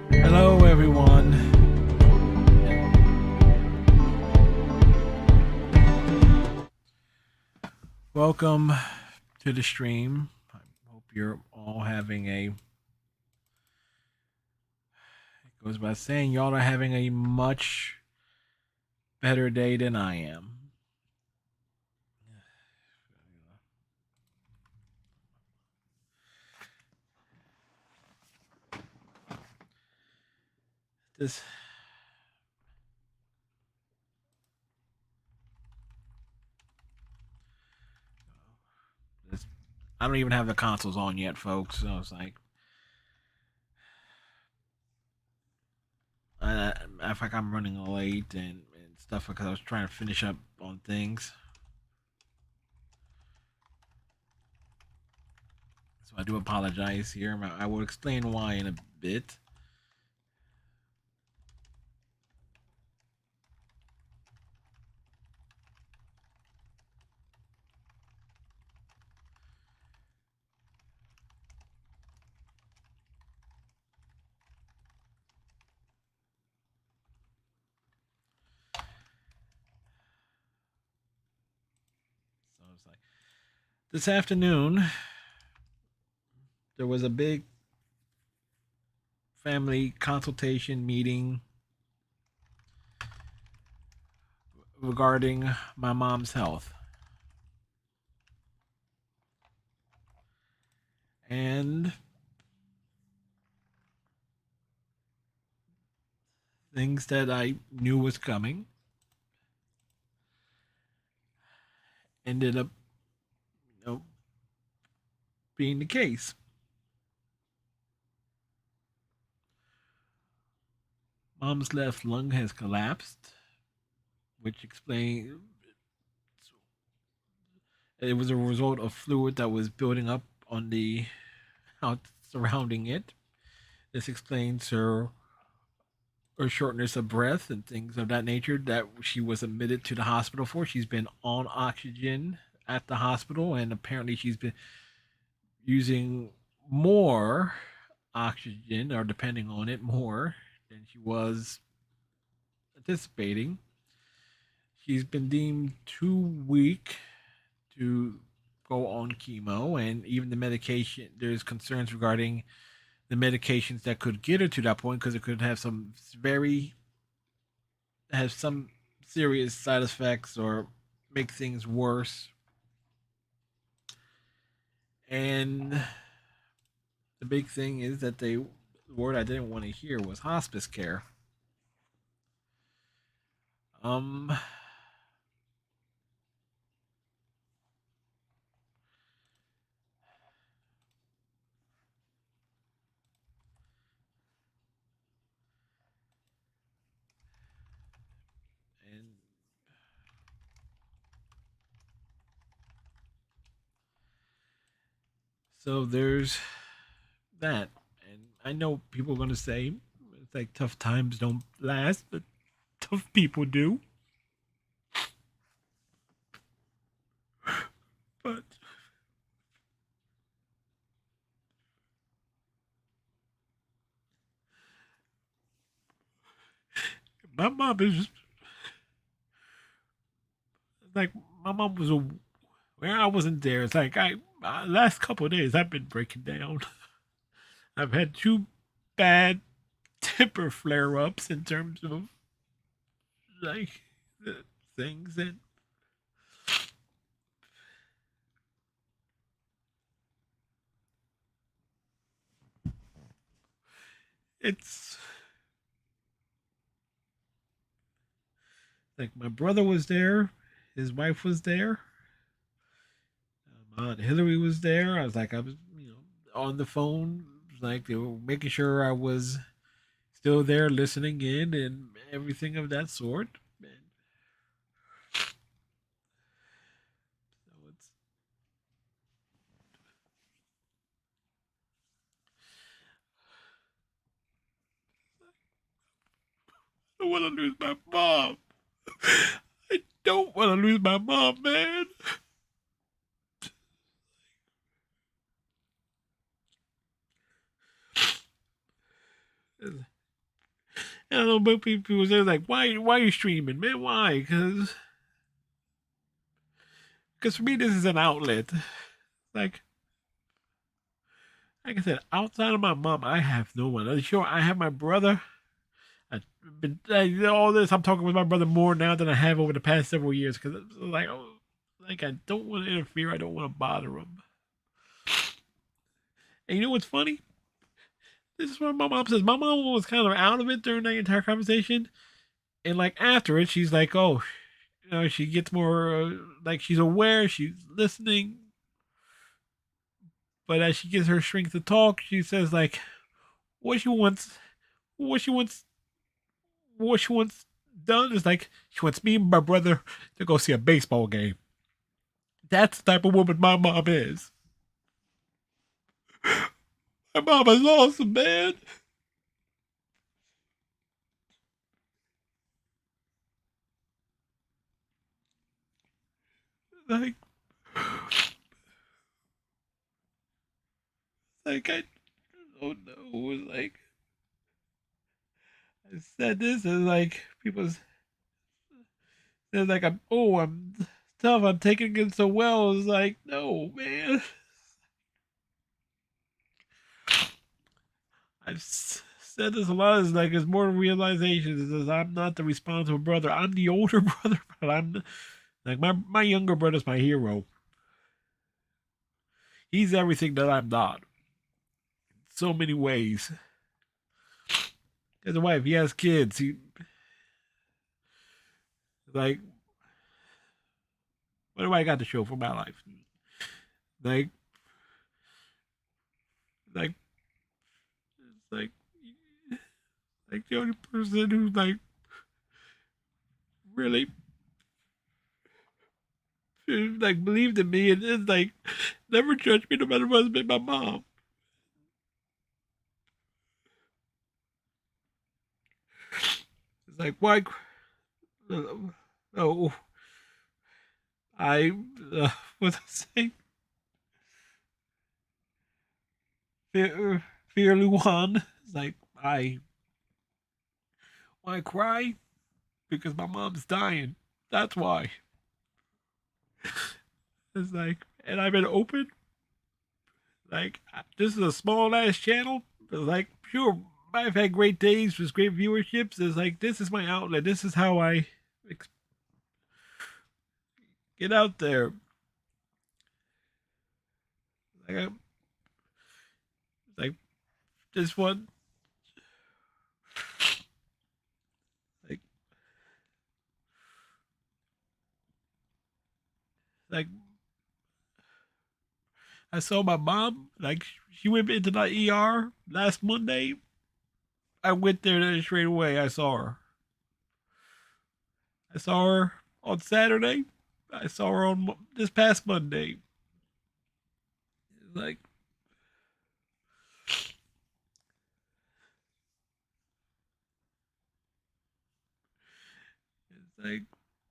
Hello, everyone. Welcome to the stream. I hope you're all having a. It goes by saying y'all are having a much better day than I am. This. this I don't even have the consoles on yet, folks. So it's like. I feel like I'm running late and stuff because I was trying to finish up on things. So I do apologize here. I will explain why in a bit. So it's like this afternoon there was a big family consultation meeting regarding my mom's health. And things that I knew was coming ended up, you know, being the case. Mom's left lung has collapsed, which explains it was a result of fluid that was building up on the out surrounding it. This explains her shortness of breath and things of that nature that she was admitted to the hospital for. She's been on oxygen at the hospital, and apparently she's been using more oxygen, or depending on it, more than she was anticipating. She's been deemed too weak to go on chemo, and even the medication. There's concerns regarding the medications that could get her to that point, because it could have some serious side effects or make things worse. And the big thing is that the word I didn't want to hear was hospice care. Um, and so there's that. And I know people are going to say it's like tough times don't last, but tough people do. But my mom is like, my mom was a where I wasn't there. It's like last couple of days I've been breaking down. I've had two bad temper flare ups in terms of like the things, and it's like my brother was there, his wife was there, my aunt Hillary was there. I was, on the phone, like they were making sure I was still there, listening in, and everything of that sort. And so I don't want to lose my mom. I don't want to lose my mom, man. And I don't know, but people say like, why are you streaming, man? Why? Because for me, this is an outlet. Like, like I said, outside of my mom, I have no one. Sure, I have my brother. All this, I'm talking with my brother more now than I have over the past several years, because like, like I don't want to interfere. I don't want to bother him. And you know what's funny? This is what my mom says. My mom was kind of out of it during the entire conversation, and like after it, she's like, "Oh, she gets more like she's aware, she's listening." But as she gets her strength to talk, she says like, "What she wants, what she wants, what she wants done is like she wants me and my brother to go see a baseball game." That's the type of woman my mom is. My mom is awesome, man. Like, I don't know. Like, I said this, and like people said like, I'm tough. I'm taking it so well. It's like, no, man. I've said this a lot. Is like, it's more realization. Is I'm not the responsible brother. I'm the older brother, but I'm like my younger brother's my hero. He's everything that I'm not. So many ways. He has a wife. He has kids. He like, what do I got to show for my life? Like, like, it's like the only person who's like really like believed in me and is like never judged me no matter what's been my mom. It's like, why? Oh, I what I say? Fear Luan. It's like, why cry? Because my mom's dying. That's why. It's like, and I've been open. Like, this is a small ass channel. It's like, sure, I've had great days with great viewerships. It's like, this is my outlet. This is how I get out there. Like, like this one, like, like I saw my mom. Like, she went into the ER last Monday. I went there straight away. I saw her. I saw her on Saturday. I saw her on this past Monday. Like, it's like,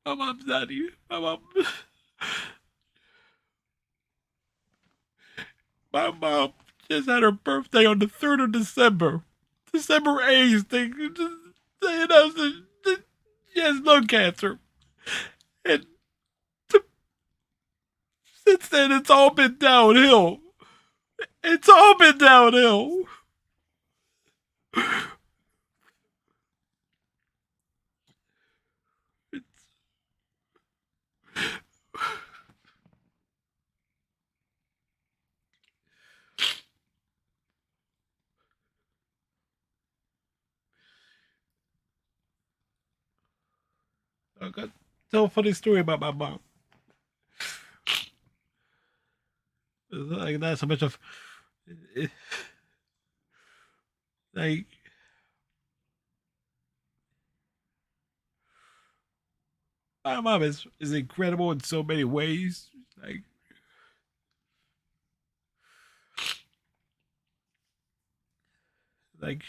my mom's not here. My mom, my mom just had her birthday on the 3rd of December. December 8th, they announced that she has lung cancer. And since then, it's all been downhill. It's all been downhill. I got to tell a funny story about my mom. Like, not so much of like, my mom is incredible in so many ways. Like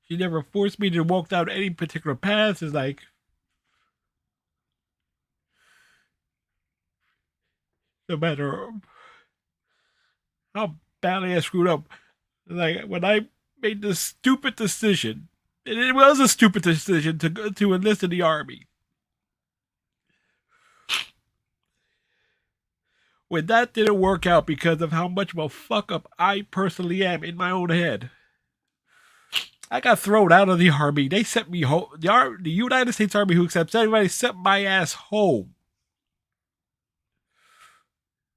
she never forced me to walk down any particular path. It's like, no matter how badly I screwed up, like when I made this stupid decision, and it was a stupid decision to enlist in the army. When that didn't work out because of how much of a fuck up I personally am in my own head, I got thrown out of the army. They sent me home. The United States Army, who accepts everybody, sent my ass home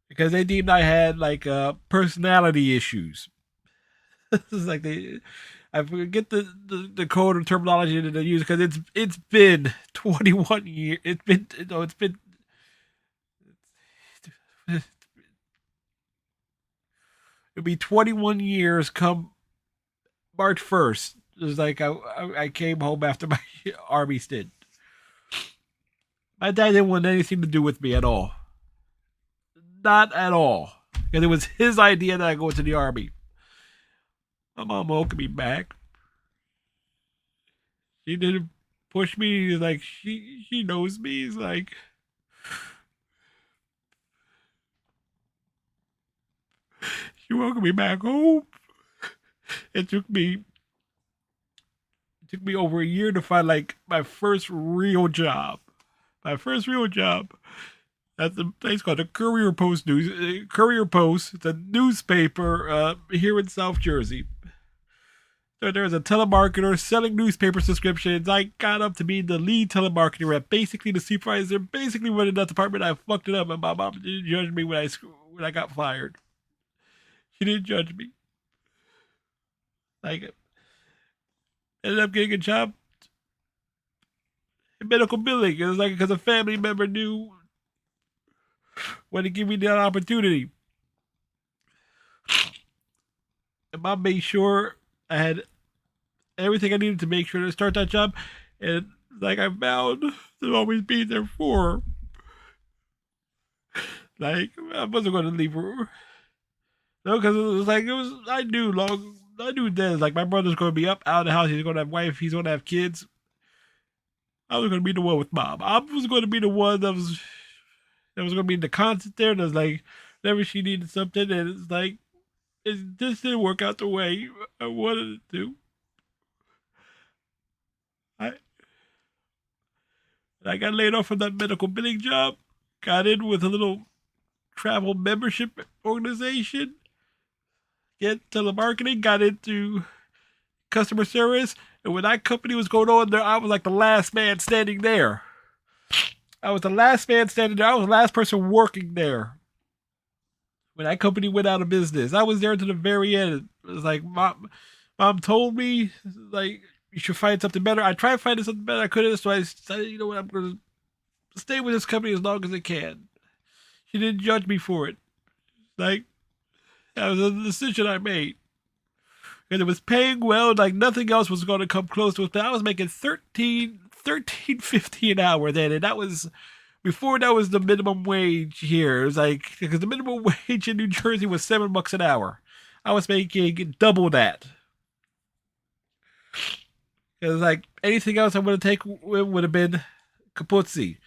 because they deemed I had like personality issues. It's like I forget the code or terminology that they use because it's been 21 years. It's been no, it's been it'll be 21 years come March 1st. It was like I came home after my army stint. My dad didn't want anything to do with me at all. Not at all. Because it was his idea that I go to the army. My mom welcomed me back. She didn't push me. Like, she knows me. It's like, she welcomed me back home. It took me over a year to find like my first real job. My first real job at the place called the Courier Post News. Courier Post. It's a newspaper here in South Jersey. So there's a telemarketer selling newspaper subscriptions. I got up to be the lead telemarketer rep, basically the supervisor, basically running that department. I fucked it up, and my mom didn't judge me when I got fired. She didn't judge me. Like, ended up getting a job in medical billing. It was like because a family member knew when to give me that opportunity. And mom made sure I had everything I needed to make sure to start that job. And like I vowed to always be there for her. Like, I wasn't going to leave her. No, because I knew then, like, my brother's going to be up out of the house. He's going to have wife. He's going to have kids. I was going to be the one with mom. I was going to be the one that was going to be the constant there. That's like, whenever she needed something, and it's like, this didn't work out the way I wanted it to. I got laid off from that medical billing job. Got in with a little travel membership organization. get telemarketing, got into customer service, and when that company was going on there, I was like the last man standing there. I was the last man standing there. I was the last person working there when that company went out of business. I was there to the very end. It was like mom told me like you should find something better. I tried finding something better. I couldn't, so I decided, you know what, I'm gonna stay with this company as long as I can. She didn't judge me for it. Like that was a decision I made. And it was paying well, like nothing else was going to come close to it. But I was making 13.50 an hour then, and that was before that was the minimum wage here. It was like because the minimum wage in New Jersey was $7 an hour. I was making double that. Because like anything else I would have taken would have been kaputzi.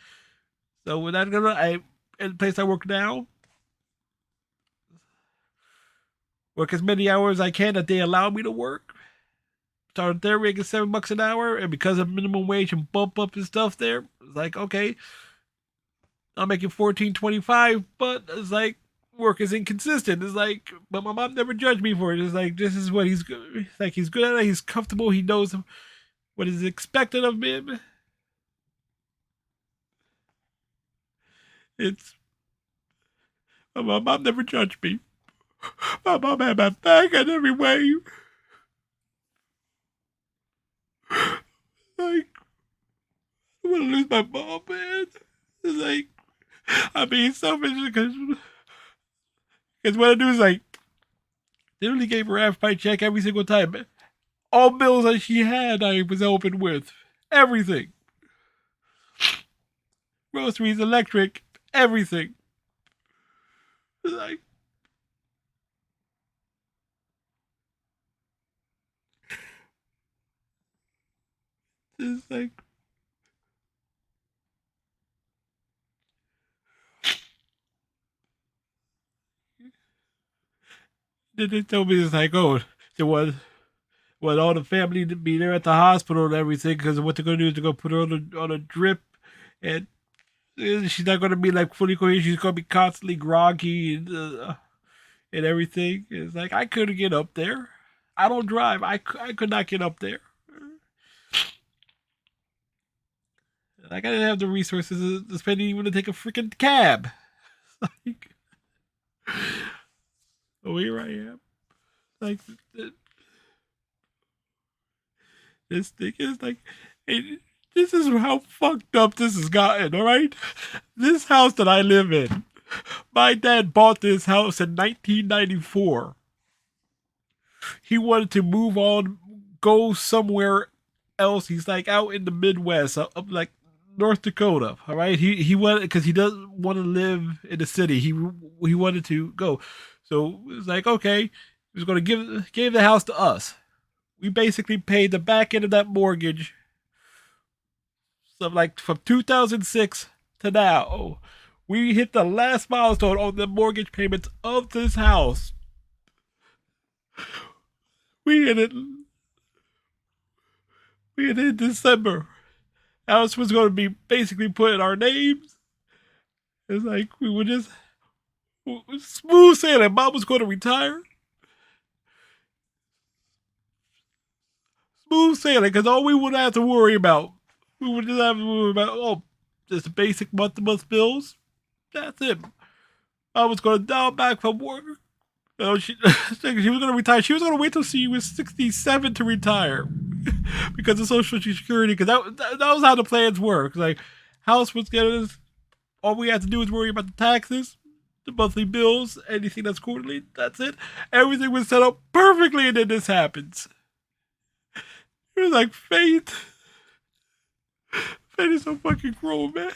So when I gonna I in the place I work now, work as many hours as I can that they allow me to work. Started there making $7 an hour, and because of minimum wage and bump up and stuff, there it's like okay, I'm making 14.25, but it's like work is inconsistent. It's like, but my mom never judged me for it. It's like this is what he's good. It's like he's good at it. He's comfortable. He knows what is expected of him. It's my mom never judged me. My mom had my back in every way. Like I want to lose my mom, man. It's like I'm being selfish because what I do is like they only gave her half my check every single time. All bills that she had, I was helping with everything, groceries, electric, everything. Like it's like then they told me it's like oh they want all the family to be there at the hospital and everything because what they're gonna do is they're gonna put her on a drip and she's not gonna be like fully coherent. She's gonna be constantly groggy and everything. It's like I couldn't get up there. I don't drive. I could not get up there. Like I didn't have the resources to spend even to take a freaking cab. Like, oh, here I am. Like this thing is like, it, this is how fucked up this has gotten. All right, this house that I live in, my dad bought this house in 1994. He wanted to move on, go somewhere else. He's like out in the Midwest, up like North Dakota. All right, he wanted because he doesn't want to live in the city. He wanted to go, so it was like okay, he was going to give the house to us. We basically paid the back end of that mortgage. So like from 2006 to now, we hit the last milestone on the mortgage payments of this house. We hit it. We hit it in December. House was going to be basically put in our names. It's like we were just smooth sailing. Mom was going to retire. Smooth sailing because all we would have to worry about, we would just have to worry about just the basic month-to-month bills. That's it. I was going to dial back from work. She was going to retire. She was going to wait till she was 67 to retire because of Social Security. Because that was how the plans work. Like, house was getting us. All we had to do is worry about the taxes, the monthly bills, anything that's quarterly. That's it. Everything was set up perfectly, and then this happens. It was like fate. Fate is so fucking cruel, man.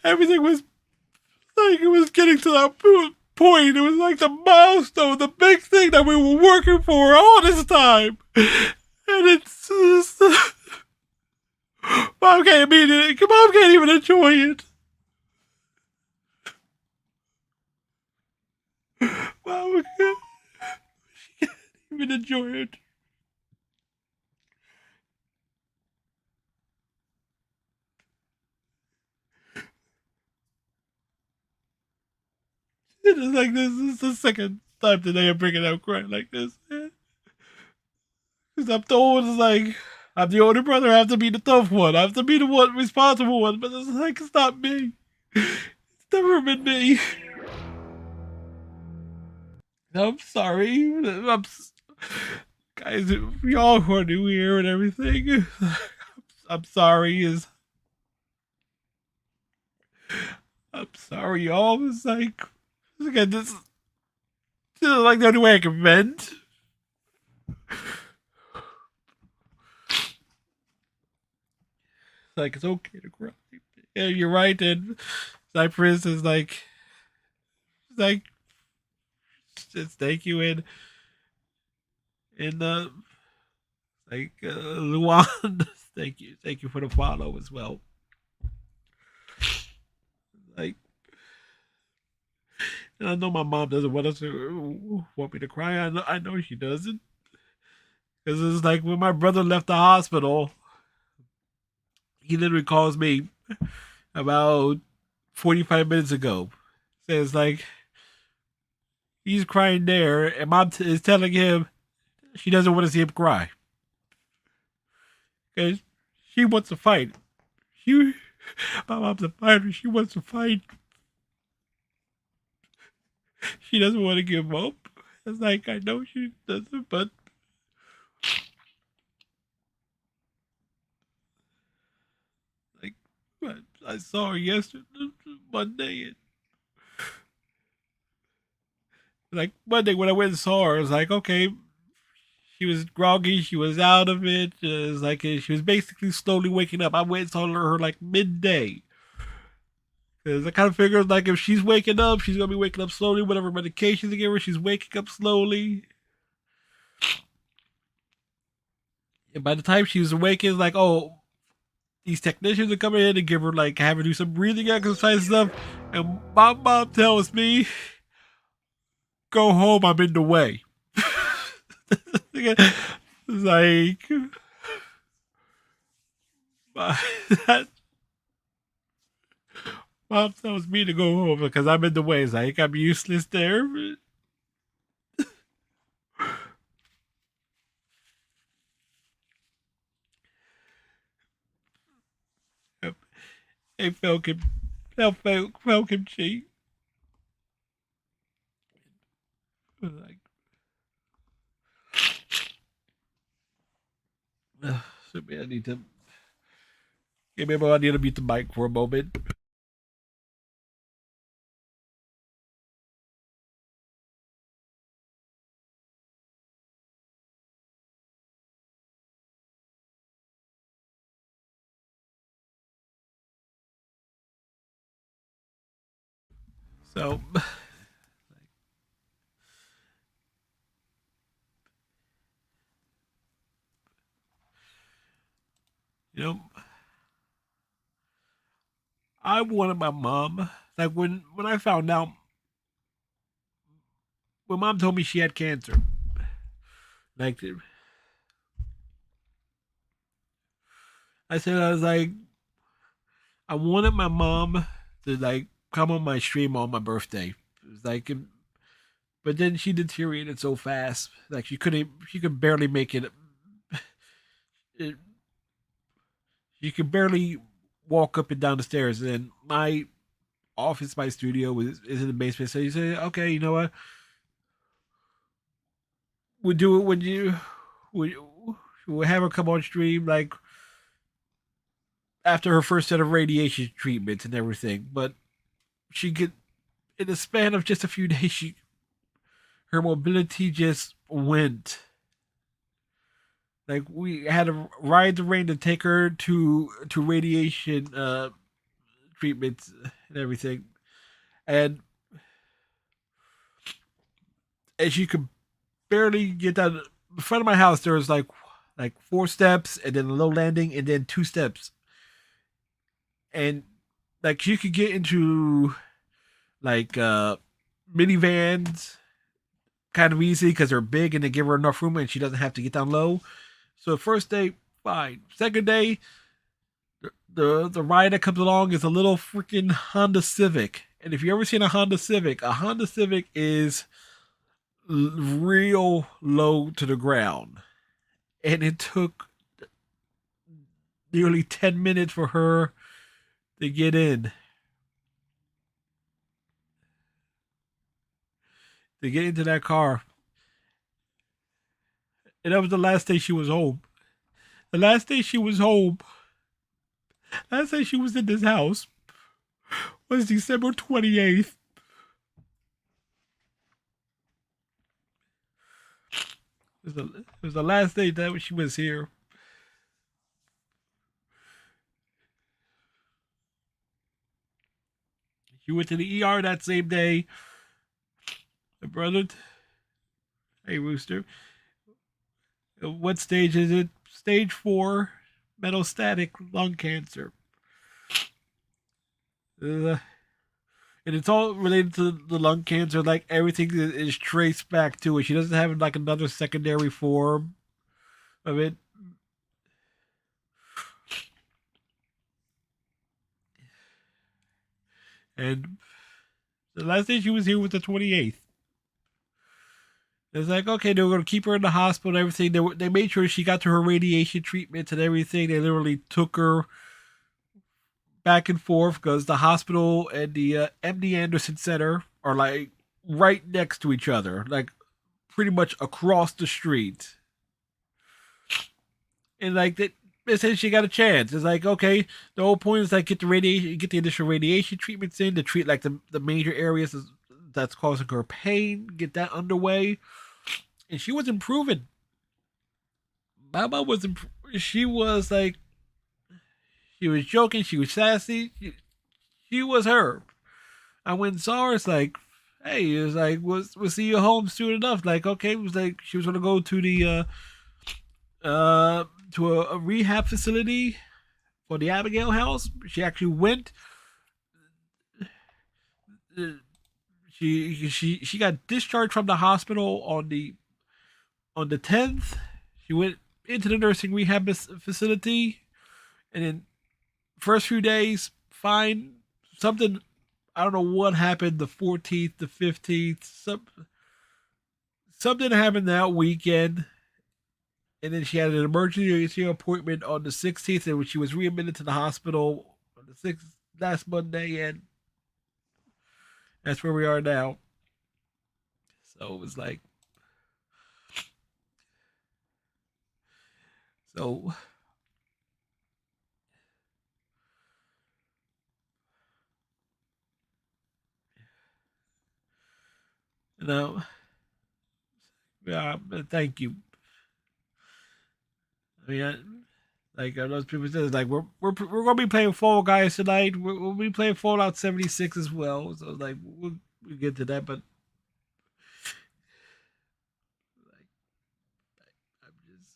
Everything was like it was getting to that point. It was like the milestone, the big thing that we were working for all this time. And it's just. Mom can't Mom can't even enjoy it. Mom can't even enjoy it. It is like this is the second time today I'm bringing out crying like this. Because I'm told it's like I'm the older brother. I have to be the tough one. I have to be the one responsible one. But it's like it's not me. It's never been me. I'm sorry. Guys, we all who are new here and everything. I'm sorry. I'm sorry, y'all. It's like again, this is like the only way I can vent. Like it's okay to cry. Yeah, you're right. And Cypress is like just thank you and Luan, thank you for the follow as well. Like, and I know my mom doesn't want me to cry. I know she doesn't, because it's like when my brother left the hospital, he literally calls me about 45 minutes ago. Says like he's crying there, and mom is telling him she doesn't want to see him cry because she wants to fight. She, my mom's a fighter. She wants to fight. She doesn't want to give up. It's like I know she doesn't, but like I saw her yesterday, Monday, and like Monday when I went and saw her, I was like, okay, she was groggy, she was out of it. It was like she was basically slowly waking up. I went and saw her like midday. Because I kind of figured like if she's waking up, she's gonna be waking up slowly. Whatever medications they give her, she's waking up slowly. And by the time she was awake, it's like, oh, these technicians are coming in to give her like have her do some breathing exercise stuff. And my mom tells me, "Go home. I'm in the way." It's like, that mom tells me to go home because I'm in the way. It's like I'm useless there. Hey, Falcon, Falcon Chi. Like, so I need to. Maybe I need to mute the mic for a moment. So, you know, I wanted my mom. Like when I found out, when mom told me she had cancer, like I was like, I wanted my mom to like come on my stream on my birthday. It was like, but then she deteriorated so fast, like she could barely make it. it she could barely walk up and down the stairs. And my office, my studio is in the basement. So you say, okay, you know what? We'll do it when we we'll have her come on stream like after her first set of radiation treatments and everything. But she could, in the span of just a few days, her mobility just went. Like we had to ride the rain to take her to radiation treatments and everything, and she could barely get down. In front of my house, there was like four steps and then a low landing and then two steps, and like she could get into like minivans kind of easy because they're big and they give her enough room and she doesn't have to get down low. So first day, fine. Second day, the ride that comes along is a little freaking Honda Civic. And if you ever seen a Honda Civic is real low to the ground. And it took nearly 10 minutes for her to get in, to get into that car. And that was the last day she was home. The last day she was home, last day she was in this house was December 28th. It was the last day that she was here. She went to the ER that same day. My brother, hey Rooster, what stage is it? Stage 4, metastatic lung cancer. Uh, and it's all related to the lung cancer. Like everything is traced back to it. She doesn't have like another secondary form of it. And the last day she was here was the 28th. It's like, okay, they were going to keep her in the hospital and everything. They made sure she got to her radiation treatments and everything. They literally took her back and forth because the hospital and the MD Anderson Center are like right next to each other, like pretty much across the street. And like that, essentially she got a chance. It's like, okay, the whole point is like get the radiation, get the initial radiation treatments in to treat like the major areas that's causing her pain, get that underway. And she was improving. Mama was she was like, she was joking, she was sassy, she was her. I went and saw her. It's like, hey, it was like, we'll see you home soon enough. Like, okay, it was like she was gonna go to the to a rehab facility for the Abigail house. She actually went. Uh, she got discharged from the hospital on the 10th. She went into the nursing rehab facility, and then first few days fine. Something, I don't know what happened the 14th, the 15th. Something happened that weekend, and then she had an emergency appointment on the 16th, and when she was readmitted to the hospital on the 6th last Monday, and that's where we are now. So it was like, so you know, yeah, thank you. I mean, like those people said, like we're gonna be playing Fall Guys tonight. We'll be playing Fallout 76 as well. So like we'll get to that, but like I'm just,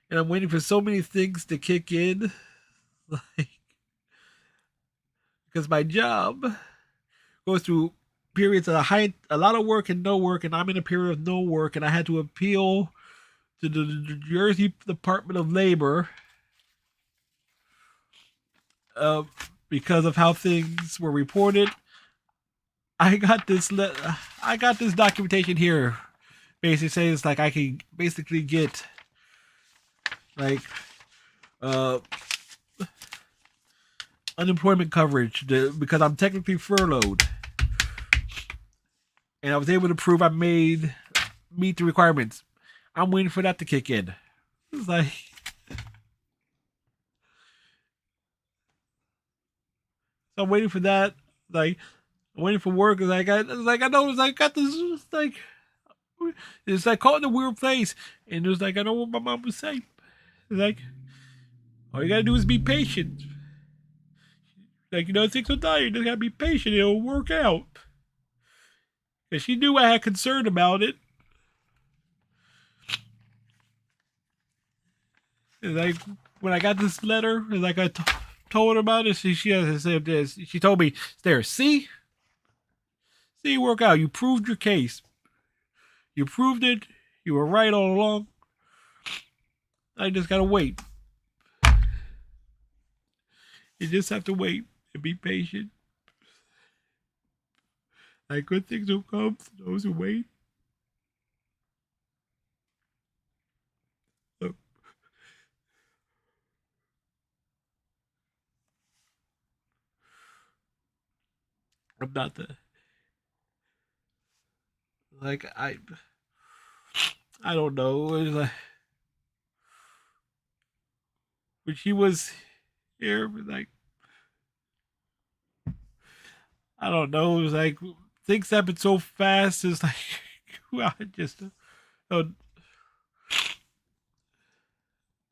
and I'm waiting for so many things to kick in, like because my job goes through periods of a lot of work and no work, and I'm in a period of no work, and I had to appeal to the New Jersey Department of Labor uh, because of how things were reported. I got this. I got this documentation here. Basically, says like I can basically get like uh unemployment coverage because I'm technically furloughed, and I was able to prove I meet the requirements. I'm waiting for that to kick in. It's like so I'm waiting for that. Like I'm waiting for work. I know it's like got this. It's like caught in a weird place, and it was like I know what my mom was saying. It's like all you gotta do is be patient. Like things will die. You just gotta be patient. It'll work out. And she knew I had concern about it. And like when I got this letter, and like told her about it, she said this. She told me, "There, see, work out. You proved your case. You proved it. You were right all along. I just gotta wait. You just have to wait and be patient." Like good things will come to those who wait. Uh, I'm not the like I don't know. It was like when she was here, like I don't know. It was like things happen so fast. It's like I just don't,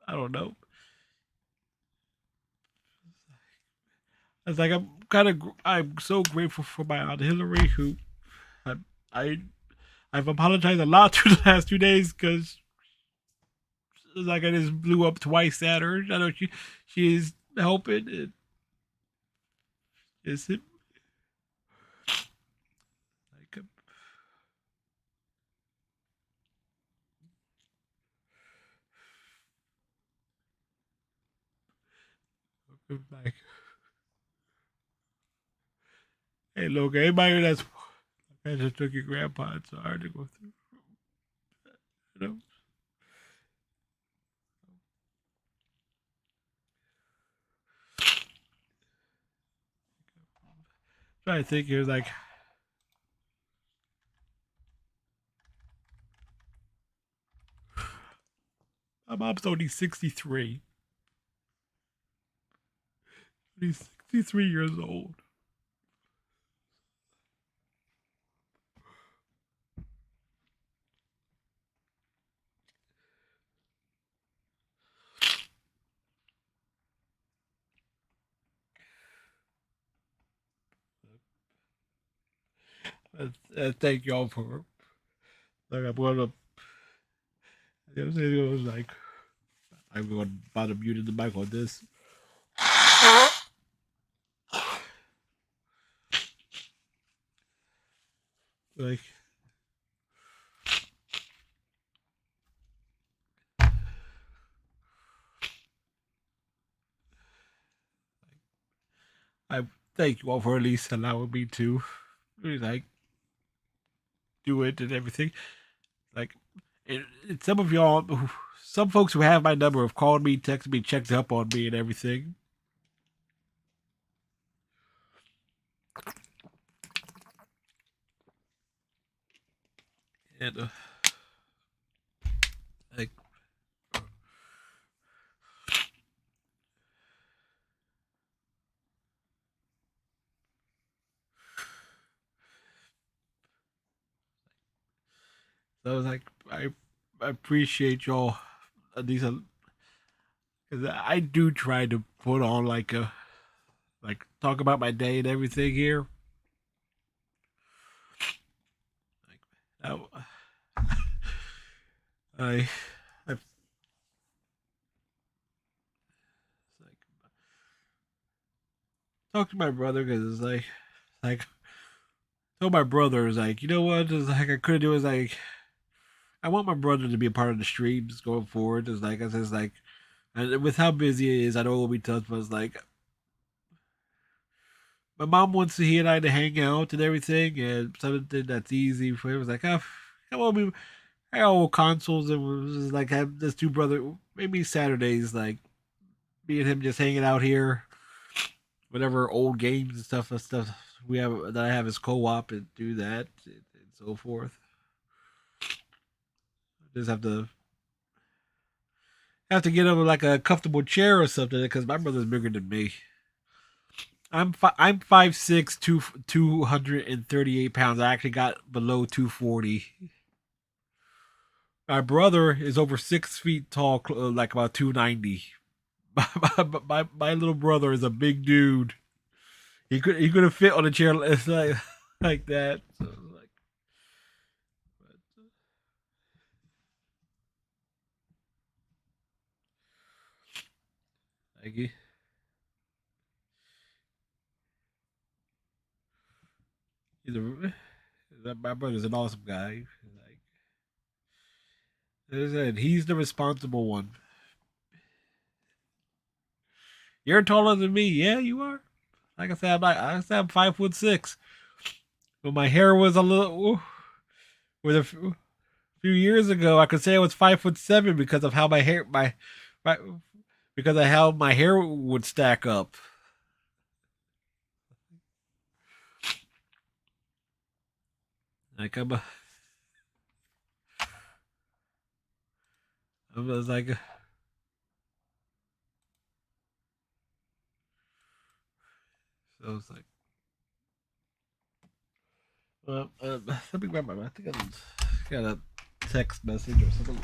I don't know. It's like I'm so grateful for my aunt Hillary who I, I I've apologized a lot through the last 2 days because it's like I just blew up twice at her. I know she is helping. It's it like like hey look, anybody that's I just took your grandpa. It's hard to go through. You know, trying to think here like my mom's only 63. He's 63 years old. Thank y'all for like I'm gonna. It was like I'm going to bottom muted the mic on this. Like I thank you all for at least allowing me to like do it and everything. Like some of y'all, some folks who have my number have called me, texted me, checked up on me and everything. And like so I was like I appreciate y'all. These are because I do try to put on like talk about my day and everything here. Like I I like talk to my brother because it's like told my brother is like you know what is like I could do is like I want my brother to be a part of the streams going forward. It's like I says like and with how busy it is, I know it will be tough, but it's like my mom wants he and I to hang out and everything, and something that's easy for him was like, oh, come on, we I got old consoles and was just like have this two brother maybe Saturdays like me and him just hanging out here, whatever old games and stuff we have that I have as co-op and do that and so forth. Just have to get him like a comfortable chair or something because my brother's bigger than me. I'm 5'6", 238 pounds. I actually got below 240. My brother is over 6 feet tall, like about 290. My little brother is a big dude. He could have fit on a chair like that. So like he's my brother's an awesome guy. Like I said, he's the responsible one. You're taller than me. Yeah, you are. Like I said, I'm 5'6". when my hair was a little, with few years ago, I could say I was 5'7" because of how my because of how my hair would stack up. Like I was like, so it's like, let me grab my. I think I got a text message or something.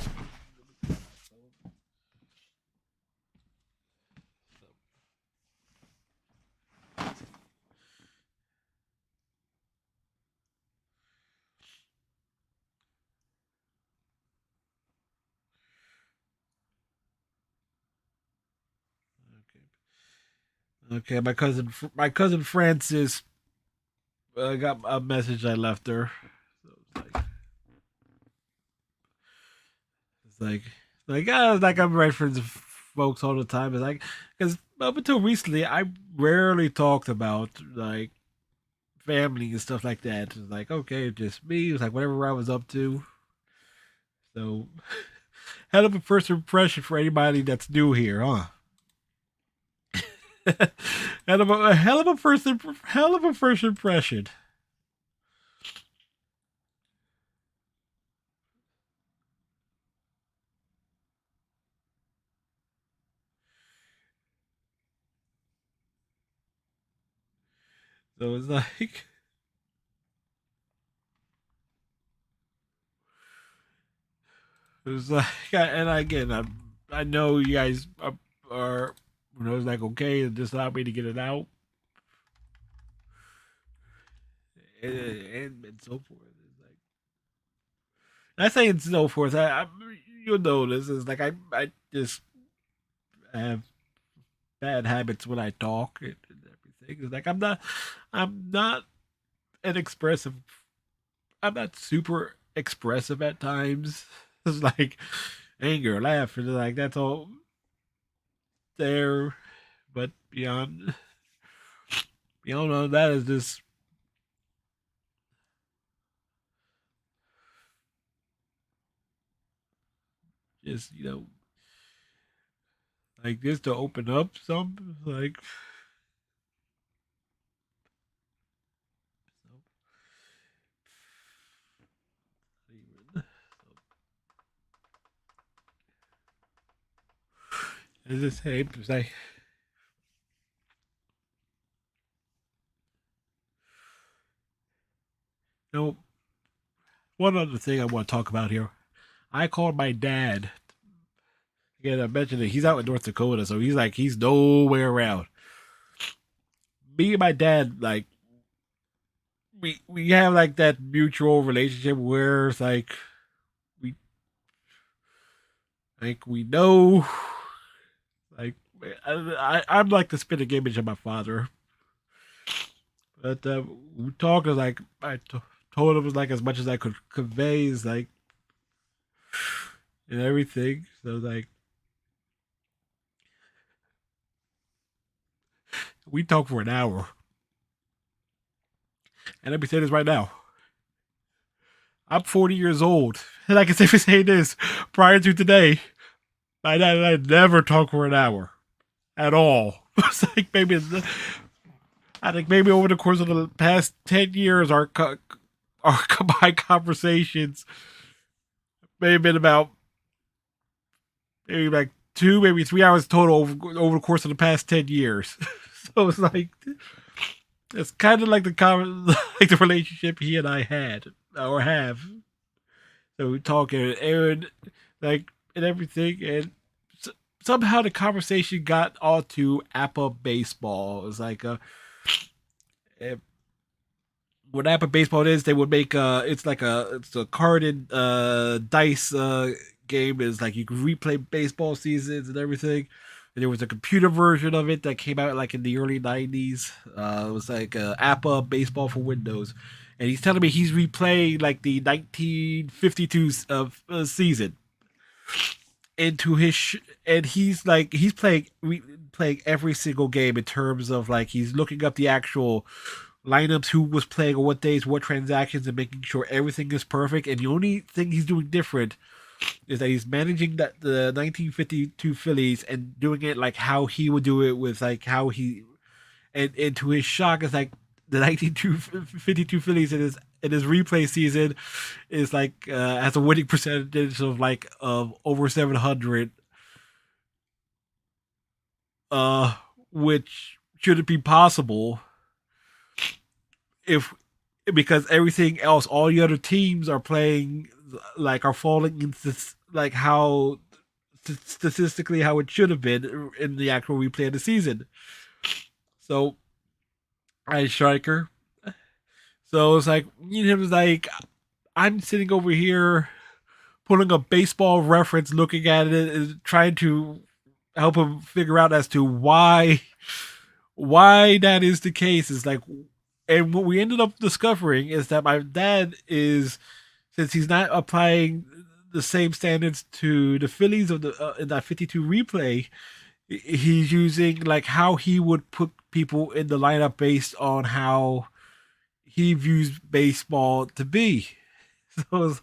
Okay, okay. My cousin Francis got a message I left her. So it's like I'm right friends with folks all the time. It's like because up until recently, I rarely talked about like family and stuff like that. It's like okay, just me. It was like whatever I was up to. So hell of a first impression for anybody that's new here, huh? Hell of a first impression. So it's like it's like and again I know you guys are it's like okay, just allow me to get it out and so forth. It's like I say and so forth. You'll know this is like I just have bad habits when I talk and everything. It's like I'm not an expressive. I'm not super expressive at times. It's like anger, laughter, like that's all there. But beyond all that is just like just to open up some like it's just hey, it's like you know one other thing I want to talk about here. I called my dad. Again, I mentioned that he's out in North Dakota, so he's nowhere around. Me and my dad, like we have like that mutual relationship where it's we we know like I'm like the spitting image of my father, but we talk is like told him like as much as I could convey is like and everything. So like we talk for an hour, and let me say this right now. I'm 40 years old, and I can safely say this: prior to today, my dad and I never talked for an hour at all. It's like maybe I think maybe over the course of the past 10 years, our combined conversations may have been about maybe like 2, maybe 3 hours total over the course of the past 10 years. So it's like it's kind of like like the relationship he and I had or have. So we talk and Aaron like and everything, and somehow the conversation got onto Apple baseball. It was like eh, what Apple baseball is, they would make it's a carded dice game. Is like you can replay baseball seasons and everything. And there was a computer version of it that came out like in the early '90s. It was like Apple baseball for Windows, and he's telling me he's replaying like the 1952 season into and he's playing every single game in terms of like he's looking up the actual lineups, who was playing on what days, what transactions, and making sure everything is perfect. And the only thing he's doing different is that he's managing the 1952 Phillies and doing it like how he would do it with like how he and to his shock, it's like the 1952 Phillies in his replay season is like has a winning percentage of like of over 700, uh, which shouldn't be possible if because everything else, all the other teams are playing like are falling into like how statistically how it should have been in the actual replay of the season. So I striker. So it's like it was like I'm sitting over here pulling a baseball reference, looking at it, and trying to help him figure out as to why that is the case. Is like, and what we ended up discovering is that my dad is, since he's not applying the same standards to the Phillies of the in that 52 replay, he's using like how he would put people in the lineup based on how he views baseball to be. So,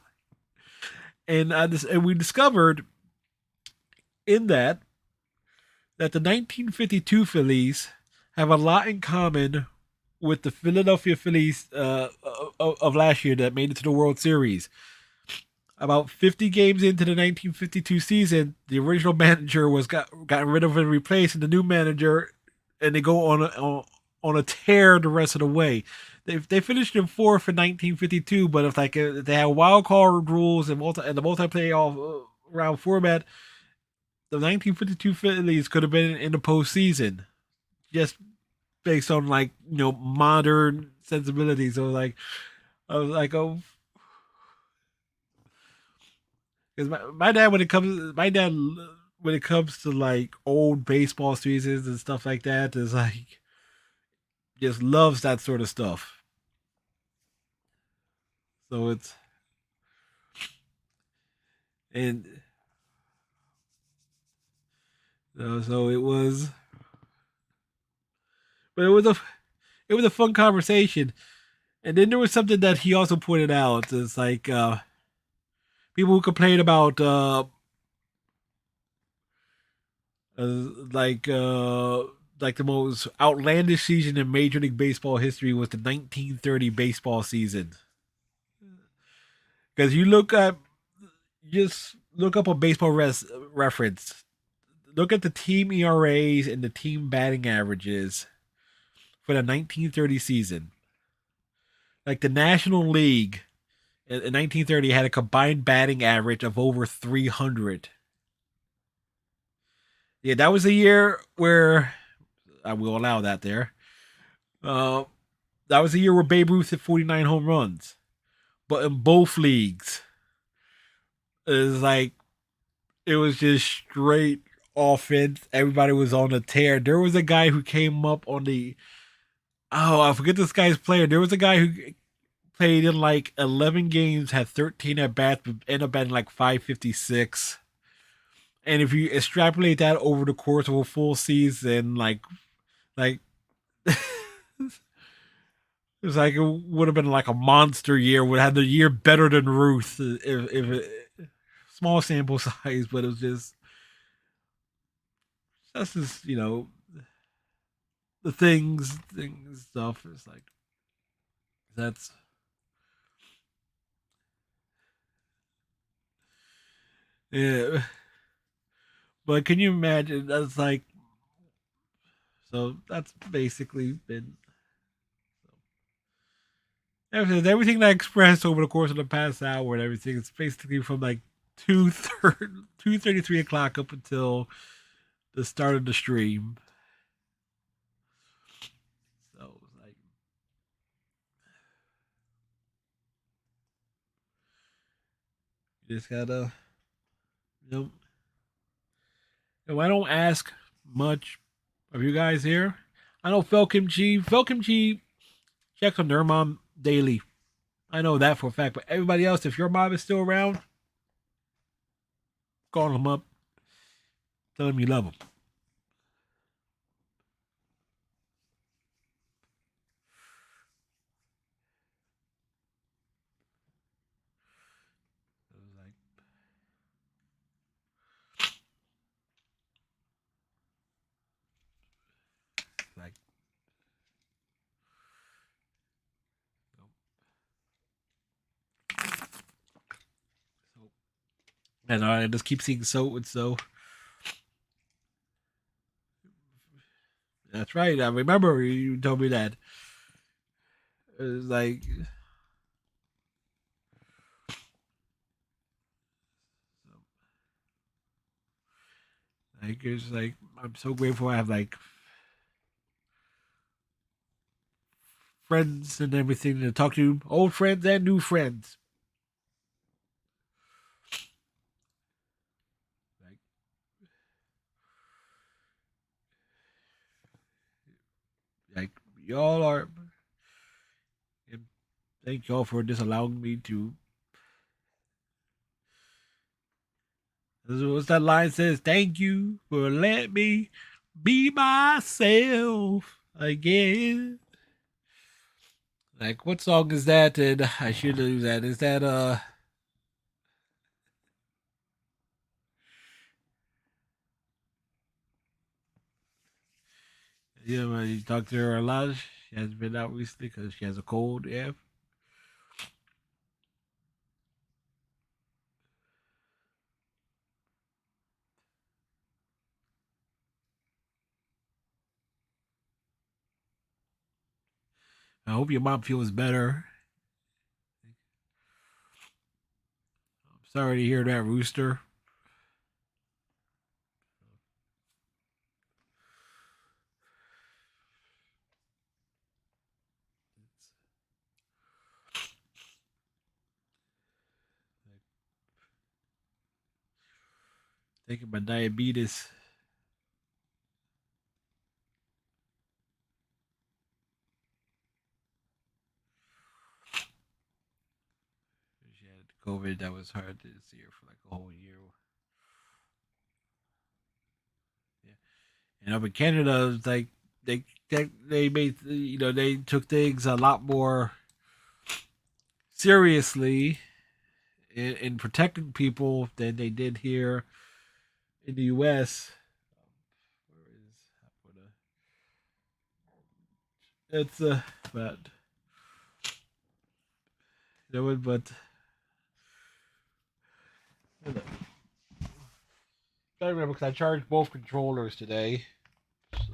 and we discovered in that the 1952 Phillies have a lot in common with the Philadelphia Phillies of last year that made it to the World Series. About 50 games into the 1952 season, the original manager was gotten rid of and replaced, and the new manager, and they go on a tear the rest of the way. They finished in fourth in 1952, but if they had wild card rules and the multi-playoff round format, the 1952 Phillies could have been in the postseason just based on like modern sensibilities. So like I was like, oh, because my dad when it comes to like old baseball seasons and stuff like that is like just loves that sort of stuff. So it's and so it was, but it was a fun conversation. And then there was something that he also pointed out. It's like people who complain about uh, like uh, like the most outlandish season in Major League Baseball history was the 1930 baseball season. Because you just look up a baseball reference. Look at the team ERAs and the team batting averages for the 1930 season. Like the National League in 1930 had a combined batting average of over 300. Yeah, that was a year where I will allow that there. Uh, that was a year where Babe Ruth hit 49 home runs. But in both leagues, it's like it was just straight offense. Everybody was on a tear. There was a guy who came up on the I forget this guy's player. There was a guy who played in like 11 games, had 13 at bats, but ended up batting like 556. And if you extrapolate that over the course of a full season, like it's like it would have been like a monster year. Would have had the year better than Ruth if it, small sample size, but it was just that's just the things stuff. It's like that's yeah. But can you imagine? That's like so. That's basically been everything that I expressed over the course of the past hour and everything. It's basically from like 2:33 o'clock up until the start of the stream. So it's like you just gotta you know. And I don't ask much of you guys here. I know Felcom G checks on their mom daily. I know that for a fact. But everybody else, if your mom is still around, call them up, tell them you love them. And I just keep seeing so. That's right. I remember you told me that. It's like it's like I'm so grateful I have like friends and everything to talk to, old friends and new friends. Like like y'all are. And thank y'all for just allowing me to. What's that line says? Thank you for letting me be myself again. Like what song is that? And I should lose that. Is that yeah, you talked to her a lot. She hasn't been out recently because she has a cold. Yeah. I hope your mom feels better. I'm sorry to hear that, Rooster. Taking my diabetes. She had COVID. That was hard to see her for like a whole year. Yeah. And up in Canada, it's like they made they took things a lot more seriously in protecting people than they did here in the U.S. Where is it's but you know but I remember because I charged both controllers today. So,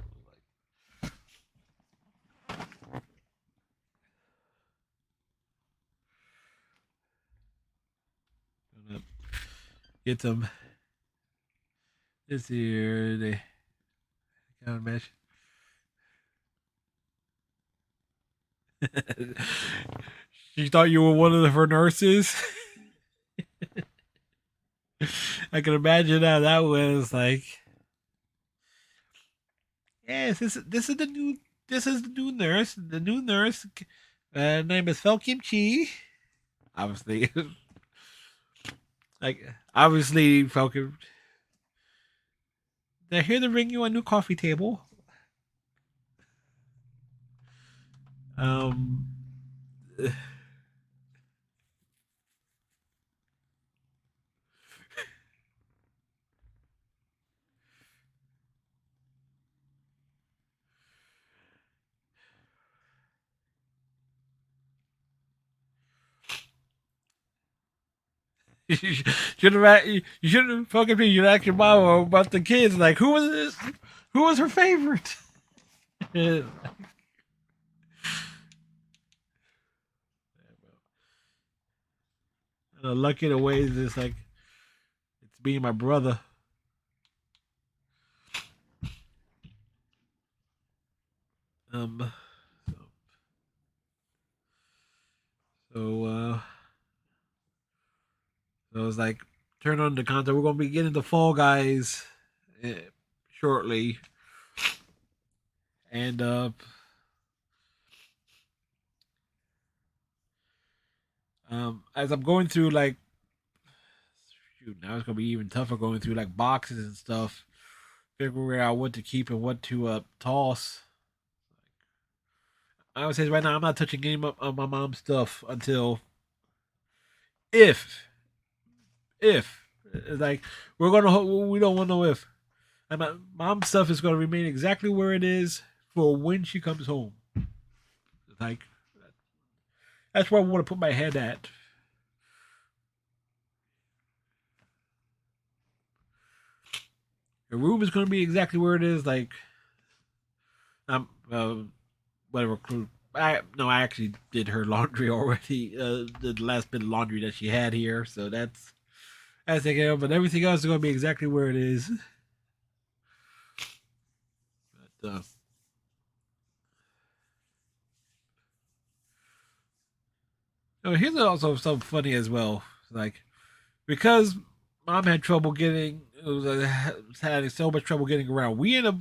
gonna get them this year. They kind of mesh. She thought you were one of her nurses. I can imagine how that was like. Yes, this is the new nurse. The new nurse name is Fel Kim Chi. Obviously, like obviously Falcon. They're here to bring you a new coffee table. Um, you should have you should have fucking me. You asked your mom about the kids. Like who was this? Who was her favorite? Lucky in a way is it's like it's me and my brother. Um, so, so so it's like turn on the content. We're gonna be getting the Fall Guys uh, shortly, and as I'm going through like shoot, now it's gonna be even tougher going through like boxes and stuff, figuring out what to keep and what to toss. I would say right now I'm not touching any of my mom's stuff until if like we're gonna we don't want no if. And my mom's stuff is gonna remain exactly where it is for when she comes home. Like that's where I want to put my head at. The room is going to be exactly where it is. Like, um, uh, whatever. I actually did her laundry already. The last bit of laundry that she had here, so that's taken care of. But everything else is going to be exactly where it is. But, here's also something funny as well. Like, because mom had trouble getting, having so much trouble getting around. We ended up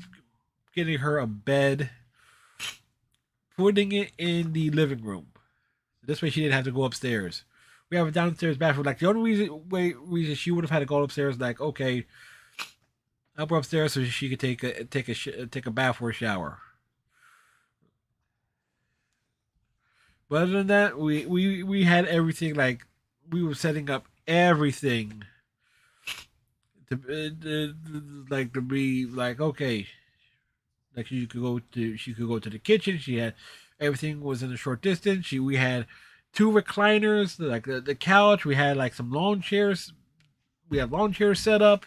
getting her a bed, putting it in the living room. This way, she didn't have to go upstairs. We have a downstairs bathroom. Like the only reason she would have had to go upstairs, like okay, help her upstairs so she could take a bath or a shower. But other than that, we had everything. Like we were setting up everything like to be like okay, like she could go to the kitchen. She had everything was in a short distance. We had two recliners, like the couch. We had like some lawn chairs. We have lawn chairs set up.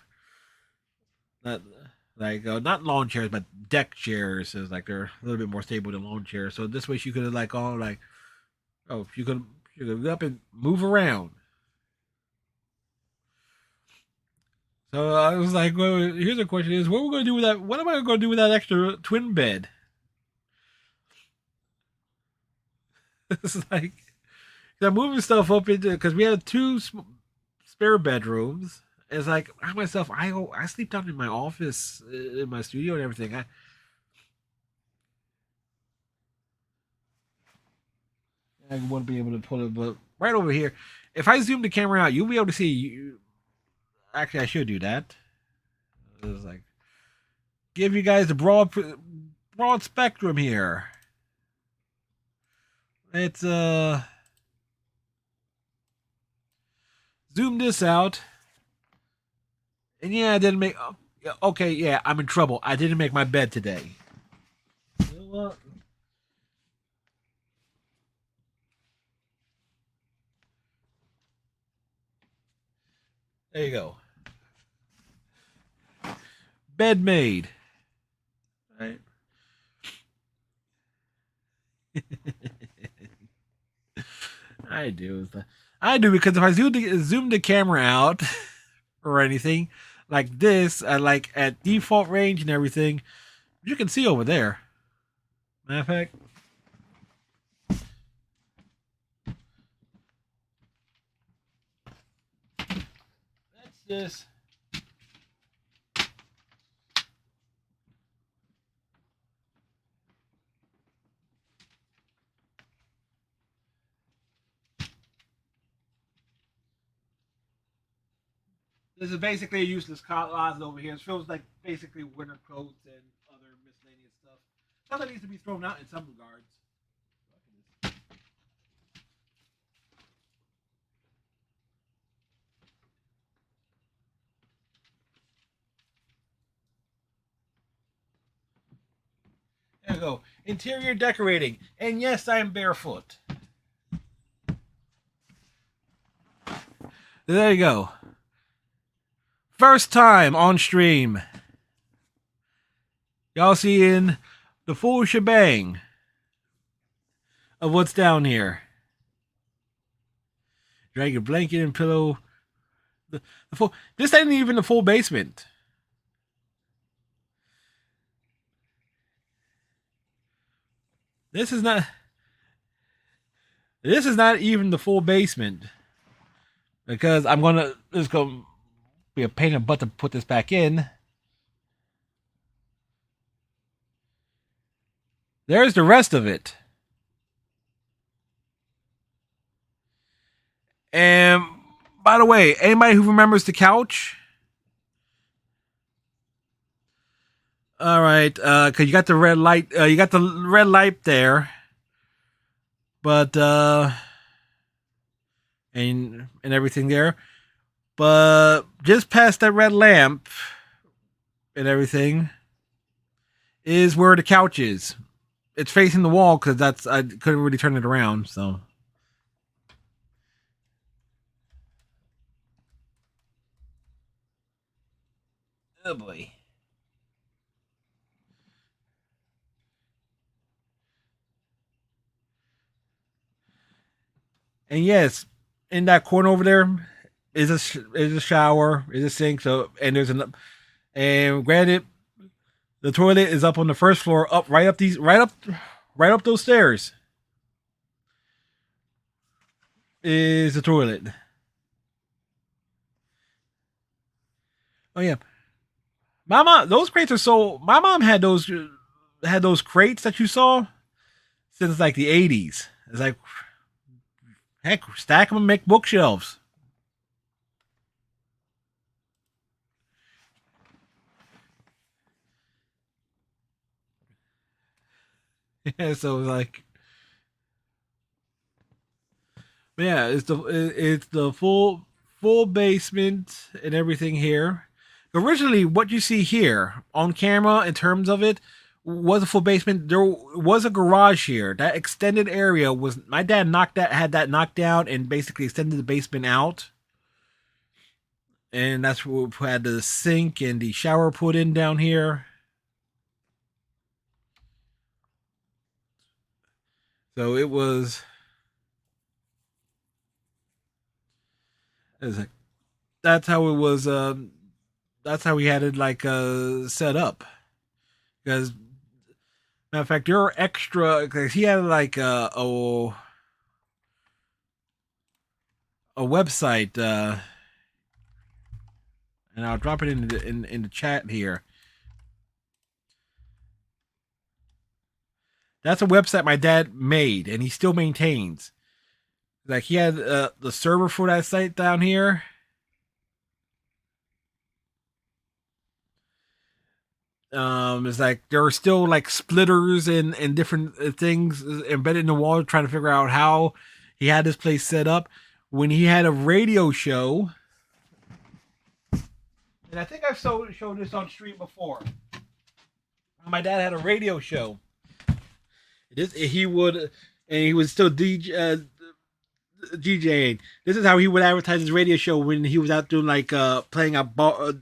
Not like not lawn chairs, but deck chairs. Is like they're a little bit more stable than lawn chairs. So this way she could have like all like she could get up and move around. So I was like, well, here's a question: Is what we're going to do with that? What am I going to do with that extra twin bed? It's like I'm moving stuff up into because we had two spare bedrooms. It's like I myself, I sleep down in my office, in my studio, and everything. I wouldn't be able to pull it, but right over here, if I zoom the camera out, you'll be able to see. Actually, I should do that. It's like give you guys the broad spectrum here. Let's zoom this out. And yeah, I didn't make. Okay, yeah, I'm in trouble. I didn't make my bed today. You know what? There you go. Bed made. Right. I do. I do because if I zoom the camera out or anything like this, like at default range and everything, you can see over there. Matter of fact, that's this. This is basically a useless closet over here. It feels like basically winter coats and other miscellaneous stuff. Stuff that needs to be thrown out in some regards. There you go. Interior decorating. And yes, I am barefoot. There you go. First time on stream. Y'all seeing the full shebang of what's down here. Drag your blanket and pillow. The full. This ain't even the full basement. This is not. This is not even the full basement. Because I'm gonna. It's gonna be a pain in the butt to put this back in. There's the rest of it. And by the way, anybody who remembers the couch? All right, cause you got the red light. You got the red light there, but and everything there, but just past that red lamp and everything is where the couch is. It's facing the wall because that's I couldn't really turn it around. So, oh boy. And yes, in that corner over there is a shower, is a sink. So and there's an and granted, the toilet is up on the first floor, up right up those stairs is the toilet. Oh yeah, my mom. Those crates are so. My mom had those crates that you saw since like the '80s. It's like heck, stack them and make bookshelves. Yeah, so like yeah, it's the full basement and everything here. Originally, what you see here on camera in terms of it was a full basement. There was a garage here. That extended area was my dad knocked that had that knocked down and basically extended the basement out. And that's where we had the sink and the shower put in down here. So it was like that's how it was. That's how we had it like set up. Because matter of fact, there are extra. Cause he had like a website, and I'll drop it in the chat here. That's a website my dad made, and he still maintains. Like he had the server for that site down here. It's like there are still like splitters and different things embedded in the wall, trying to figure out how he had this place set up. When he had a radio show, and I think I've showed this on stream before. My dad had a radio show. He would, and he was still DJing. This is how he would advertise his radio show when he was out doing like playing a bar,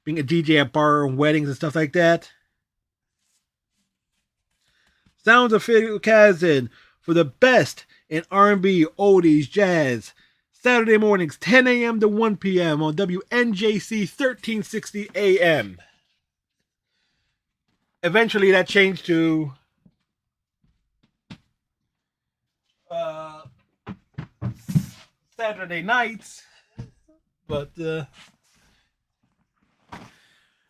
being a DJ at bar and weddings and stuff like that. Sounds of Phil Kazin for the best in R&B, oldies, jazz. Saturday mornings, 10 a.m. to 1 p.m. on WNJC 1360 AM. Eventually, that changed to Saturday nights, but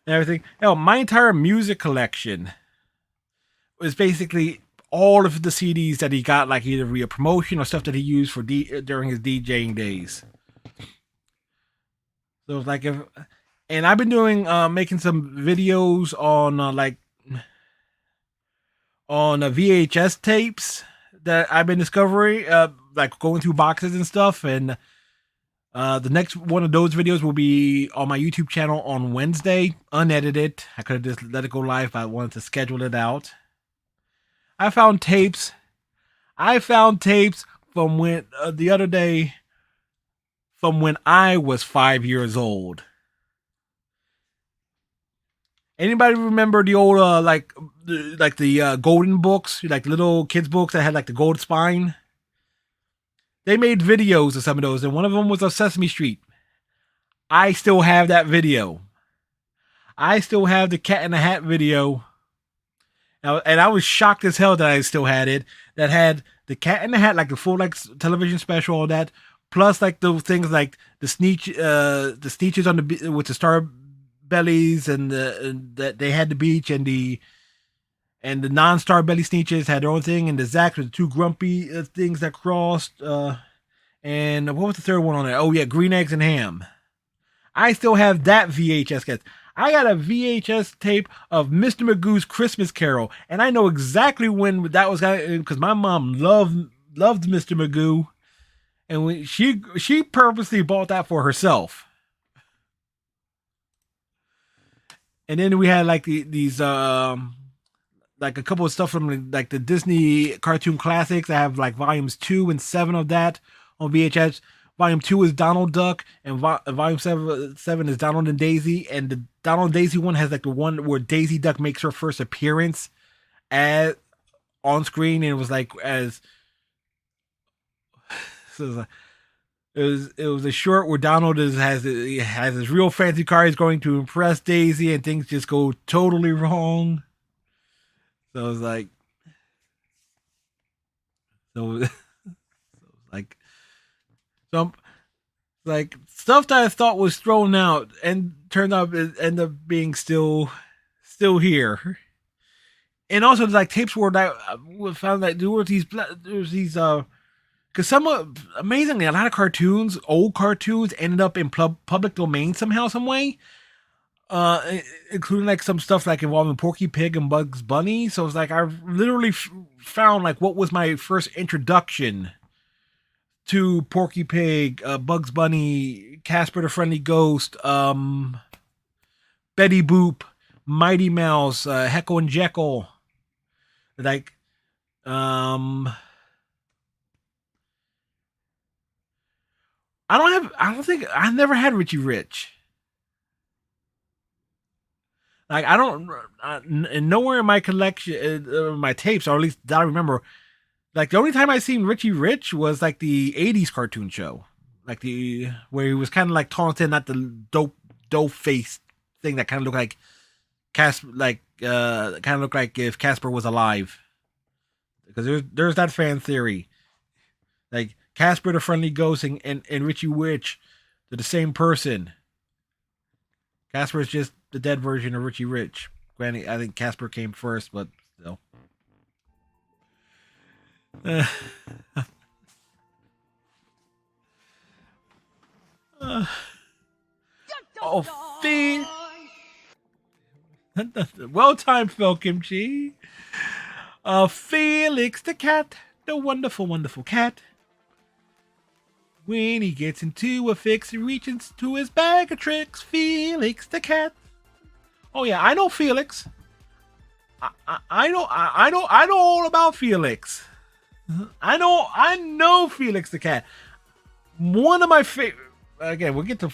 everything. Hell, my entire music collection was basically all of the CDs that he got, like either via promotion or stuff that he used for during his DJing days. So it's like if, and I've been doing making some videos on like on VHS tapes that I've been discovering, like going through boxes and stuff. And the next one of those videos will be on my YouTube channel on Wednesday, unedited. I could have just let it go live, but I wanted to schedule it out. I found tapes. I found tapes from when the other day from when I was 5 years old. Anybody remember the old like the golden books, like little kids books that had like the gold spine? They made videos of some of those, and one of them was of Sesame Street. I still have that video. I still have the Cat in the Hat video. And I was shocked as hell that I still had it. That had the Cat in the Hat, like the full like television special, all that, plus like those things like the Sneetches on the with the star bellies and that they had the beach and the non-star belly Sneetches had their own thing, and the Zacks were the two grumpy things that crossed. And what was the third one on there? Oh yeah, Green Eggs and Ham. I still have that VHS cassette. I got a VHS tape of Mr. Magoo's Christmas Carol, and I know exactly when that was because my mom loved Mr. Magoo, and when she purposely bought that for herself. And then we had like these like a couple of stuff from like the Disney cartoon classics. I have like volumes 2 and 7 of that on VHS. Volume 2 is Donald Duck, and volume 7 is Donald and Daisy. And the Donald and Daisy one has like the one where Daisy Duck makes her first appearance at on screen, and it was like as So it was a short where Donald has his real fancy car. He's going to impress Daisy, and things just go totally wrong. So it's like, so, like, some like stuff that I thought was thrown out and turned out it ended up being still here. And also like tapes where that found that there was these because some amazingly a lot of cartoons, old cartoons, ended up in public domain somehow, some way. Including like some stuff like involving Porky Pig and Bugs Bunny. So it's like I literally found like what was my first introduction to Porky Pig, Bugs Bunny, Casper the Friendly Ghost, Betty Boop, Mighty Mouse, Heckle and Jekyll. Like, um, I don't think I never had Richie Rich. Like I don't, and nowhere in my collection, my tapes, or at least that I remember. Like the only time I seen Richie Rich was like the '80s cartoon show, like the where he was kind of like taunted, not the dope face thing that kind of looked like Casper, like kind of looked like if Casper was alive. Because there's that fan theory, like Casper the Friendly Ghost and Richie Rich, they're the same person. Casper is just the dead version of Richie Rich. Granted, I think Casper came first, but still. Uh, uh, oh, Fee. Well timed, Phil Kimchi. Felix the cat, the wonderful, wonderful cat. When he gets into a fix, he reaches to his bag of tricks. Felix the cat. Oh yeah, I know Felix. I know all about Felix. I know Felix the cat. One of my favorite. Again, we'll get to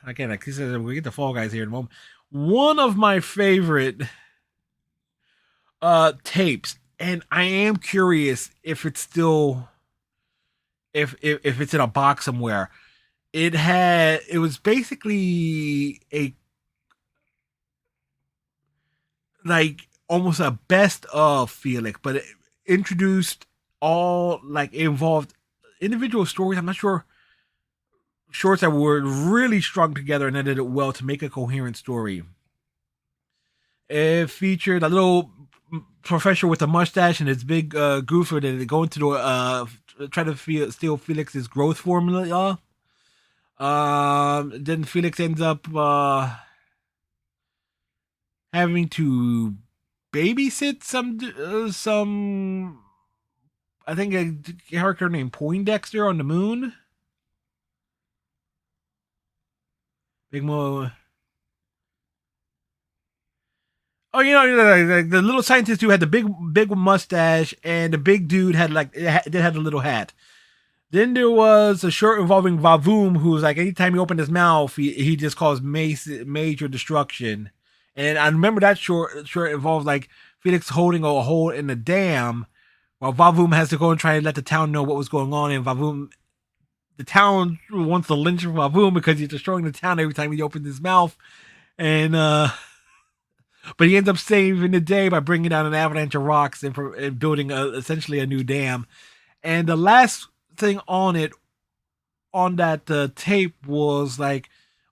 like he said, we'll get to Fall Guys here in a moment. One of my favorite tapes, and I am curious if it's still if it's in a box somewhere. It was basically a like almost a best of Felix, but it introduced all like it involved individual stories. I'm not sure shorts that were really strung together and edited well to make a coherent story. It featured a little professor with a mustache and his big goofer that they go into the try to steal Felix's growth formula. Then Felix ends up having to babysit some I think a character named Poindexter on the moon. Big Mo. Oh, like the little scientist who had the big mustache, and the big dude had like did had a little hat. Then there was a short involving Vavoom, who was like anytime he opened his mouth, he just caused major destruction. And I remember that short involved like Felix holding a hole in the dam, while Vavoom has to go and try and let the town know what was going on. And Vavoom, the town wants to lynch Vavoom because he's destroying the town every time he opens his mouth. And but he ends up saving the day by bringing down an avalanche of rocks and building essentially a new dam. And the last thing on that tape was like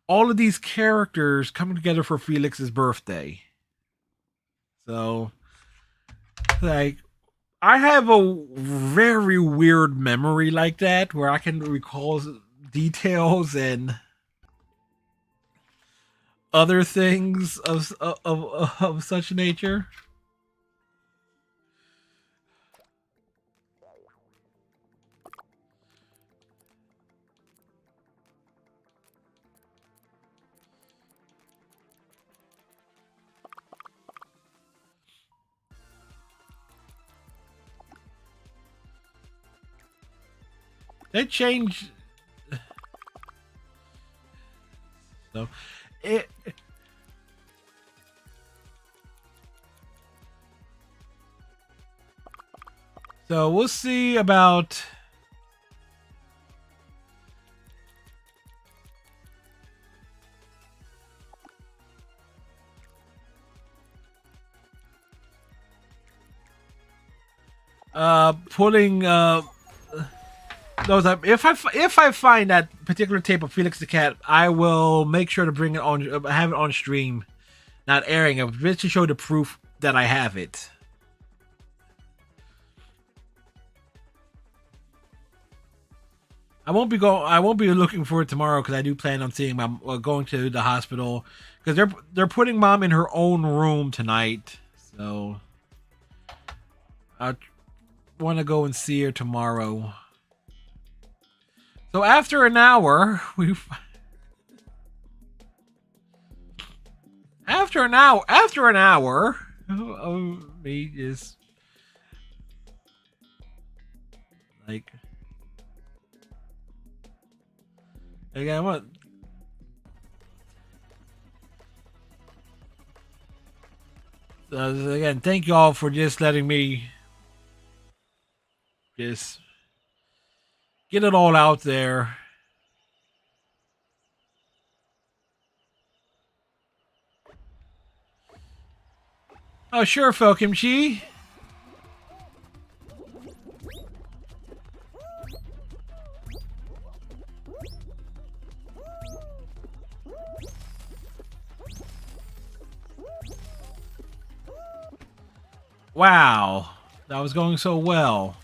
all of these characters coming together for Felix's birthday. So, like, I have a very weird memory like that where I can recall details and other things of such nature. They changed. So it. So we'll see about putting those up. If I find that particular tape of Felix the Cat, I will make sure to bring it on, have it on stream, not airing it, just to show the proof that I have it. I won't be looking for it tomorrow because I do plan on seeing my going to the hospital because they're putting mom in her own room tonight. So I want to go and see her tomorrow. So after an hour, after an hour of me just like again what. Again, thank y'all for just letting me just get it all out there. Oh, sure, Falcomchi. Wow, that was going so well.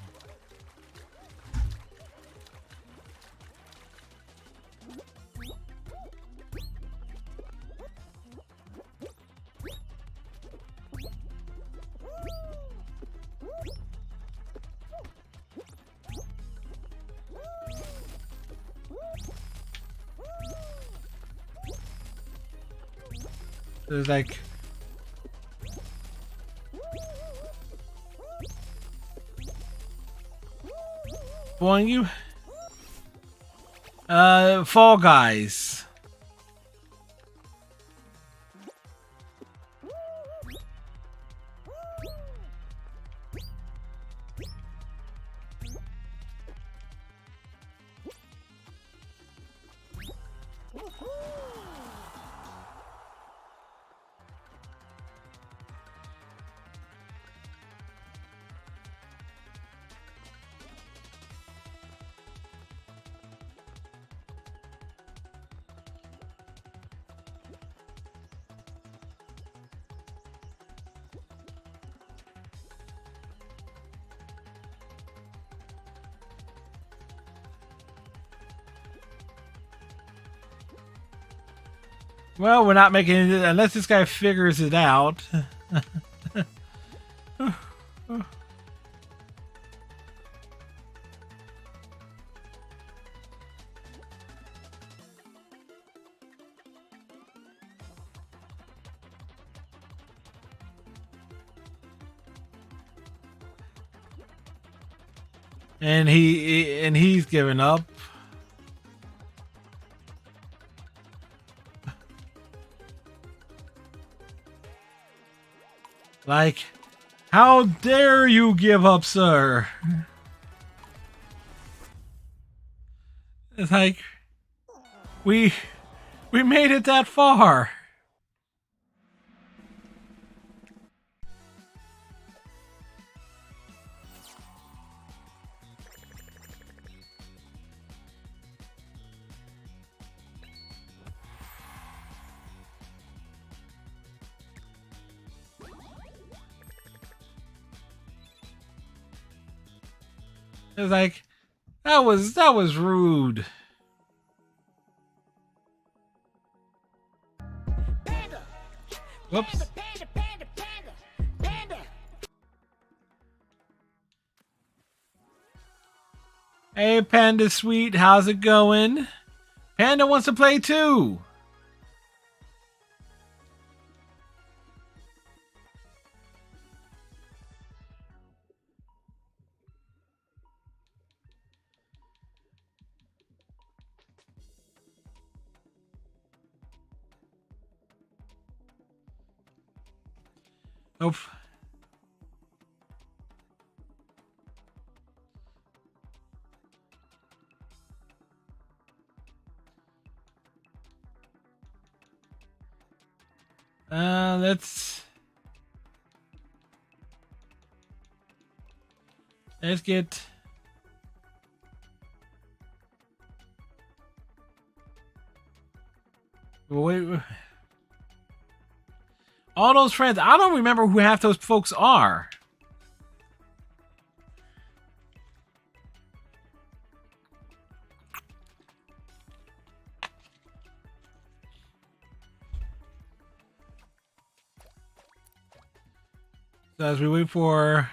There's like Boing you. Fall Guys. Well, we're not making it unless this guy figures it out. And he's given up. Like, how dare you give up, sir? It's like we made it that far. It's like that was rude. Whoops. Hey, Panda Sweet, how's it going? Panda wants to play too. Nope. Let's. Let's get. Wait. All those friends. I don't remember who half those folks are. So as we wait for.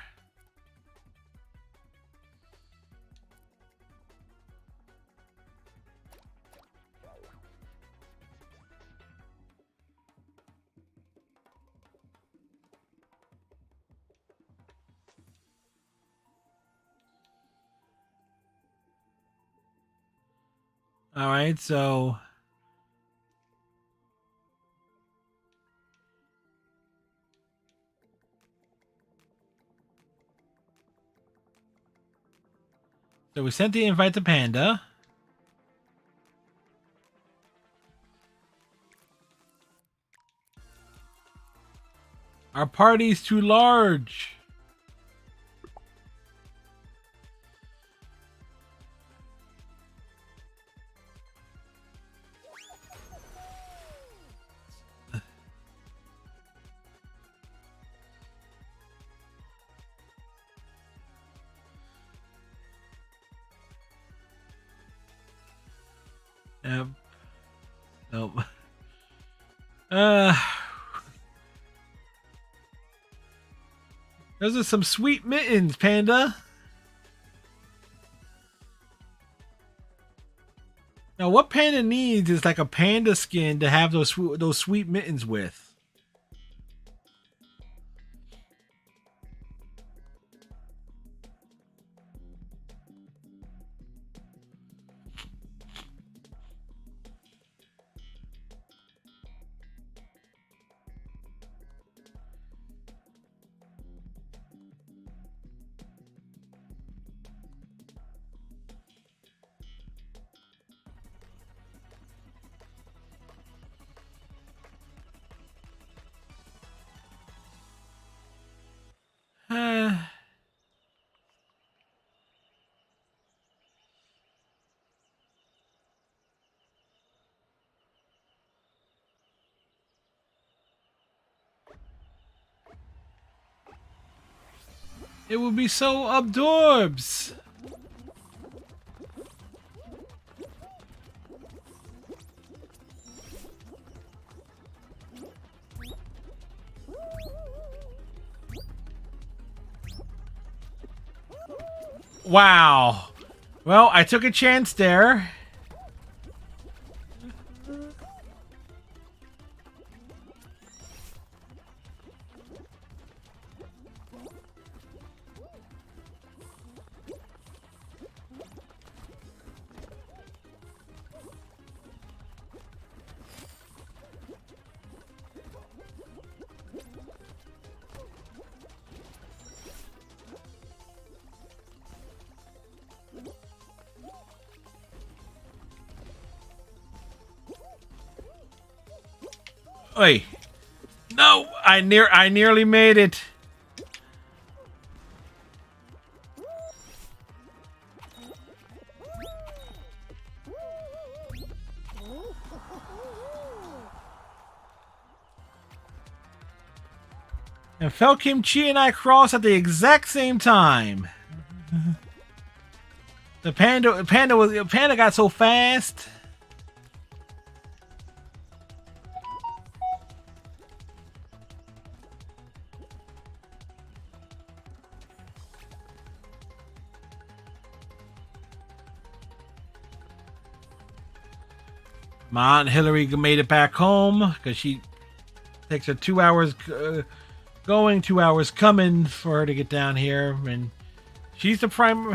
All right, so. So we sent the invite to Panda. Our party's too large. Nope. Those are some sweet mittens, Panda. Now, what Panda needs is like a panda skin to have those sweet mittens with. It would be so absorbs. Wow. Well, I took a chance there. Oi. No, I nearly made it. And Felkimchi and I crossed at the exact same time. The panda got so fast. My Aunt Hillary made it back home because she takes her 2 hours going, 2 hours coming for her to get down here, and she's the prime.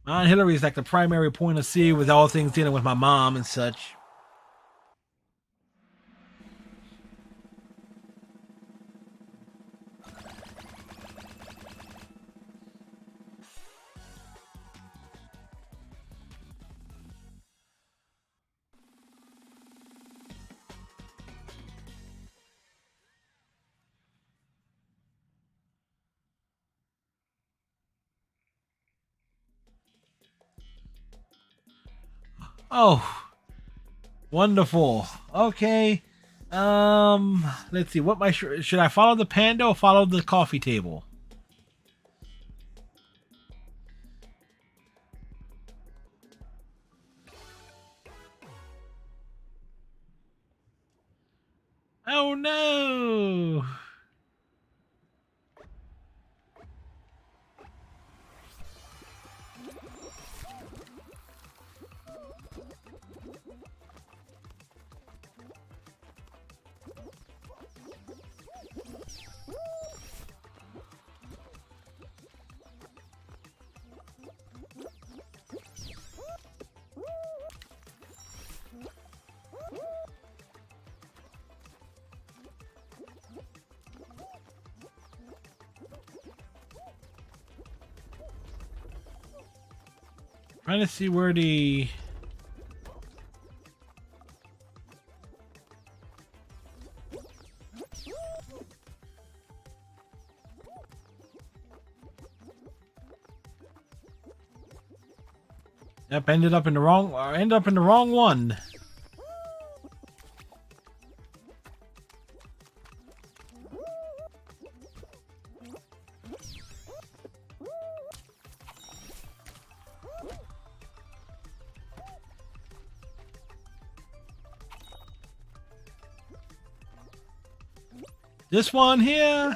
My Aunt Hillary is like the primary point of see with all things dealing with my mom and such. Oh, wonderful. Okay. Let's see. What my should I follow the panda or follow the coffee table? Oh no! Trying to see where the Yep, ended up in the wrong one. This one here.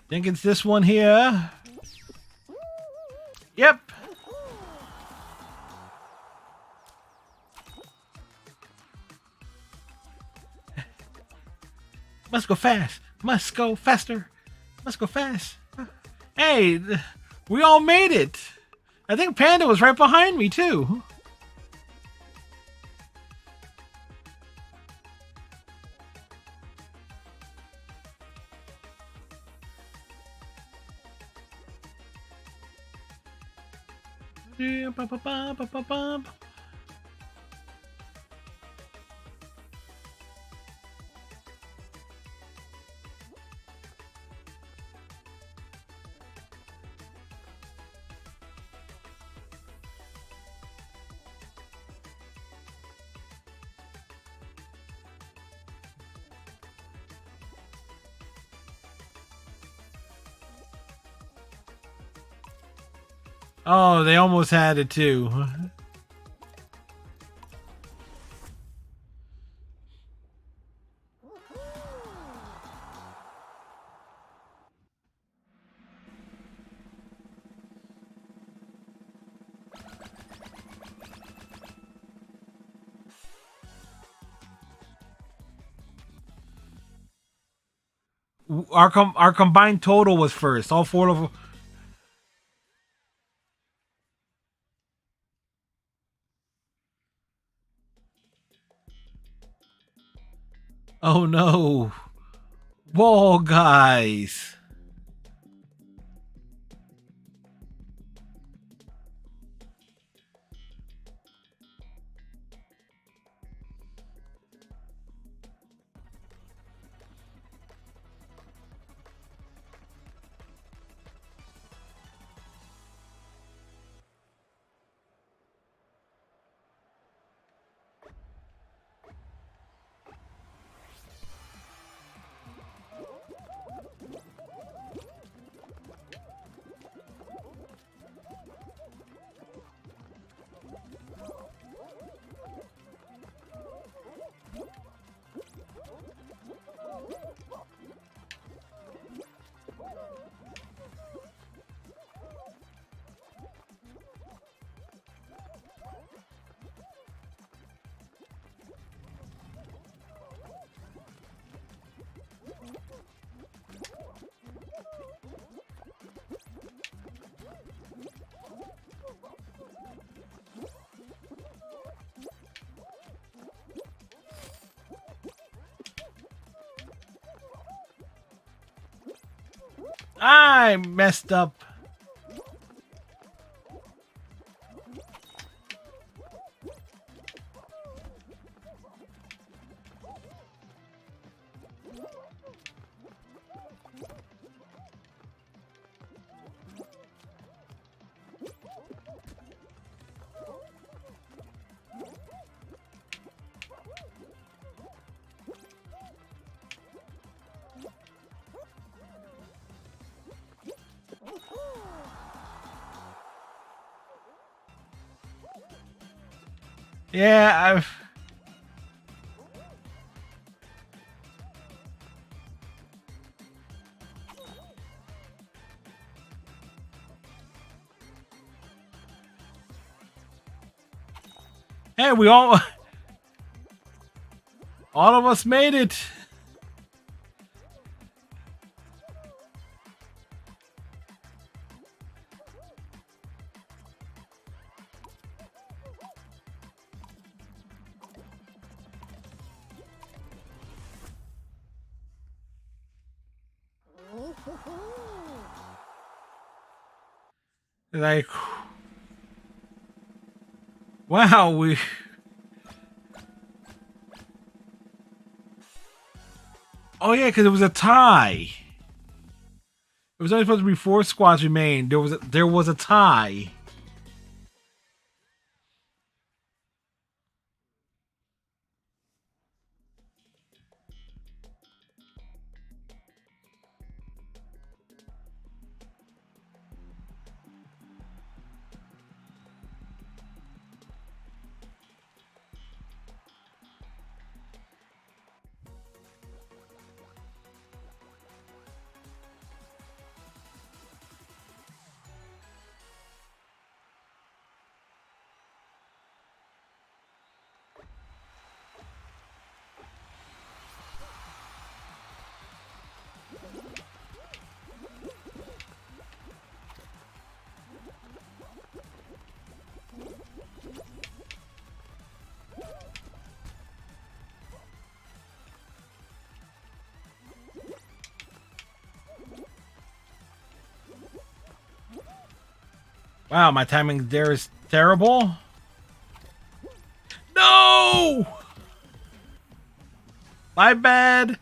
Think it's this one here. Yep. Must go fast. Must go faster. Must go fast. Hey, we all made it. I think Panda was right behind me too. Oh, they almost had it too. Our combined total was first. All four of them. Oh no. Whoa, guys. I messed up. Yeah, I've. Hey, we all of us made it. Like, wow, we. Oh yeah, because it was a tie. It was only supposed to be 4 squads remain. There was a tie. Wow, my timing there is terrible. No! My bad.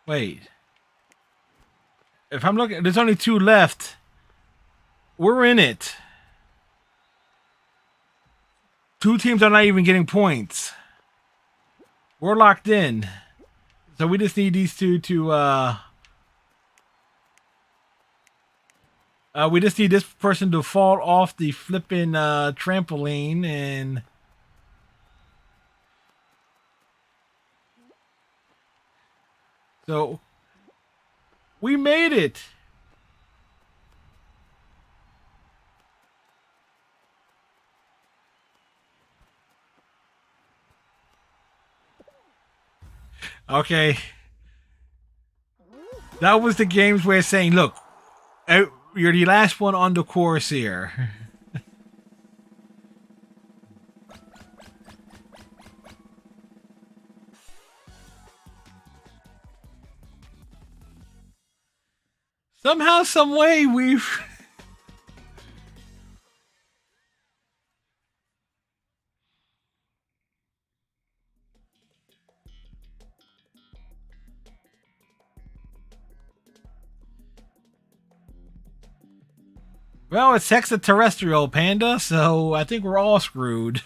Wait. If I'm looking, there's only 2 left. We're in it. 2 teams are not even getting points. We're locked in. So we just need these 2 to we just need this person to fall off the flipping trampoline and so we made it. Okay. That was the game's way of saying, look, you're the last one on the course here. Somehow, some way, we've. Well, it's extraterrestrial, Panda, so I think we're all screwed.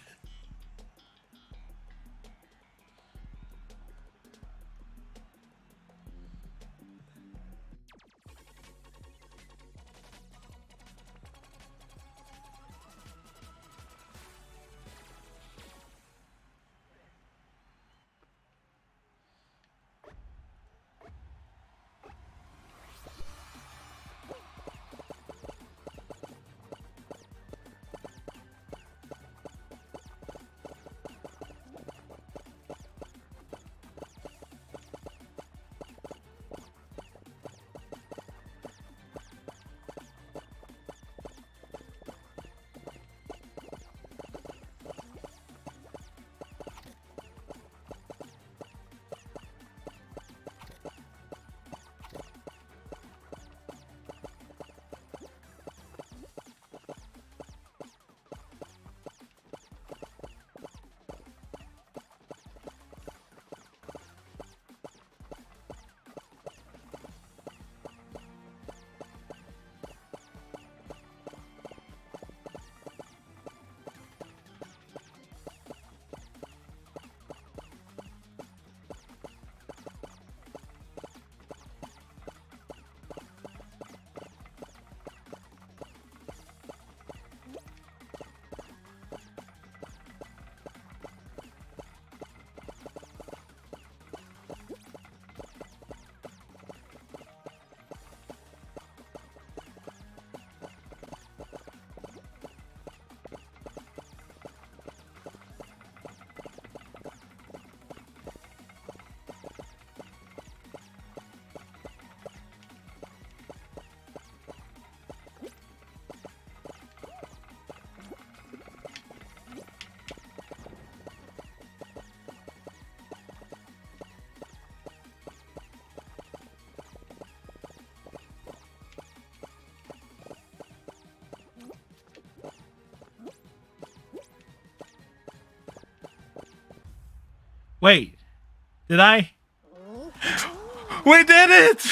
Wait, did I? We did it!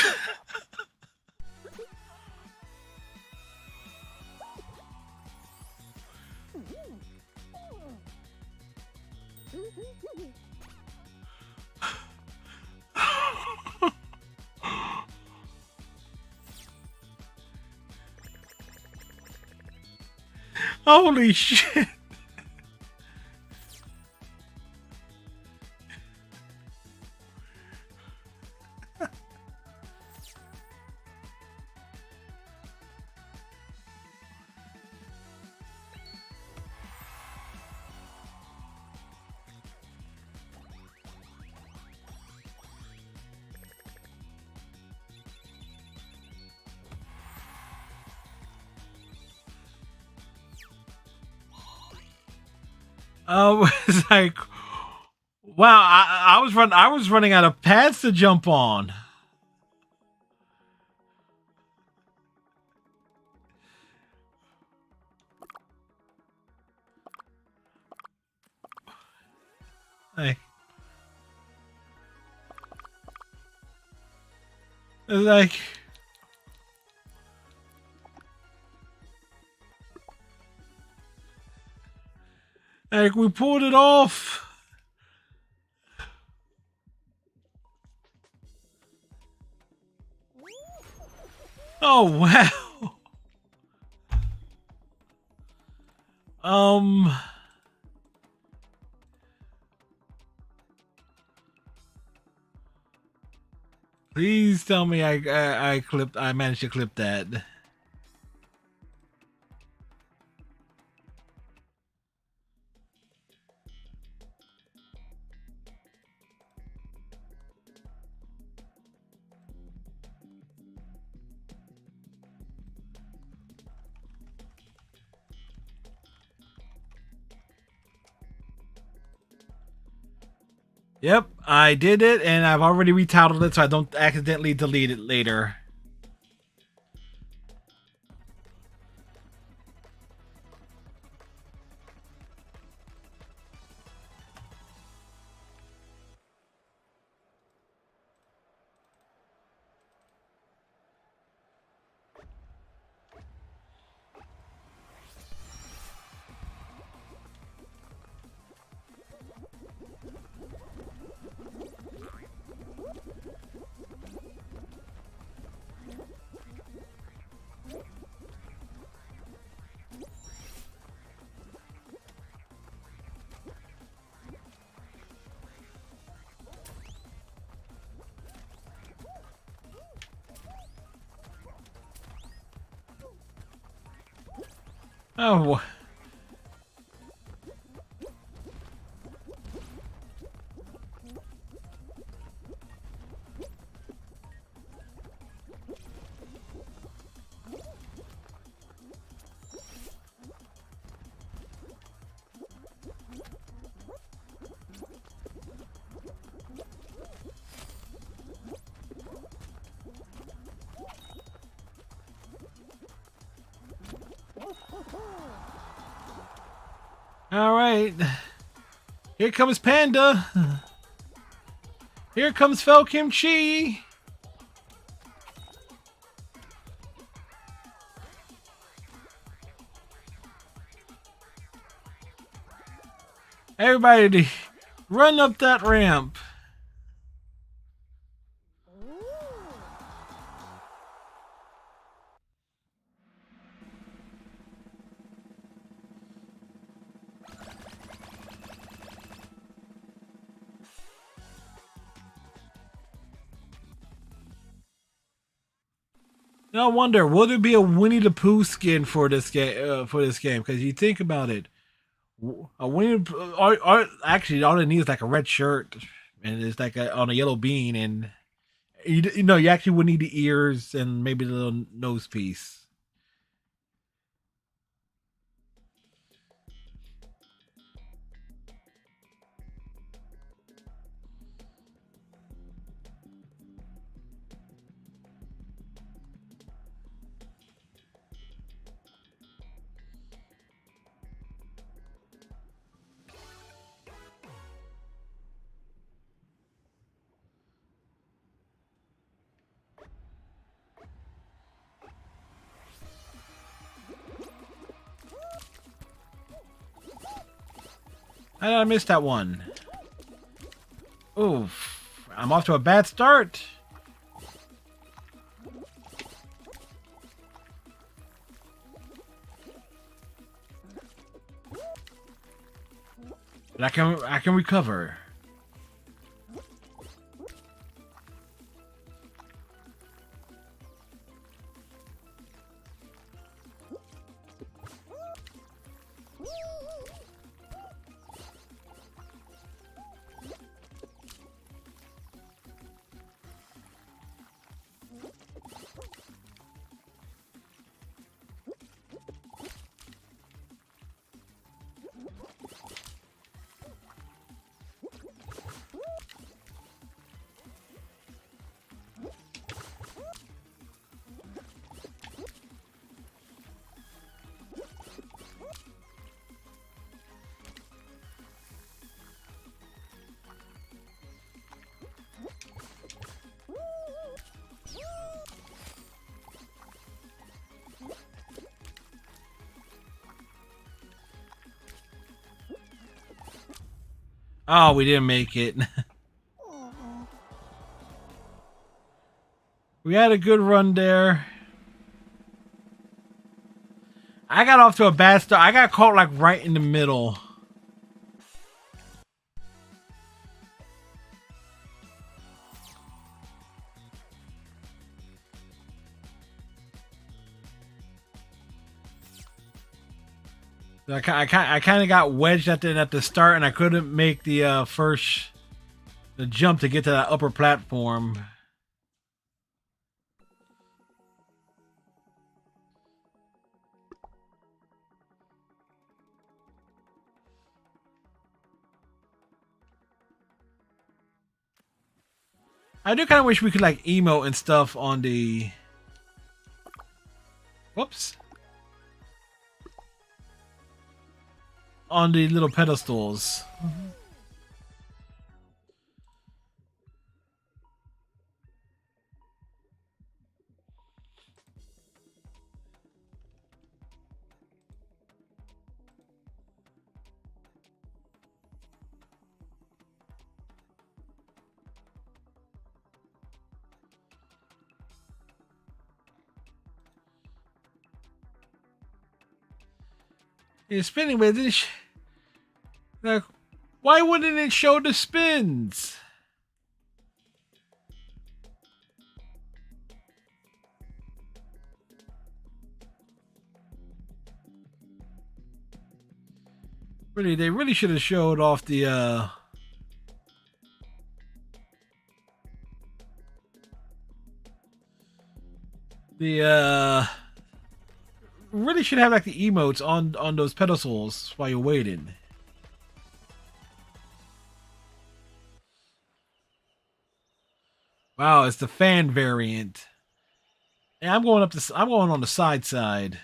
Holy shit. It's like, wow, I was running out of pads to jump on. Like, it's like we pulled it off. Oh wow. Um. Please tell me I managed to clip that. Yep, I did it, and I've already retitled it so I don't accidentally delete it later. Oh. All right. Here comes Panda. Here comes Fel Kimchi. Everybody, run up that ramp. Now I wonder, will there be a Winnie the Pooh skin for this game? Because you think about it, a Winnie the Pooh, actually all it needs is like a red shirt, and it's like on a yellow bean, and you know you actually would need the ears and maybe the little nose piece. How did I miss that one? Oof. I'm off to a bad start. But I can recover. Oh, we didn't make it. We had a good run there. I got off to a bad start. I got caught like right in the middle. I kind of got wedged at the start, and I couldn't make the the jump to get to that upper platform. I do kind of wish we could like emote and stuff on the. Whoops. On the little pedestals. It's spinning, but this. Like, why wouldn't it show the spins? Really, they really should have showed off the really should have like the emotes on those pedestals while you're waiting. Wow, it's the fan variant. Yeah, I'm going up this. I'm going on the side.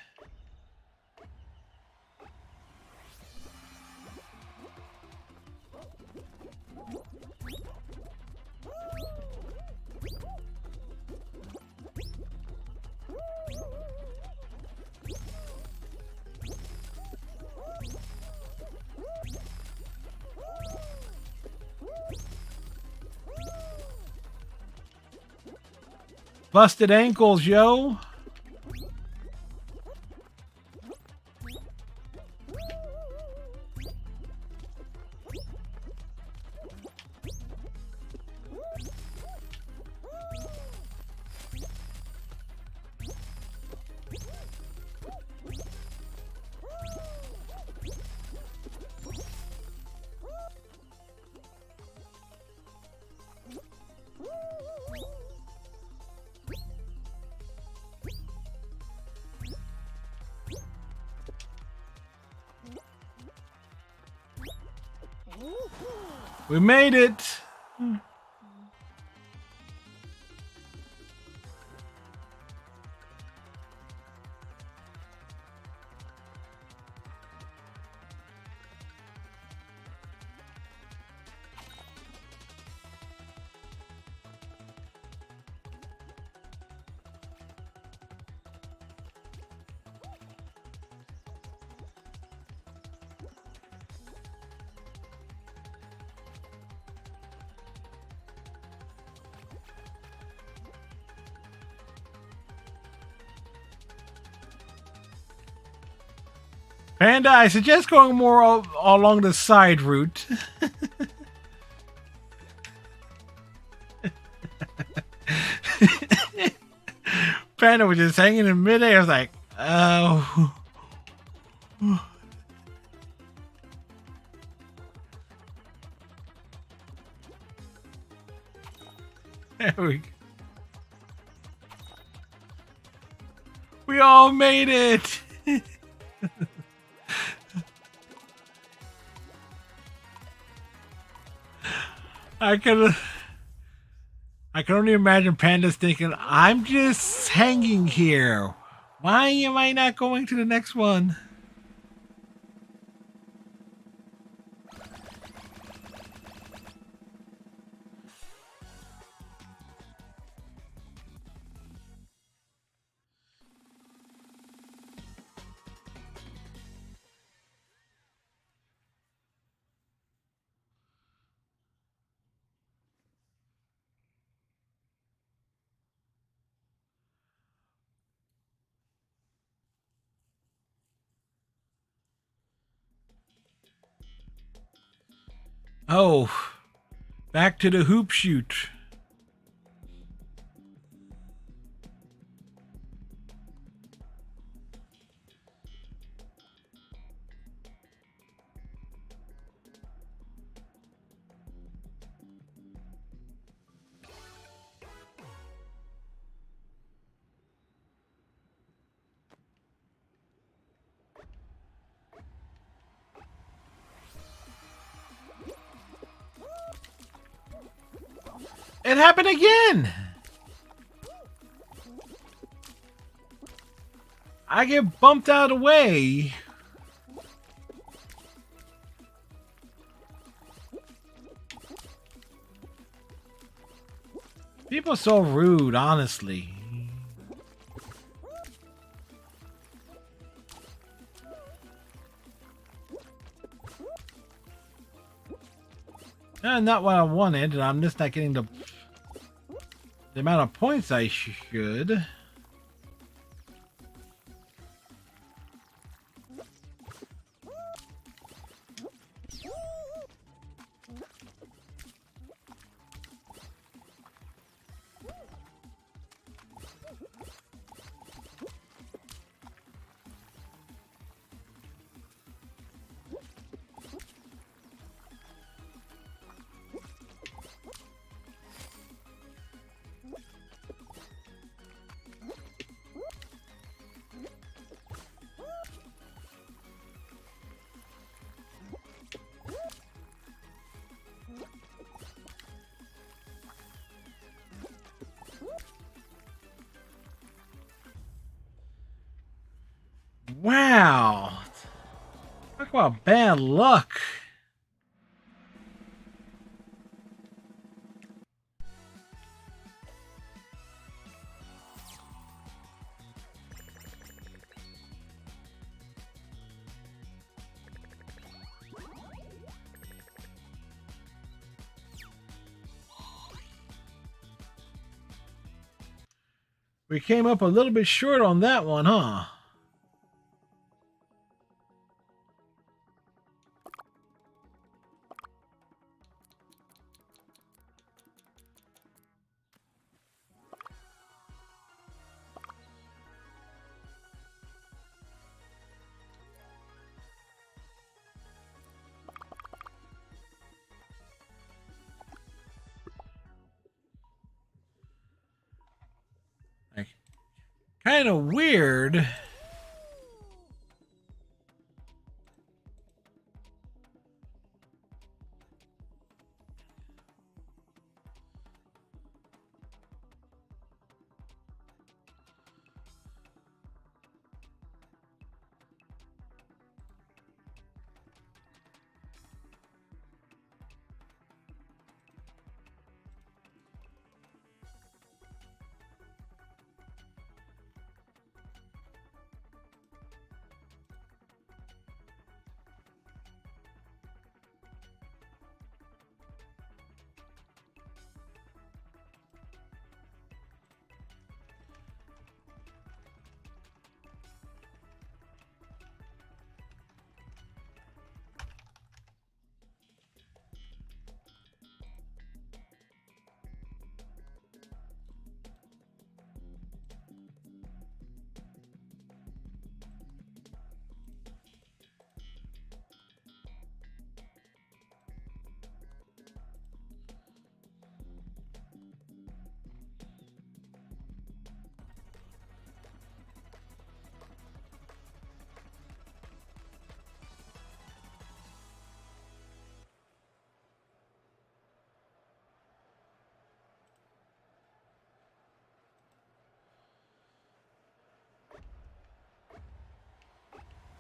Busted ankles, yo. We made it. Panda, I suggest going more along the side route. Panda was just hanging in midair. I was like, oh. There we go. We all made it. I can only imagine Panda's thinking, I'm just hanging here. Why am I not going to the next one? Oh, back to the hoop shoot. It happened again. I get bumped out of the way. People are so rude, honestly. Not what I wanted. I'm just not getting the amount of points I should. Wow. Talk about bad luck. We came up a little bit short on that one, huh? Kind of weird.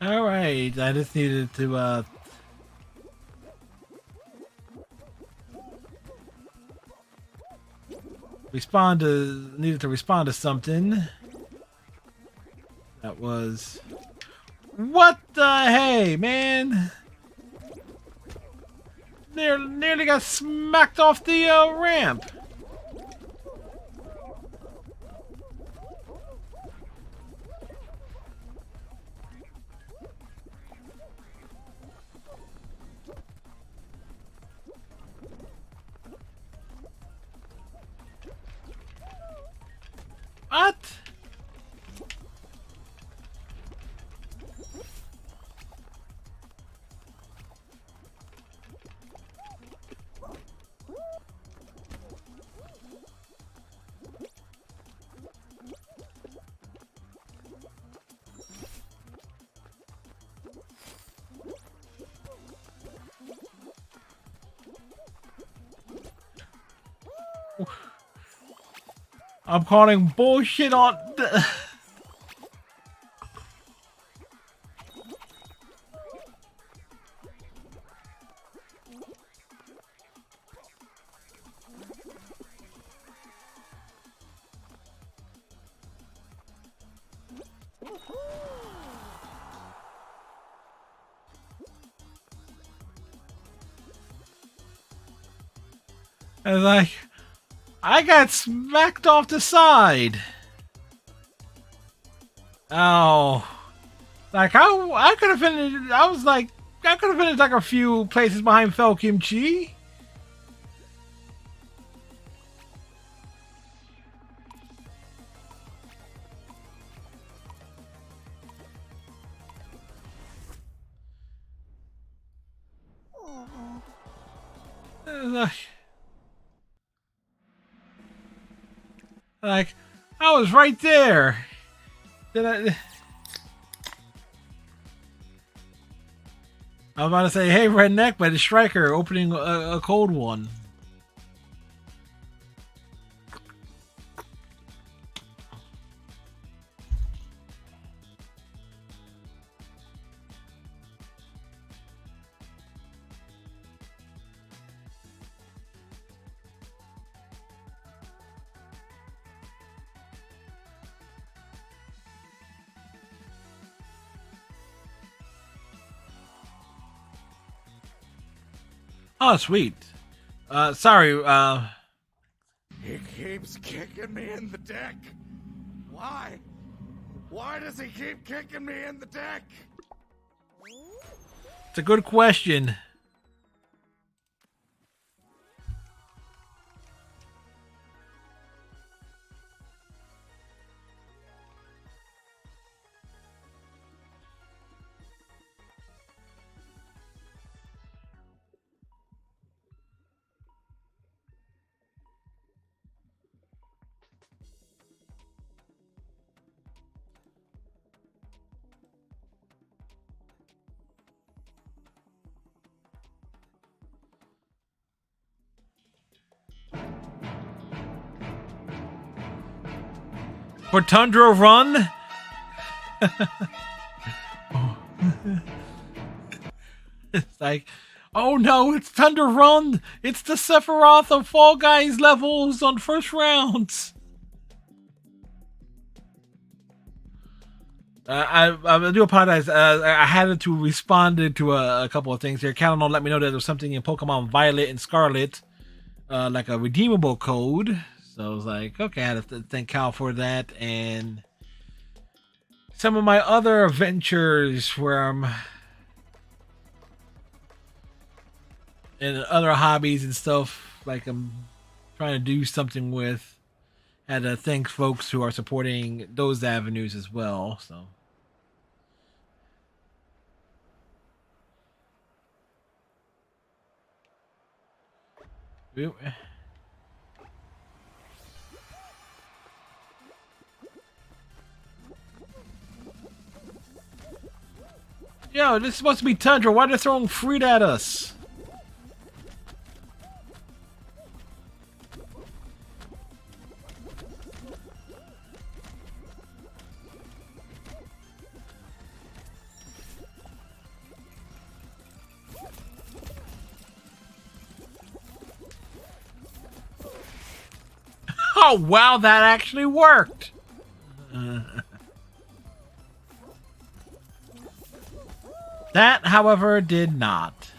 All right, I just needed to needed to respond to something that was. What the hey, man? Nearly got smacked off the ramp. What? I'm calling bullshit on. I was like, I got smacked off the side. Oh, like I could have finished. I was like, I could have finished like a few places behind Fel Kimchi. Like, I was right there. Did I? I was about to say, hey, redneck, but it's Striker opening a cold one. Oh, sweet. Sorry. He keeps kicking me in the dick. Why? Why does he keep kicking me in the dick? It's a good question. For Tundra Run? It's like, oh no, it's Tundra Run! It's the Sephiroth of Fall Guys levels on first rounds! I do apologize. I had to respond to a couple of things here. Calano let me know that there was something in Pokemon Violet and Scarlet, like a redeemable code. So I was like, okay, I have to thank Cal for that. And some of my other ventures where I'm in other hobbies and stuff, like I'm trying to do something with, had to thank folks who are supporting those avenues as well. So. Yo, this is supposed to be Tundra. Why are they throwing fruit at us? Oh, wow, that actually worked. That, however, did not.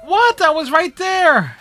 What? That was right there.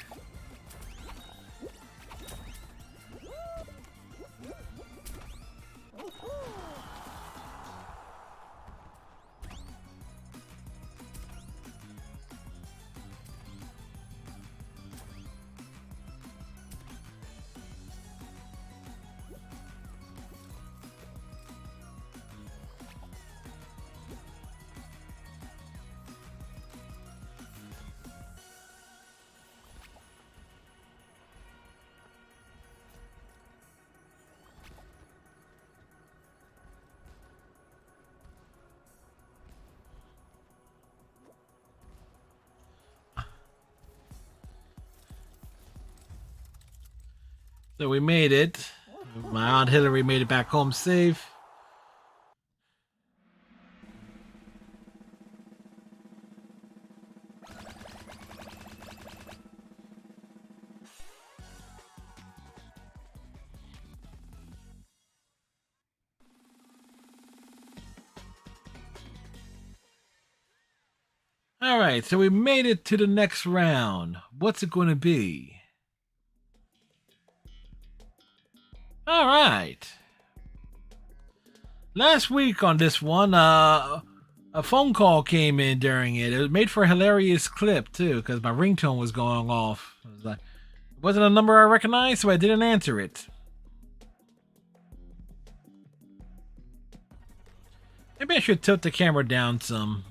So we made it. My Aunt Hillary made it back home safe. All right, so we made it to the next round. What's it going to be? All right. Last week on this one, a phone call came in during it. It was made for a hilarious clip too, because my ringtone was going off. It wasn't a number I recognized, so I didn't answer it. Maybe I should tilt the camera down some.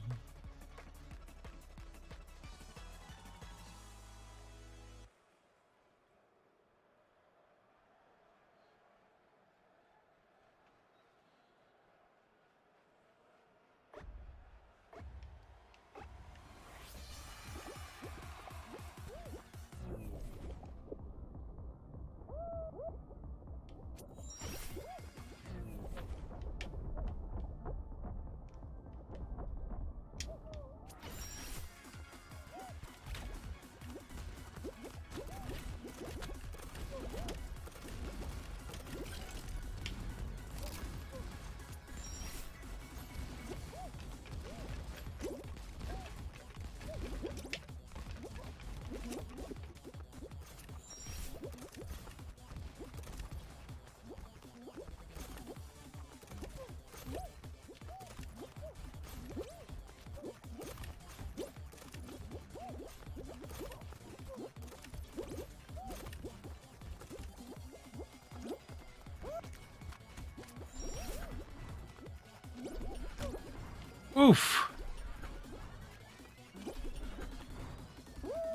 Oof.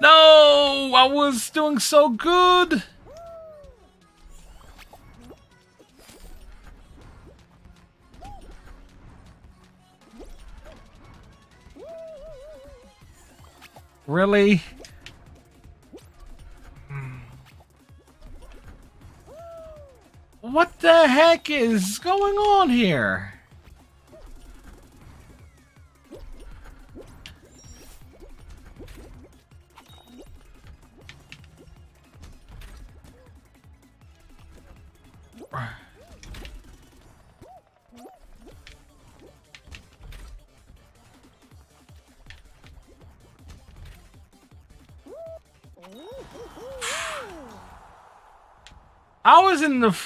No, I was doing so good. Really? What the heck is going on here? I was in the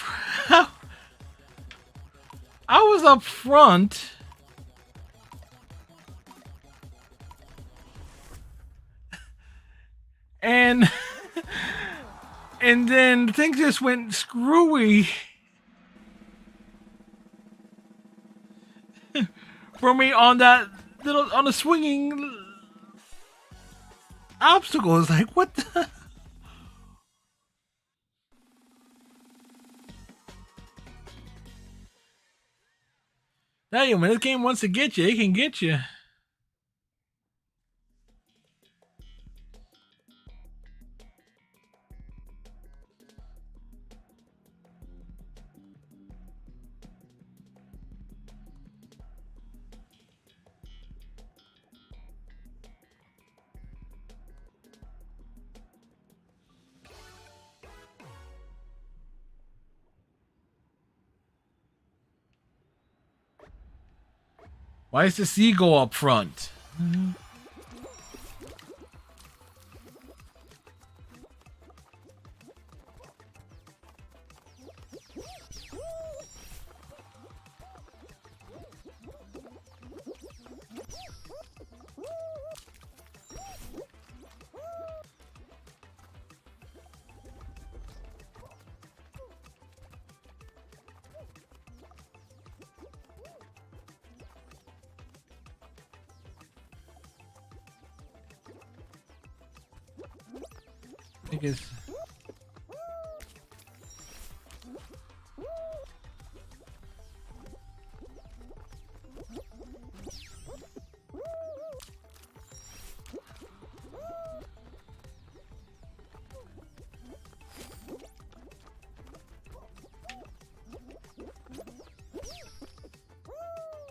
I was up front. And and then things just went screwy for me on that on the swinging obstacle. It's like, what the? Tell you, when this game wants to get you, it can get you. Why is the seagull up front? I think it's...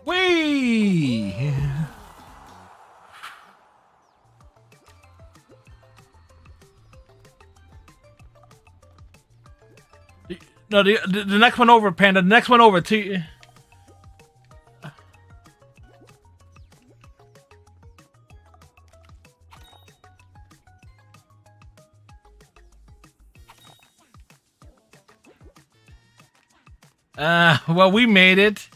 Whee! No, the next one over, Panda. The next one over. Well, we made it.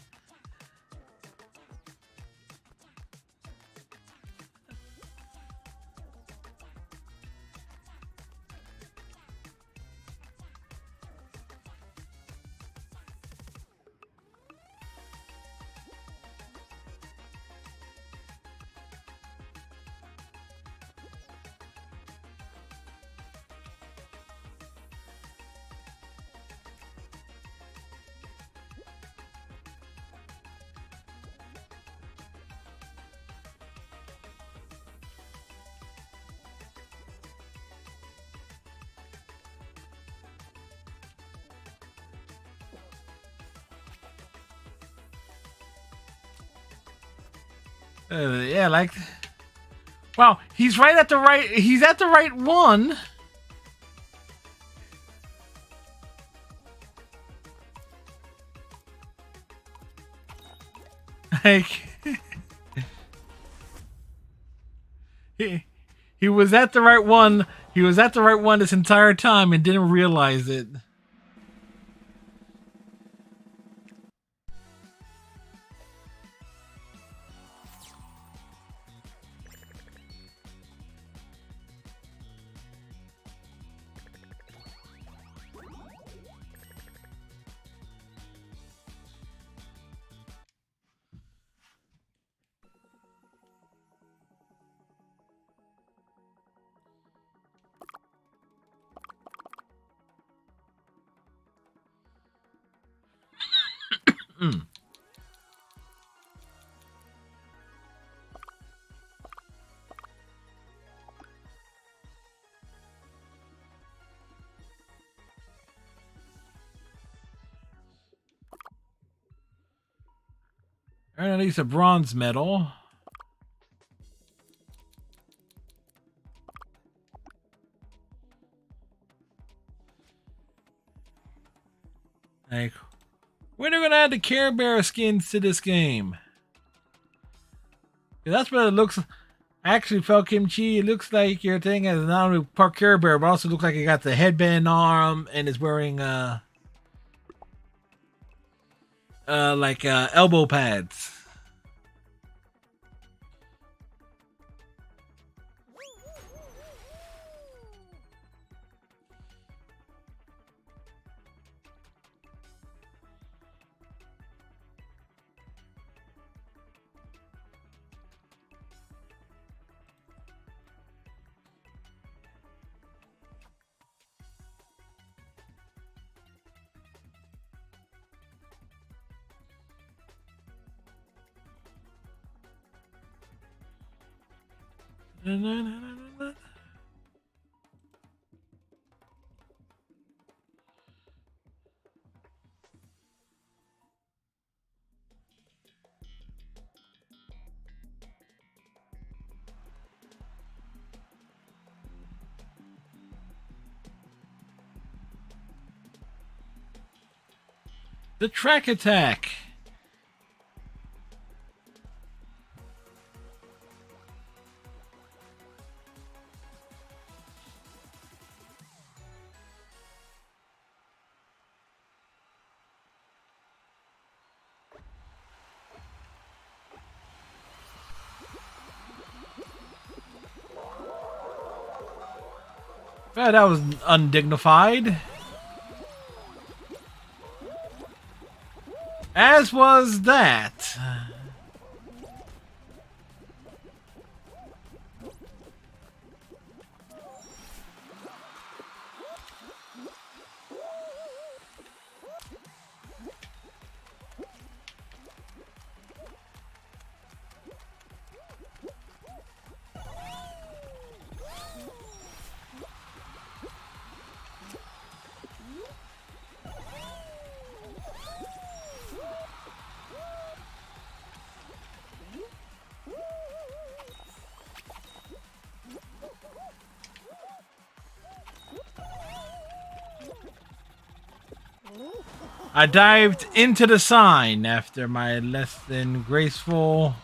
Yeah, like, wow, he's right at the right. He's at the right one. Like, he was at the right one. He was at the right one this entire time and didn't realize it. Earn at least a bronze medal. Like, when are we gonna add the Care Bear skins to this game? That's what it looks. Actually, Fel Kimchi, it looks like your thing is not only part Care Bear, but also looks like it got the headband arm and is wearing elbow pads. The track attack. Well, that was undignified. As was that. I dived into the sign after my less than graceful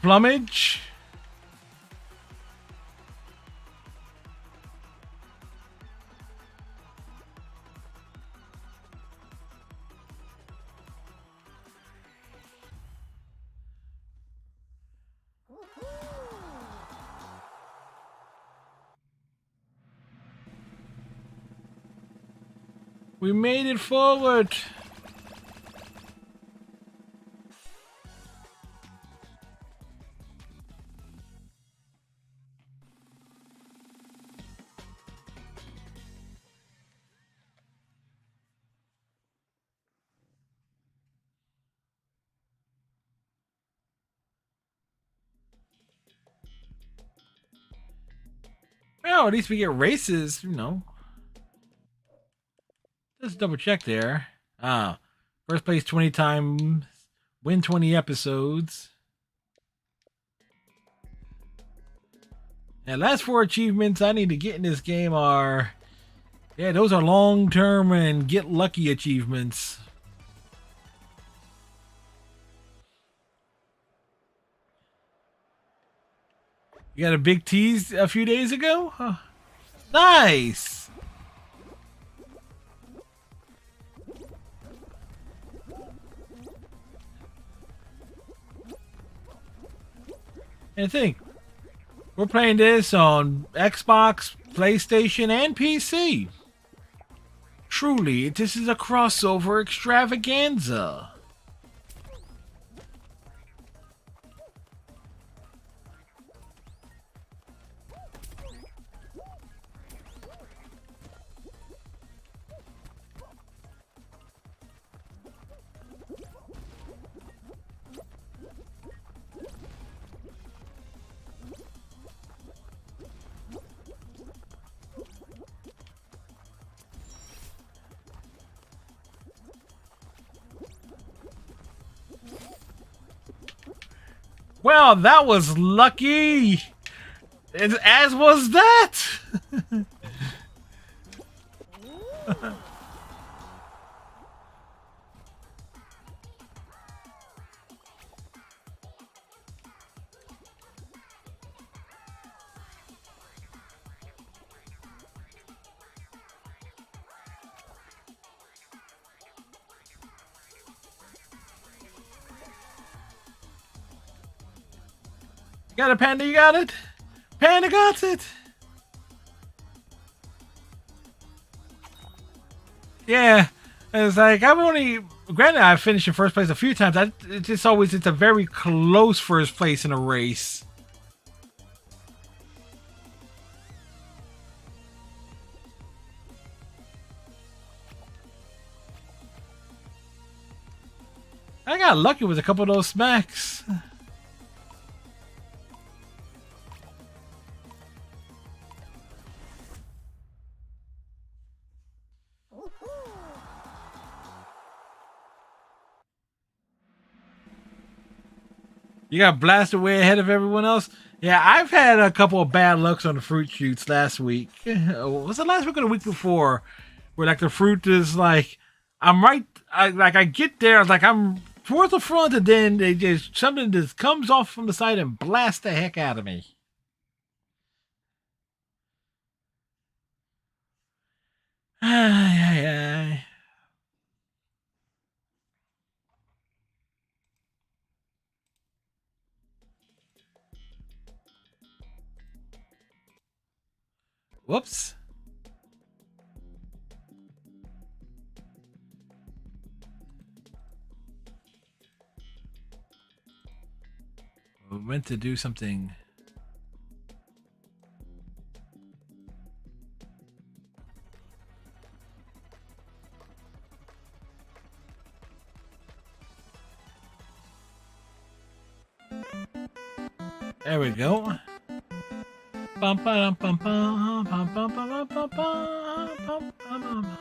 plumage. We made it forward. Well, at least we get races, you know. Let's double check there. First place 20 times, win 20 episodes. And last 4 achievements I need to get in this game are, yeah, those are long-term and get lucky achievements. You got a big tease a few days ago? Huh. Nice! And think, we're playing this on Xbox, PlayStation, and PC. Truly, this is a crossover extravaganza. Well, that was lucky. As was that. Got it, Panda, you got it? Panda got it! Yeah, it's like, I've only, granted I've finished in first place a few times, it's a very close first place in a race. I got lucky with a couple of those smacks. You got blasted way ahead of everyone else. Yeah, I've had a couple of bad lucks on the fruit shoots last week. Was it last week or the week before? Where like the fruit is like, I'm right. I get there, like I'm towards the front, and then they just something just comes off from the side and blasts the heck out of me. Ay, ay, ay. Whoops. We meant to do something. There we go. Bum, bum, bum, bum, bum, bum, bum, bum, bum, bum.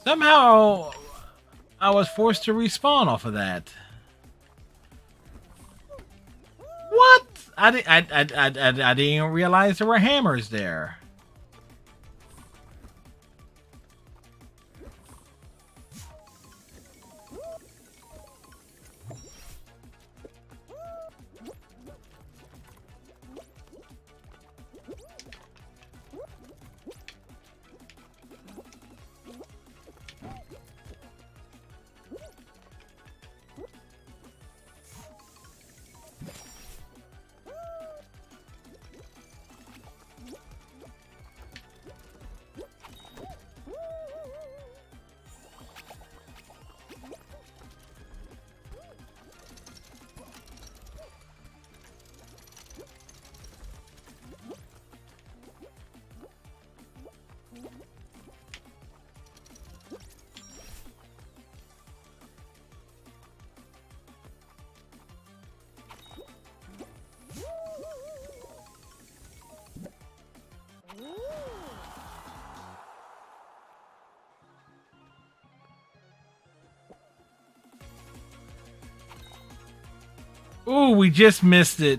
Somehow, I was forced to respawn off of that. What? I didn't even realize there were hammers there. Ooh, we just missed it.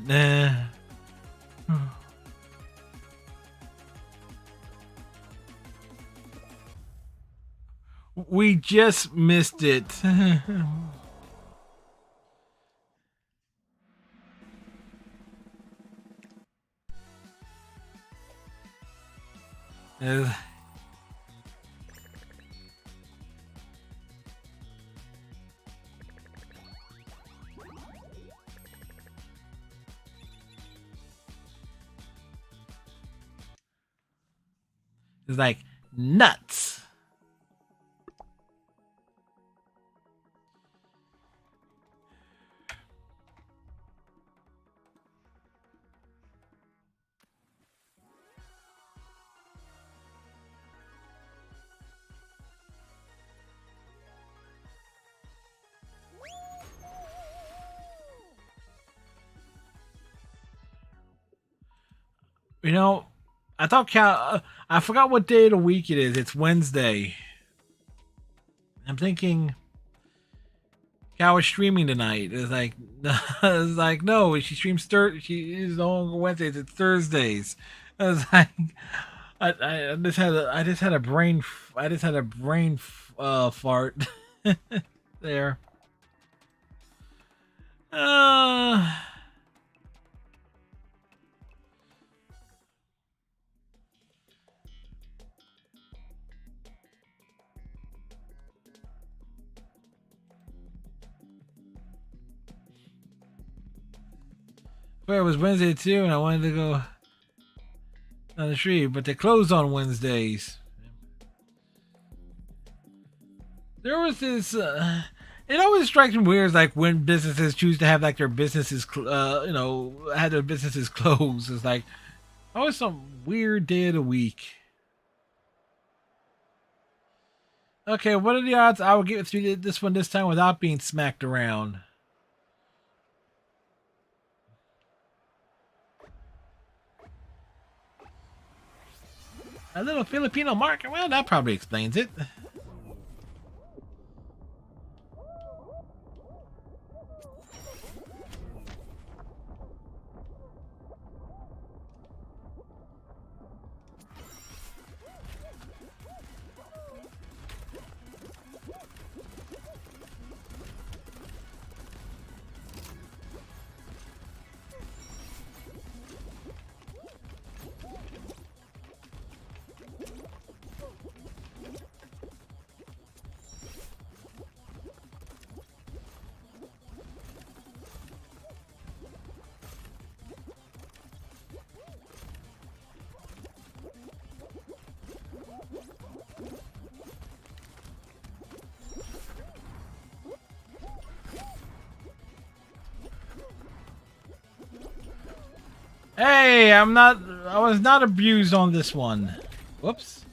We just missed it. Uh, It's like nuts. You know, I thought Cal. I forgot what day of the week it is. It's Wednesday. I'm thinking Cal was streaming tonight. It's like, it's like no, she streams She is no longer Wednesdays. It's Thursdays. I was like, I just had a brain. I just had a brain fart there. Uh. But it was Wednesday too, and I wanted to go on the street, but they closed on Wednesdays. There was this. It always strikes me weird, like when businesses choose to have like their businesses, have their businesses closed. It's like always some weird day of the week. Okay, what are the odds I will get through this one this time without being smacked around? A little Filipino market? Well, that probably explains it. Hey, I was not abused on this one. Whoops.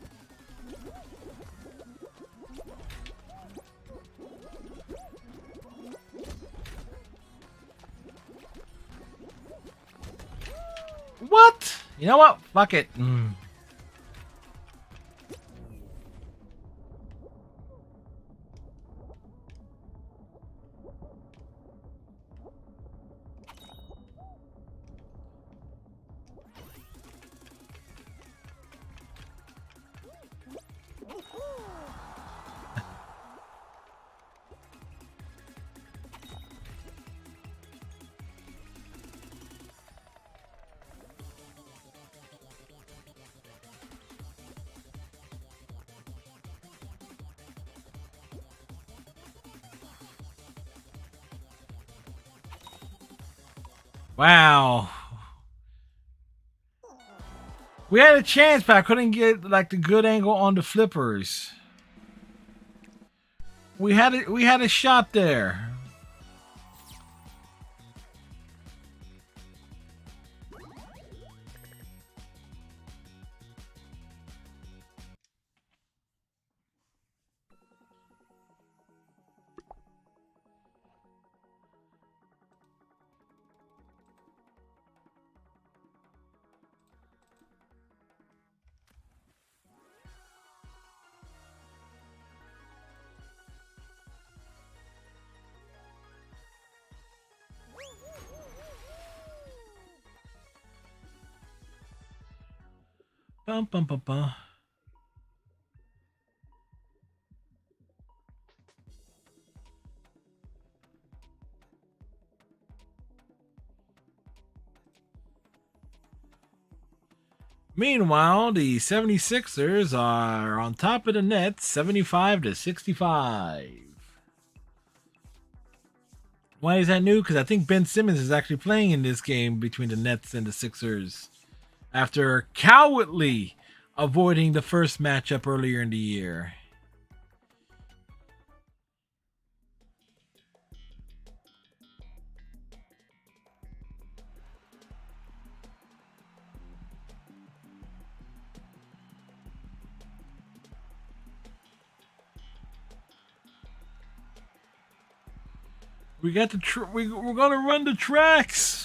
What? You know what? Fuck it. Wow. We had a chance, but I couldn't get like the good angle on the flippers. We had a shot there. Bum bum bum bum. Meanwhile, the 76ers are on top of the Nets, 75-65. Why is that new? Because I think Ben Simmons is actually playing in this game between the Nets and the Sixers after cowardly avoiding the first matchup earlier in the year. We got the we're gonna run the tracks.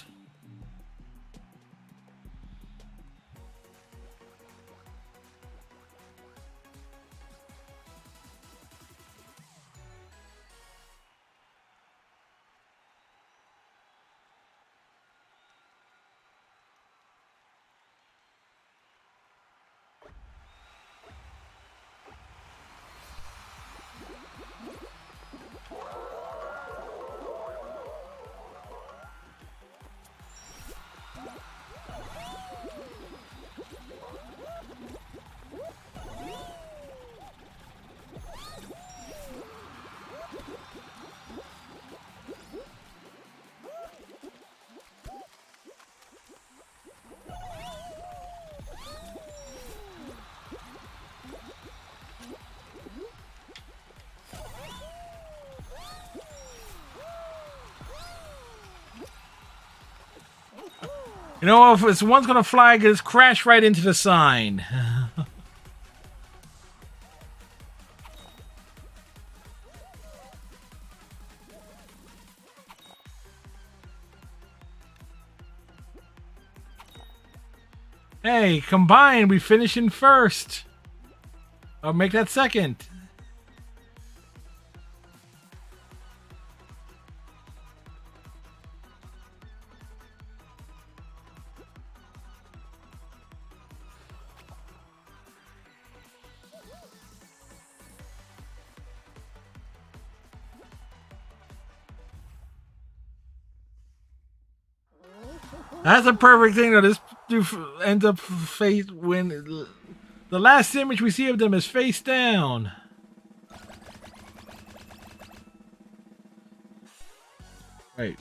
You know, if it's one's gonna fly, just crash right into the sign. Hey, combined, we finish in first. I'll make that second. That's a perfect thing. Though this dude ends up face when the last image we see of them is face down. Right.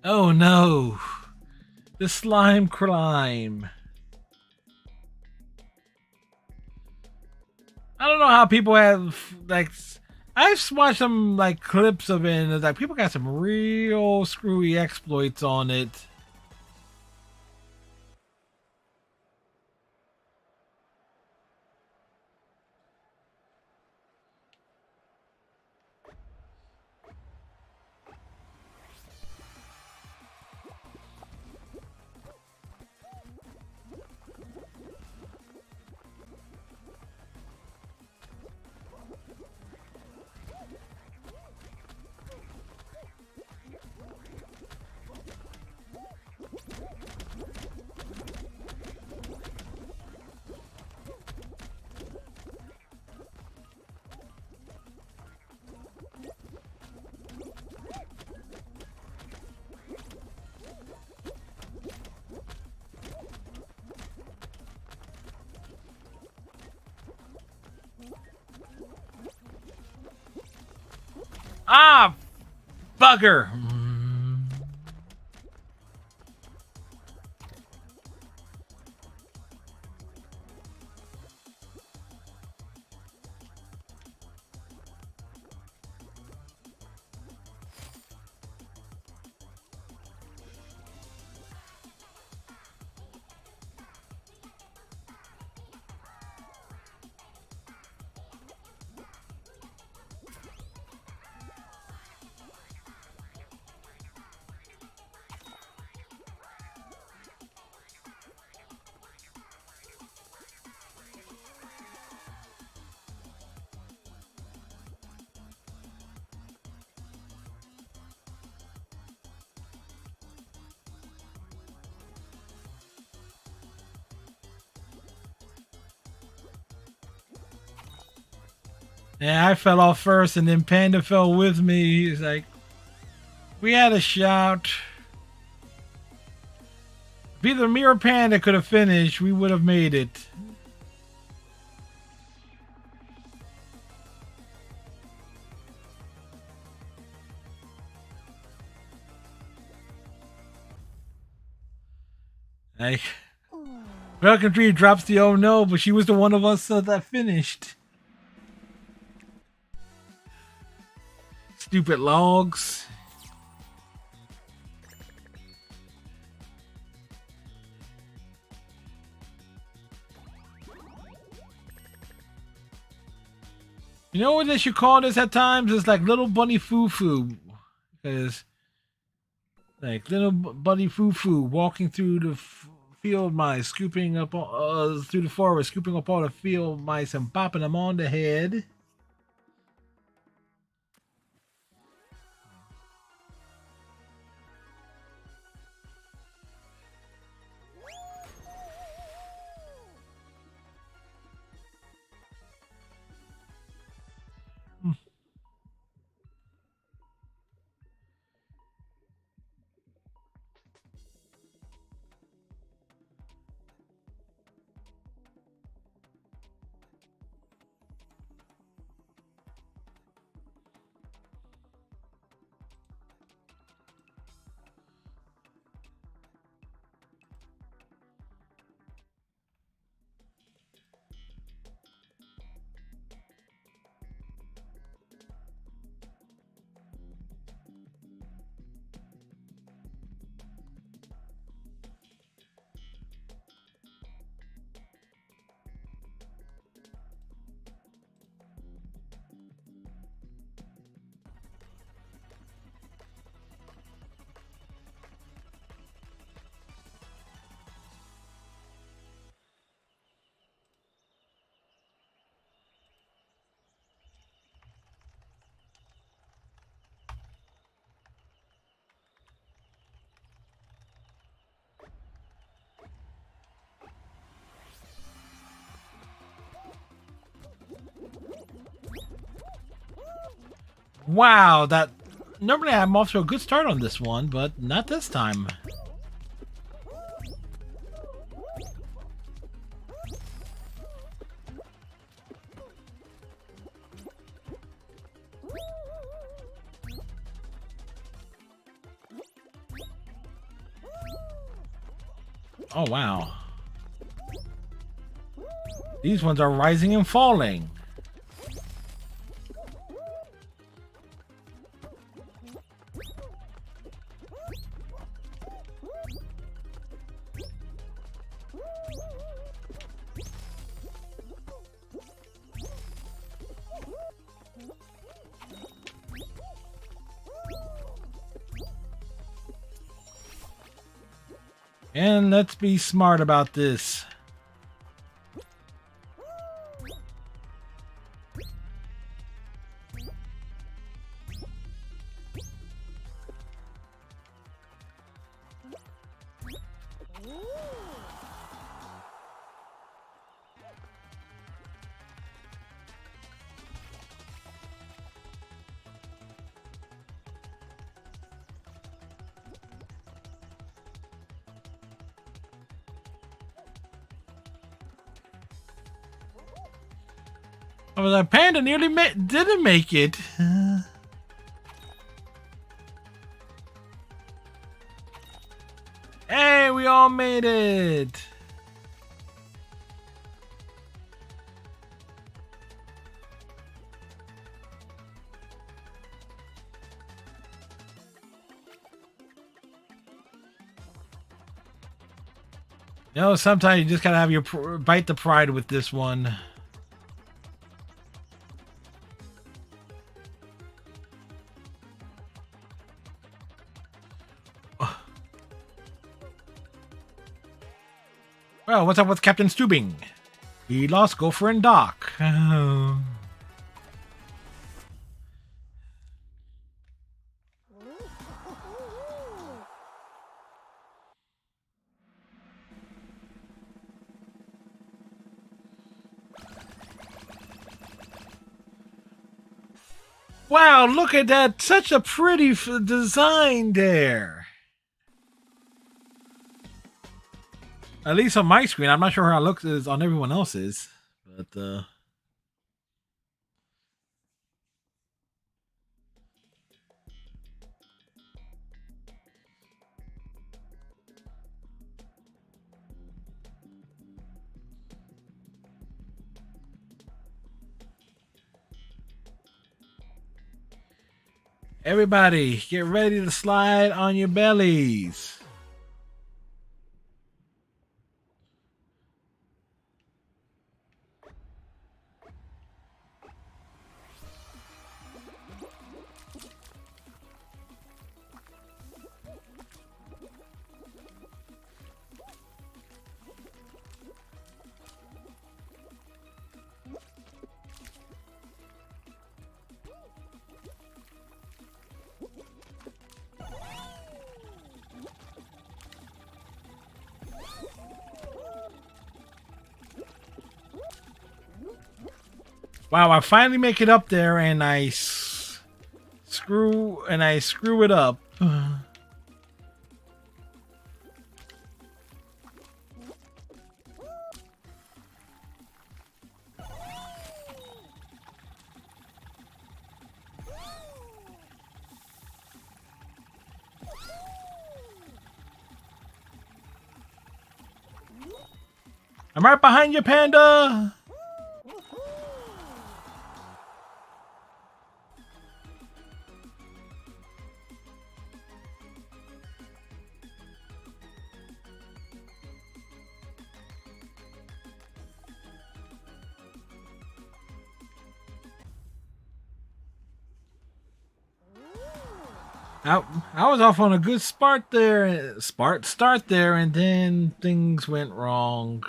Oh no, the slime climb. I don't know how people have like. I've watched some like clips of it, and it's like people got some real screwy exploits on it. Ah, bugger. Yeah, I fell off first, and then Panda fell with me. He's like, we had a shout. If either me or Panda could have finished, we would have made it. Like, Welcome Tree drops the oh no, but she was the one of us that finished. Stupid logs. You know what they should call this at times? It's like Little Bunny Foo Foo. Because, like, Little Bunny Foo Foo walking through the field mice, scooping up through the forest, scooping up all the field mice and bopping them on the head. Wow, that normally I'm off to a good start on this one, but not this time. Oh wow. These ones are rising and falling. And let's be smart about this. Oh, the panda nearly didn't make it. Hey, we all made it. You know, sometimes you just gotta have your bite the pride with this one. Well, what's up with Captain Stubing? He lost Gopher and Doc. Wow, look at that. Such a pretty design there. At least on my screen. I'm not sure how it looks on everyone else's. But, everybody, get ready to slide on your bellies. Wow, I finally make it up there and I screw it up. I'm right behind you, Panda. I was off on a good start there, and then things went wrong.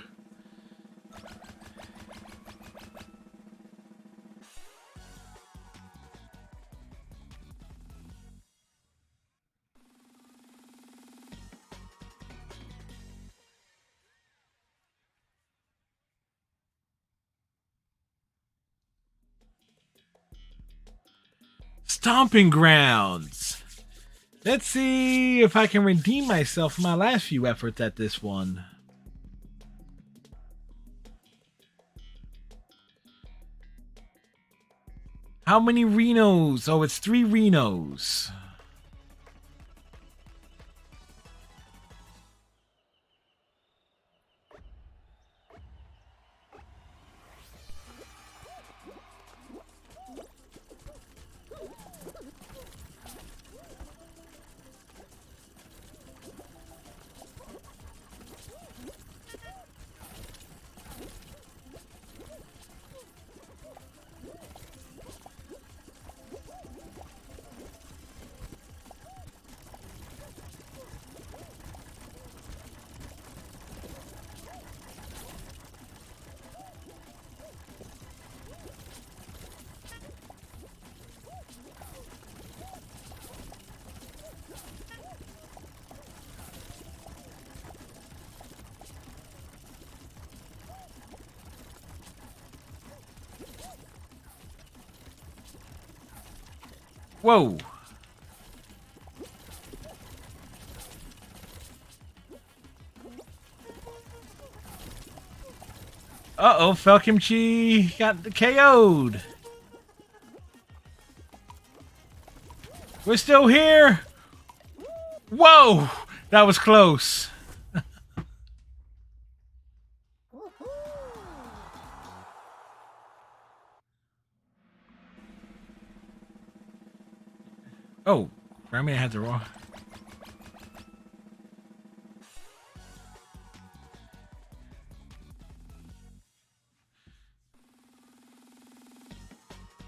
Stomping Grounds. Let's see if I can redeem myself for my last few efforts at this one. How many Renos? Oh, it's 3 Renos. Whoa. Uh-oh, Falcomchi got KO'd. We're still here. Whoa, that was close. Oh, Rami had the wrong.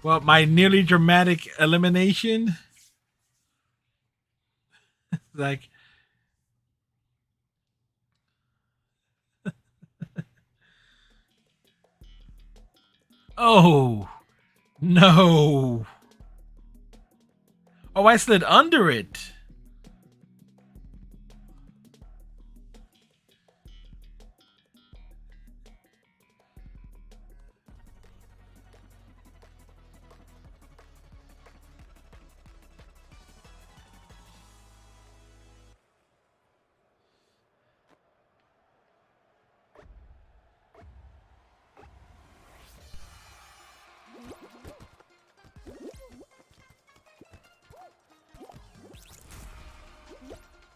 Well, my nearly dramatic elimination. Like, oh, no. Oh, I slid under it.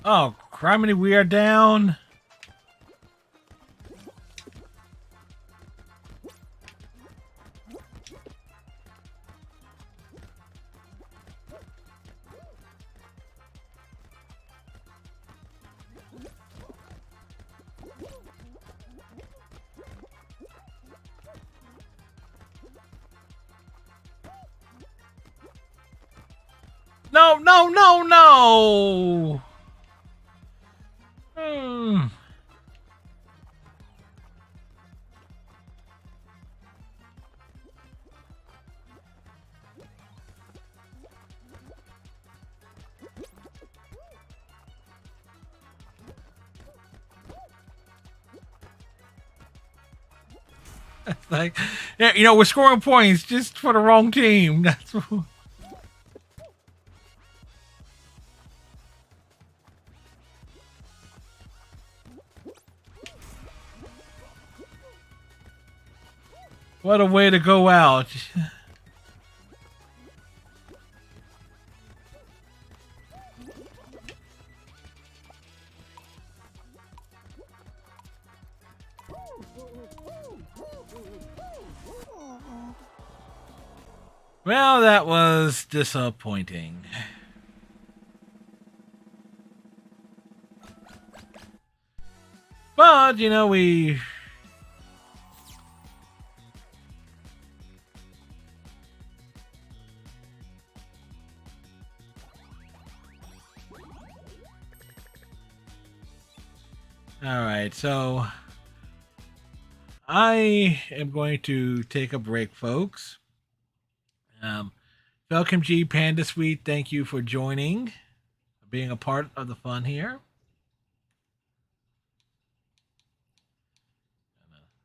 Oh, criminy, we are down. No, no, no, no. Hmm. Like, yeah, you know, we're scoring points just for the wrong team. That's what... What a way to go out. Well, that was disappointing. But, you know, we... Alright, so... I am going to take a break, folks. Welcome G Panda Sweet, thank you for joining, being a part of the fun here.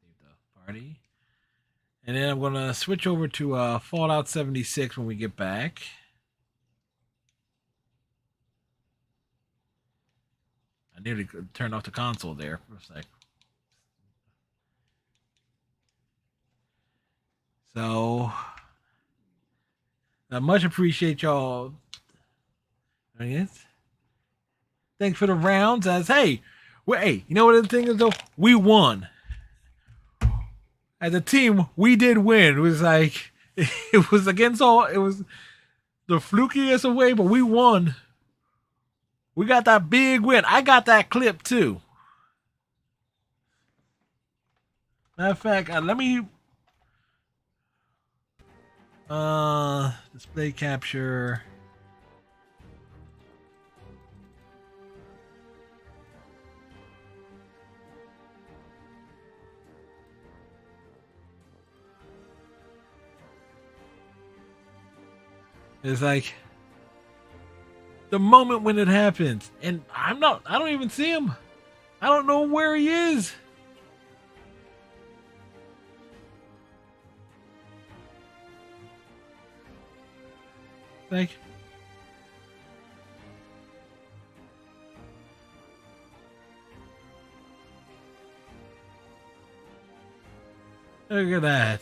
Leave the party. And then I'm going to switch over to Fallout 76 when we get back. nearly turned off the console there for a sec. So, I much appreciate y'all. I guess. Thanks for the rounds. As hey, hey, you know what the thing is though? We won. As a team, we did win. It was like it was against all. It was the flukiest of way, but we won. We got that big win. I got that clip too. Matter of fact, let me display capture. It's like the moment when it happens, and I don't even see him. I don't know where he is. Like, look at that.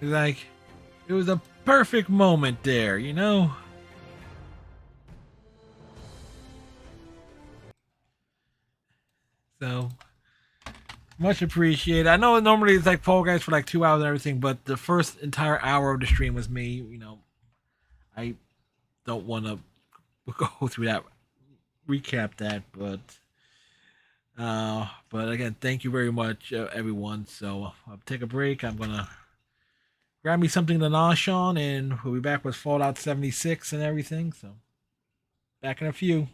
It's like, it was a perfect moment there, you know? So, much appreciated. I know normally it's like Fall Guys for like 2 hours and everything, but the first entire hour of the stream was me. You know, I don't want to go through that, recap that, but again, thank you very much, everyone. So I'll take a break. I'm gonna grab me something to nosh on, and we'll be back with Fallout 76 and everything. So back in a few.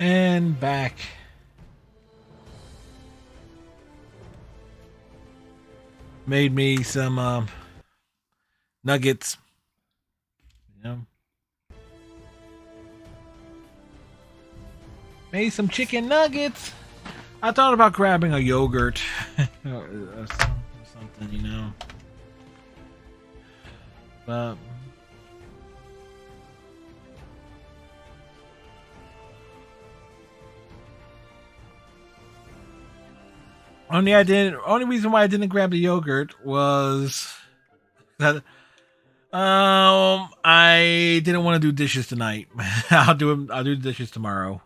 And back. Made me some nuggets. Yeah. Made some chicken nuggets. I thought about grabbing a yogurt or something, you know. But only reason why I didn't grab the yogurt was that I didn't want to do dishes tonight. I'll do the dishes tomorrow.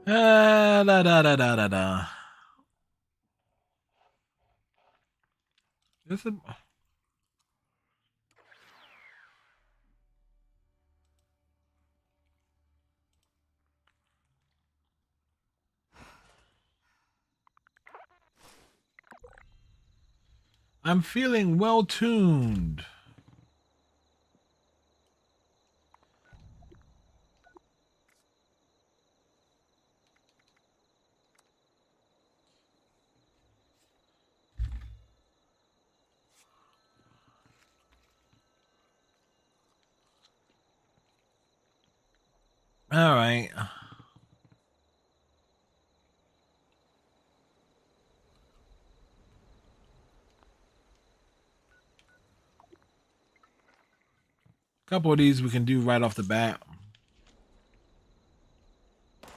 Da da da da da da. This is, I'm feeling well tuned. All right. A couple of these we can do right off the bat. It's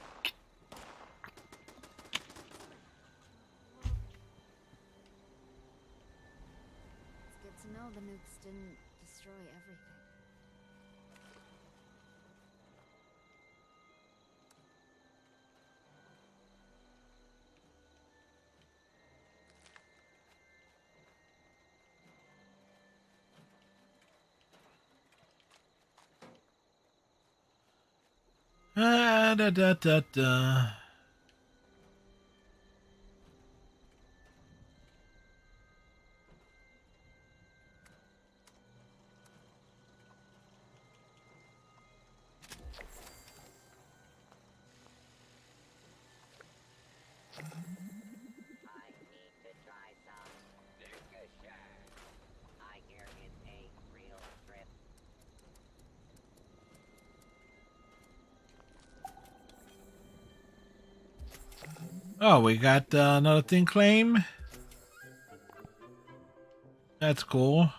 good to know the nukes didn't destroy everything. Da da da da. Oh, we got another thing claim. That's cool.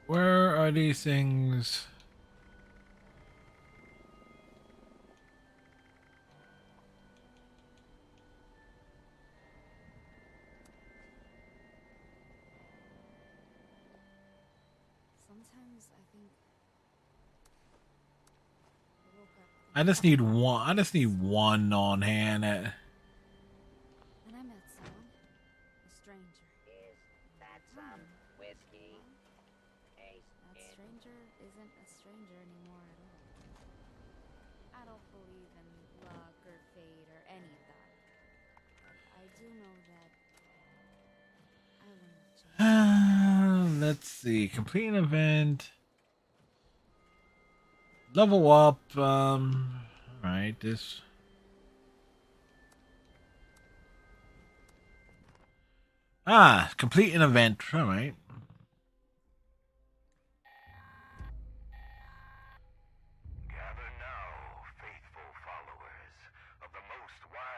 Where are these things? Sometimes I think I woke up I just need one. I just need one on hand. and I met someone, a stranger. Is that some whiskey? That stranger isn't a stranger anymore at all. I don't believe in luck or fate or any of that. But I do know that I learned to change. Let's see. Complete an event. Level up. All right. This. Complete an event. All right. Gather now, faithful followers of the most wise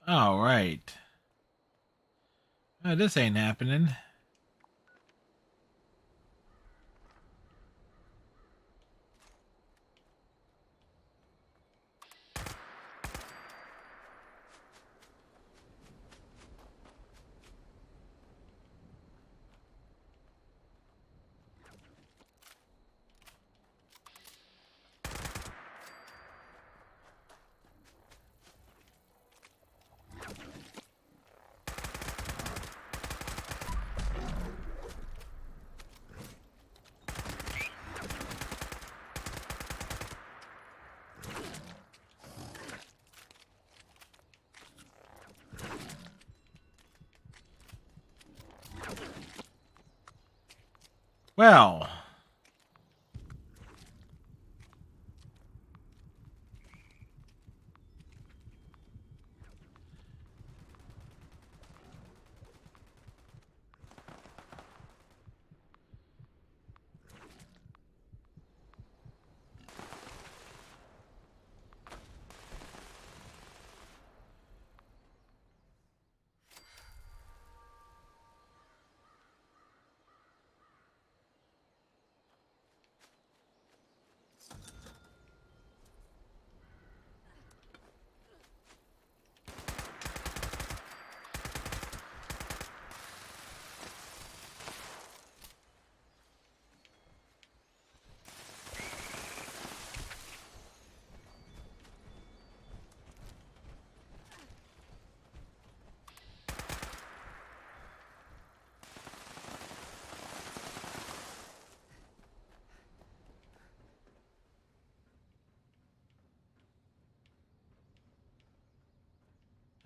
All right. This ain't happening. Well,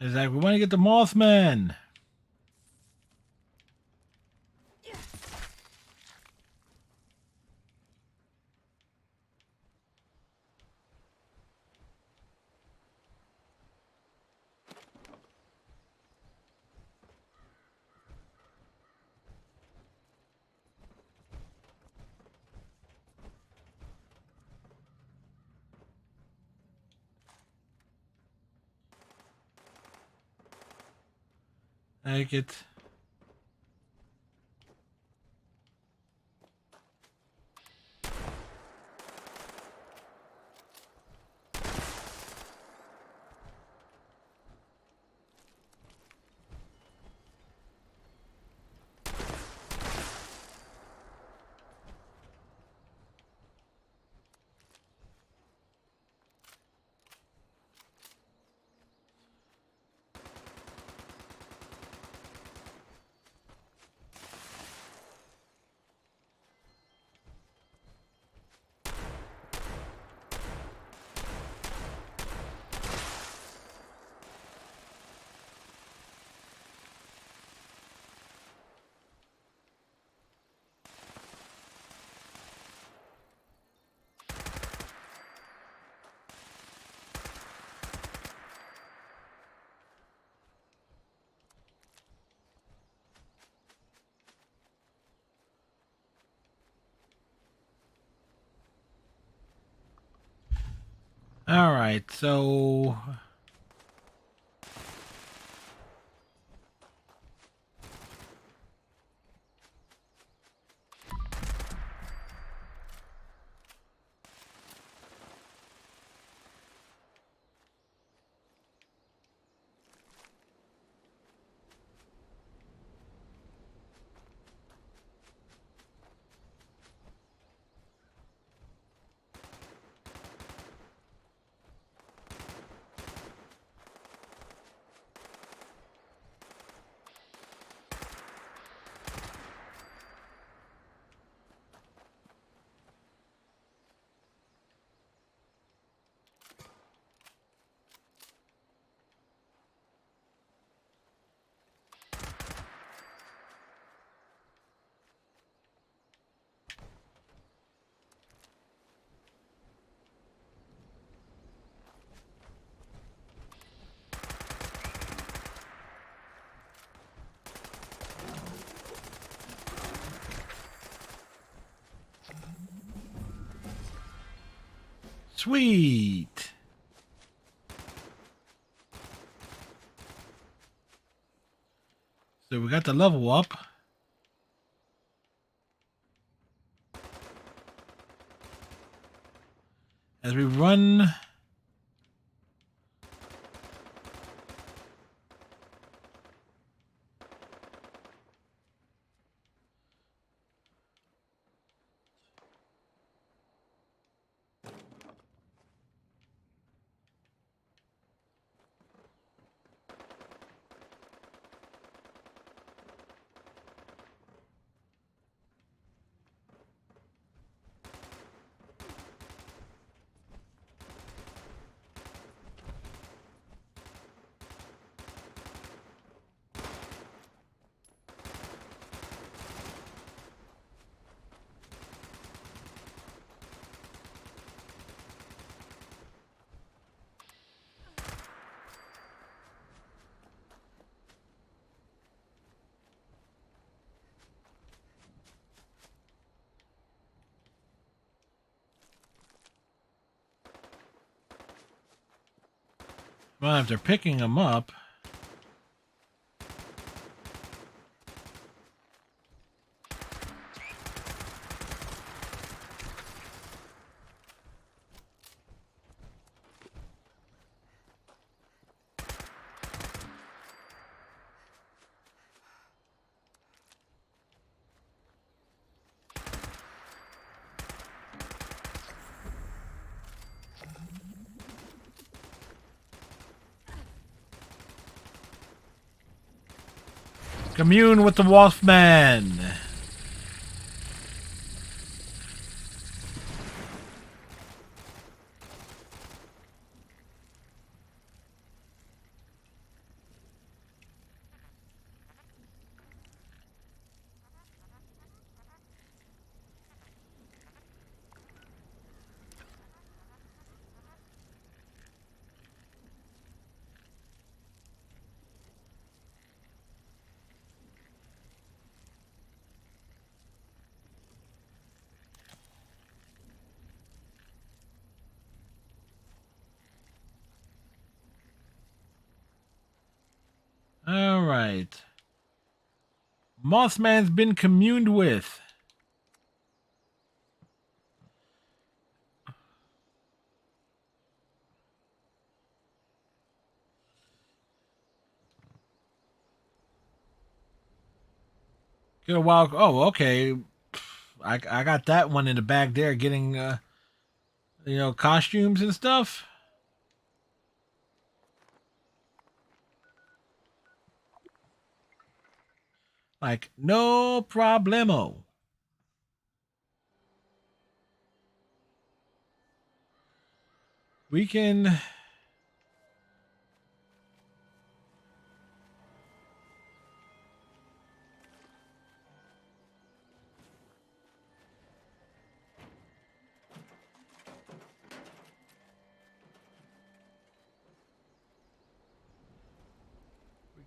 it's like we want to get the Mothman. Like it. All right, so sweet. So we got the level up. As we run. Well, if they're picking them up. Commune with the Wolfman. All right. Mothman's been communed with. Get a while. Oh, okay. I got that one in the back there, getting costumes and stuff. Like no problemo. We can. We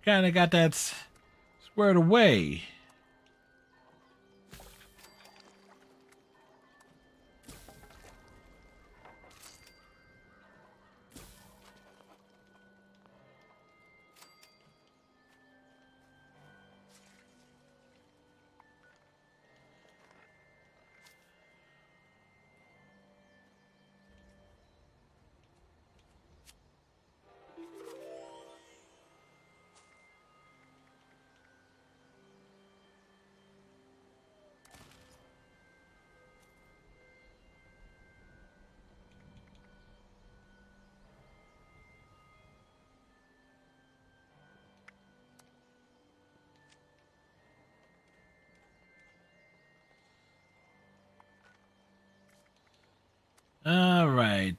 kind of got that squared away. All right.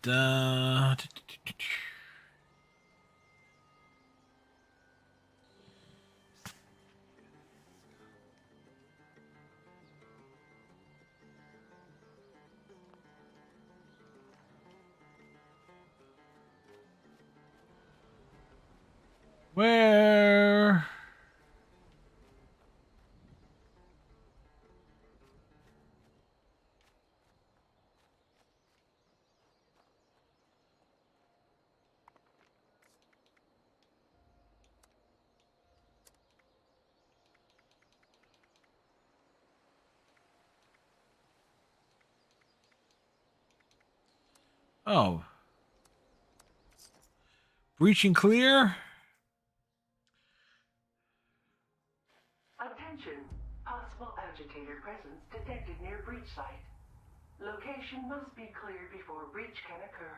Where? Oh. Breaching clear? Attention. Possible agitator presence detected near breach site. Location must be cleared before breach can occur.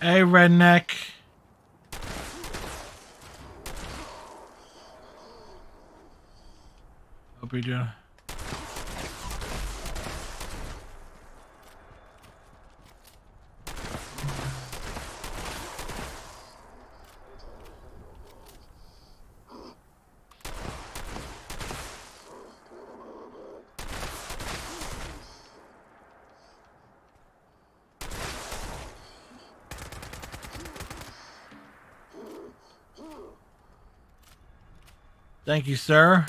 Hey, redneck. Hope you're doing. Thank you, sir.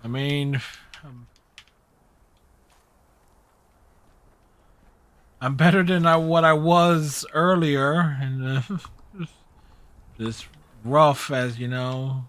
I mean, I'm better than what I was earlier, and this rough, as you know.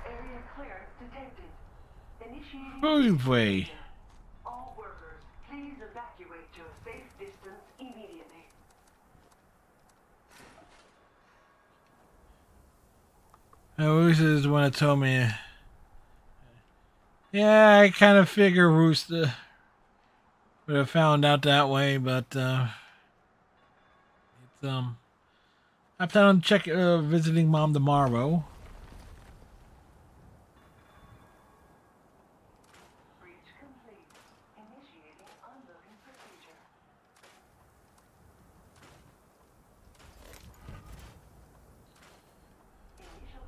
Area clearance detected. Initiating Move way. all workers, please evacuate to a safe distance immediately. This is when it told me. Yeah, I kind of figure Rooster would have found out that way, but it's I plan on visiting mom tomorrow. Breach complete. Initiating unloading procedure. Initial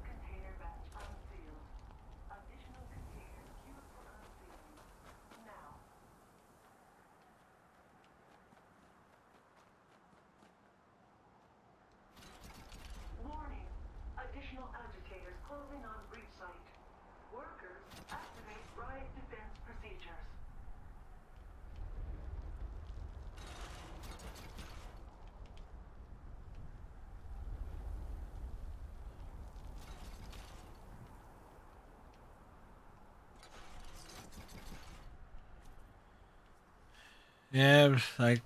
Yeah, it's like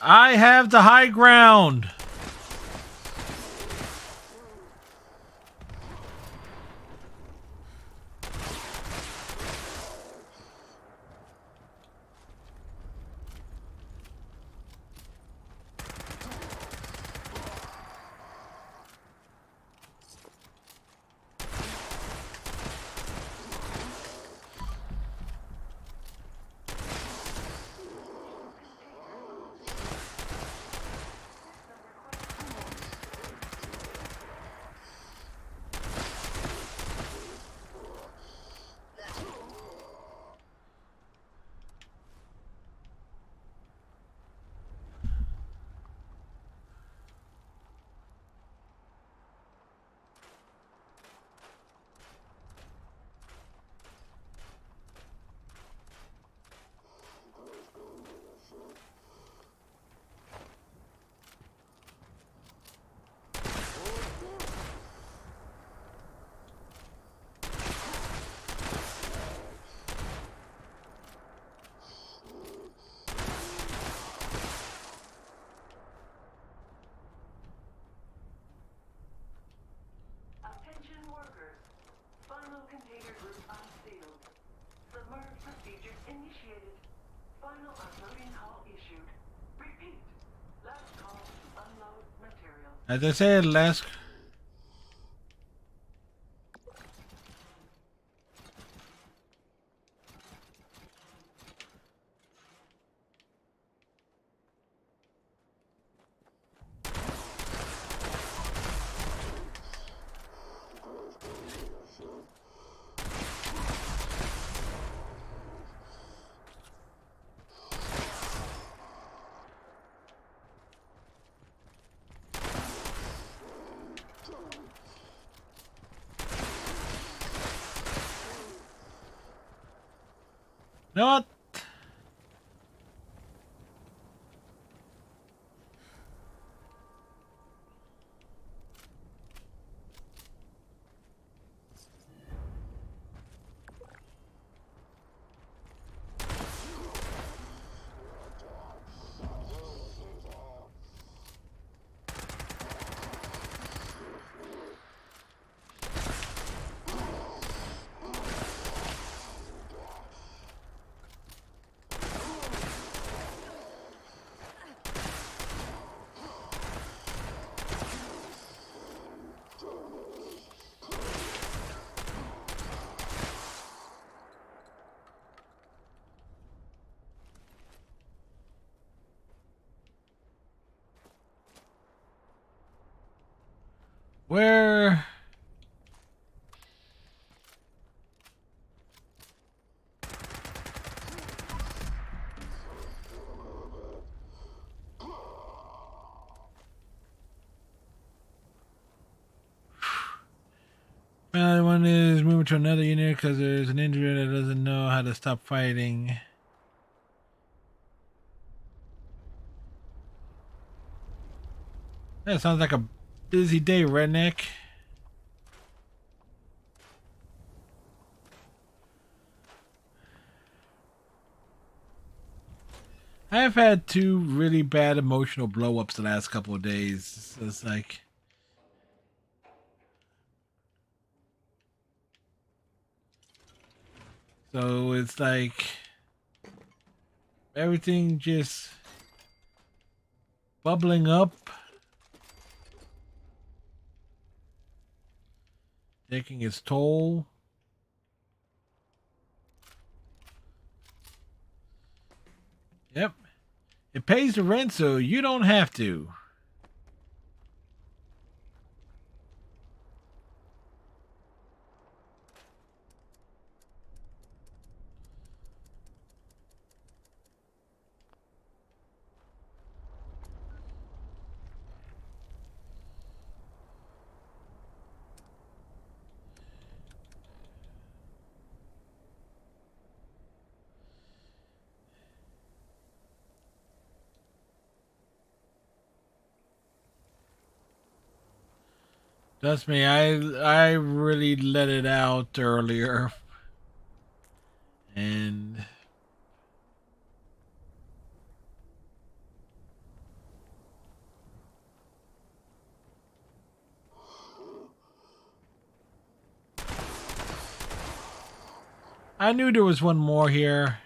I have the high ground. Attention workers. Final container group unsealed. Submerge procedures initiated. Final unloading call issued. Repeat. Last call to unload materials. As I said, last. You know what? Where? Another one is moving to another unit because there's an injury that doesn't know how to stop fighting. That sounds like a busy day, redneck. I've had two really bad emotional blow-ups the last couple of days. It's like, so it's like everything just bubbling up, taking its toll. Yep. It pays the rent, so you don't have to. Trust me, I really let it out earlier, and I knew there was one more here.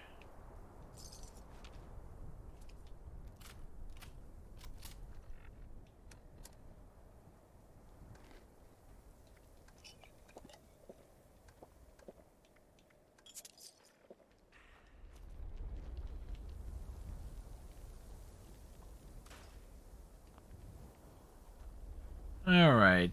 All right.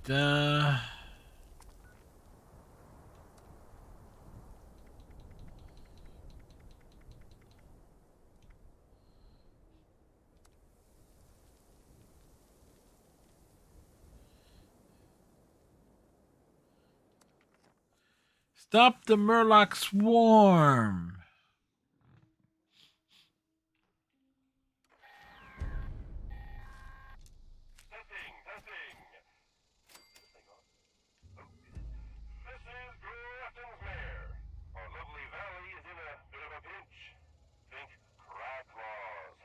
Stop the Murloc swarm. Testing, testing. This thing on? Oh, this is Grafton's mayor. Our lovely valley is in a bit of a pinch. Think crab claws.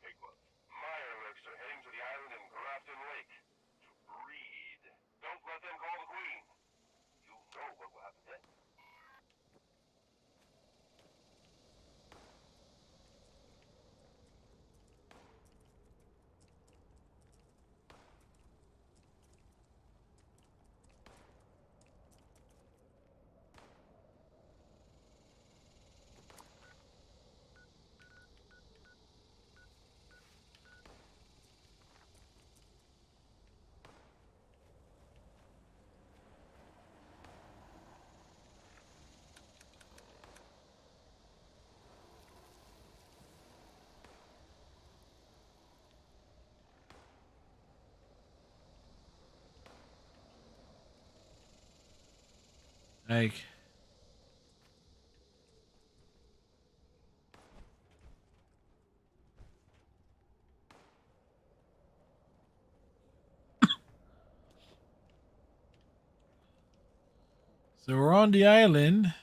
Big ones. Mirelurks are heading to the island in Grafton Lake to breed. Don't let them call the queen. You know what will happen then. Like, so we're on the island.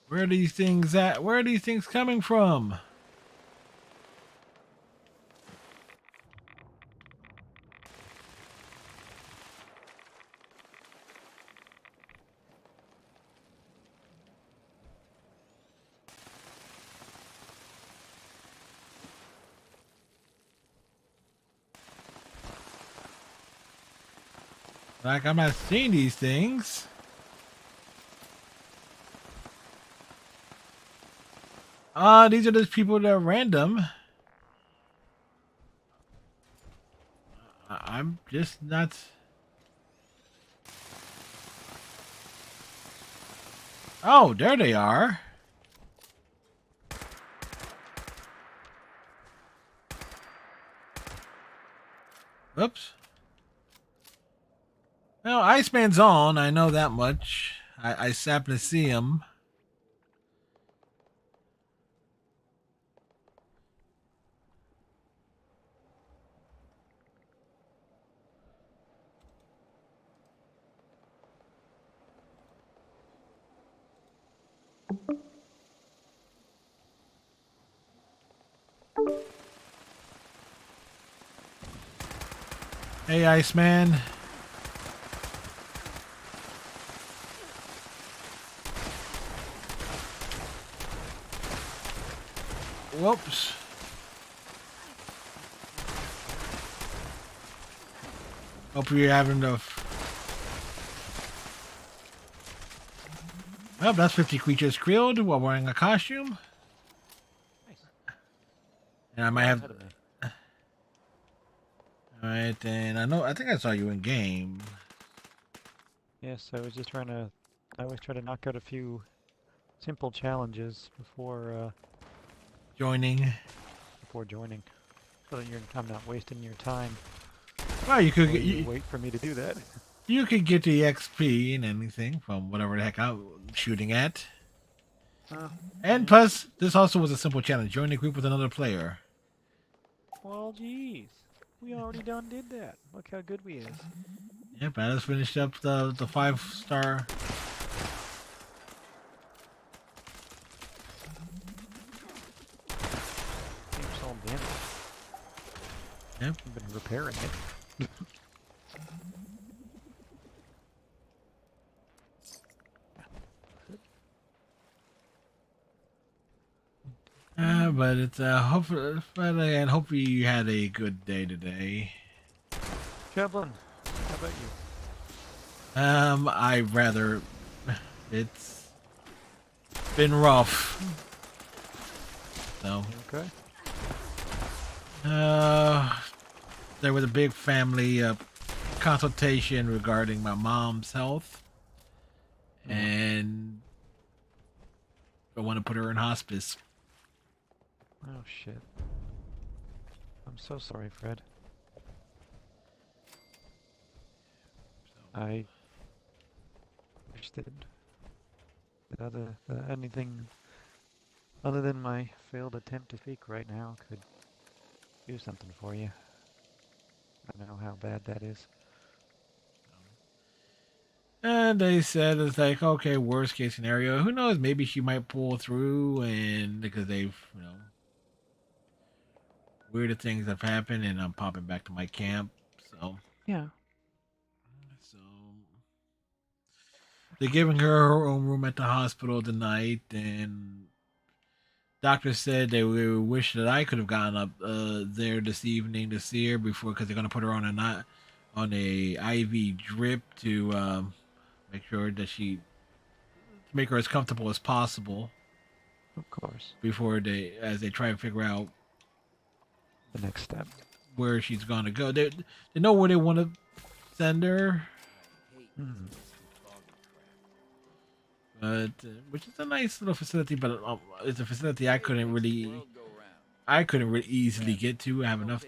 Where are these things at? Where are these things coming from? Like, I'm not seeing these things. These are just people that are random. I'm just not. Oh, there they are. Whoops. Well, Iceman's on. I know that much. I happen to see him. Hey, Iceman. Whoops. Hope you're having the. Well, that's 50 creatures killed while wearing a costume. Nice. And I might have. Ahead of me. Alright, and I think I saw you in game. Yes, I was just trying to. I always try to knock out a few simple challenges before Joining. joining, so that I'm not wasting your time. Well, you could While you you, wait for me to do that. you could get the XP and anything from whatever the heck I'm shooting at. And plus, this also was a simple challenge. Join the group with another player. Well, geez, we already done did that. Look how good we is. Yep, I just finished up the 5-star. Keeps all damage. Yep. I've been repairing it. But it's hopefully, and hopefully you had a good day today. Chublin, how about you? I rather it's been rough. So, Okay. there was a big family consultation regarding my mom's health, and I want to put her in hospice. Oh shit. I'm so sorry, Fred. I wish that anything other than my failed attempt to speak right now could do something for you. I know how bad that is. And they said it's like, okay, worst case scenario. Who knows? Maybe she might pull through, and because they've, weirder things have happened, and I'm popping back to my camp. So Yeah. they're giving her own room at the hospital tonight, and doctor said they wish that I could have gone up there this evening to see her before, because they're gonna put her on a IV drip to make sure that make her as comfortable as possible Of course. before as they try to figure out The next step. where she's gonna go. They know where they want to send her, Hmm. but which is a nice little facility. But it's a facility I couldn't really easily get to. I have enough.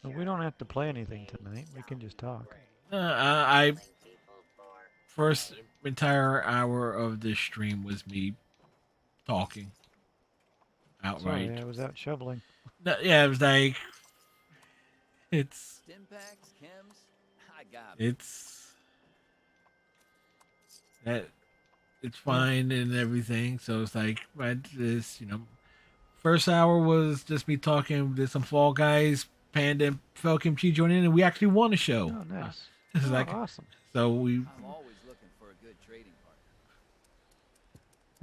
But we don't have to play anything tonight. We can just talk. I first entire hour of this stream was me talking outright. Sorry, I was out shoveling. No, yeah, it was like it's Stimpaks, chems, I got 'em. it's that it's fine and everything. So it's like this, first hour was just me talking. Did some Fall Guys, Panda and Falcon Chi joined in, and we actually won the show. Oh, nice. It's Oh, like awesome. so we I'm always looking for a good trading partner.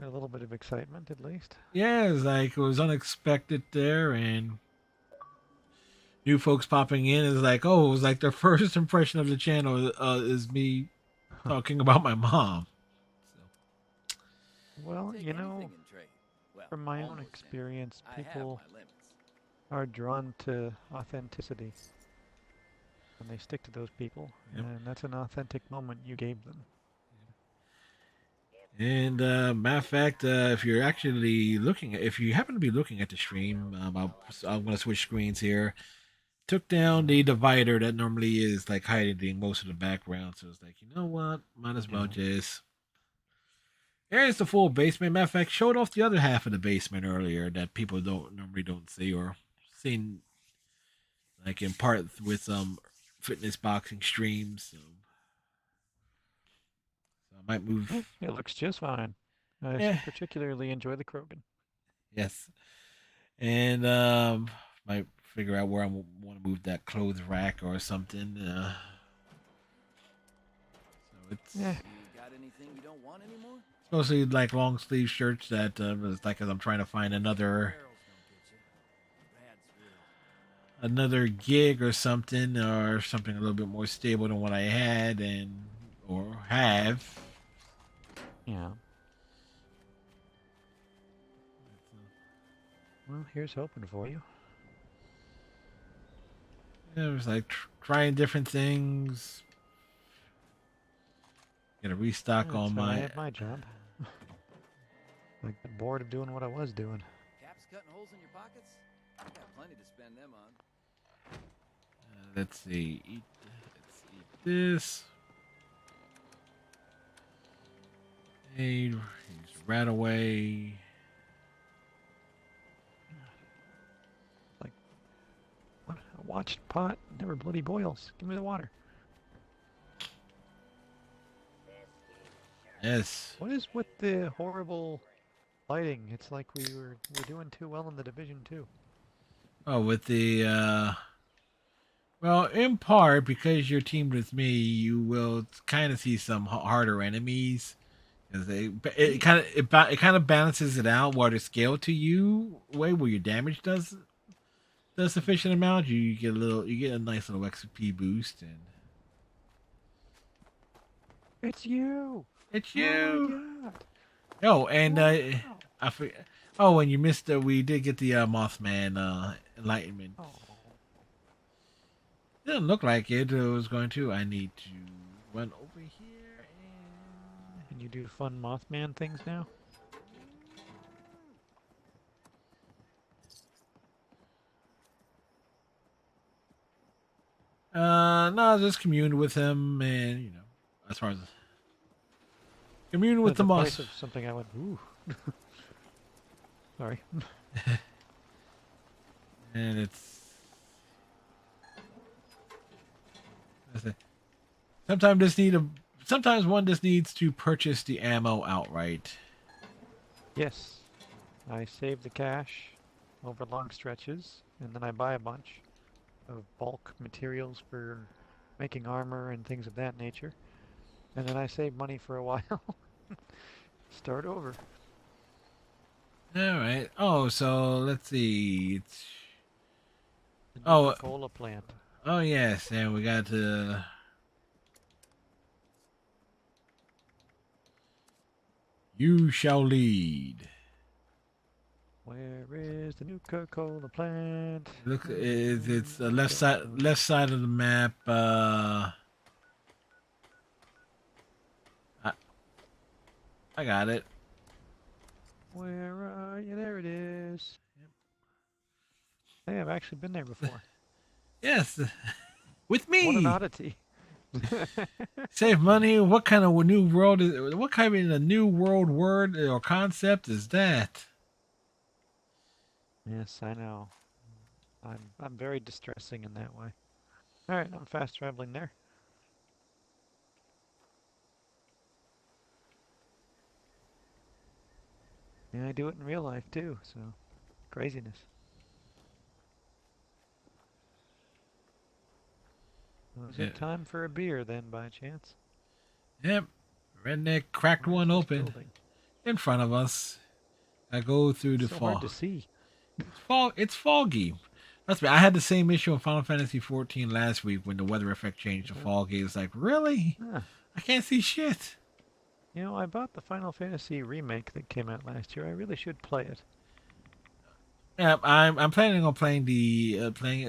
Got a little bit of excitement, at least. yeah, it was like it was unexpected there, and new folks popping in is like, oh, it was like their first impression of the channel is me talking about my mom. Well, Take you know, anything in trade. Well, from my own almost experience, anything. I have people my limits. are drawn to authenticity. And they stick to those people. Yep. And that's an authentic moment you gave them. And matter of fact, if you're actually if you happen to be looking at the stream, I'm going to switch screens here. Took down the divider that normally is like hiding most of the background. So it's like, you know what? Might as well just. Here's the full basement. Matter of fact, showed off the other half of the basement earlier that people normally don't see or seen, like in part with some fitness boxing streams. So I might move. It looks just fine. I Yeah. particularly enjoy the Krogan. Yes, and might figure out where I want to move that clothes rack or something. So it's Yeah. You got anything you don't want anymore? mostly like long sleeve shirts that it's like as I'm trying to find another Barrels don't get you. Rad's another gig or something a little bit more stable than what I had and or have. Yeah. Well, here's hoping for you. It was like trying different things. Gotta restock That's on how I my. had my job. I got bored of doing what I was doing. Caps cutting holes in your pockets? I got plenty to spend them on. Let's see. Let's eat this. Hey, rat away. Like, what? A watched pot never bloody boils. Give me the water. Yes. What is with the horrible lighting? It's like we're doing too well in the Division 2. Oh, with the well, in part because you're teamed with me, you will kind of see some harder enemies. Because it kind of balances it out where the scale to you way where your damage does sufficient amount. You get a nice little XP boost and It's you. it's Oh you. my god. Oh, and Wow. I forget. Oh, and you missed. We did get the Mothman enlightenment. Oh. Didn't look like it was going to. I need to run over here and. Can you do fun Mothman things now? No, just commune with him, and as far as commune with the price moss. of something I went, ooh. Sorry. And it's sometimes one just needs to purchase the ammo outright. Yes. I save the cash over long stretches, and then I buy a bunch of bulk materials for making armor and things of that nature. And then I save money for a while. Start over. All right. Oh, so let's see. It's The Oh. Coca-Cola plant. oh yes, and we got to. You shall lead. Where is the new Coca-Cola plant? Look, it's the left side of the map. I got it. Where are you? There it is. Hey, I've actually been there before. Yes, with me. What an oddity. Save money. What kind of new world is? What kind of a new world word or concept is that? Yes, I know. I'm very distressing in that way. All right, I'm fast traveling there. Yeah, I do it in real life too, so craziness. Was Yeah. it time for a beer then, by chance? Yep, redneck cracked Where's one this open building? in front of us. I go through the So hard fog. to see. It's foggy. Trust me, I had the same issue in Final Fantasy XIV last week when the weather effect changed to foggy. It's like, really? Ah, I can't see shit. you know, I bought the Final Fantasy remake that came out last year. I really should play it. Yeah, I'm planning on playing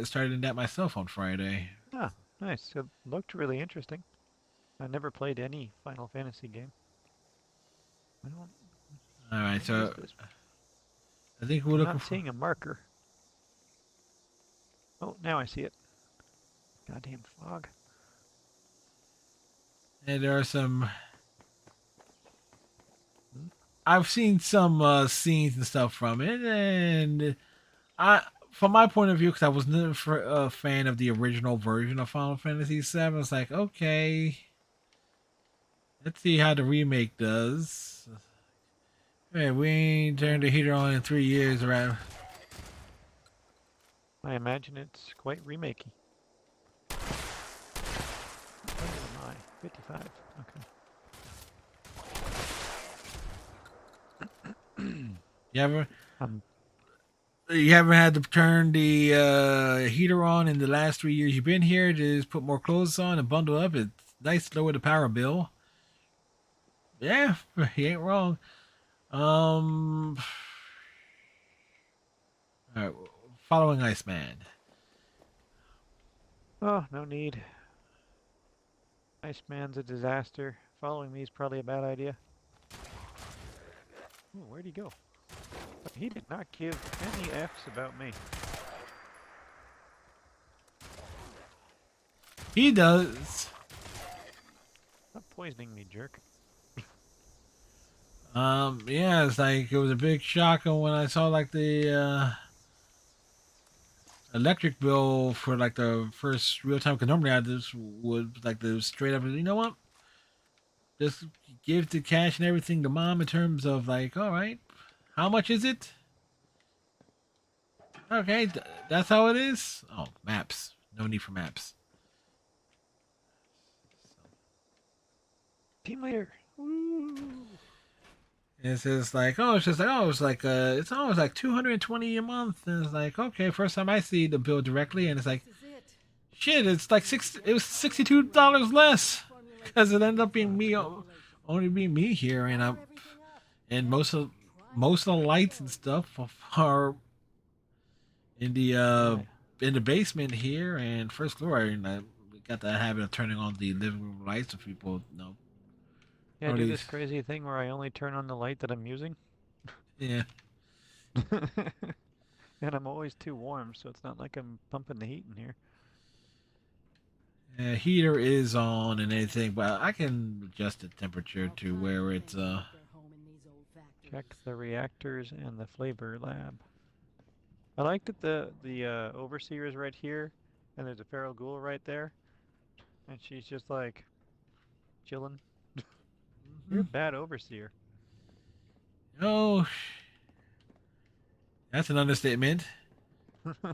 starting that myself on Friday. Ah, nice. It looked really interesting. I never played any Final Fantasy game. I don't. All right, What so is this? I think we're I'm looking not for. seeing a marker. Oh, now I see it. Goddamn fog. And there are some. Hmm? I've seen some scenes and stuff from it, and from my point of view, because I was never a fan of the original version of Final Fantasy VII, it's like, okay, let's see how the remake does. Hey, we ain't turned the heater on in 3 years, right? I imagine it's quite remakey. Oh my, 55. Okay. You ever? Um, You haven't had to turn the heater on in the last 3 years you've been here. Just put more clothes on and bundle up. It's nice to lower the power bill. Yeah, he ain't wrong. Um, all right, following Iceman. Oh, no need. Iceman's a disaster. Following me is probably a bad idea. Ooh, where'd he go? He did not give any F's about me. He does. Stop poisoning me, jerk. Yeah, it's like it was a big shock when I saw like the electric bill for like the first real time. Because normally I just would like the straight up. You know what? Just give the cash and everything to mom in terms of like, all right, how much is it? Okay, that's how it is. Oh, maps. No need for maps. Team leader. Woo. It's just like, oh, it's just like, oh, it's almost like 220 a month. And it's like, okay, first time I see the bill directly, and it's like, shit, it's like it was $62 less because it ended up being me, only being me here, and most of the lights and stuff are in the basement here and first floor, and we got that habit of turning on the living room lights so people know. Yeah, I Or do these- this crazy thing where I only turn on the light that I'm using. Yeah. And I'm always too warm, so it's not like I'm pumping the heat in here. Heater is on and anything, but I can adjust the temperature to where it's Check the reactors and the flavor lab. I like that the overseer is right here, and there's a feral ghoul right there, and she's just like chilling. You're a bad overseer. Oh, that's an understatement. Oh,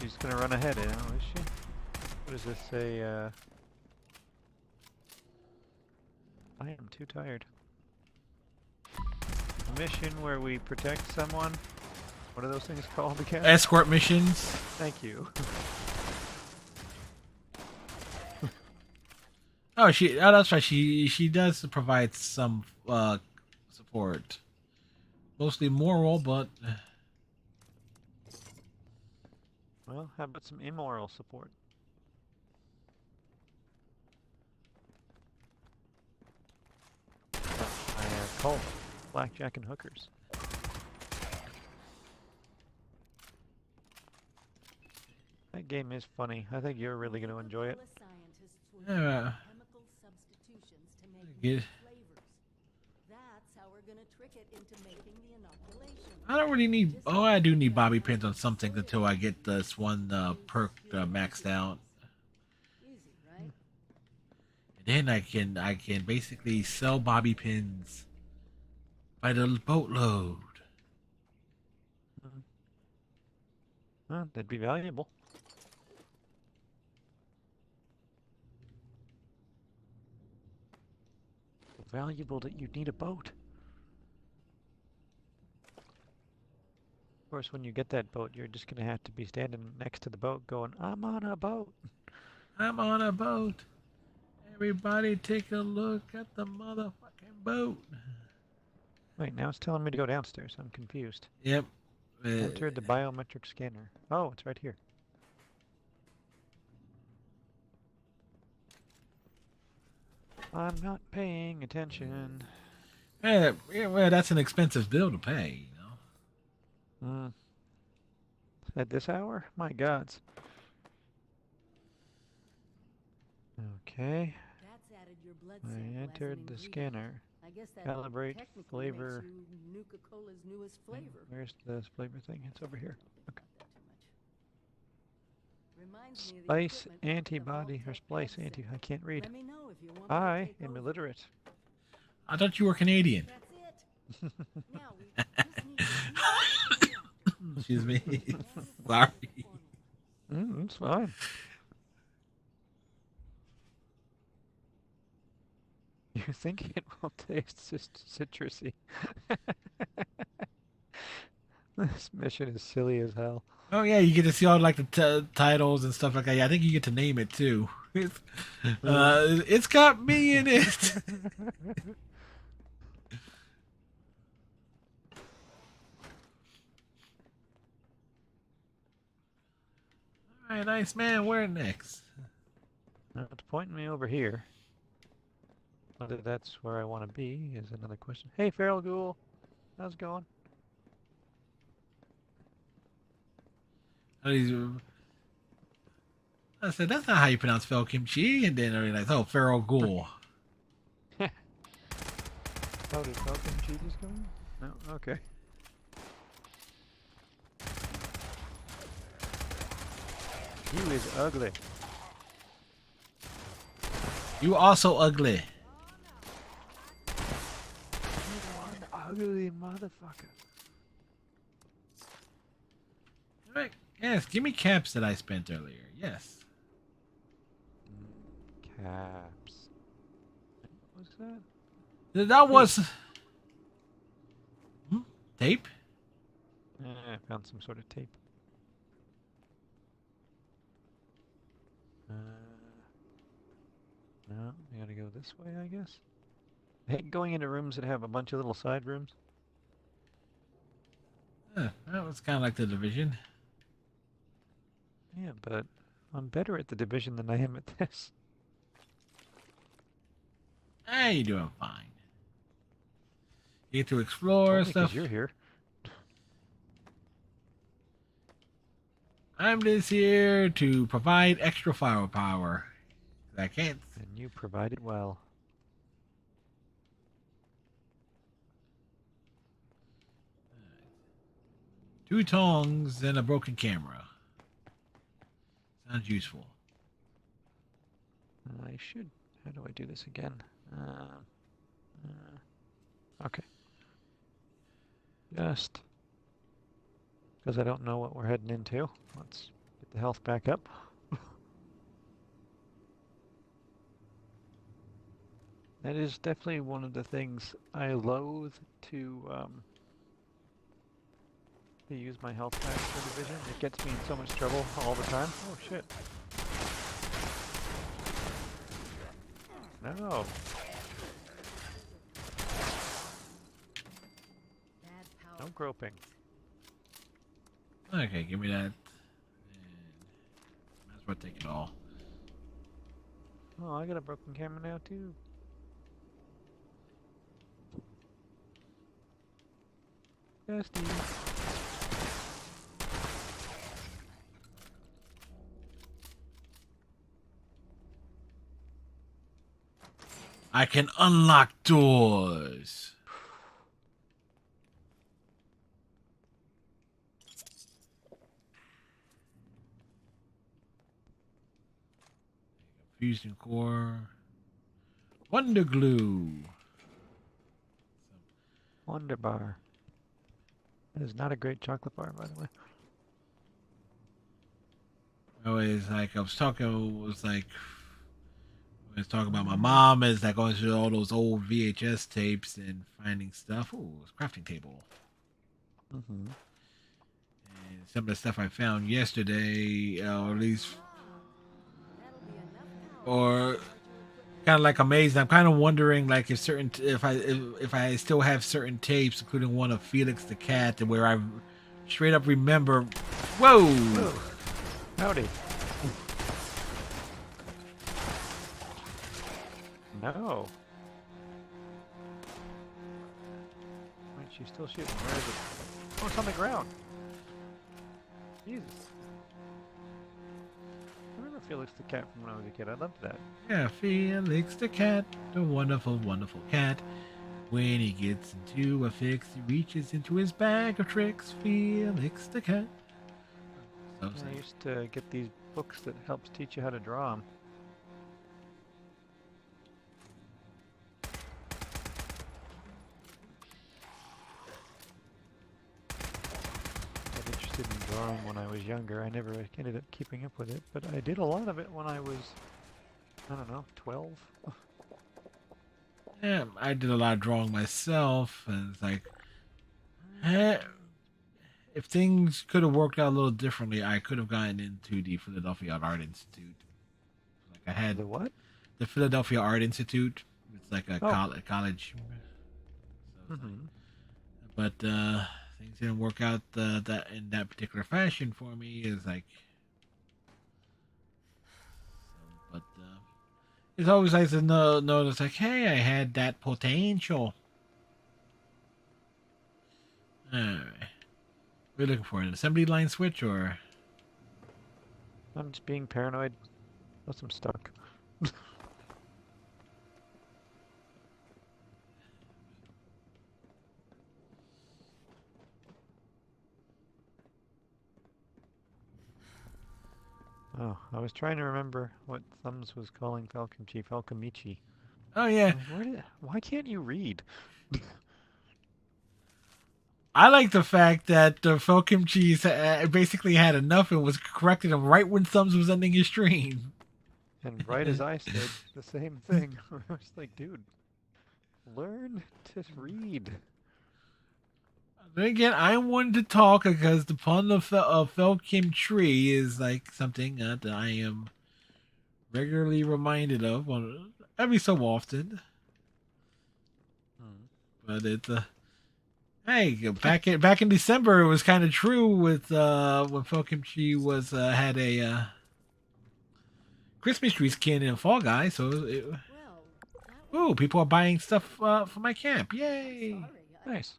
she's gonna run ahead now, is she? What does this say? I am too tired. A mission where we protect someone. What are those things called again? Escort missions. Thank you. Oh, that's right. She does provide some support, mostly moral, but Well, how about some immoral support? I call them blackjack and hookers. That game is funny. I think you're really going to enjoy it. yeah. Get- I don't really need. Oh, I do need bobby pins on something until I get this one perk maxed out. And then I can basically sell bobby pins by the boatload. Well, that'd be valuable. So valuable that you'd need a boat. Of course, when you get that boat, you're just gonna have to be standing next to the boat going, I'm on a boat. I'm on a boat. Everybody take a look at the motherfucking boat. Wait, now it's telling me to go downstairs. I'm confused. Yep. Enter the biometric scanner. Oh, it's right here. I'm not paying attention. Yeah, well, that's an expensive bill to pay, you know. At this hour? My gods. Okay. I entered the scanner. Calibrate flavor. Where's the flavor thing? It's over here. Okay. Splice antibody or splice anti. I can't read. I am illiterate. I thought you were Canadian. Excuse me. Sorry. It's fine. You think it will taste citrusy? This mission is silly as hell. Oh yeah, you get to see all like the titles and stuff like that. Yeah, I think you get to name it too. It's got me in it. All right, nice man. Where next? It's pointing me over here. Whether that's where I want to be is another question. Hey, Feral Ghoul. How's it going? I said, that's not how you pronounce Fel Kimchi. And then I realized, oh, Feral Ghoul. Oh, did Falcon Cheese come? No? Okay. You is ugly. You also ugly. Ugly motherfucker. Right. Yes, give me caps that I spent earlier. Yes. Caps. What was that? That was... Tape? I found some sort of tape. No, we gotta go this way, I guess. I hate going into rooms that have a bunch of little side rooms. That was kind of like the Division. Yeah, but I'm better at the Division than I am at this. Hey, you're doing fine. You get to explore Only 'cause stuff. you're here. I'm just here to provide extra firepower. I can't. And you provide it well. Two tongs and a broken camera. Sounds useful. I should. How do I do this again? Okay. Just because I don't know what we're heading into. Let's get the health back up. That is definitely one of the things I loathe to use my health packs for Division. It gets me in so much trouble all the time. Oh shit. No. No groping. Okay, give me that. And might as well take it all. Oh, I got a broken camera now too. Bestie. I can unlock doors. Fusion core. Wonder glue. Wonder bar. That is not a great chocolate bar, by the way. I was talking about my mom is like going through all those old VHS tapes and finding stuff. Ooh, it's a crafting table. Mm-hmm. And some of the stuff I found yesterday, or at least, or kind of like amazed. I'm kind of wondering, like, if I still have certain tapes, including one of Felix the cat, where I straight up remember. Whoa! Howdy. No. Wait, she's still shooting. Where is it? Oh, it's on the ground. Jesus. I remember Felix the cat from when I was a kid. I loved that. Yeah, Felix the cat, the wonderful, wonderful cat. When he gets into a fix, he reaches into his bag of tricks. Felix the cat. So I used to get these books that helps teach you how to draw them. I was interested in drawing when I was younger. I never ended up keeping up with it, but I did a lot of it when I was, I don't know, 12. Yeah, I did a lot of drawing myself, and it's like, eh, if things could have worked out a little differently, I could have gotten into the Philadelphia Art Institute. Like I had The what? the Philadelphia Art Institute. It's like a Oh. college. So it's like, Mm-hmm. but things didn't work out that in that particular fashion for me. Is like, but it's always nice to know it's like, hey, I had that potential. Alright. We're looking for an assembly line switch or I'm just being paranoid. Plus, I'm stuck. Oh, I was trying to remember what Thumbs was calling Falcomchi. Falcomichi. oh yeah. Why can't you read? I like the fact that Falcon Cheese basically had enough and was correcting him right when Thumbs was ending his stream. And right as I said the same thing, I was like, dude, learn to read. Then again, I wanted to talk because the pun of Falcon Tree is like something that I am regularly reminded of every so often. But it's hey, back in December, it was kind of true with when Falcon Tree was had a Christmas tree skin in Fall Guys, so ooh, people are buying stuff for my camp. Yay! Nice.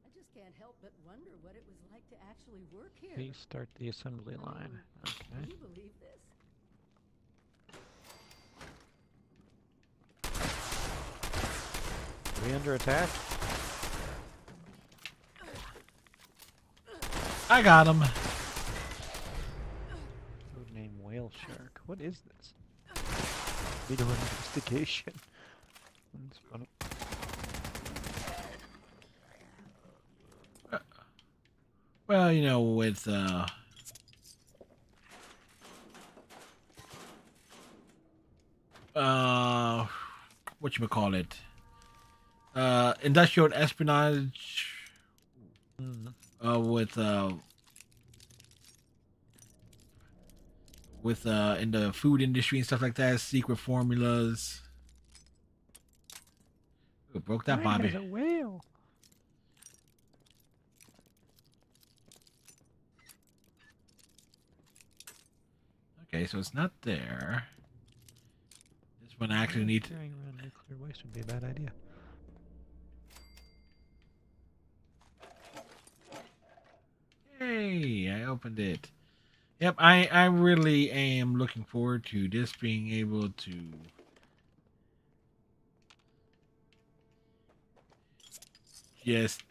I just can't help but wonder what it was like to actually work here. Please start the assembly line. Can Okay. you believe this? Are we under attack? I got him. Code name Whale Shark. What is this? Video investigation. That's funny. Well, you know, with what you call it, industrial espionage, with in the food industry and stuff like that, secret formulas. Ooh, broke that Mine Bobby. has a whale. Okay, so it's not there. This one actually needs. Carrying around nuclear waste would be a bad idea. Hey, I opened it. Yep, I really am looking forward to this being able to just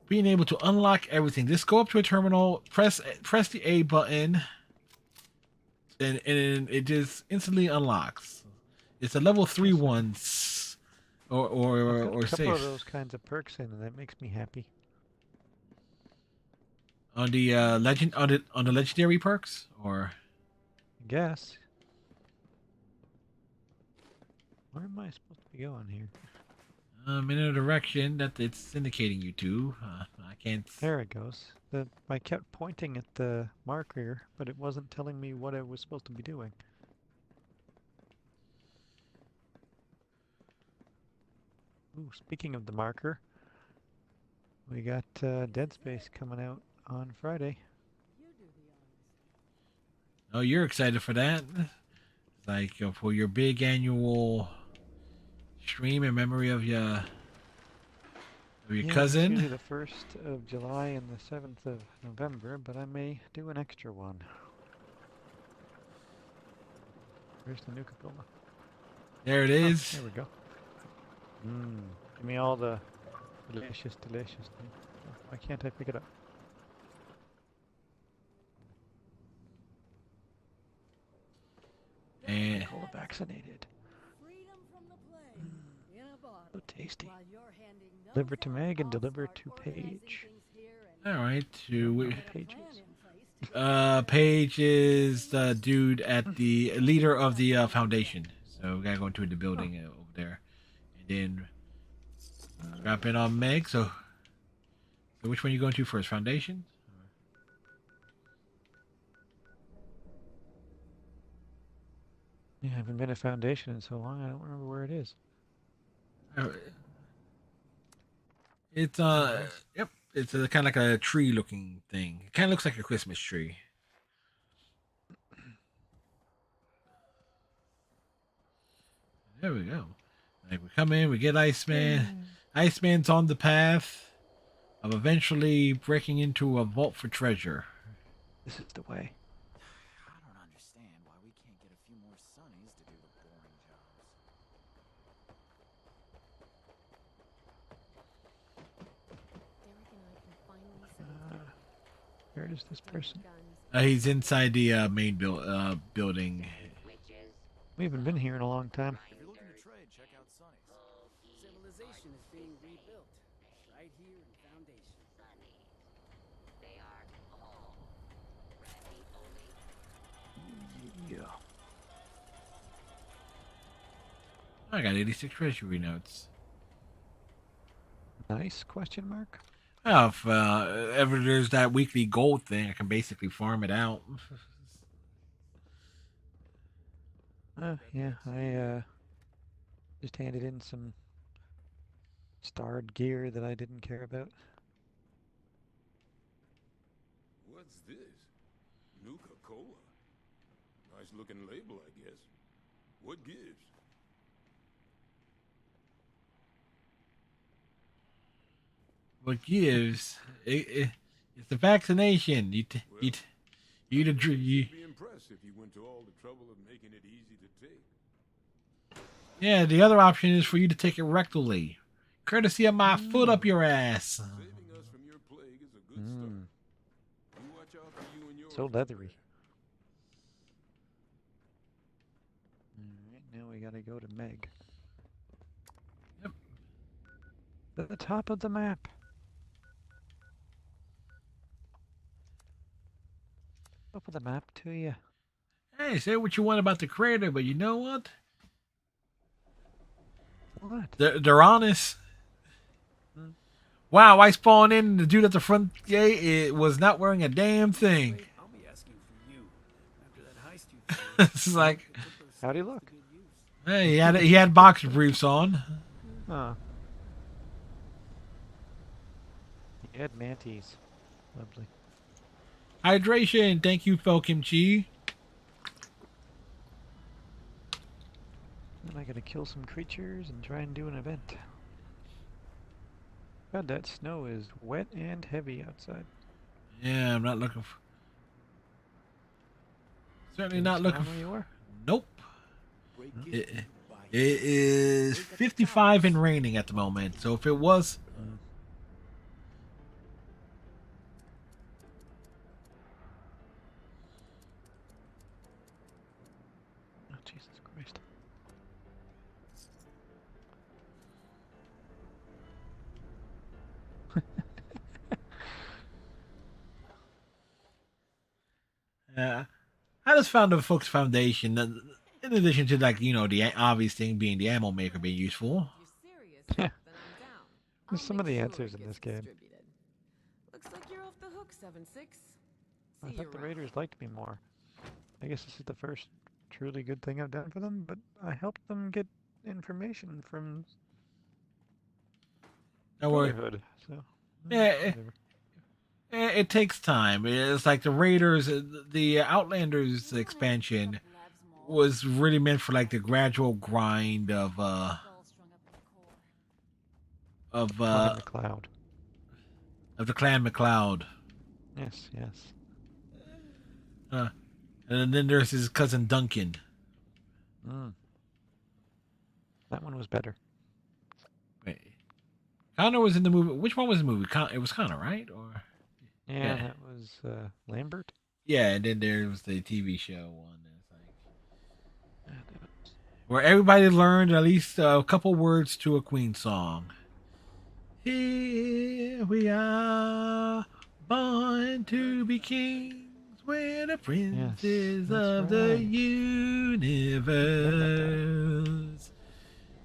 being able to unlock everything. Just go up to a terminal, press the A button, and it just instantly unlocks. It's a level 3 ones I've got or a couple safe. of those kinds of perks in, and that makes me happy. On the on the legendary perks or I guess. Where am I supposed to be going here? in a direction that it's indicating you to. I can't. There it goes. I kept pointing at the marker, but it wasn't telling me what I was supposed to be doing. Ooh, speaking of the marker, we got Dead Space coming out on Friday. Oh, you're excited for that? Like for your big annual stream in memory of your Yeah, it's cousin? usually the 1st of July and the 7th of November, but I may do an extra one. Where's the Nuka Cola? There it is. There we go. Mmm. Give me all the delicious, delicious thing. Why can't I pick it up? And Cola vaccinated. Freedom from the plague in a bottle. So tasty. While you're handing no Deliver to thought Meg and to deliver start to organizing Paige. things here and all right, to Pages. plan in place to Paige is the dude at the leader of the foundation. So we gotta go into the building over there and then drop in on Meg. So which one are you going to first? Foundation? Yeah, I haven't been at Foundation in so long. I don't remember where it is. It's yep. It's a kind of like a tree-looking thing. It kind of looks like a Christmas tree. There we go. Like we come in, we get Iceman. Iceman's on the path of eventually breaking into a vault for treasure. This is the way. I don't understand why we can't get a few more Sonnies to do the boring jobs. Derek and I can finally settle Where is this person? guns. He's inside the main building. We haven't been here in a long time. If you're looking to trade, check out Sonny's. Civilization is being rebuilt right here in Foundation. Yeah. I got 86 treasury notes. Nice question mark. Well, if ever there's that weekly gold thing, I can basically farm it out. Yeah, I just handed in some starred gear that I didn't care about. What's this? Nuka-Cola. Nice looking label, I guess. What gives? What gives? It's the vaccination. You Be impressed if you went to all the trouble of making it easy to take. yeah. The other option is for you to take it rectally, courtesy of my foot up your ass. Saving us from your plague is a good start. You watch out for you and yours. So leathery. Alright, now we gotta go to Meg. Yep. At the top of the map. Top of the map to you. Hey, say what you want about the crater, but you know what? What? They're honest. Wow, I spawned in, the dude at the front gate it was not wearing a damn thing. Wait, I'll be asking for you after that heist you It's like, How'd he look? hey, he had boxer briefs on. Oh. He had manties. Lovely. Hydration, thank you, Felkimchi. Then I gotta kill some creatures and try and do an event. God, that snow is wet and heavy outside. Yeah, I'm not looking for. Certainly not Down looking where you are? Nope. It is 55 and raining at the moment. So if it was, Oh, Jesus Christ. I just found the Fox Foundation. In addition to like the obvious thing being the ammo maker being useful. You're serious? Then I'm down. There's I'll some of make the sure answers it in gets this game. distributed. Looks like you're off the hook, 7-6. I See thought you the around. Raiders liked me more. I guess this is the first truly good thing I've done for them, but I helped them get information from Don't worry. Brotherhood, so Yeah, whatever. it takes time. It's like the Raiders, the Outlanders expansion was really meant for like the gradual grind of Clan McLeod. of the Clan McLeod. Yes, yes. And then there's his cousin Duncan. That one was better. Wait. Connor was in the movie. Which one was the movie? It was Connor, right? Or Yeah, that was Lambert. yeah, and then there was the TV show one. That's like That was- where everybody learned at least a couple words to a Queen song. Here we are, born to be kings. We're the princes that's of the right. universe.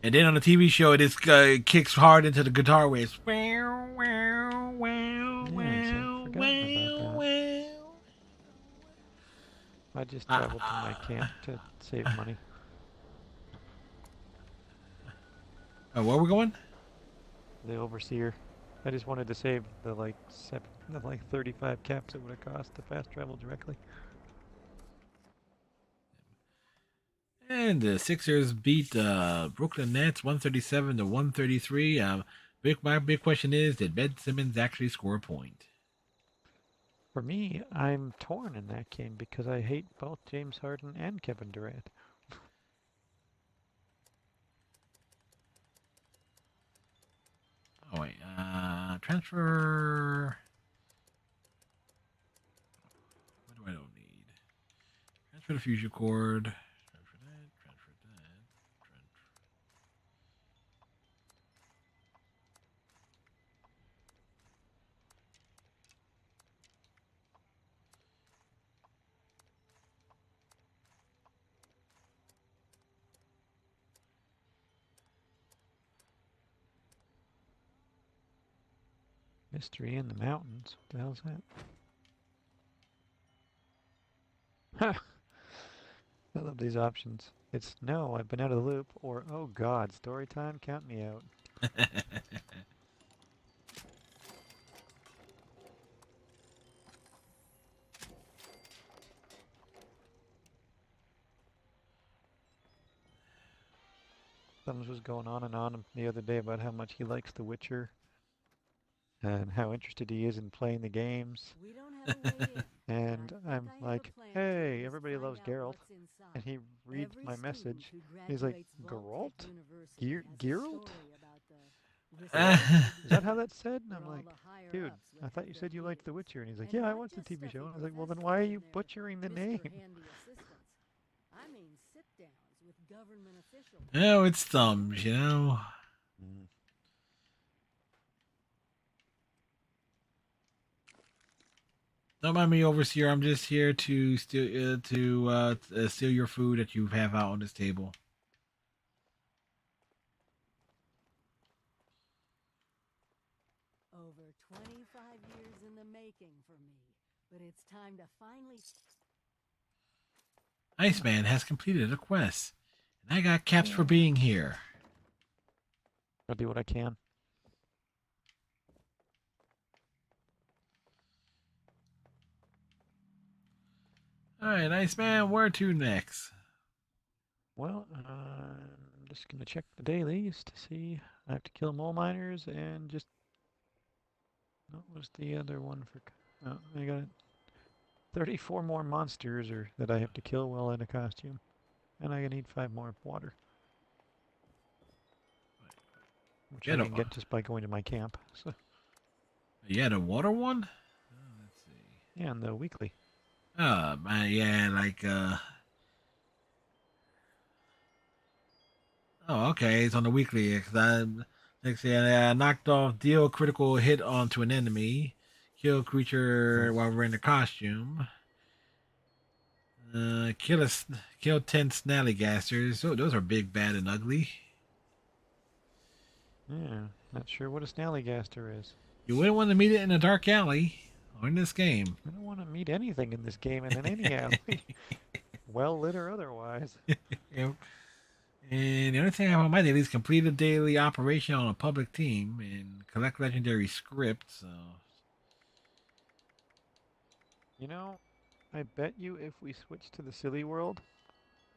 And And then on the TV show, it just kicks hard into the guitar waves. Wow, wow, wow, Yeah, wow, so forgotten about wow, that. wow. I just traveled to my camp to save money. Where are we going? The overseer. I just wanted to save the like 35 caps it would have cost to fast travel directly. And the Sixers beat Brooklyn Nets 137 to 133. My big question is, did Ben Simmons actually score a point? For me, I'm torn in that game because I hate both James Harden and Kevin Durant. Oh wait, transfer. What do I don't need? Transfer the fusion cord. Transfer that. Transfer that. Transfer. Mystery in the mountains. What the hell's that? Ha! I love these options. It's no, I've been out of the loop, or oh god, story time, count me out. Thumbs was going on and on the other day about how much he likes The Witcher and how interested he is in playing the games. We don't have a way in. And I I'm think I have a like, plan for you hey, to everybody find loves out Geralt. what's inside. And he reads Every my student message. who He's like, graduates Geralt? Vault-Tec University has a Geralt? story about the risk Is that how that's said? And where I'm all like, the higher dude, ups I look thought at you their said you liked The peers. Witcher. And he's like, And yeah, I not watched the just TV show. And I was stuffy like, well, then professors why are and you their butchering the Mr. name? Handy assistants. I mean sit-downs with government officials. Oh, it's thumbs, you know. Don't mind me, overseer. I'm just here to steal your food that you have out on this table. Over 25 years in the making for me, but it's time to finally. Iceman has completed a quest, and I got caps for being here. I'll do what I can. All right, Iceman, where to next? Well, I'm just going to check the dailies to see. I have to kill mole miners and just... What was the other one for... Oh, I got it. 34 more monsters that I have to kill while in a costume. And I need 5 more water. Which I can get just by going to my camp. So. Yeah, the water one? Oh, let's see. Yeah, and the weekly. Yeah, like, Oh, okay, it's on the weekly. Let's see, I knocked off, deal critical hit onto an enemy, kill creature while wearing the costume, kill 10 snallygasters. So those are big, bad, and ugly. Yeah, not sure what a snallygaster is. You wouldn't want to meet it in a dark alley or in this game. I don't want to meet anything in this game in any alley. Well lit or otherwise. Yep. And the only thing I have on my daily is complete a daily operation on a public team and collect legendary scripts. So. You know, I bet you if we switch to the silly world,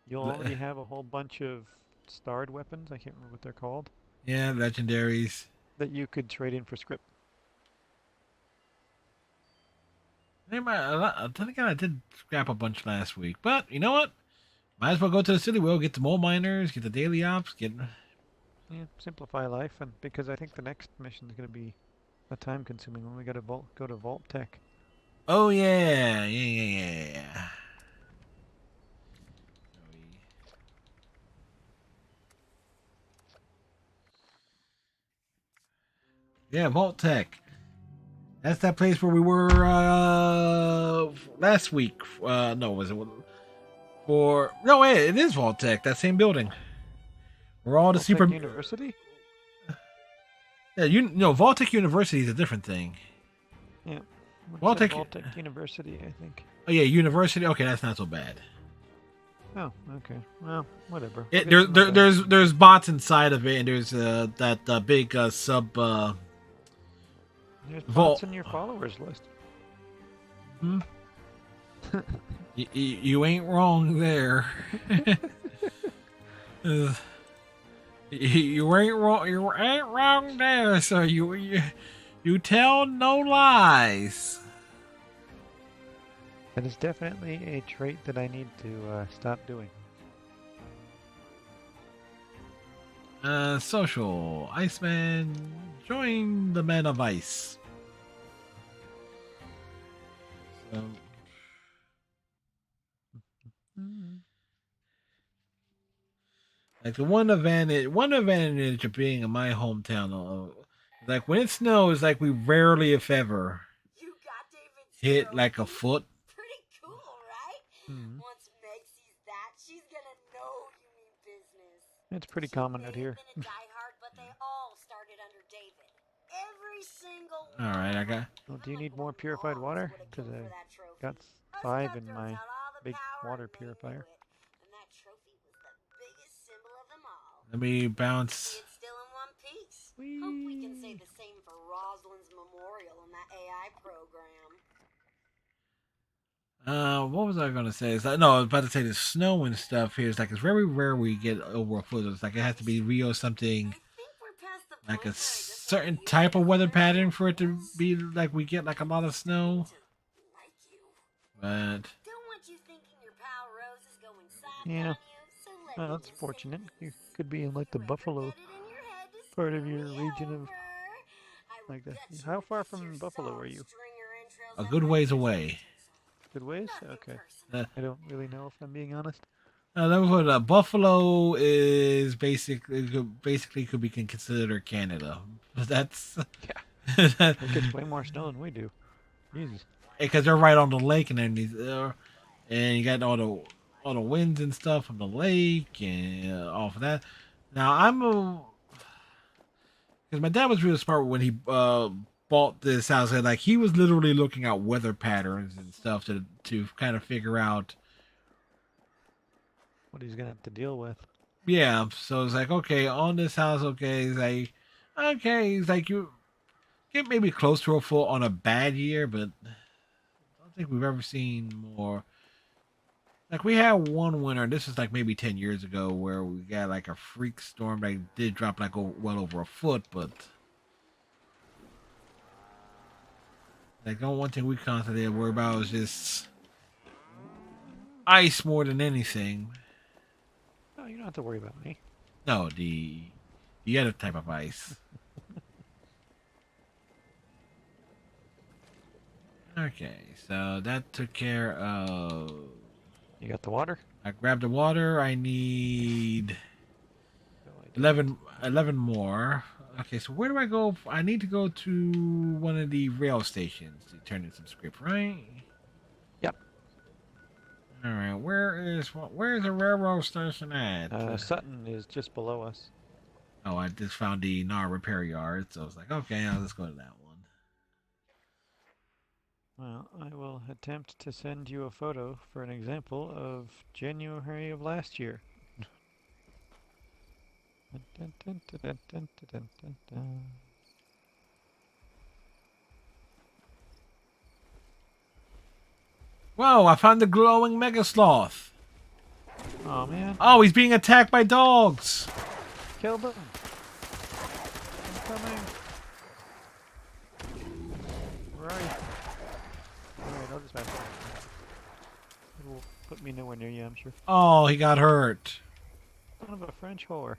you'll already have a whole bunch of starred weapons. I can't remember what they're called. Yeah, legendaries. That you could trade in for script. Then again, I did scrap a bunch last week. But, you know what? Might as well go to the silly world, get the mole miners, get the daily ops, get... Yeah, simplify life, and because I think the next mission is going to be a time-consuming one. We got to go to Vault-Tec. Oh, yeah. Yeah. Yeah, Vault-Tec. That's that place where we were last week. No, was it? No, wait, it is Vault-Tec, that same building. Where all the Vault-Tec super University? yeah, you know, Vault-Tec University is a different thing. Yeah. Vault-Tec Vault-Tec University, I think. Oh yeah, university. Okay, that's not so bad. Oh, okay. Well, whatever. It, We'll get some of that. there's bots inside of it, and there's that big sub There's vault. bots in your followers list. Hmm? You ain't wrong there. You ain't wrong. You ain't wrong there. So you tell no lies. That is definitely a trait that I need to stop doing. Social Iceman, join the Men of Ice. So, like the one advantage of being in my hometown, like when it snows, like we rarely, if ever, hit like a foot. Pretty cool, right? Once Meg sees that, she's gonna know you mean business. It's pretty common out here. Been a diehard, but they all started under David. Every single All right, I got. Well, do you need more purified water? Because I got 5 in my big water purifier. and that trophy was the biggest symbol of them all. Let me bounce. It's still in one piece. Hope we can say the same for Rosalind's memorial in that AI program. What was I gonna say? It's like, no, I was about to say the snow and stuff here. It's like it's very rare we get over a foot. It's like it has to be Rio something, like a certain type of weather pattern for it to be like we get like a lot of snow. But Yeah, well, that's fortunate. You could be in like the Buffalo part of your region of like that. How far from Buffalo are you? a good ways away. Good ways? Okay. I don't really know if I'm being honest. That was what Buffalo is basically could be considered Canada. But that's It gets way more snow than we do. Jesus. Because they're right on the lake and then and you got all the winds and stuff from the lake and off of that. Now because my dad was really smart when he bought this house. Like he was literally looking at weather patterns and stuff to kind of figure out what he's gonna have to deal with. Yeah, so it's like, okay, on this house, okay, it's like you get maybe close to a foot on a bad year, but I don't think we've ever seen more. Like we had one winter, this is like maybe 10 years ago, where we got like a freak storm that did drop like well over a foot, but like the one thing we constantly worry about is just ice more than anything. No, you don't have to worry about me. No, the other type of ice. Okay, so that took care of... You got the water? I grabbed the water. I need 11 more. Okay, so where do I go? I need to go to one of the rail stations to turn in some script, right? Yep. All right, where's the railroad station at? Sutton is just below us. Oh, I just found the NAR repair yard, so I was like, okay, I'll just go to that one. Well, I will attempt to send you a photo for an example of January of last year. Whoa, I found the glowing mega sloth. Oh man. Oh, he's being attacked by dogs. Kill them. I'm coming. Where are you? Alright, I'll just pass it. It will put me nowhere near you, I'm sure. Oh, he got hurt. Son of a French whore.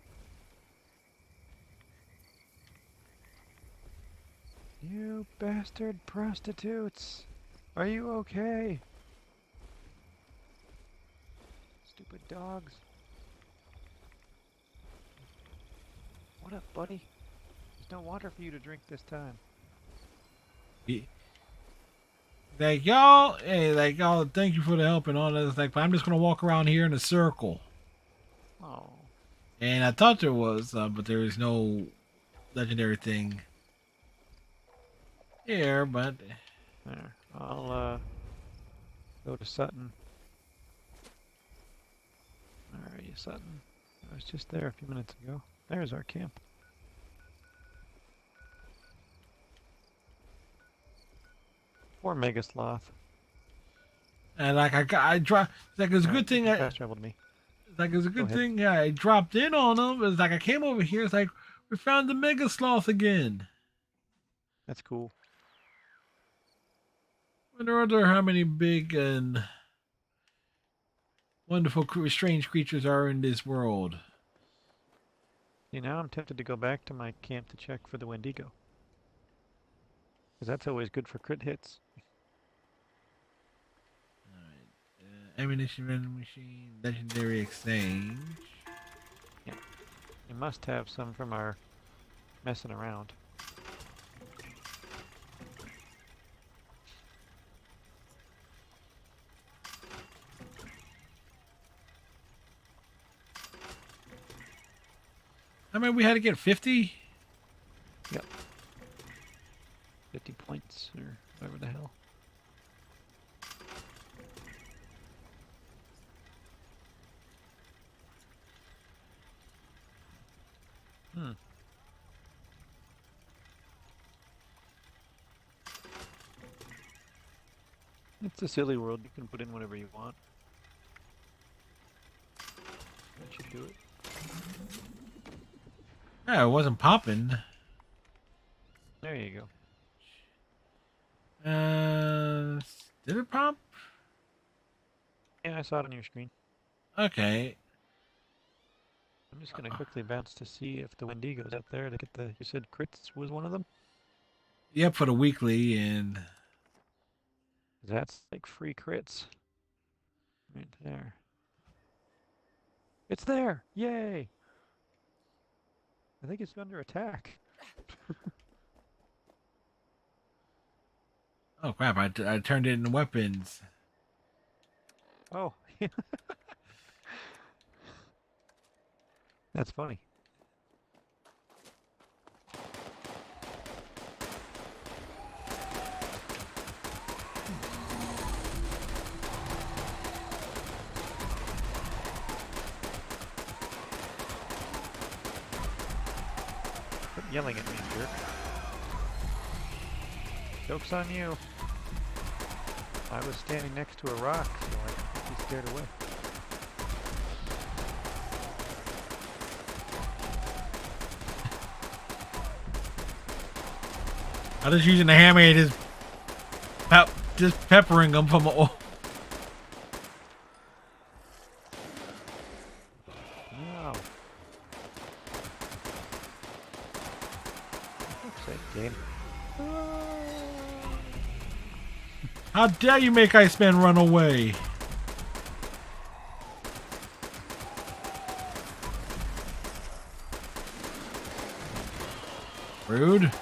You bastard prostitutes! Are you okay? Stupid dogs. What up, buddy? There's no water for you to drink this time. Like y'all, hey, like y'all, thank you for the help and all that. It's like, but I'm just gonna walk around here in a circle. Oh. And I thought there was, but there is no legendary thing here. But There. I'll go to Sutton. Where are you, Sutton? I was just there a few minutes ago. There's our camp. Poor Mega Sloth. and like I dropped. Like it's a good thing. Fast traveled me. Like it's a good ahead. thing. Yeah, I dropped in on them. It's like I came over here. It's like we found the Mega Sloth again. That's cool. Wonder how many big and wonderful, strange creatures are in this world. See, now I'm tempted to go back to my camp to check for the Wendigo. Because that's always good for crit hits. Ammunition vending machine, legendary exchange. Yeah. You must have some from our messing around. I mean, we had to get 50? Yep. 50 points, or whatever the hell. It's a silly world. You can put in whatever you want. That should do it. Yeah, it wasn't popping. There you go. Did it pop? Yeah, I saw it on your screen. Okay. I'm just gonna quickly bounce to see if the Wendigo's out there to get the. You said crits was one of them? Yep, for the weekly, and that's like free crits. Right there. It's there! Yay! I think it's under attack. oh crap! I turned it into weapons. Oh. That's funny. Quit yelling at me, jerk. Joke's on you. I was standing next to a rock, so I could be scared away. I was using the hammer and just peppering them from all. No. Game. How dare you make Iceman run away? Rude.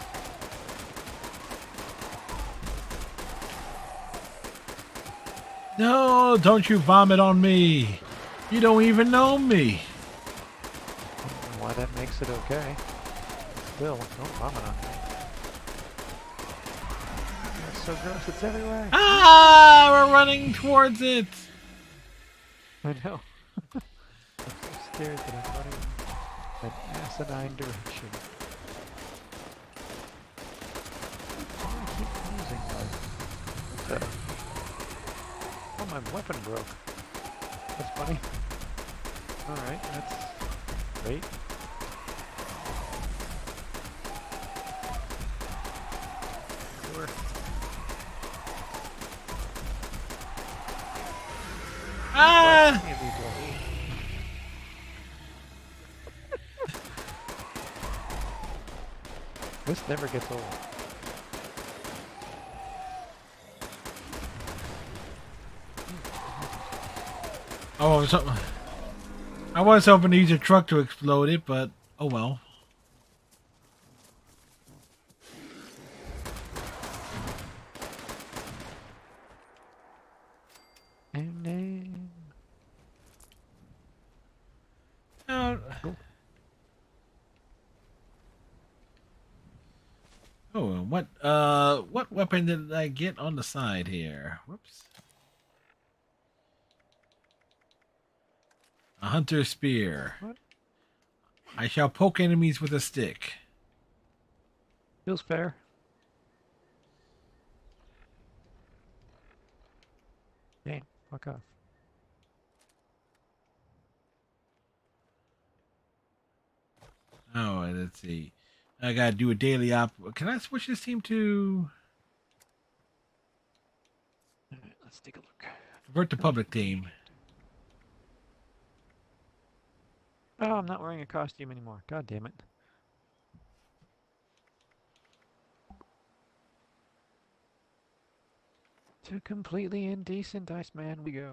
No, don't you vomit on me. You don't even know me. I don't know why that makes it okay. Still, don't vomit on me. That's so gross, it's everywhere. Ah, we're running towards it. I know. I'm so scared that I'm running an asinine direction. Why do I keep losing my... Oh, my weapon broke. That's funny. Alright, that's great. Sure. Ah! This never gets old. Oh, I was hoping to use a truck to explode it, but oh well. And then... Oh, Oh, and what weapon did I get on the side here? Whoops. A hunter spear. What? I shall poke enemies with a stick. Feels fair. Dang, fuck off. Oh, let's see. I gotta do a daily op. Can I switch this team to Alright, let's take a look. convert to public team? Oh, I'm not wearing a costume anymore. God damn it. To completely indecent Iceman we go.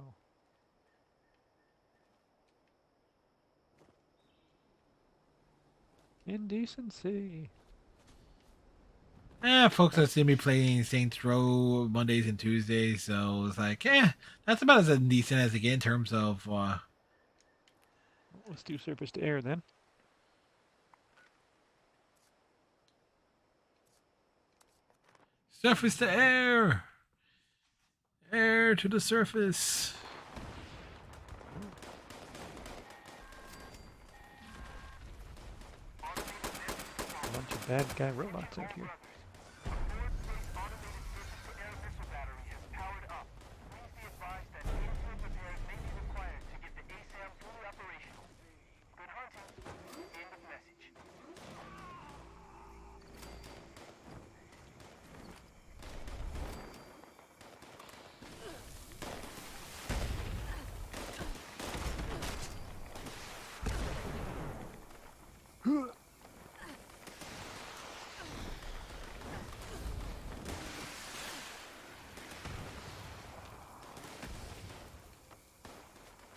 Indecency. Folks that see me playing Saints Row Mondays and Tuesdays, so it's like, that's about as decent as it gets in terms of Let's do surface to air then. surface to air. Air to the surface. A bunch of bad guy robots out here.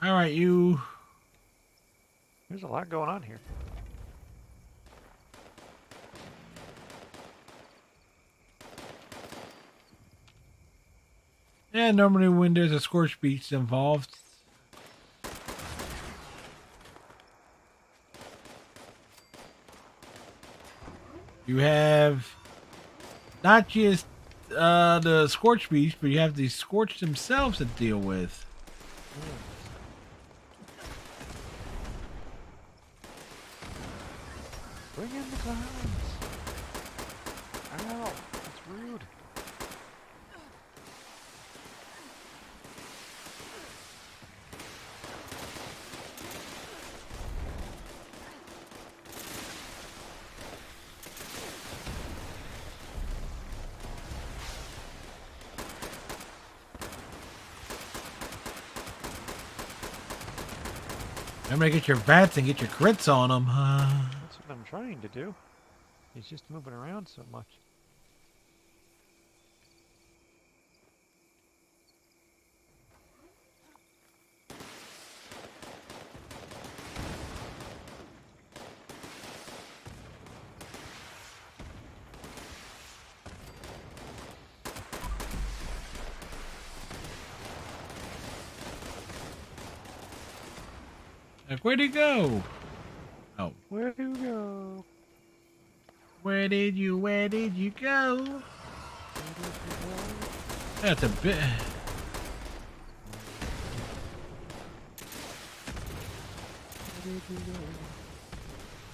All right, you. There's a lot going on here. Yeah, normally when there's a scorched beach involved, you have not just the scorched beach, but you have the scorched themselves to deal with. Bring in the clowns! Ow! That's rude. Remember to get your VATS and get your crits on them. That's what I'm trying to do. He's just moving around so much. Like, where'd he go? Oh. Where'd you go? Where did you go? That's a bit.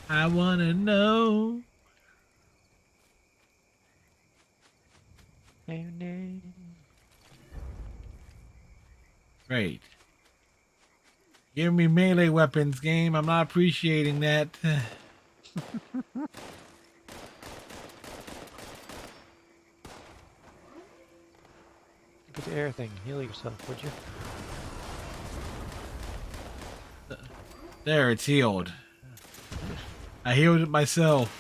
I wanna know. Great. Give me melee weapons, game. I'm not appreciating that. Get the air thing. Heal yourself, would you? There, it's healed. I healed it myself.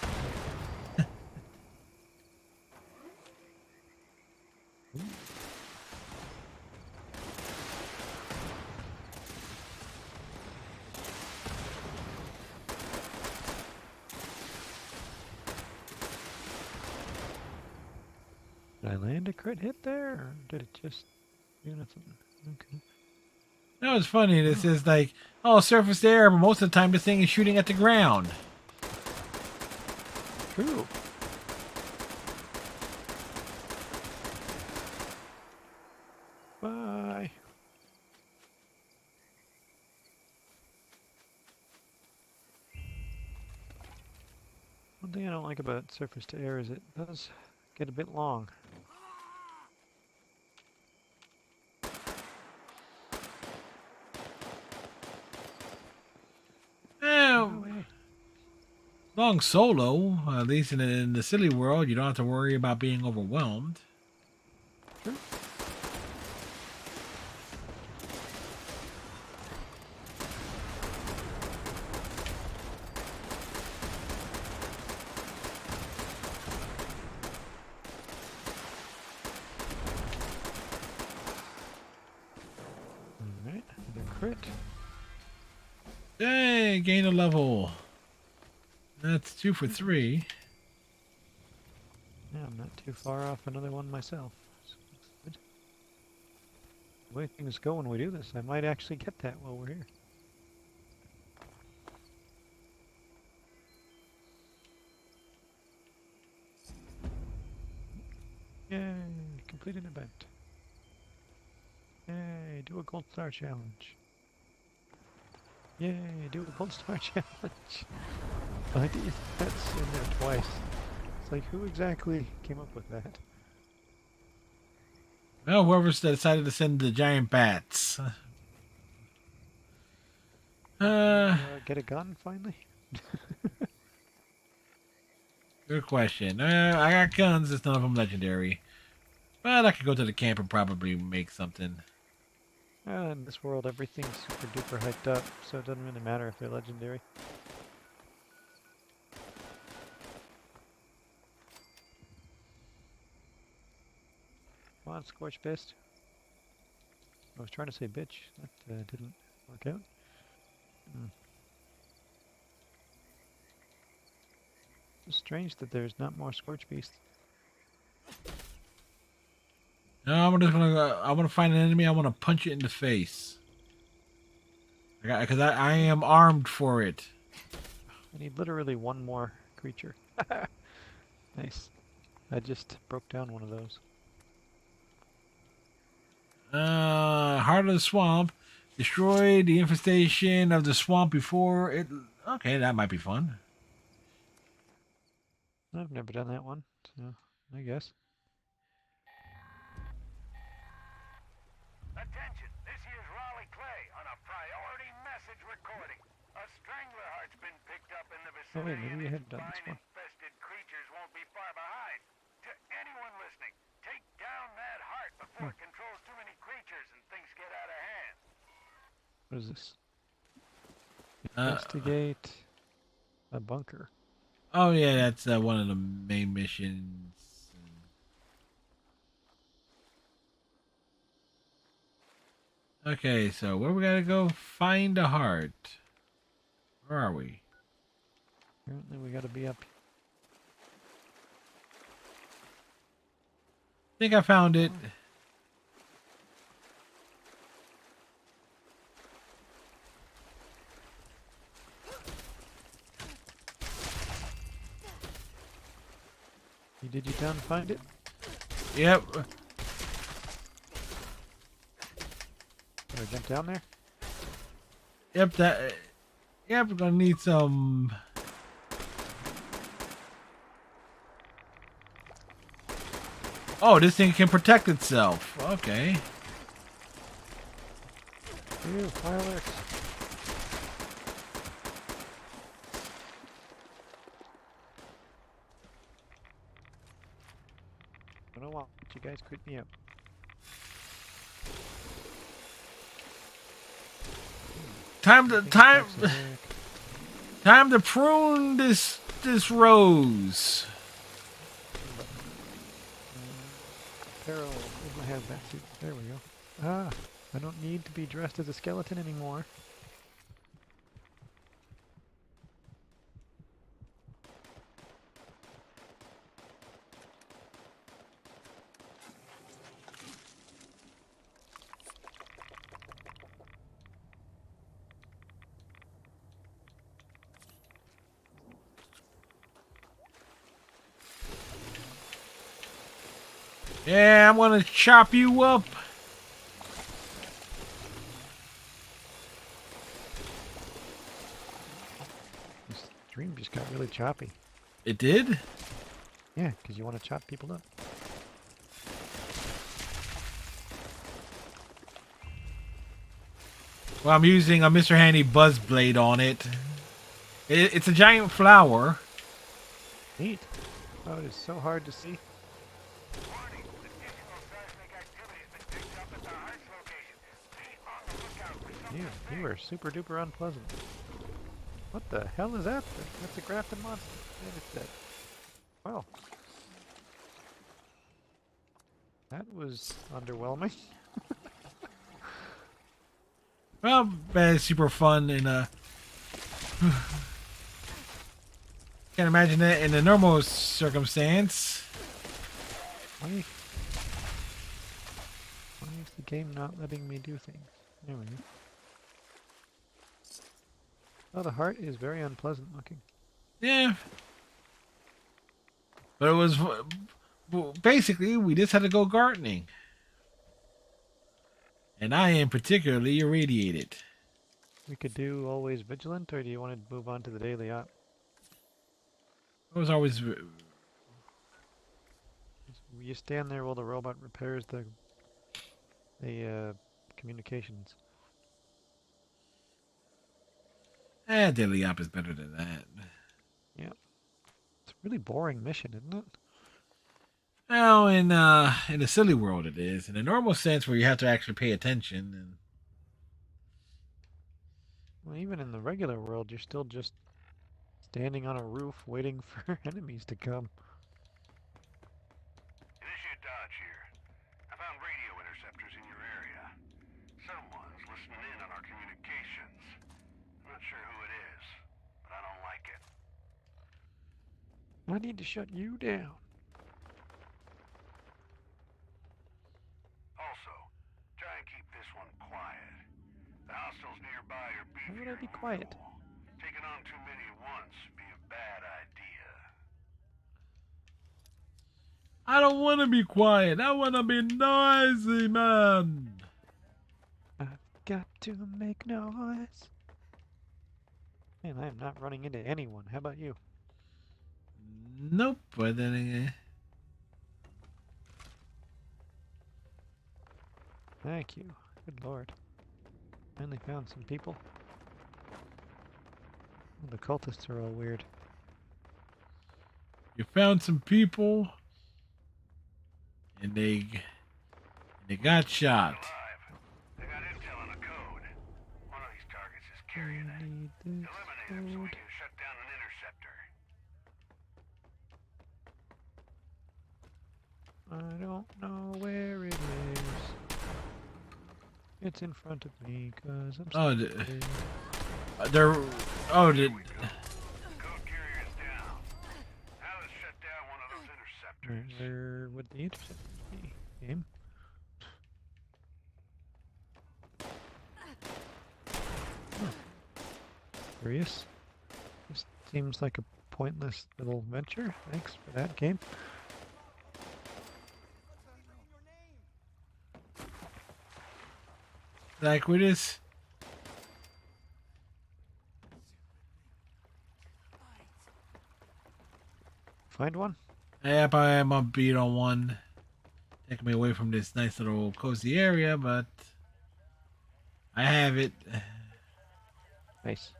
Did I land a crit hit there, or did it just do nothing? Okay. No, it's funny. This is like, oh, surface air, but most of the time this thing is shooting at the ground. True. like about surface to air is it does get a bit long. Long solo, at least in the silly world, you don't have to worry about being overwhelmed. Sure. Alright, the crit. Yay, gain a level. That's 2 for 3. Yeah, I'm not too far off another one myself. So that's good. The way things go when we do this, I might actually get that while we're here. Yay, complete an event. Yay, do a gold star challenge. Yay, do a gold star challenge. I did that's in there twice. It's like, who exactly came up with that? Well, whoever's decided to send the giant bats. Get a gun finally? Good question. I got guns, it's none of them legendary. But I could go to the camp and probably make something. In this world, everything's super duper hyped up, so it doesn't really matter if they're legendary. Come on, Scorch Fist. I was trying to say bitch. That didn't work out. It's strange that there's not more Scorch Beasts. No, I'm just gonna. I want to find an enemy. I want to punch it in the face. Because I am armed for it. I need literally one more creature. Nice. I just broke down one of those. Heart of the Swamp. Destroy the infestation of the swamp before it... Okay, that might be fun. I've never done that one, so I guess. Attention, this here's Raleigh Clay on a priority message recording. A strangler heart's been picked up in the Oh wait, vicinity, maybe you have done this one. infested creatures won't be far behind. To anyone listening, take down that heart before it controls too many creatures and things get out of hand. What is this? Investigate a bunker. Oh yeah, that's one of the main missions. Okay, so where we gotta go? Find a heart. Where are we? Apparently we gotta be up. I think I found it. Did you down find it? Yep. Can I jump down there? Yep, that... Yep, we're gonna need some... Oh, this thing can protect itself. Okay. Ew, fireworks. I don't want you guys creep me up. Time to prune this rose. Carol, where's my hazmat suit? There we go. Ah, I don't need to be dressed as a skeleton anymore. Yeah, I'm gonna chop you up. This stream just got really choppy. It did? Yeah, because you want to chop people up. Well, I'm using a Mr. Handy Buzz Blade on it. It's a giant flower. Neat. Oh, it is so hard to see. You are super duper unpleasant. What the hell is that? That's a Grafton monster. And it's dead. Wow. That was underwhelming. Well, it's super fun and can't imagine that in a normal circumstance. Why is the game not letting me do things? There we go. Oh, the heart is very unpleasant looking. Yeah. But it was basically we just had to go gardening. And I am particularly irradiated. We could do always vigilant, or do you want to move on to the daily op? I was always. You stand there while the robot repairs the communications. Daily op is better than that. Yeah. It's a really boring mission, isn't it? Well, in the silly world it is. In the normal sense where you have to actually pay attention and Well, even in the regular world, you're still just standing on a roof waiting for enemies to come. Initiate Dodge here. I found radio interceptors in your area. Someone's listening in on our communications. I'm not sure who it is, but I don't like it. I need to shut you down. Also, try and keep this one quiet. The hostiles nearby are beefy. Why would I be quiet? Taking on too many at once would be a bad idea. I don't want to be quiet. I want to be noisy, man. I've got to make noise. Man, I am not running into anyone. How about you? Nope. But then Thank you. Good lord. Finally found some people. Oh, the cultists are all weird. you found some people, and they got shot. I got intel on a code. One of these targets is carrying it. Eliminate him so we can shut down an interceptor. I don't know where it is. It's in front of me, cause I'm Oh, stupid. they're. Oh, did. Code carrier is down. Now let's shut down one of those interceptors. Where would the interceptors be? Game? Huh. Curious. This seems like a pointless little venture. Thanks for that, game. Like with this. Find one? Yep, I am a beat on one. Taking me away from this nice little cozy area, but I have it. Nice.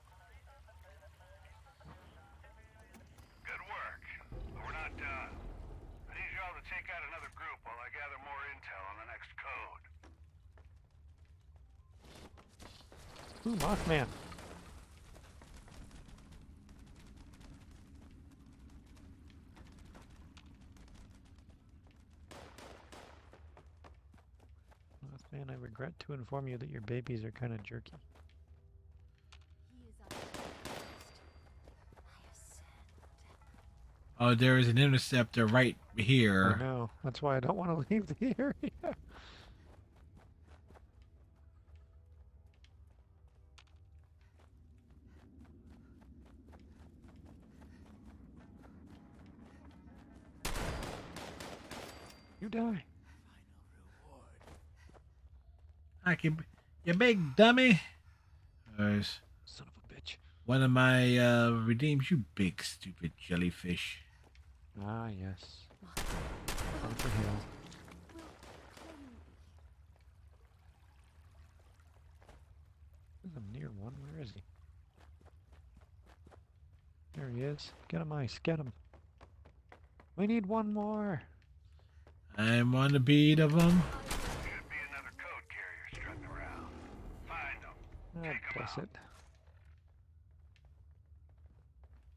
Good work. But we're not done. I need y'all to take out another group while I gather more intel on the next code. Ooh, Mothman. Mothman, I regret to inform you that your babies are kind of jerky. He is on the list. Oh, there is an interceptor right I here. know. That's why I don't want to leave the area. You die. I can, you big dummy. There's Son of a bitch. One of my redeems, you big stupid jellyfish. Ah, yes. Bunker Hill. I'm near one. Where is he? There he is. Get him, Ice. Get him. We need one more. I'm on the beat of them. Should be another code carrier strutting around. Find them. Ah, bless it.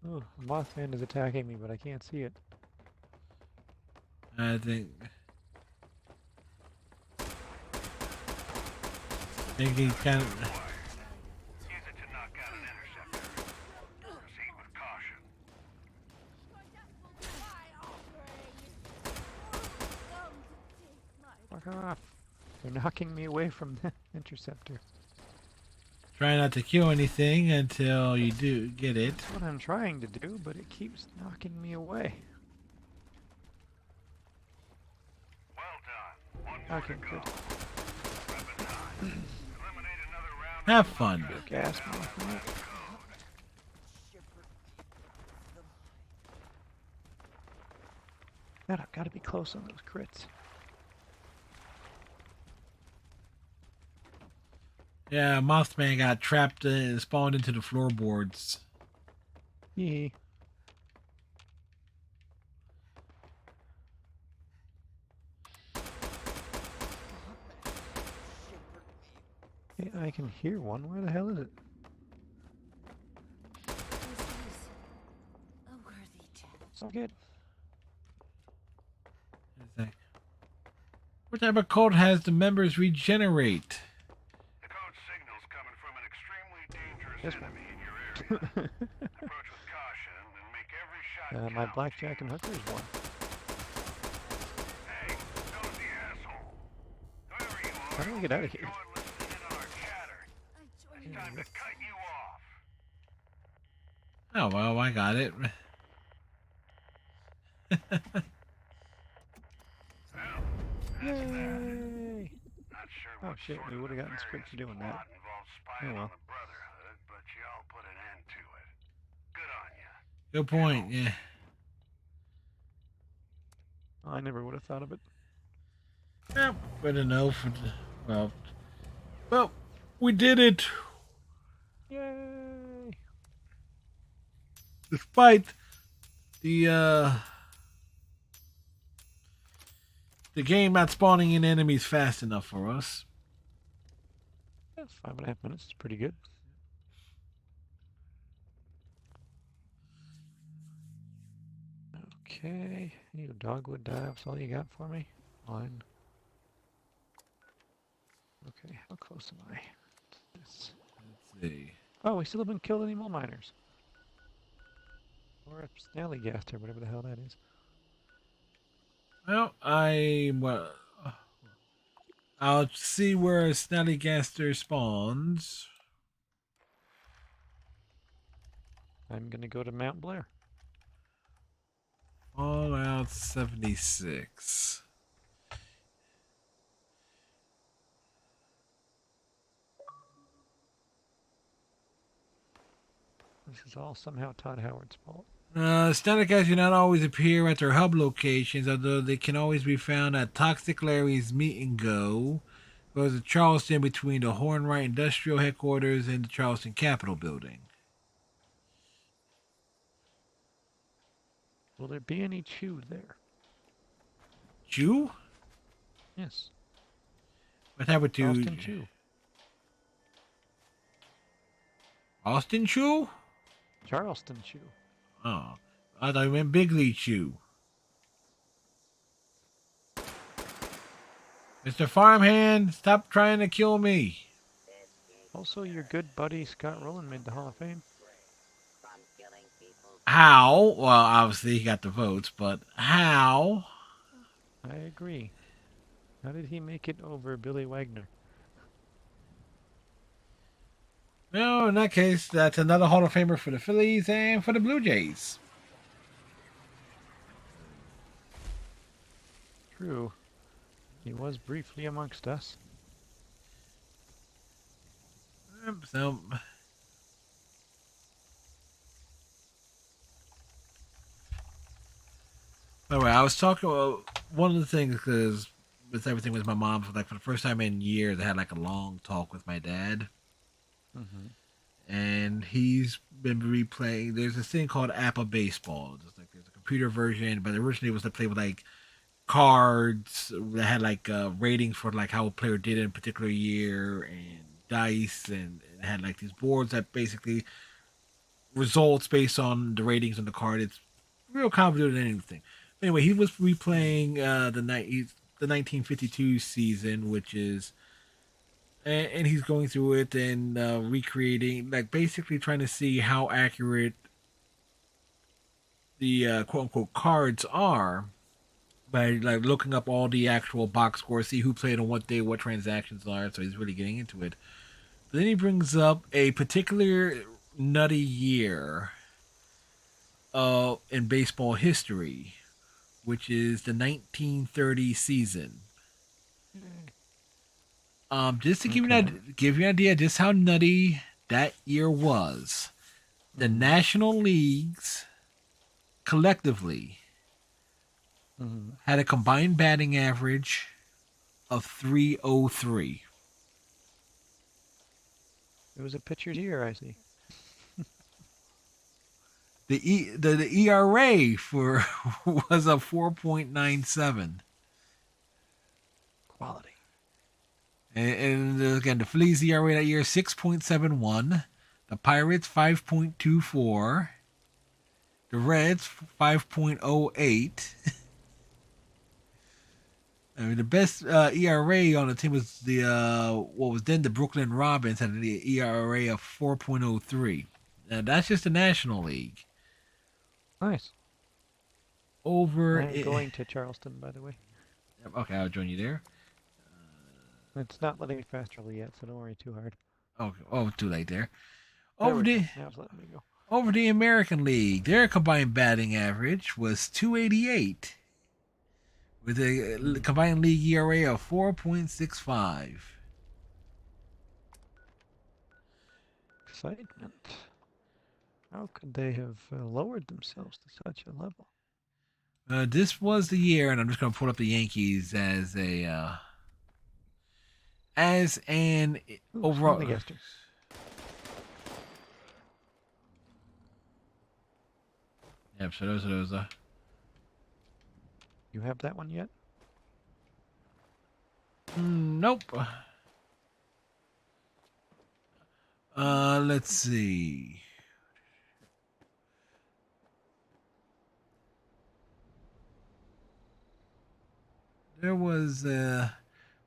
Oh, a Mothman is attacking me, but I can't see it. I think he kind of. Use it to knock out an interceptor. Proceed with caution. Fuck off. They're knocking me away from the interceptor. Try not to kill anything until you do get it. That's what I'm trying to do, but it keeps knocking me away. Well done. One more Okay, to go. good. Weapon time. Eliminate another round. Have fun. Gas Mothman. God, I've got to be close on those crits. Yeah, Mothman got trapped and spawned into the floorboards. Yee. Hey, I can hear one. Where the hell is it? A worthy challenge. So good. What type of code has the members regenerate? The code signal's coming from an extremely dangerous This one. enemy in your area. Approach with caution and make every shot My count. blackjack and hooker is one. Hey, nosy asshole. Whoever you are, How do I get out of here? join listening in on our chatter. It's time to cut you off. Oh, well, I got it. Well, Yay! not sure Oh what shit, sort we of would have gotten nefarious stripped for doing that. plot involves spying Oh well. on the Brotherhood, but y'all put an end to it. Good on ya. Good point, yeah. I never would have thought of it. Yeah, better know for the, well, we did it. Yay! Despite the game not spawning in enemies fast enough for us. Yeah, 5.5 minutes is pretty good. Okay, need a dogwood dye. That's all you got for me? Fine. Okay, how close am I? This. Let's see. Oh, we still haven't killed any more miners. Or a Snallygaster, whatever the hell that is. Well, I'll see where Snallygaster spawns. I'm gonna go to Mount Blair. Fallout 76. This is all somehow Todd Howard's fault. Snallygaster do not always appear at their hub locations, although they can always be found at Toxic Larry's Meet and Go, goes to Charleston between the Hornwright Industrial Headquarters and the Charleston Capitol Building. Will there be any chew there? Chew? Yes. What happened to Charleston Chew. Austin Chew? Charleston Chew. Oh, I thought you meant Bigley Chew. Mr. Farmhand, stop trying to kill me. Also, your good buddy Scott Rowland made the Hall of Fame. How? Well, obviously he got the votes, but how? I agree. How did he make it over Billy Wagner? No, in that case, that's another Hall of Famer for the Phillies and for the Blue Jays. True. He was briefly amongst us. So, By the way, I was talking one of the things because with everything with my mom, for the first time in years, I had like a long talk with my dad, and he's been replaying. There's this thing called Apple Baseball. Just like there's a computer version, but originally it was to play with like cards that had like ratings for like how a player did in a particular year, and dice, and it had like these boards that basically results based on the ratings on the card. It's real convoluted and anything. Anyway, he was replaying the 1952 season, which is, and he's going through it and recreating, like basically trying to see how accurate the quote unquote cards are by like looking up all the actual box scores, see who played on what day, what transactions are. So he's really getting into it. But then he brings up a particular nutty year in baseball history, which is the 1930 season. Just to give you an idea just how nutty that year was, the National Leagues collectively had a combined batting average of 303. It was a pitcher's year, I see. The ERA for was a 4.97. Quality. And again, the Phillies ERA that year 6.71. The Pirates 5.24. The Reds 5.08. I mean, the best ERA on the team was the what was then the Brooklyn Robins had an ERA of 4.03. Now that's just the National League. Nice. Over. I'm going to Charleston, by the way. Okay, I'll join you there. It's not letting me fast travel yet, so don't worry too hard. Oh, too late there. Now it's letting me go. Over the American League, their combined batting average was 288, with a combined league ERA of 4.65. Excitement. How could they have lowered themselves to such a level? This was the year, and I'm just going to pull up the Yankees as an overall. Yep, so those are. You have that one yet? Nope. Let's see. There was the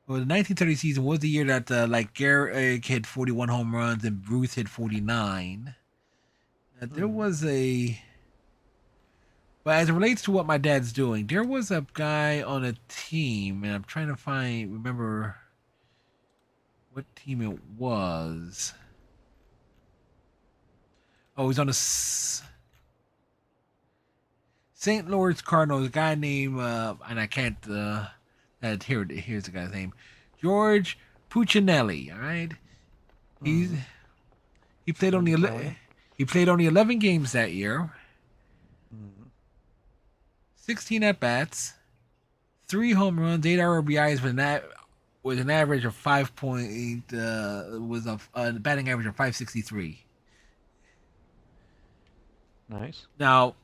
1930 season was the year that like Garrett hit 41 home runs and Bruce hit 49. There was but as it relates to what my dad's doing, there was a guy on a team, and I'm trying to remember what team it was. Oh, he's on the St. Louis Cardinals. A guy named and I can't. Here's the guy's name, George Puccinelli. All right, he played only 11 games that year. 16 at bats, 3 home runs, 8 RBIs, with an average of 5.8. Was a batting average of 563. Nice. Now,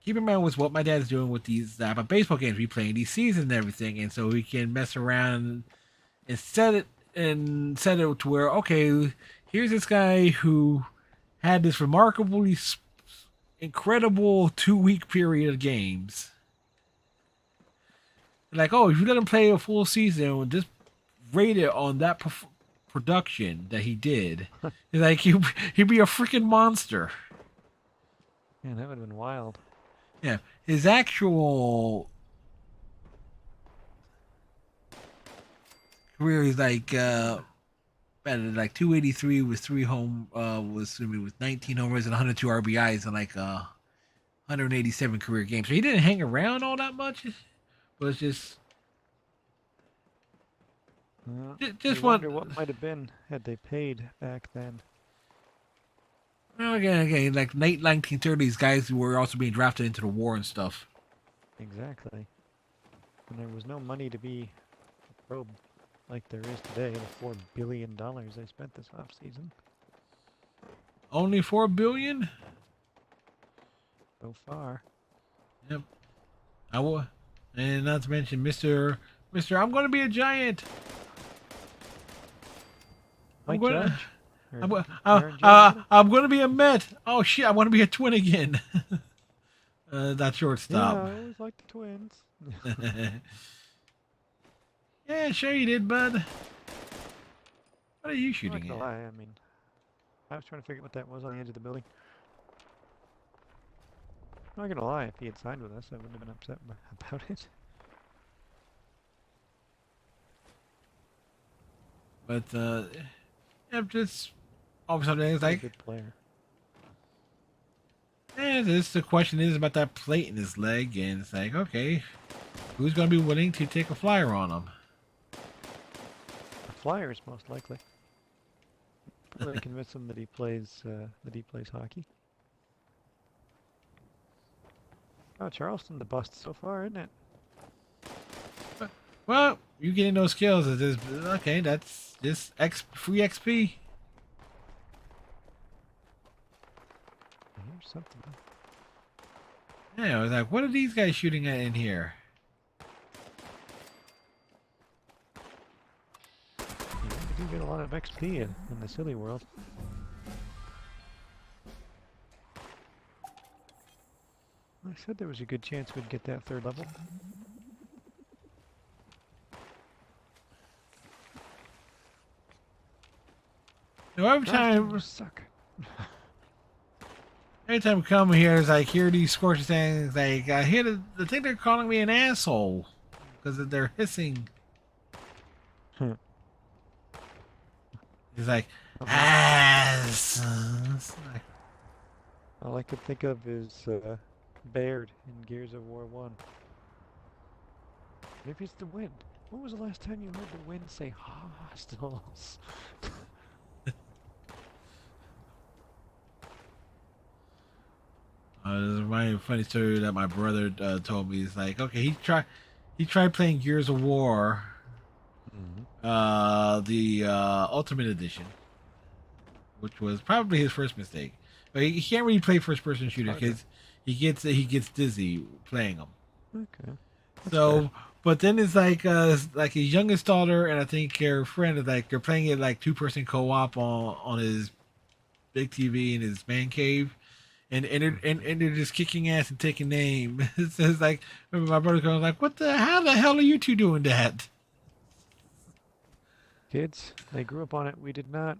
keep in mind with what my dad's doing with these baseball games we play in these seasons and everything, and so we can mess around and set it to where, okay, here's this guy who had this remarkably incredible 2-week period of games. Like, oh, if you let him play a full season, just rate it on that production that he did. It's like he'd be a freaking monster. Yeah, that would have been wild. Yeah, his actual career is like 283 with with 19 home runs and 102 RBIs and like 187 career games. So he didn't hang around all that much, but it's just wonder what might have been had they paid back then. Well, again, like late 1930s, guys were also being drafted into the war and stuff. Exactly. And there was no money to be a probe like there is today. The $4 billion they spent this off season. Only 4 billion? So far. Yep. I will, and not to mention Mr. I'm going to be a giant. I'm Mike going Judge? I'm, Or go- Aaron Judge? I'm going to be a Met. Oh shit! I want to be a twin again. That Yeah, shortstop. I always liked the Twins. Yeah, sure you did, bud. What are you I'm not shooting gonna at? lie, I mean, I was trying to figure out what that was on the edge of the building. I'm not gonna lie, if he had signed with us, I wouldn't have been upset about it. But yeah, just all of a sudden it's He's a like, good player. yeah, this the question is about that plate in his leg, and it's like, okay, who's going to be willing to take a flyer on him? The Flyers, most likely. Really convince him that he plays hockey. Oh, Charleston the bust so far, isn't it? Well, you getting those skills is just okay. That's just free XP. Here's something. Yeah, I was like, what are these guys shooting at in here? Yeah, you do get a lot of XP in the silly world. I said there was a good chance we'd get that third level. So every time, You suck. every time I come here, is like hear these scorching things. Like I hear the thing they're calling me an asshole because of their hissing. It's like ass. All I could think of is Baird in Gears of War 1. Maybe it's the wind. When was the last time you heard the wind say hostiles? There's a very funny story that my brother told me. It's like, okay, he tried playing Gears of War, the Ultimate Edition, which was probably his first mistake. But he can't really play first-person shooters because he gets dizzy playing them. Okay. So, but then it's like his youngest daughter and I think her friend is like they're playing it like 2-person co-op on his big TV in his man cave. And they're just kicking ass and taking name. It's like my brother goes like, how the hell are you two doing that? Kids, they grew up on it. We did not.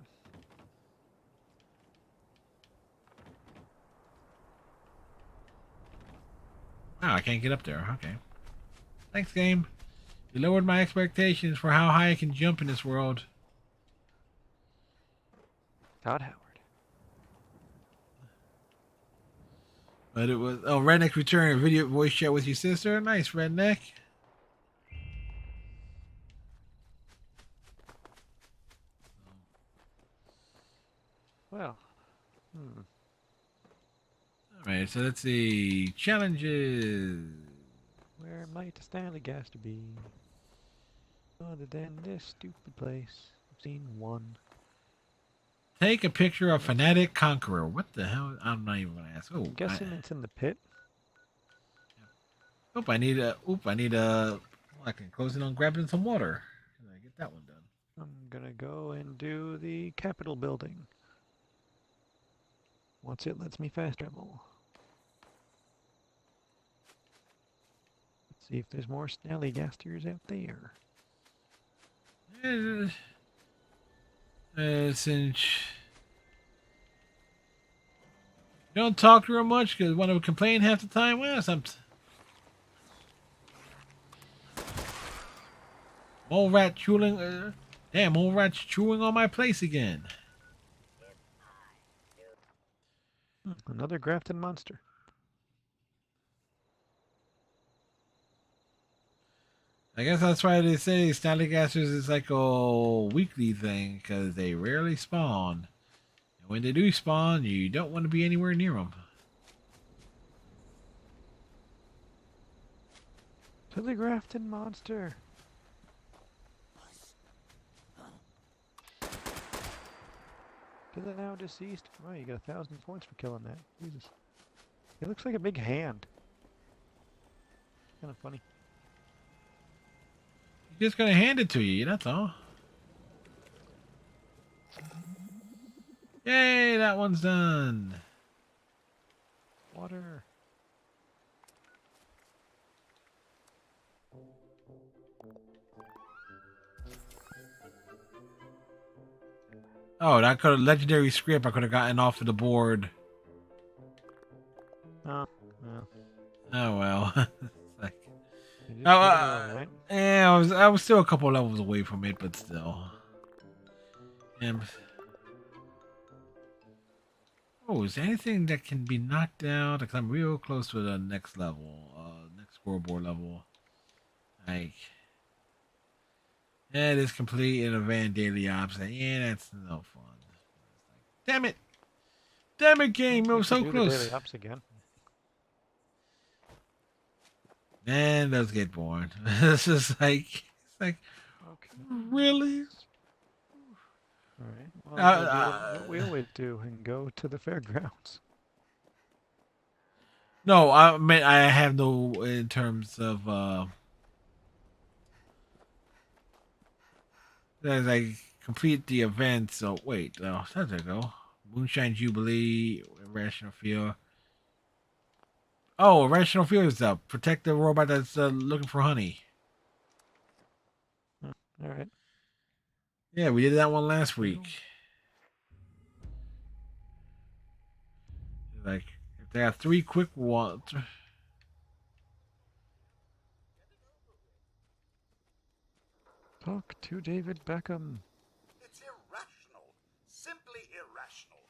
Wow, I can't get up there. Okay. Thanks, game. You lowered my expectations for how high I can jump in this world. Todd Howard. But it was Redneck return video voice chat with your sister. Nice, Redneck. Well. Alright, so let's see. Challenges. Where might Stanley Gaster be? Other than this stupid place. I've seen one. Take a picture of Fanatic Conqueror. What the hell? I'm not even gonna ask. Oh, I'm guessing it's in the pit. I need a. I can close it on grabbing some water. Can I get that one done? I'm gonna go and do the Capitol building. Once it lets me fast travel. Let's see if there's more Snallygasters out there. Since you don't talk real much because one of them complain half the time. Well, something. Mole rat chewing. Damn, mole rat's chewing on my place again. Another Grafton monster. I guess that's why they say Snallygasters is like a weekly thing because they rarely spawn. And when they do spawn, you don't want to be anywhere near them. Billy Grafton monster. Kill it now, deceased. Wow, you got 1,000 points for killing that. Jesus. It looks like a big hand. Kind of funny. He's just gonna hand it to you. That's all. Yay! That one's done. Water. Oh, that could have legendary script. I could have gotten off of the board. Oh, well. Oh well. It's like, You just never know, right? yeah, I was still a couple levels away from it, but still. And, oh, is there anything that can be knocked out? Because I'm real close to the next level, next scoreboard level. Like, yeah, it is complete in a van daily ops. Yeah, that's no fun. Damn it! Damn it, game! It was so Do the close. daily ups again. And those get boring. It's just like, okay. Really? Alright. Well, we'll do what we always do and go to the fairgrounds. No, I mean I have no in terms of as I complete the event. So wait, how's that go? Moonshine Jubilee, Irrational Fear. Oh, Irrational Fear is up. Protect the robot that's looking for honey. Alright. Yeah, we did that one last week. Like, if they have 3 quick ones. Talk to David Beckham. It's irrational. Simply irrational.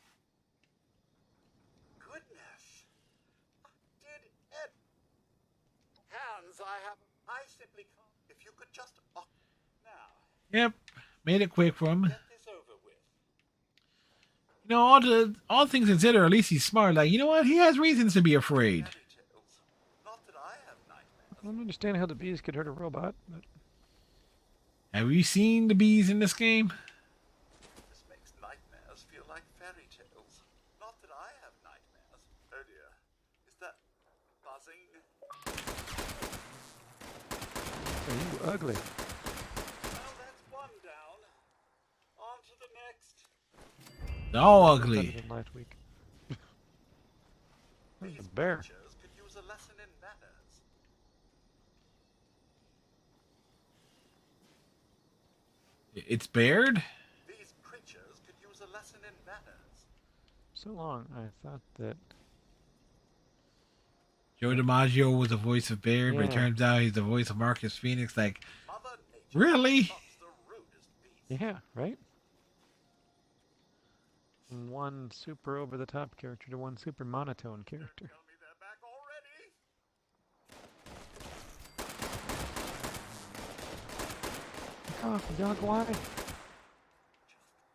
Goodness. Did Ed... Hands, I simply can't. If you could just... now. Yep, made it quick for him. Get this over with. You know, all things considered, at least he's smart. Like, you know what? He has reasons to be afraid. Not that I have nightmares. I don't understand how the bees could hurt a robot, but... Have you seen the bees in this game? This makes nightmares feel like fairy tales. Not that I have nightmares. Oh dear. Is that buzzing? Are you ugly? Well, that's one down. On to the next. They're all Better ugly. than last week. There's a bear. Creatures could use a lesson in manners. It's Baird? These creatures could use a lesson in manners. So long, I thought that... Joe DiMaggio was the voice of Baird, but it Yeah. turns out he's the voice of Marcus Phoenix. Like, Mother Nature really? stops the rudest beast. Yeah, right? From one super over-the-top character to one super monotone character. Tell me they're back already. Oh, dog, why? Just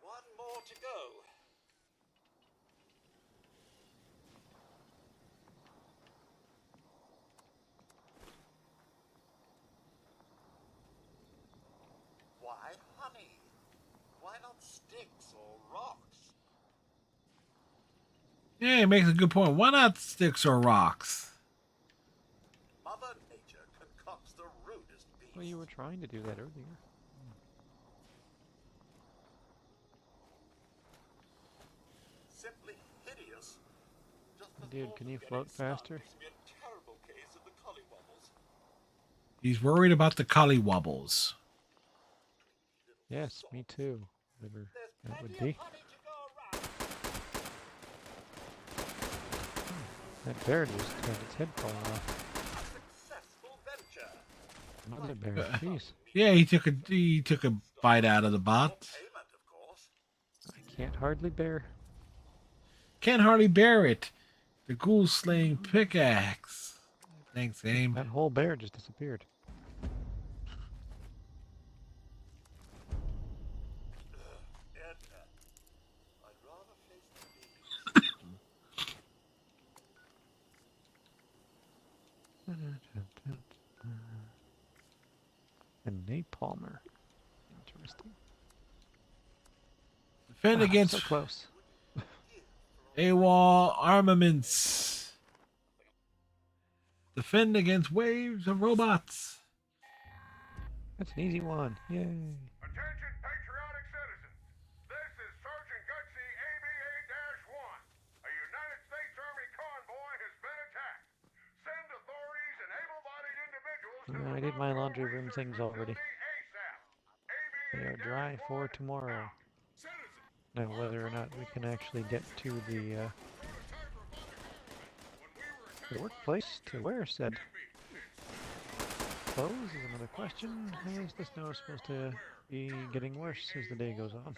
one more to go. Why honey? Why not sticks or rocks? Yeah, he makes a good point. Why not sticks or rocks? Mother Nature concocts the rudest beast. Well, you were trying to do that earlier. Simply hideous. Just the Dude, thought can of you getting float stung faster? gives me a terrible case of the collywobbles. He's worried about the collywobbles. Yes, me too. Whatever There's that would plenty be. of honey to go around. That bear just had its head fall off. A successful venture. Mother bear, jeez. Yeah, he took a bite out of the bot. Payment, of course. I can't hardly bear. Can't hardly bear it. The ghoul slaying pickaxe. Thanks, game. That whole bear just disappeared. Edna, I'd rather face the beast. napalmer. Interesting. Defend against So close. AWOL armaments. Defend against waves of robots. That's an easy one. Yay. Attention, patriotic citizens. This is Sergeant Gutsy ABA-1. A United States Army convoy has been attacked. Send authorities and able-bodied individuals to I did my laundry room things already. They are dry for tomorrow. Now, whether or not we can actually get to the workplace to wear said clothes is another question, as the snow is supposed to be getting worse as the day goes on.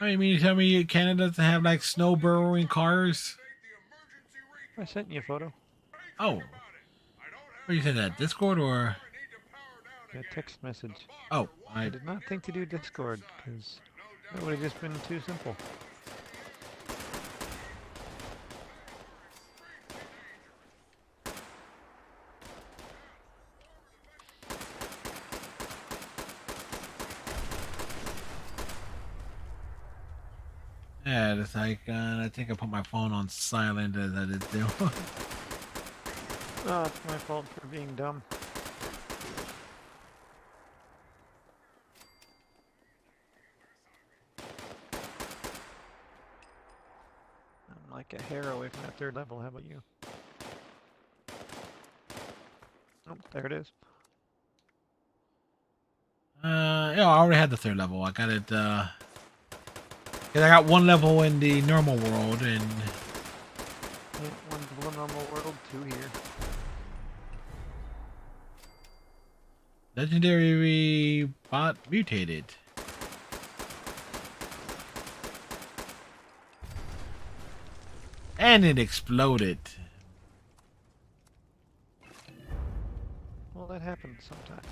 Oh, you mean to tell me Canada doesn't have like snow burrowing cars? I sent you a photo. Oh. What you said that? Discord or? A text message. Oh, I did not think to do Discord, because that would have just been too simple. Yeah, it's like, I think I put my phone on silent as I did do. Oh, it's my fault for being dumb. I'm like a hair away from that 3rd level, how about you? Oh, there it is. Yeah, I already had the 3rd level. I got it, cause I got 1 level in the normal world and... Yeah, one normal world, 2 here. Legendary bot mutated. And it exploded. Well, that happens sometimes.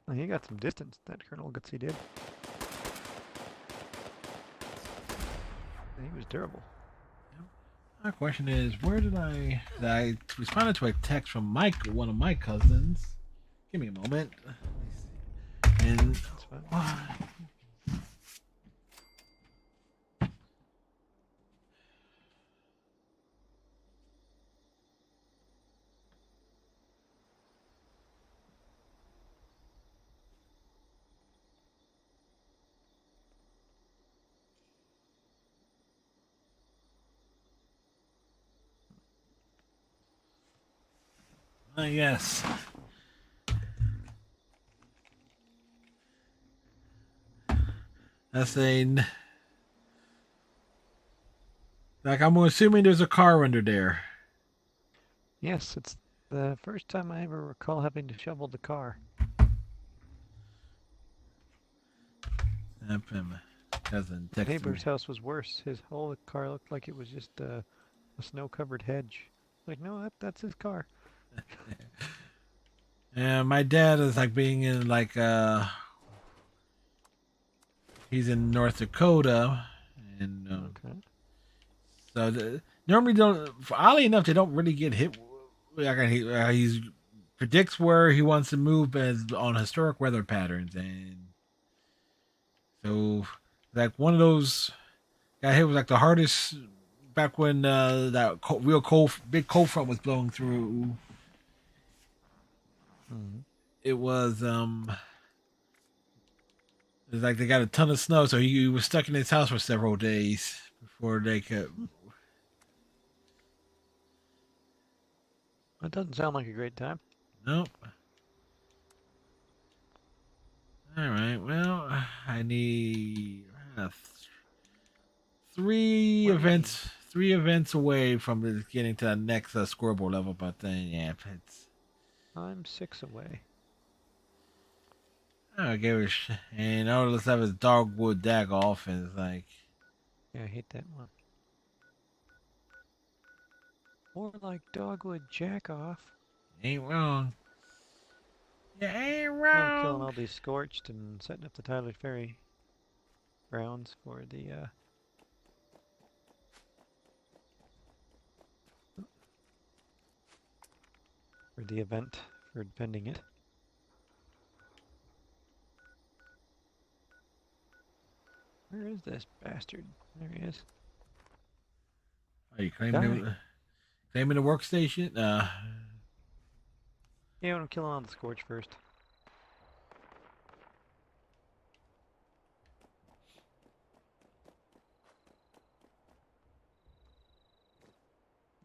Well, he got some distance, that Colonel Gutsy did. He was durable. My question is, where did I responded to a text from Mike, one of my cousins. Give me a moment. And yes. That's like, I'm assuming there's a car under there. Yes, it's the first time I ever recall having to shovel the car. Cousin The texted neighbor's me. house was worse. His whole car looked like it was just a snow-covered hedge. Like, no, that's his car. Yeah, my dad is like being in like he's in North Dakota, and Okay. so normally don't. Oddly enough, they don't really get hit. Like he's predicts where he wants to move as on historic weather patterns, and so like one of those got hit with like the hardest back when that big cold front was blowing through. It was it's like they got a ton of snow, so he was stuck in his house for several days before they could. That doesn't sound like a great time. Nope. All right. Well, I need three events away from getting to the next scoreboard level, but then yeah, it's. I'm 6 away. I gave it, and all this stuff is Dogwood Dagoff, and it's like. Yeah, I hate that one. More like Dogwood Jackoff. Ain't wrong. You ain't I'm wrong. killing all these Scorched and setting up the Tyler Ferry grounds for the for the event for defending it. Where is this bastard? There he is. Are you claiming the workstation? Yeah, I want to kill him on the Scorch first.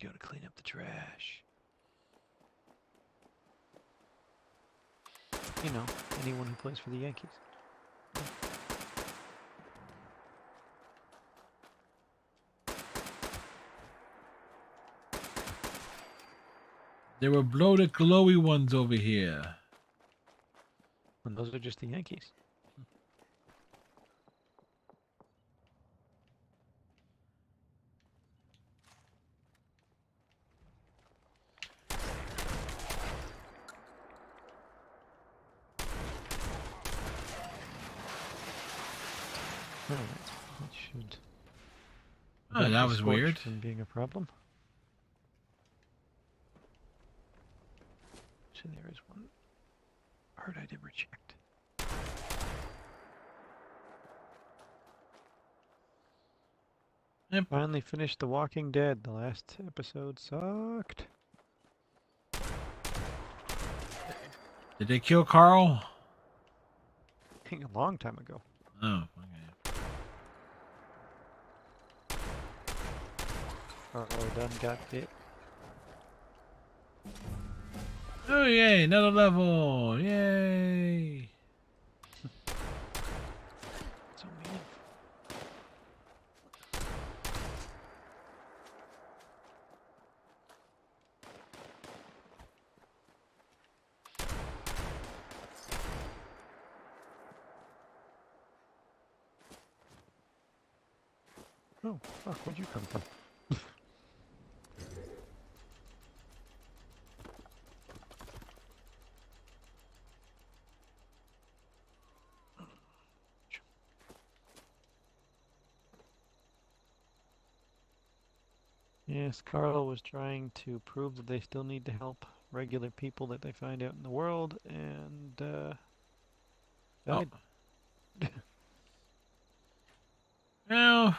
Gotta clean up the trash. You know, anyone who plays for the Yankees. There were bloated, glowy ones over here. And those are just the Yankees. Alright, that should... Oh, prevent that the was Scorch weird. from being a problem. So there is one part I never checked. Yep. Finally finished The Walking Dead. The last episode sucked. Did they kill Carl? I think a long time ago. Oh, okay. Carl done got bit. Oh, yay, another level. Yay. So mean. Oh, fuck, where'd you come from? Yes, Carl was trying to prove that they still need to help regular people that they find out in the world, and died. Well,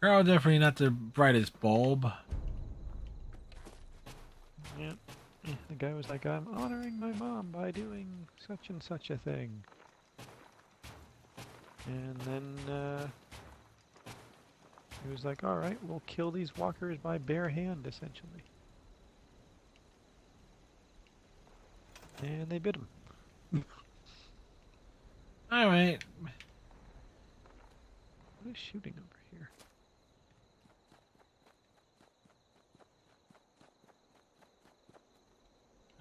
Carl definitely not the brightest bulb. Yeah. The guy was like, I'm honoring my mom by doing such and such a thing. And then he was like, alright, we'll kill these walkers by bare hand, essentially. And they bit him. Alright. What is shooting over here?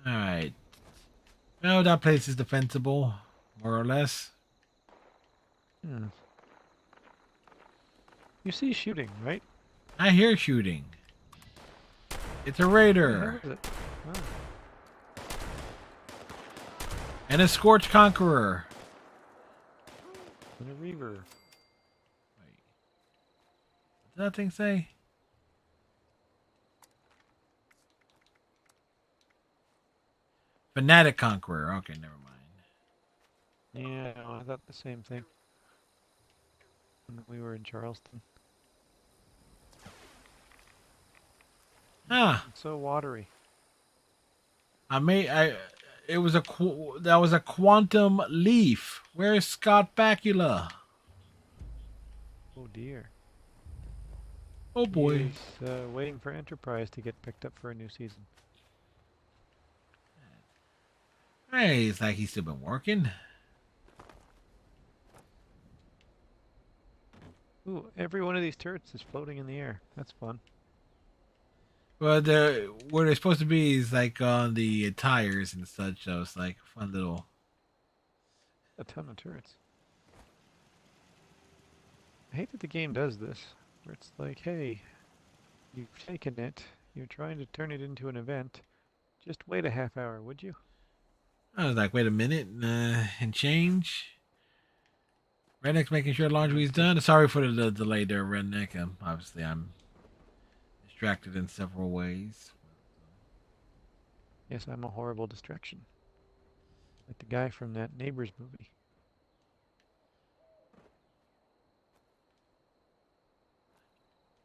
Alright. Well, that place is defensible, more or less. Hmm. You see shooting, right? I hear shooting. It's a raider. Where is it? Oh. And a Scorch Conqueror. And a Reaver. Wait. What did that thing say? Fanatic Conqueror. Okay, never mind. Yeah, I thought the same thing. When we were in Charleston. Ah. It's so watery. It was that was a Quantum Leaf. Where's Scott Bakula? Oh dear. Oh boy. He's waiting for Enterprise to get picked up for a new season. Hey, it's like he's still been working. Ooh, every one of these turrets is floating in the air. That's fun. Well, where they're supposed to be is like on the tires and such. So it's like a fun little. A ton of turrets. I hate that the game does this, where it's like, hey, you've taken it, you're trying to turn it into an event, just wait a half hour, would you? I was like, wait a minute, and change. Redneck's making sure laundry's done. Sorry for the delay there, Redneck. Obviously, I'm distracted in several ways. Yes, I'm a horrible distraction. Like the guy from that Neighbors movie.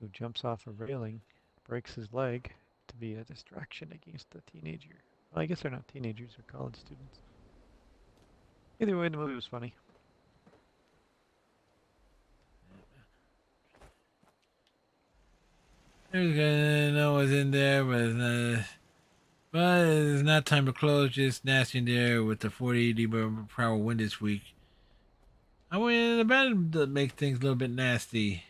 Who jumps off a railing, breaks his leg to be a distraction against a teenager. Well, I guess they're not teenagers, they're college students. Either way, the movie was funny. There's gonna know what's in there, but it's not time to close. Just nasty in there with the 40 mile per hour wind this week. I went in the bed to make things a little bit nasty.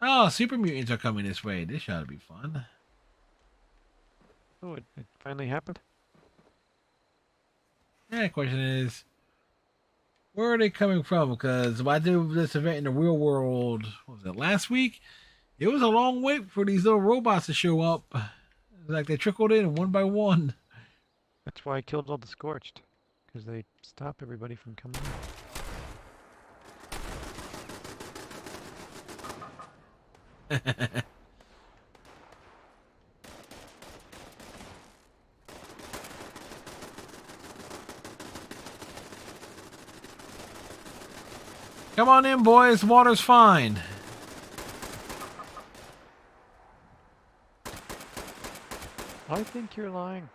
Oh, super mutants are coming this way. This ought to be fun. Oh, it finally happened? Yeah, the question is, where are they coming from? Because I did this event in the real world, what was it, last week? It was a long wait for these little robots to show up. It's like they trickled in one by one. That's why I killed all the Scorched. Because they stop everybody from coming in. Come on in, boys. Water's fine. I think you're lying.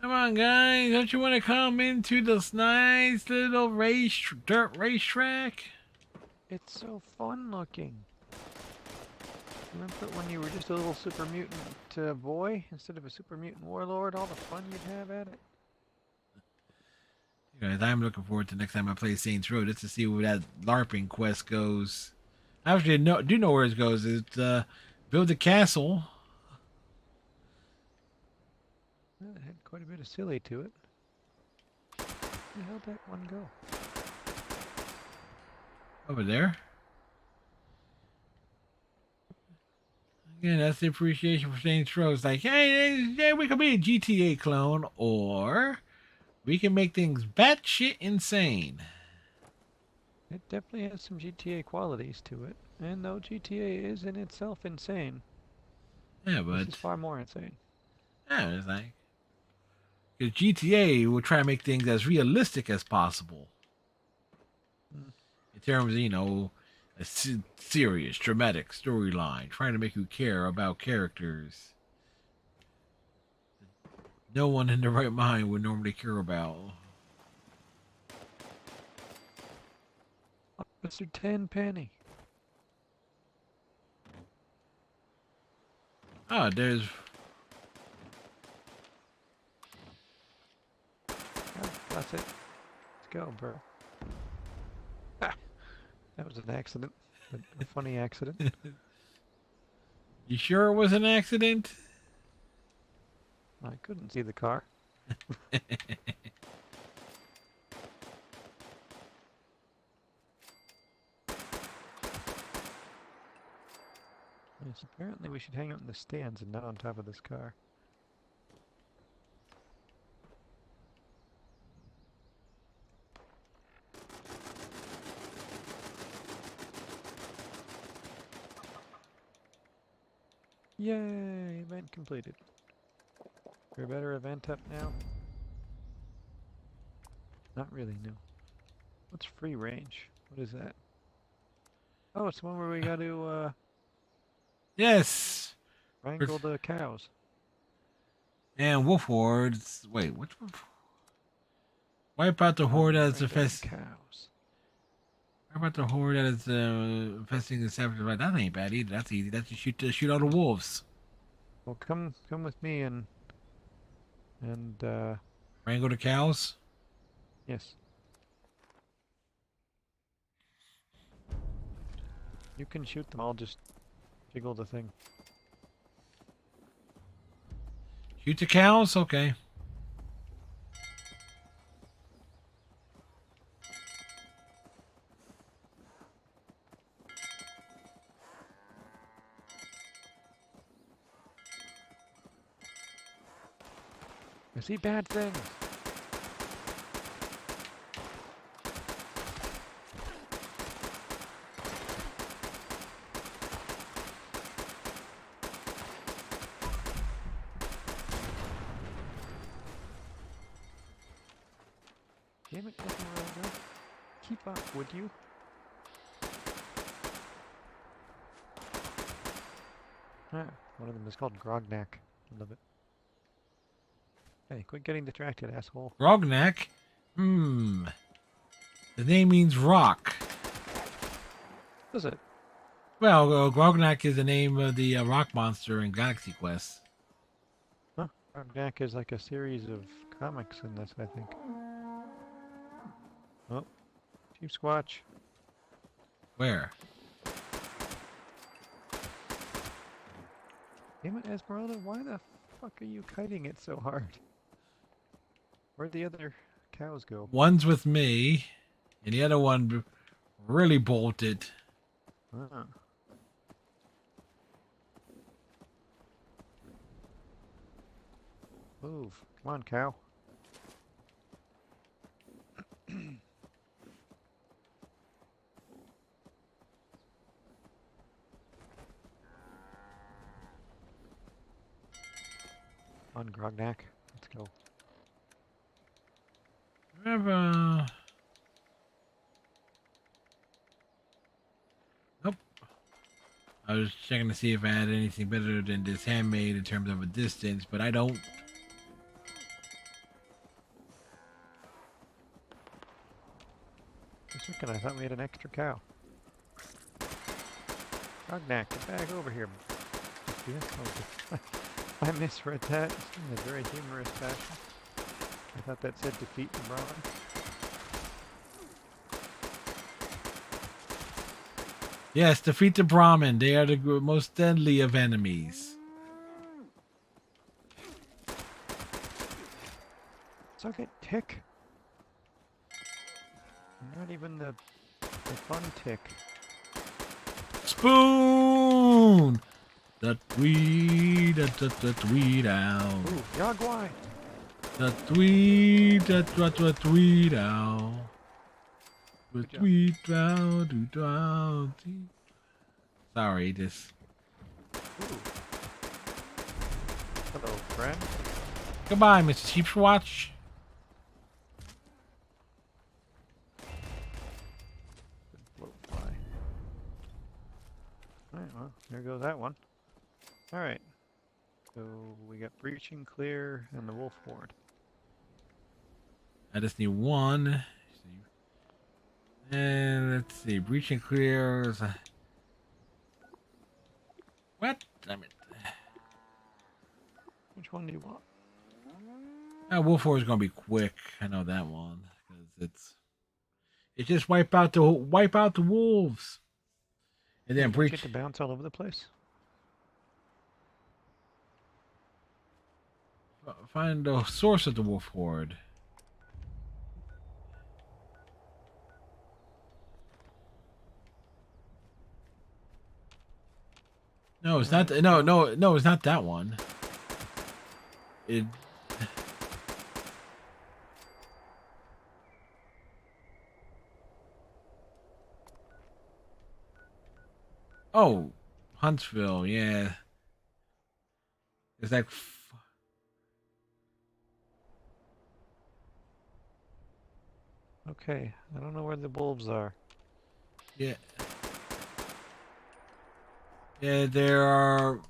Come on, guys. Don't you want to come into this nice little dirt racetrack? It's so fun looking. Remember when you were just a little super mutant boy instead of a super mutant warlord? All the fun you'd have at it. Guys, I'm looking forward to next time I play Saints Row just to see where that LARPing quest goes. I actually do know where it goes. It's build a castle. Well, it had quite a bit of silly to it. Where the hell did that one go? Over there. Again, that's the appreciation for Saints Row. It's like, hey, yeah, we could be a GTA clone, or we can make things batshit insane. It definitely has some GTA qualities to it. And though GTA is in itself insane, Yeah, but this is far more insane. Yeah, it's like, because GTA will try to make things as realistic as possible. In terms of, a serious, dramatic storyline, trying to make you care about characters no one in their right mind would normally care about. Officer Tenpenny. Oh, there's... Oh, that's it. Let's go, bro. Ah, that was an accident. A funny accident. You sure it was an accident? I couldn't see the car. Yes, apparently we should hang out in the stands and not on top of this car. Yay! Event completed. Is there a better event up now? Not really, no. What's free range? What is that? Oh, it's the one where we got to, Yes! wrangle the cows. And wolf hordes. Wait, which one? Wipe out the horde that is infesting. Cows. Wipe about the horde that is infesting the savages? Right, that ain't bad either. That's easy. That's to shoot all the wolves. Well, come with me and wrangle the cows. Yes. You can shoot them. I'll just jiggle the thing. Shoot the cows? Okay. I see bad things. Damn it, Esmeralda. Keep up, would you? Ah, one of them is called Grognak. I love it. Hey, quit getting distracted, asshole. Grognak? Hmm. The name means rock. Does it? Well, Grognak is the name of the rock monster in Galaxy Quest. Huh? Grognak is like a series of comics in this, I think. Oh, Chief Squatch. Where? Damn it, Esmeralda, why the fuck are you kiting it so hard? Where'd the other cows go? One's with me, and the other one really bolted. Ah. Move. Come on, cow. On Grognak. Let's go. Remember... Nope. I was checking to see if I had anything better than this handmade in terms of a distance, but I don't. For a second, I thought we had an extra cow. Grognak, get back over here. I misread that in a very humorous fashion. I thought that said defeat the Brahmin. Yes, defeat the Brahmin. They are the most deadly of enemies. Suck it, tick. Not even the fun tick. Spoon! The tweed, the tweed out. Ooh, Yagwai! The tweed, the tweed out. The tweed out, out. Sorry, this. Ooh. Hello, friend. Goodbye, Mr. Chief Watch. Blowfly. Alright, well, there goes that one. Alright. So we got Breaching Clear and the Wolf Ward. I just need one. And let's see, Breaching Clear is what? Damn it. Which one do you want? Wolf Ward is gonna be quick. I know that one because it just wipe out the wolves, and then Breach. breach. Get to bounce all over the place. Find the source of the wolf horde. No, it's not. No, it's not that one. It. Oh, Huntsville. Yeah. It's like. Okay, I don't know where the wolves are. Yeah. Yeah, there are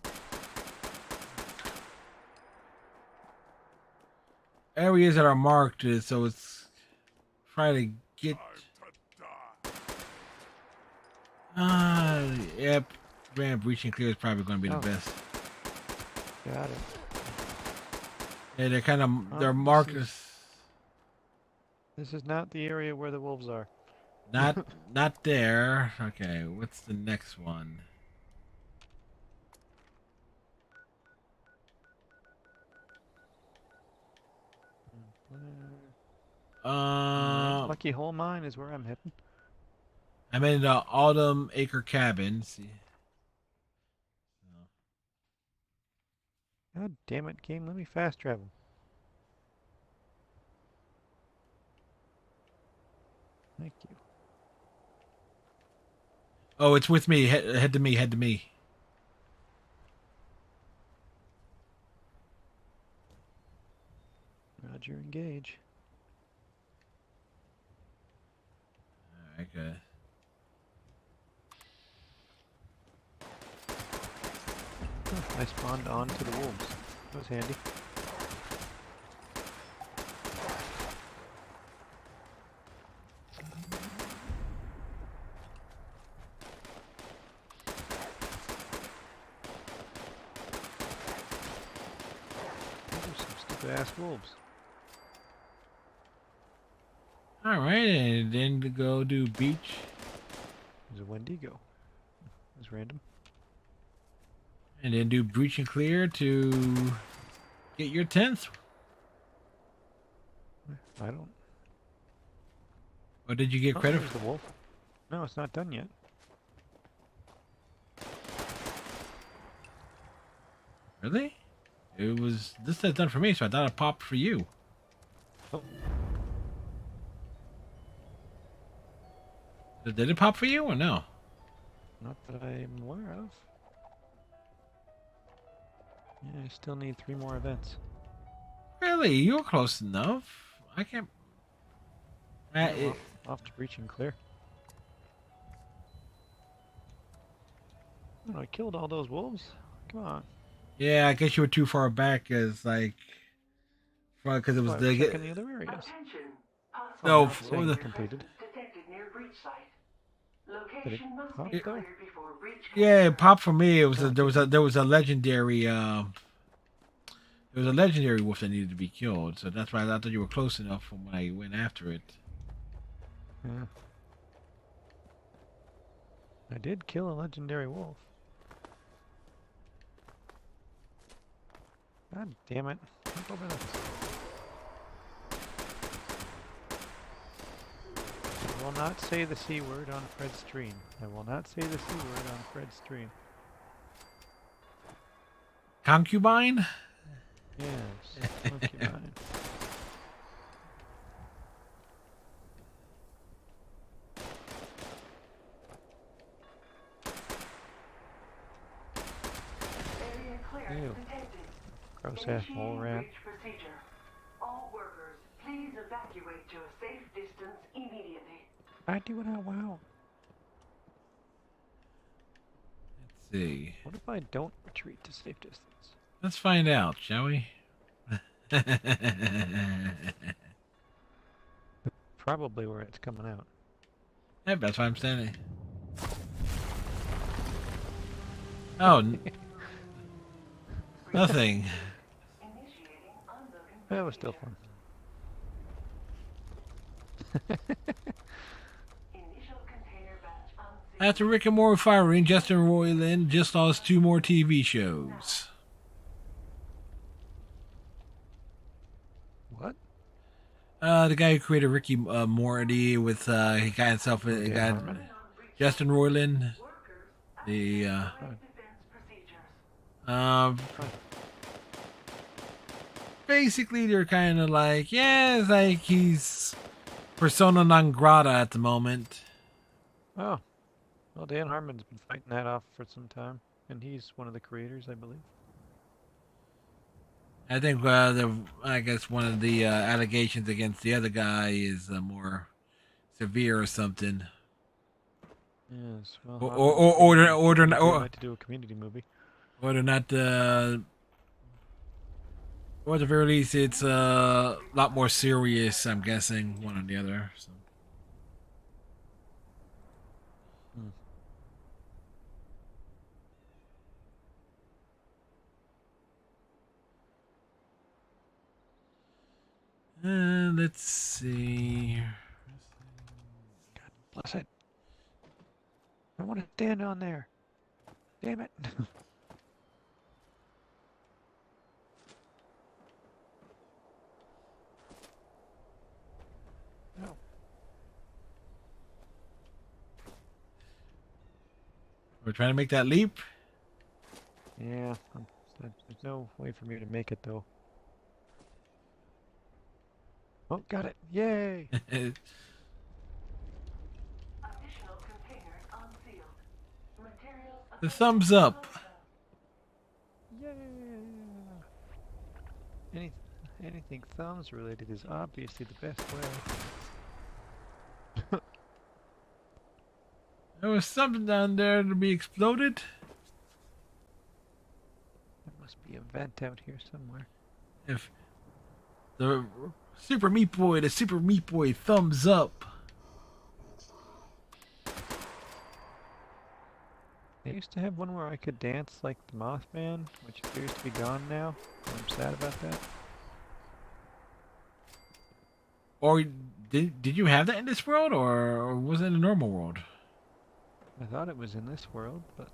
areas that are marked, so it's try to get. Yep. Man, Breaching Clear is probably going to be the best. Got it. Yeah, they're kind of they're marked. This is not the area where the wolves are. Not there. Okay, what's the next one? Lucky Hole Mine is where I'm heading. I'm in the Autumn Acre Cabin. See. God damn it, game, let me fast travel. Thank you. Oh, it's with me. Head to me. Head to me. Roger, engage. All right, good. I spawned onto the wolves. That was handy. Those are some stupid ass wolves. All right, and then to go do beach. There's a Wendigo. It was random. And then do breach and clear to get your 10th. I don't. Or did you get credit There's the wolf. No, it's not done yet. Really? It was. This is done for me, so I thought it popped for you. Oh. Did it pop for you or no? Not that I'm aware of. Yeah, I still need 3 more events. Really? You're close enough. I can't. Yeah, off to breach and clear. Oh, I killed all those wolves. Come on. Yeah, I guess you were too far back as like, because it was I the. was checking the other areas. Attention. No, Possible the- completed. detected near breach site. Did it Location must pop be though? cleared before breach. Yeah, it popped for me. It was there was a legendary there was a legendary wolf that needed to be killed, so that's why I thought you were close enough from when I went after it. Yeah. I did kill a legendary wolf. God damn it. Jump over this. I will not say the C word on Fred's stream. I will not say the C word on Fred's stream. Concubine? Yes, concubine. Area clearance Ew. detected. Gross ass mole Initiating rat. breach procedure. All workers, please evacuate to a safe distance immediately. I do what I want. Let's see. What if I don't retreat to safe distance? Let's find out, shall we? Probably where it's coming out. Yep, that's why I'm standing. Oh, nothing. Initiating unloading. That was still fun. Initial container batch unsealed. After Rick and Morty firing, Justin Roiland just lost 2 more TV shows. What? The guy who created Ricky Morty with he got himself Dan got Harmon. Justin Roiland. The Defense procedures. basically they're kind of like, yeah, it's like he's persona non grata at the moment. Oh. Well, Dan Harmon's been fighting that off for some time. And he's one of the creators, I believe. I think I guess one of the allegations against the other guy is more severe or something. Yes. Well, Or like to do a community movie. or they're not or at the very least it's a lot more serious, I'm guessing, one or the other. So. Let's see. God bless it. I want to stand on there. Damn it. We're trying to make that leap. Yeah, there's no way for me to make it though. Oh, got it! Yay! Additional containers unsealed. Materials The thumbs up. Yeah. Anything thumbs related is obviously the best way. There was something down there to be exploded. There must be a vent out here somewhere. If the Super Meat Boy thumbs up. They used to have one where I could dance like the Mothman, which appears to be gone now. I'm sad about that. Or did you have that in this world, or was it in the normal world? I thought it was in this world, but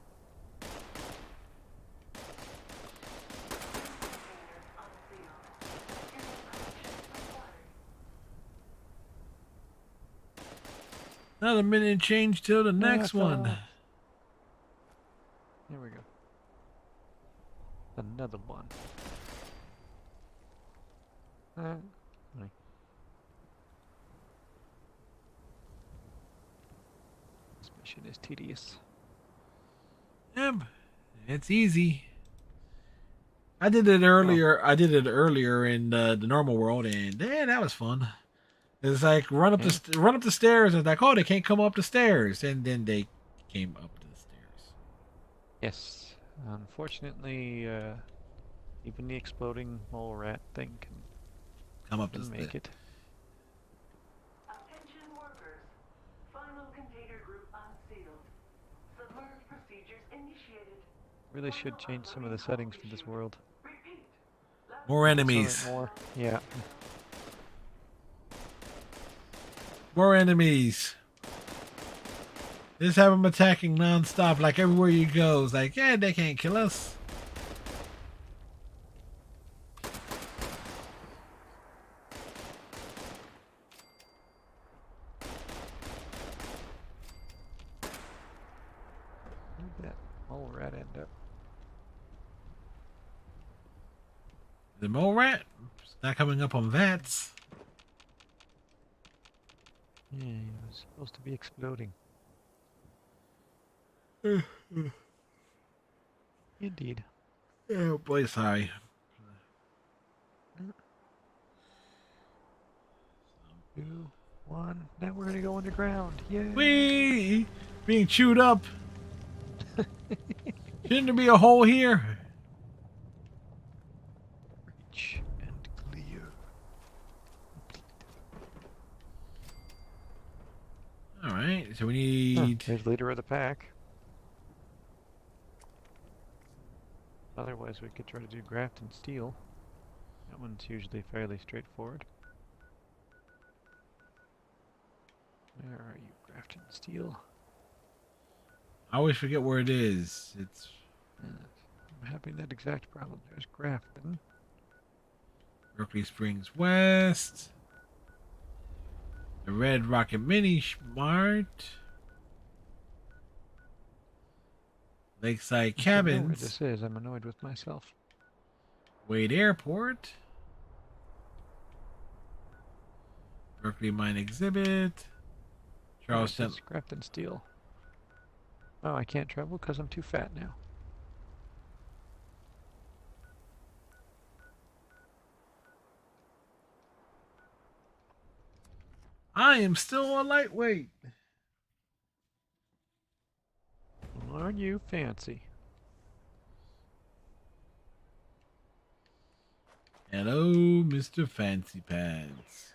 Another minute and change till the next one. There we go. Another one. Right. This mission is tedious. Yep, it's easy. I did it earlier. I did it earlier in the normal world, and yeah, that was fun. It's like run up the stairs, and like, oh, they can't come up the stairs, and then they came up the stairs. Yes, unfortunately, even the exploding mole rat thing can come up the make it. Attention workers. Final container group unsealed. Submerged procedures initiated. Really should change some of the settings for this world. More enemies. More, yeah. More enemies. Just have them attacking non-stop, like everywhere you go. It's like, yeah, they can't kill us. Where'd that mole rat end up? The mole rat? It's not coming up on VATS. Yeah, he was supposed to be exploding. Indeed. Oh boy, sorry. 2, 1. Now we're gonna go underground. Yay! Whee! Being chewed up. Shouldn't there be a hole here? Reach and clear. Alright, so we need... There's leader of the pack. Otherwise we could try to do graft and steel. That one's usually fairly straightforward. Where are you, graft and steel? I always forget where it is. It's... I'm having that exact problem. There's Grafton. Berkeley Springs West. The Red Rocket Mini Mart. Lakeside I don't know where Cabins. this is. I'm annoyed with myself. Wade Airport. Berkeley Mine Exhibit. Charleston. Grafton Steel. Oh, I can't travel because I'm too fat now. I am still a lightweight. Aren't you fancy? Hello, Mr. Fancy Pants.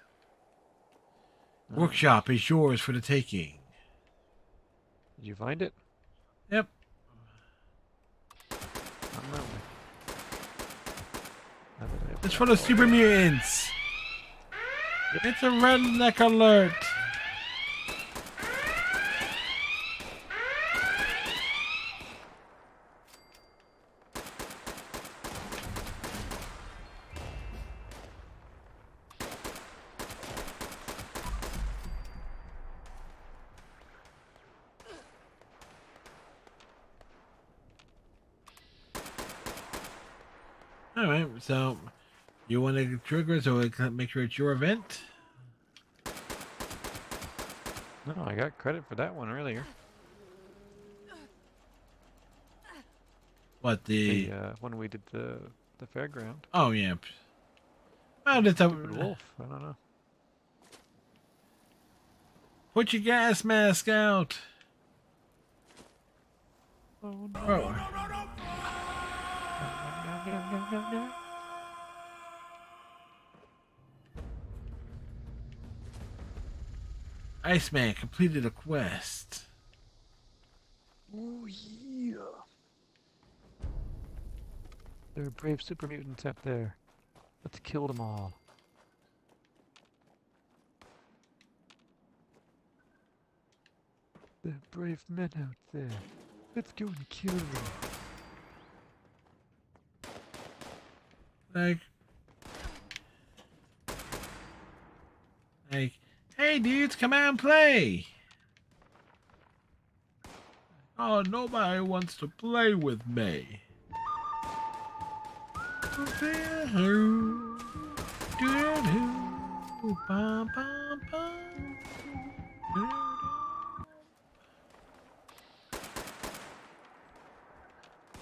Workshop is yours for the taking. Did you find it? Yep. I'm not. It's for the super mutants. It's a redneck alert. All right, so you want to trigger so it can make sure it's your event? No, I got credit for that one earlier. What the? When we did the fairground. Oh yeah. Oh, that's Stupid wolf. I don't know. Put your gas mask out. Oh no! Oh. No. Iceman completed a quest. Oh yeah! There are brave super mutants out there. Let's kill them all. There are brave men out there. Let's go and kill them. Like, hey dudes, come out and play. Oh, nobody wants to play with me. Bow, bow, bow, bow.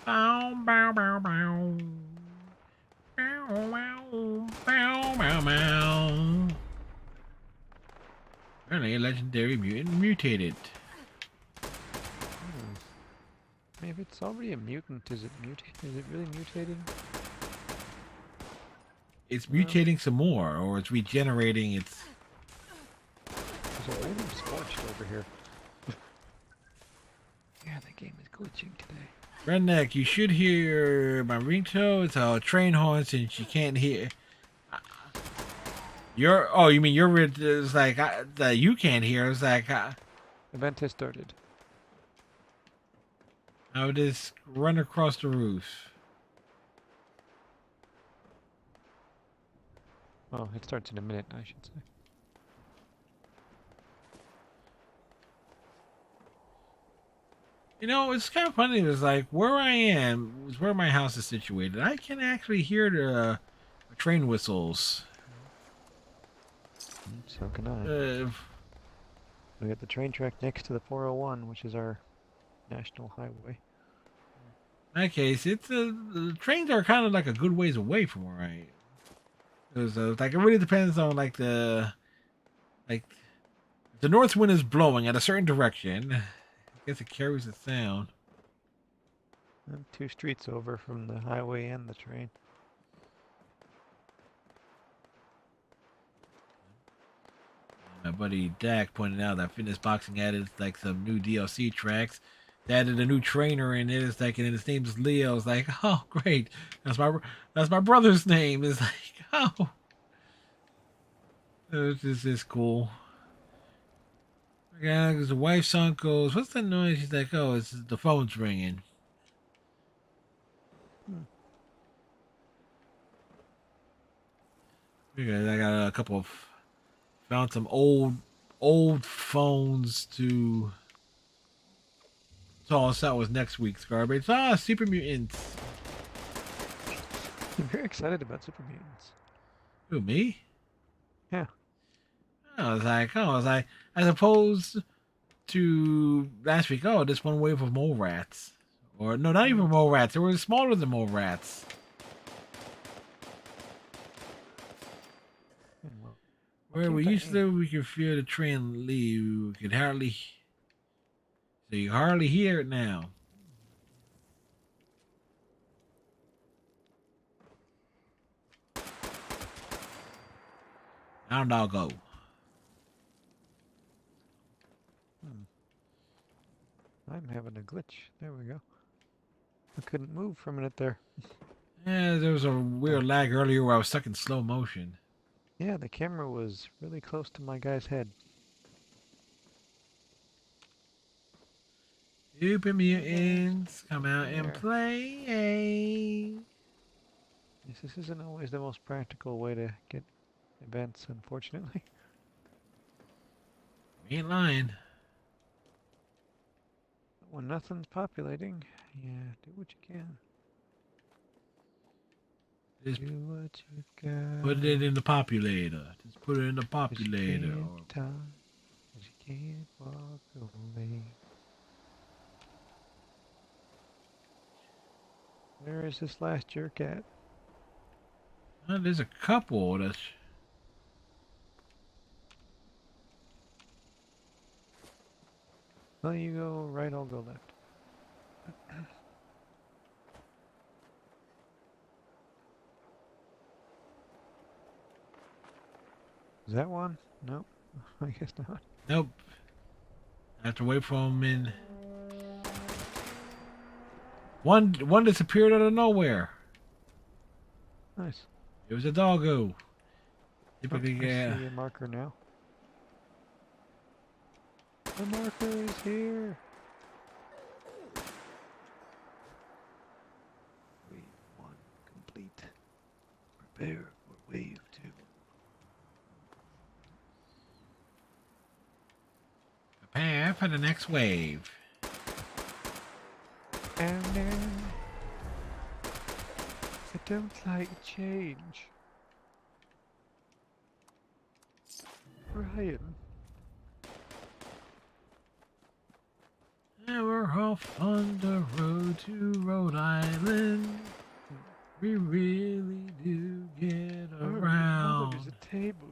Bow, bow, bow, bow, bow. Apparently, a legendary mutant mutated. Maybe it's already a mutant. Is it Is it really mutating? It's mutating some more, or it's regenerating its... There's a random scorched over here. Yeah, the game is glitching today. Redneck, you should hear my ringtone. It's a train horn since you can't hear. Oh, you mean it's like, you can't hear. It's like... Event has started. I would just run across the roof. Oh, it starts in a minute, I should say. You know, it's kind of funny. It's like where I am is where my house is situated. I can actually hear the train whistles. So can I. We got the train track next to the 401, which is our national highway. In that case, the trains are kind of like a good ways away from where I am. Because like it really depends on the north wind is blowing at a certain direction. I guess it carries the sound. I'm 2 streets over from the highway and the train. My buddy Dak pointed out that Fitness Boxing added like some new DLC tracks. They added a new trainer in it. It's like, and his name is Leo. It's like, oh great, that's my brother's name. It's like, oh, this is cool. Yeah, because the wife's son goes, what's the noise? She's like, oh, it's the phone's ringing. Because I got a couple of, found some old phones to toss out with next week's garbage. Super Mutants. I'm very excited about Super Mutants. Who, me? Yeah. I was like, as opposed to last week, this one wave of mole rats. Or, no, not even mole rats. They were smaller than mole rats. Where we used to, we could feel the train leave. We could hardly, so you hardly hear it now. Down dog go. I'm having a glitch. There we go. I couldn't move for a minute there. Yeah, there was a weird lag earlier where I was stuck in slow motion. Yeah, the camera was really close to my guy's head. Super Mutants, come out and play. Yes, this isn't always the most practical way to get events, unfortunately. You ain't lying. When nothing's populating, yeah, do what you can. Just Do what you got. put it in the populator. Just put it in the 'Cause populator. You can't time, 'cause you can't walk away. Where is this last jerk at? There's a couple that's. Well, you go right, I'll go left. Is that one? Nope. I guess not. Nope. I have to wait for him in. One disappeared out of nowhere. Nice. It was a doggo. Oh, Typically, I see your marker now. The marker is here. Wave 1 complete. Prepare for wave 2. prepare for the next wave. And then I don't like change. Brian. And we're off on the road to Rhode Island. We really do get Oh, around. there's a table.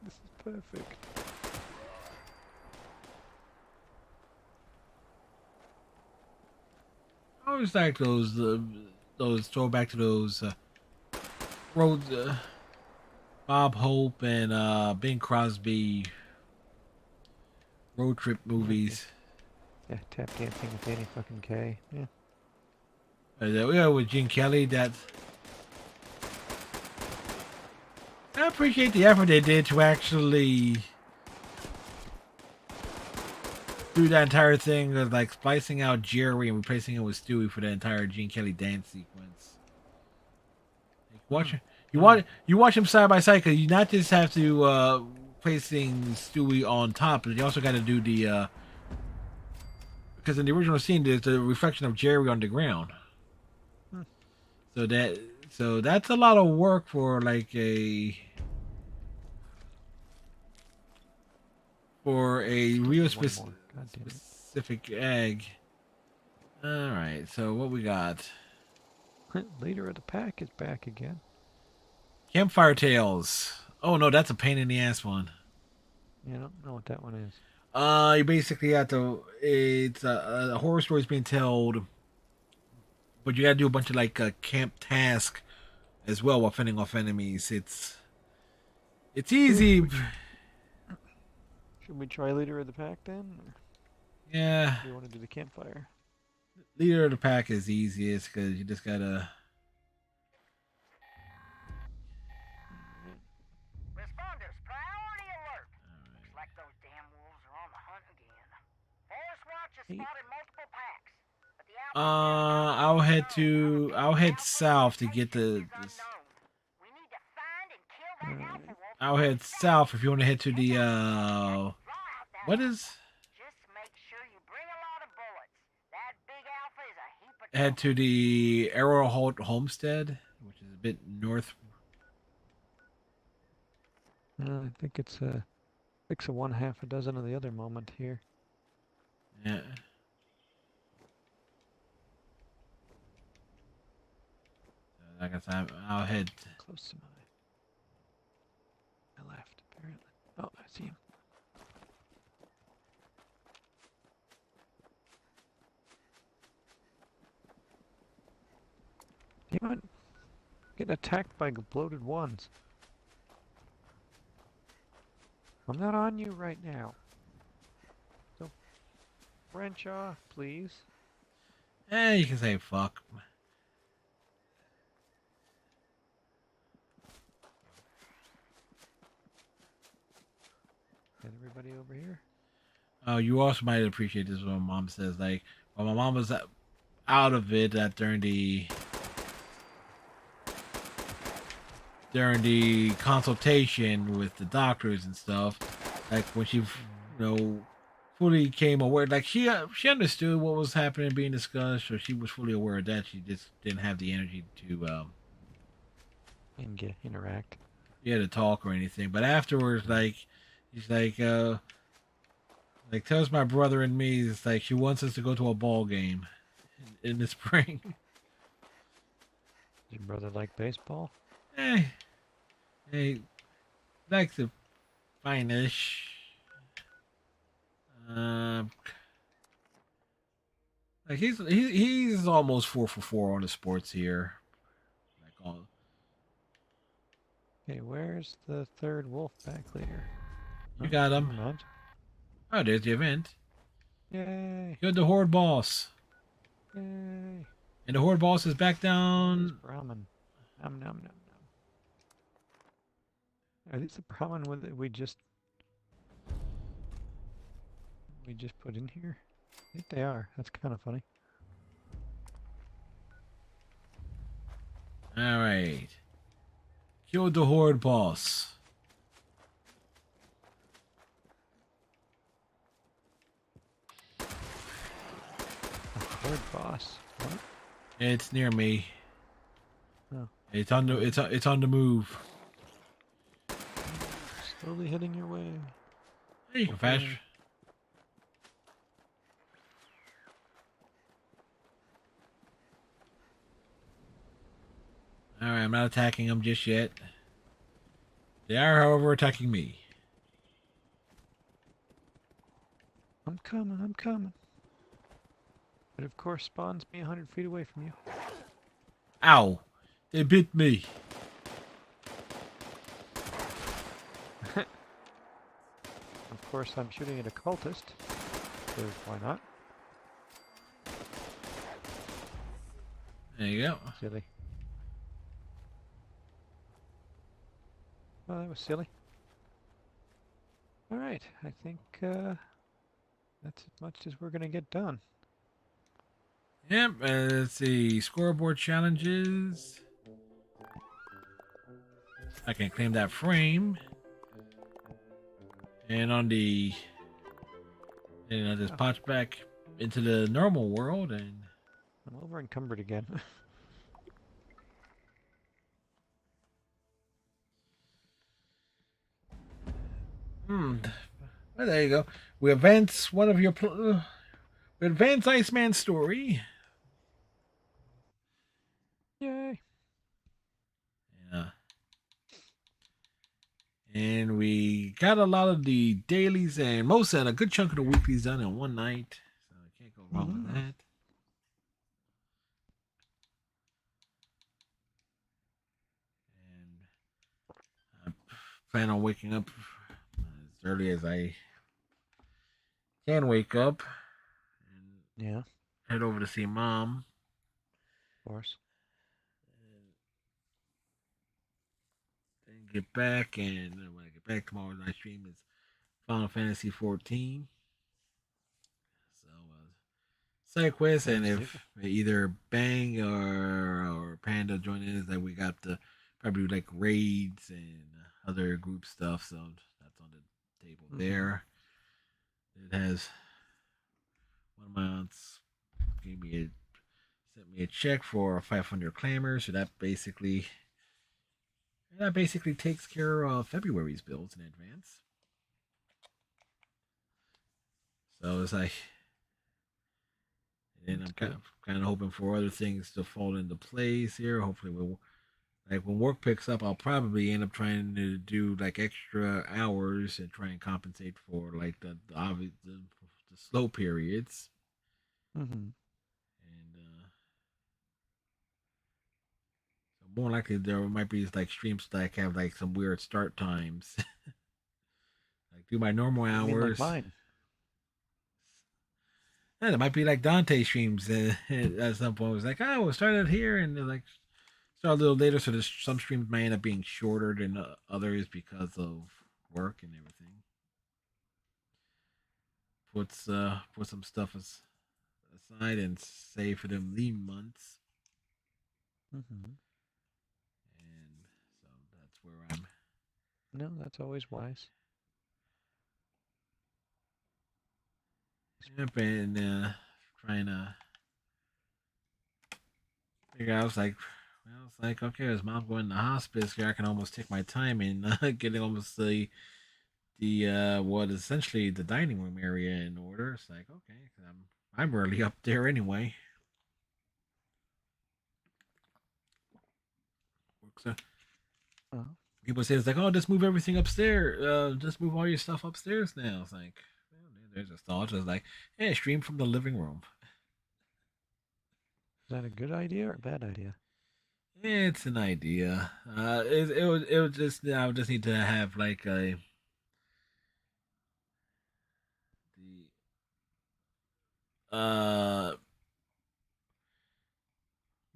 This is perfect. I always like those throwback to those road Bob Hope and Bing Crosby road trip movies. Yeah, tap dancing with Danny fucking K. Yeah. Yeah, with Gene Kelly. That I appreciate the effort they did to actually do that entire thing of like splicing out Jerry and replacing it with Stewie for the entire Gene Kelly dance sequence. Like, you watch them side by side because you not just have to placing Stewie on top, but you also got to do the because in the original scene there's the reflection of Jerry on the ground. So that's a lot of work for like a real specific egg. All right, so what we got? Leader of the pack is back again. Campfire Tales. Oh no, that's a pain in the ass one. Yeah, I don't know what that one is. You basically have to. It's a horror story is being told, but you got to do a bunch of like camp task as well while fending off enemies. It's easy. Should we try leader of the pack then? Or Yeah. do you want to do the campfire? Leader of the pack is easiest because you just gotta. Responders, priority alert. Looks like those damn wolves are on the hunt again. Forest Watch has spotted multiple packs. But the I'll head south to get the. I'll head south if you want to head to the. What is? Head to the Arrowheart Homestead, which is a bit north. I think it's a 6 of one, half a dozen of the other moment here. Yeah. Like I said, I'll head close to my left, apparently. Oh, I see him. Damn it. Getting attacked by bloated ones. I'm not on you right now. So, branch off, please. You can say fuck. Is everybody over here? You also might appreciate this when my mom says, like, well, my mom was out of it during the consultation with the doctors and stuff. Like when she, fully came aware, like she understood what was happening, being discussed, so she was fully aware of that. She just didn't have the energy to and get interact. Yeah, to talk or anything. But afterwards, like he's like tells my brother and me, it's like she wants us to go to a ball game in the spring. Does your brother like baseball? eh, he likes it fine-ish. Like he's almost 4 for 4 on the sports here. Like all. Okay, where's the third wolf back leader? You got him. Never mind. Oh, there's the event. Yay! You're the horde boss. Yay! And the horde boss is back down. Brahmin. Nom nom nom nom. Are these the Brahmin that we just put in here? I think they are. That's kind of funny. All right. Killed the horde boss. Horde boss. What? It's near me. Oh. It's on the move. Slowly heading your way. Hey, you can fast. All right, I'm not attacking them just yet. They are, however, attacking me. I'm coming, I'm coming. But of course spawns me 100 feet away from you. Ow! They bit me. Of course I'm shooting at a cultist. So why not? There you go. Silly. Well, that was silly. Alright, I think that's as much as we're going to get done. Yep, let's see. Scoreboard challenges. I can claim that frame. And on the... And I just pops back into the normal world and... I'm over encumbered again. Well, there you go. We advance one of your... we advance Iceman's story. Yay. Yeah. And we got a lot of the dailies and most and a good chunk of the weeklies done in one night. So I can't go wrong with that. And I plan on waking up as early as I can wake up. And yeah. Head over to see Mom. Of course. Get back, and when I get back tomorrow, my stream is Final Fantasy 14. So, side quest, and if either Bang or Panda join in, is that we got the probably like raids and other group stuff. So that's on the table there. It has one of my aunts sent me a check for 500 claimers, so that basically takes care of February's bills in advance. So it's like, and I'm kind of hoping for other things to fall into place here. Hopefully, when work picks up, I'll probably end up trying to do like extra hours and try and compensate for like the slow periods. More likely there might be like streams that have like some weird start times. Like do my normal hours. Like mine. Yeah, it might be like Dante streams at some point. It was like, oh, we'll start it here and like start a little later. So there's some streams may end up being shorter than others because of work and everything. Put some stuff aside and save for them lean months. Where I'm. No, that's always wise. Yep, and trying to figure out like Well, it's like, okay, as mom going to hospice here, I can almost take my time in getting almost the what is essentially the dining room area in order. It's like, okay, 'cause I'm rarely up there anyway. So people say it's like, oh, just move everything upstairs. Just move all your stuff upstairs now. It's like, well, there's a thought. It's like, hey, stream from the living room. Is that a good idea or a bad idea? It's an idea. It would just I would just need to have like the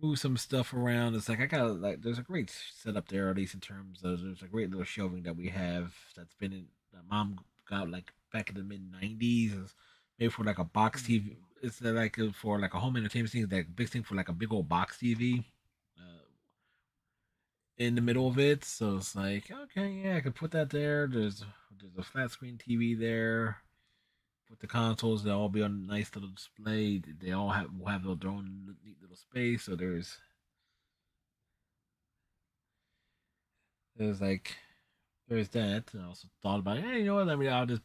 move some stuff around. It's like I got like there's a great setup there, at least in terms of there's a great little shelving that we have that's been in that mom got like back in the mid 90s. It's made for like a box TV. It's like for like a home entertainment thing, that big thing for like a big old box TV in the middle of it. So it's like, okay, yeah, I could put that there. There's a flat screen TV there. With the consoles, they'll all be on a nice little display. They all will have their own neat little space. So there's like there's that. And I also thought about, hey, you know what? I mean, I'll just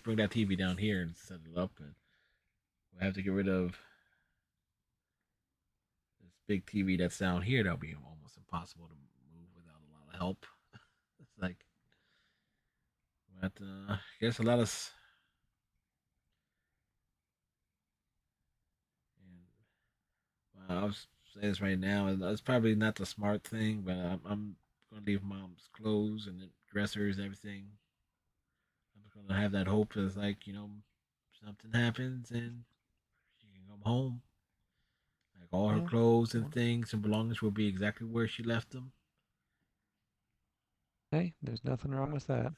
bring that TV down here and set it up, and we'll have to get rid of this big TV that's down here. That'll be almost impossible to move without a lot of help. It's like, but I guess a lot of. I was saying this right now. It's probably not the smart thing, but I'm gonna leave mom's clothes and the dressers and everything. I'm just gonna have that hope that, like, something happens and she can come home. Like all her clothes and things and belongings will be exactly where she left them. Hey, there's nothing wrong with that.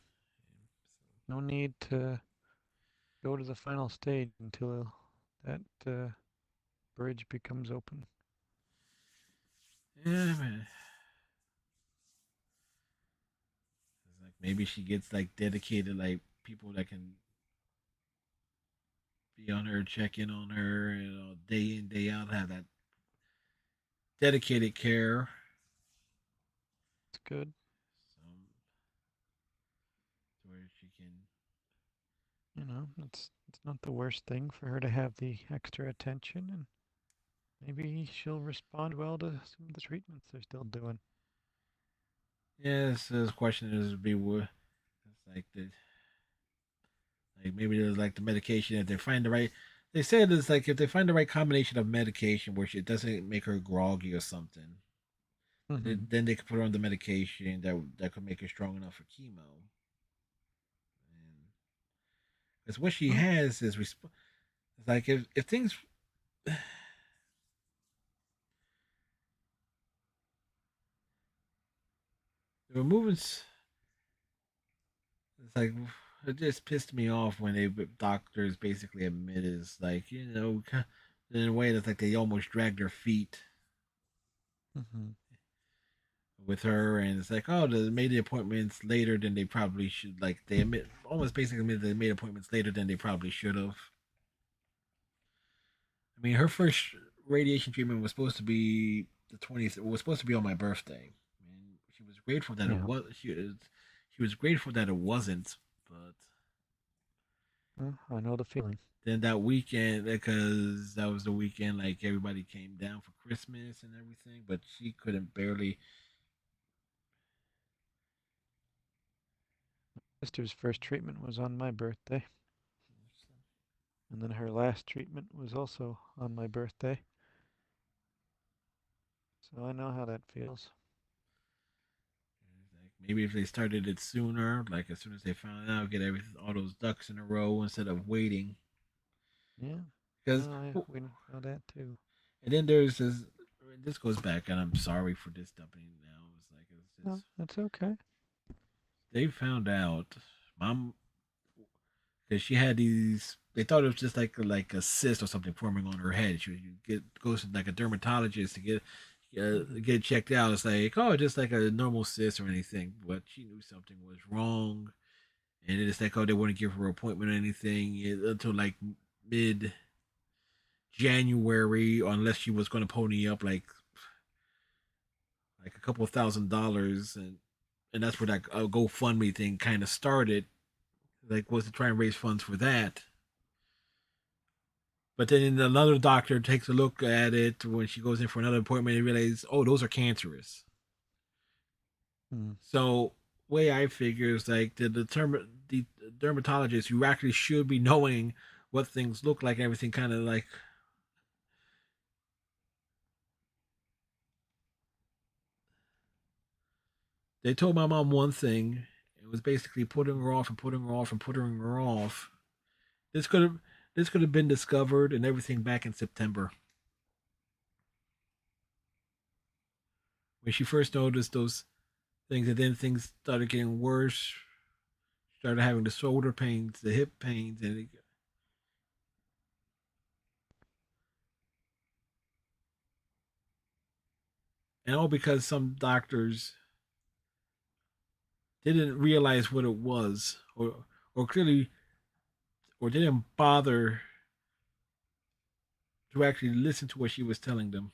No need to go to the final stage until that bridge becomes open. Yeah, man. It's like maybe she gets like dedicated like people that can be on her, check in on her, day in, day out, have that dedicated care. It's good. So where she can, it's not the worst thing for her to have the extra attention, and maybe she'll respond well to some of the treatments they're still doing. Yes, the question is be what it's like maybe there's like the medication if they find the right. They said it's like if they find the right combination of medication where it doesn't make her groggy or something, then they could put her on the medication that could make her strong enough for chemo. Because what she has is it's like if things. The movements. It's like it just pissed me off when doctors basically admit it's like in a way that's like they almost dragged their feet with her, and it's like, oh, they made the appointments later than they probably should. Like they almost basically admit they made appointments later than they probably should have. I mean, her first radiation treatment was supposed to be the 20th. It was supposed to be on my birthday. And she was grateful that it was. She was grateful that it wasn't, but I know the feeling. Then that weekend, because that was the weekend, like everybody came down for Christmas and everything, but she couldn't barely. Sister's first treatment was on my birthday. And then her last treatment was also on my birthday. So I know how that feels. Maybe if they started it sooner, like as soon as they found out, get all those ducks in a row instead of waiting. Yeah. Because we know that too. And then there's this. This goes back, and I'm sorry for this dumping now. No, that's okay. They found out, mom, because she had these. They thought it was just like a cyst or something forming on her head. She would go to like a dermatologist to get checked out. It's like, oh, just like a normal cyst or anything. But she knew something was wrong, and then it's like, oh, they wouldn't give her an appointment or anything until like mid January, unless she was going to pony up like like a couple of $1,000s, and that's where that GoFundMe thing kind of started. Like, was to try and raise funds for that. But then another doctor takes a look at it when she goes in for another appointment and realizes, oh, those are cancerous. So way I figure is like the dermatologist, you actually should be knowing what things look like and everything, kind of like. They told my mom one thing. It was basically putting her off and putting her off and putting her off. This could have been discovered and everything back in September. When she first noticed those things, and then things started getting worse. Started having the shoulder pains, the hip pains, and all because some doctors didn't realize what it was, or clearly, or didn't bother to actually listen to what she was telling them.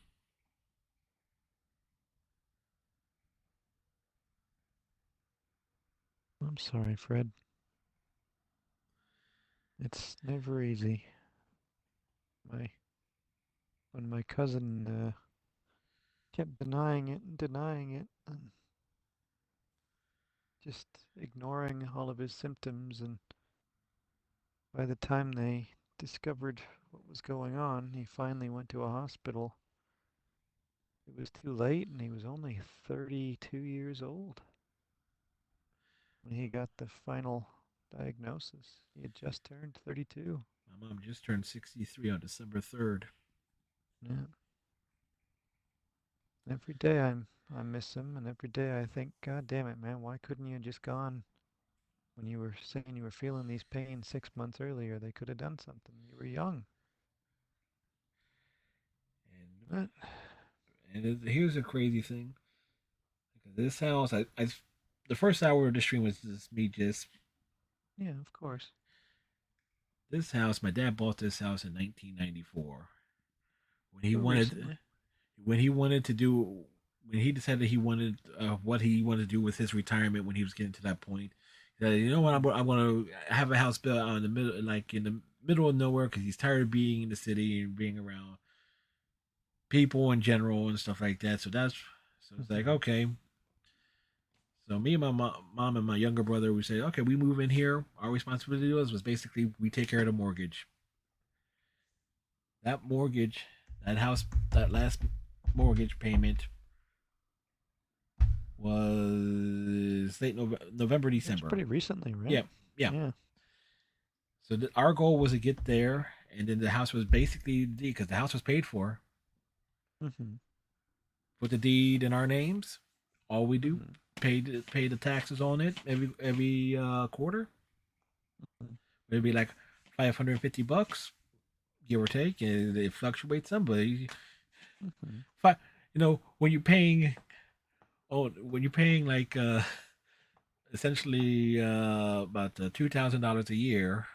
I'm sorry, Fred. It's never easy. When my cousin kept denying it and just ignoring all of his symptoms, and by the time they discovered what was going on, he finally went to a hospital. It was too late, and he was only 32 years old when he got the final diagnosis. He had just turned 32. My mom just turned 63 on December 3rd. Yeah. Every day I miss him, and every day I think, God damn it, man, why couldn't you have just gone when you were saying you were feeling these pains 6 months earlier? They could have done something. You were young. And here's a crazy thing. This house, the first hour of the stream was just me just. Yeah, of course. This house, my dad bought this house in 1994. When he decided he wanted what he wanted to do with his retirement when he was getting to that point. He said, you know what, I want to have a house built out in the middle, like in the middle of nowhere, because he's tired of being in the city and being around people in general and stuff like that. So it's like, okay. So me and my mom and my younger brother, we say, okay, we move in here. Our responsibility was basically we take care of the mortgage. That mortgage, that house, that last mortgage payment was late November, December. That's pretty recently, right? Yeah. So our goal was to get there, and then the house was basically, because the house was paid for. Put the deed in our names. All we do, pay the taxes on it every quarter. It'd be like $550, give or take, and it fluctuates some. But when you're paying, like essentially about $2,000 a year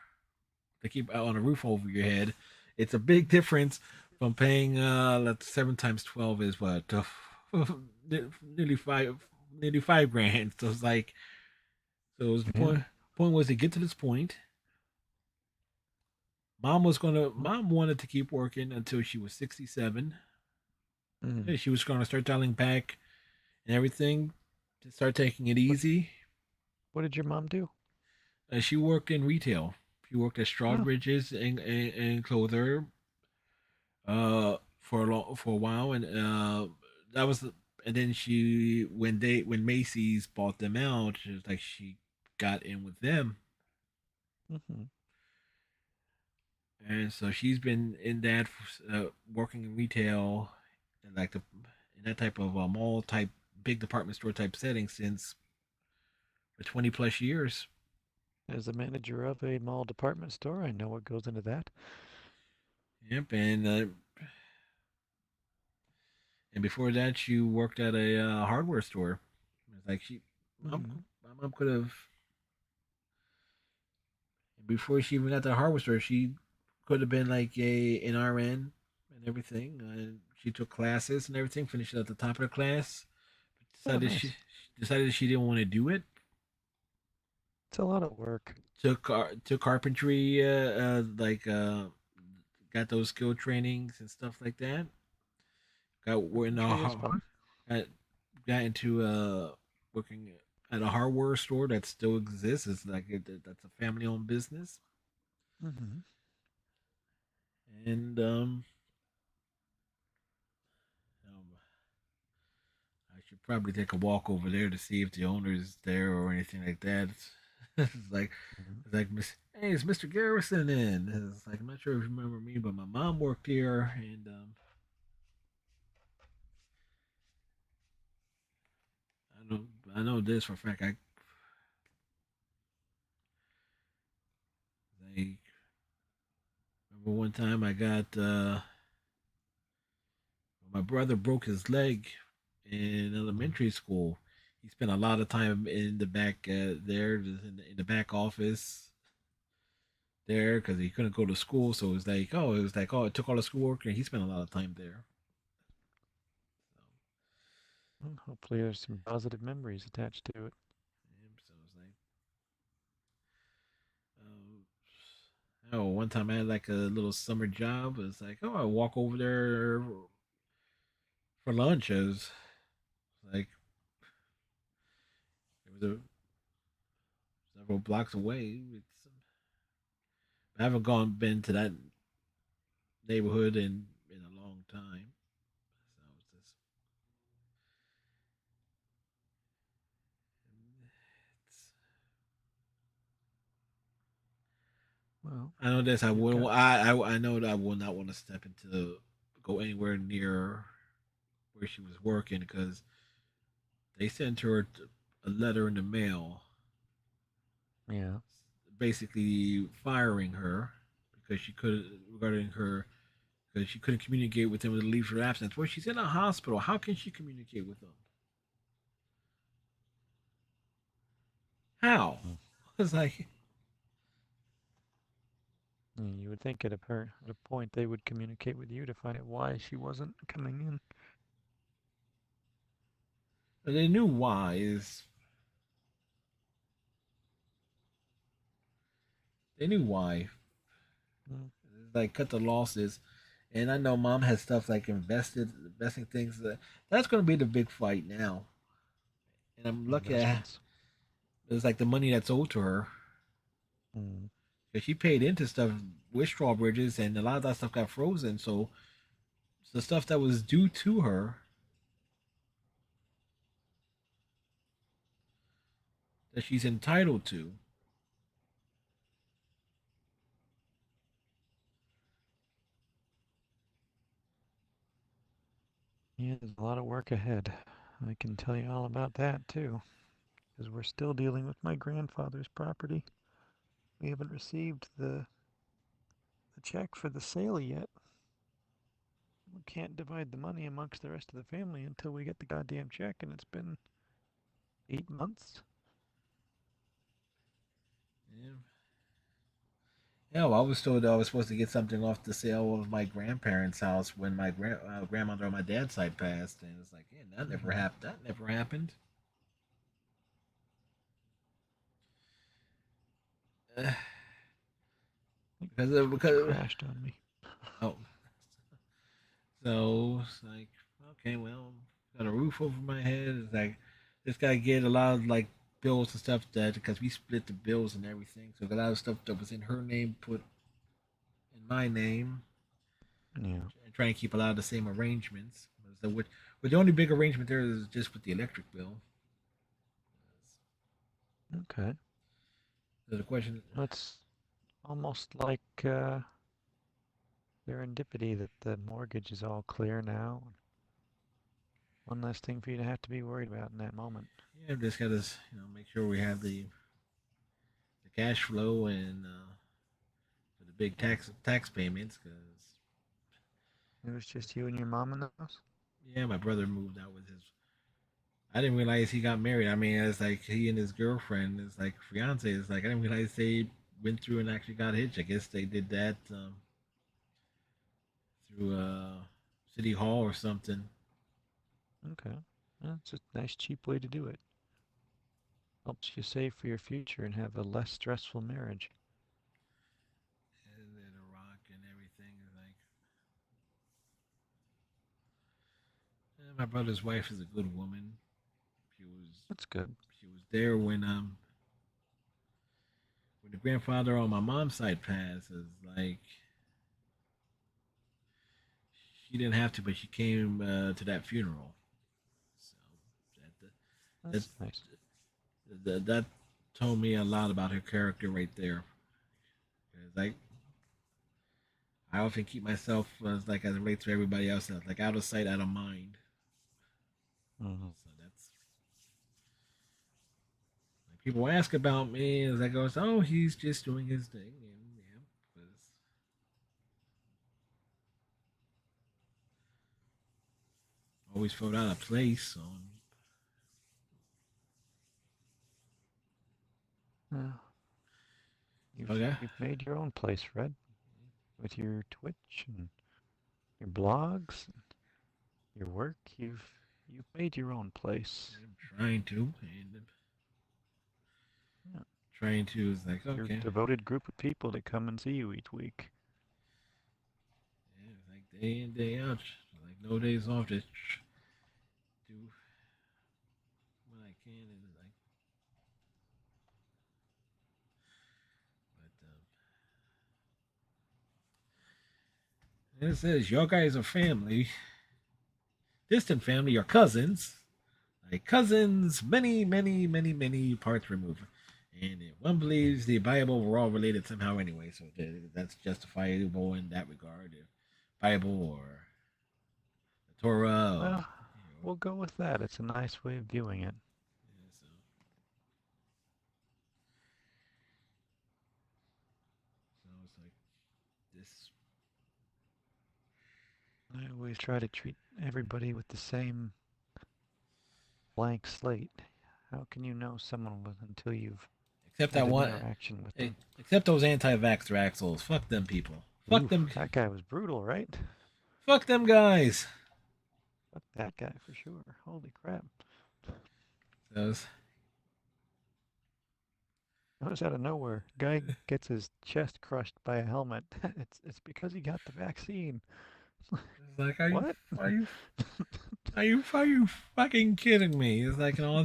to keep on a roof over your head, it's a big difference from paying 7 times 12 is what nearly $5,000. So it's like, the point was to get to this point. Mom wanted to keep working until she was 67. She was going to start dialing back and everything to start taking it easy. What did your mom do? She worked in retail. She worked at Strawbridge's and Clother for a while, and that was, and then when Macy's bought them out, it was like she got in with them. And so she's been in that working in retail and in that type of mall type, big department store type setting since for 20 plus years. As a manager of a mall department store, I know what goes into that. Yep, and before that, she worked at a hardware store. It's like my mom could have. Before she even got to the hardware store, she could have been like an RN and everything. And she took classes and everything, finished at the top of the class, decided nice. she decided she didn't want to do it. It's a lot of work. Took carpentry, got those skill trainings and stuff like that. Got in a Carpentry is fun. got, got into working at a hardware store that still exists. It's that's a family owned business, Mm-hmm. and I should probably take a walk over there to see if the owner is there or anything like that. It's like, it's like, hey, is Mr. Garrison in? It's like, I'm not sure if you remember me, but my mom worked here, and I know, I know this for a fact. I remember one time I got my brother broke his leg in elementary school. He spent a lot of time in the back there, just in the back office there, because he couldn't go to school. So it took all the schoolwork, and he spent a lot of time there. Well, hopefully, there's some positive memories attached to it. So it's like, oh, one time I had like a little summer job. It's like, oh, I walk over there for lunch. It was like it was several blocks away. I haven't been to that neighborhood in a long time. So it's Well, I know this. I you've would. got I know that I will not want to go anywhere near where she was working because they sent her a letter in the mail, yeah. basically firing her because she could regarding her because she couldn't communicate with them with a leave of absence. Well, she's in a hospital. How can she communicate with them? How? It's like, You would think at a point they would communicate with you to find out why she wasn't coming in. they knew why. Is They knew why. Mm. Like cut the losses. And I know mom has stuff like investing things. That's going to be the big fight now. And I'm lucky Investments. it's like the money that's owed to her. Mm. Because she paid into stuff with Strawbridges, and a lot of that stuff got frozen. So the stuff that was due to her that she's entitled to. Yeah, there's a lot of work ahead. I can tell you all about that too, because we're still dealing with my grandfather's property. We haven't received the check for the sale yet. We can't divide the money amongst the rest of the family until we get the goddamn check, and it's been 8 months. Yeah. Yeah, well, I was told I was supposed to get something off the sale of my grandparents' house when my grandmother on my dad's side passed, and it's like, yeah, that never happened. That never happened. Because Crashed on me. oh, so it's like, okay, well, got a roof over my head. It's like, just gotta get a lot of like bills and stuff that because we split the bills and everything, so a lot of stuff that was in her name put in my name. Yeah. And trying to keep a lot of the same arrangements. So with the only big arrangement there is just with the electric bill. Okay. So the question, It's almost like serendipity that the mortgage is all clear now. One less thing for you to have to be worried about in that moment. yeah, just gotta make sure we have the cash flow and for the big tax payments because It was just you and your mom in the house? yeah, my brother moved out with his. I didn't realize he got married. I mean, it's like he and his girlfriend, it's like fiance. It's like I didn't realize they went through and actually got hitched. I guess they did that through City Hall or something. Okay. It's a nice, cheap way to do it. Helps you save for your future and have a less stressful marriage. And then a rock and everything is like. My brother's wife is a good woman. She was. That's good. She was there when the grandfather on my mom's side passed. Is like she didn't have to, but she came to that funeral. So That's nice. that told me a lot about her character right there. 'Cause, like I often keep myself as like as it relates to everybody else, like out of sight, out of mind. Mm-hmm. So that's like, people ask about me as I go, oh, he's just doing his thing, and yeah, because always felt out of place on. Yeah. Okay. You've made your own place, Fred, with your Twitch and your blogs, and your work. You've made your own place. I'm trying to, and trying to is like Your okay. devoted group of people that come and see you each week. Yeah, it's like day in day out, like no days off. Just do what I can, and like, but it says your guys are family, distant family, your cousins, like cousins, many parts removed. And one believes the Bible were all related somehow anyway, so that's justifiable in that regard. The Bible or the Torah. Or, Well, we'll go with that. It's a nice way of viewing it. Yeah, so it's like this. I always try to treat everybody with the same blank slate. How can you know someone until you've Except had that an one interaction with them? Except those anti-vaxxer axles. Fuck them people. Fuck them. That guy was brutal, right? Fuck them guys. Fuck that guy for sure. Holy crap. Those. That was out of nowhere. Guy gets his chest crushed by a helmet. It's because he got the vaccine. It's like, are what? Are you fucking kidding me? It's like all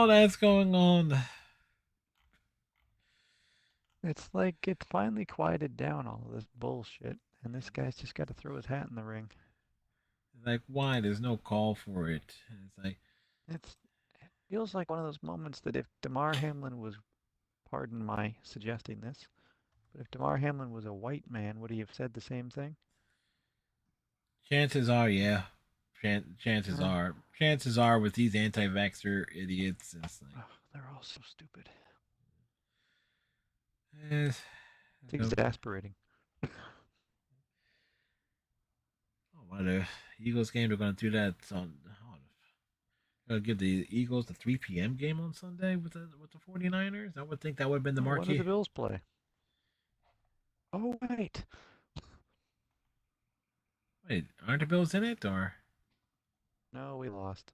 that's going on. It's like it finally quieted down all of this bullshit, and this guy's just got to throw his hat in the ring. It's like, why? There's no call for it. It's like it feels like one of those moments that if Damar Hamlin was, pardon my suggesting this, but if Damar Hamlin was a white man, would he have said the same thing? Chances are, yeah. Chances are with these anti-vaxxer idiots, it's like they're all so stupid. It's exasperating. Well, the Eagles game, they're going to do that on. Going to give the Eagles the 3 p.m. game on Sunday with the 49ers. I would think that would have been the marquee. When do the Bills play? Oh wait. Wait, aren't the Bills in it or? No, we lost.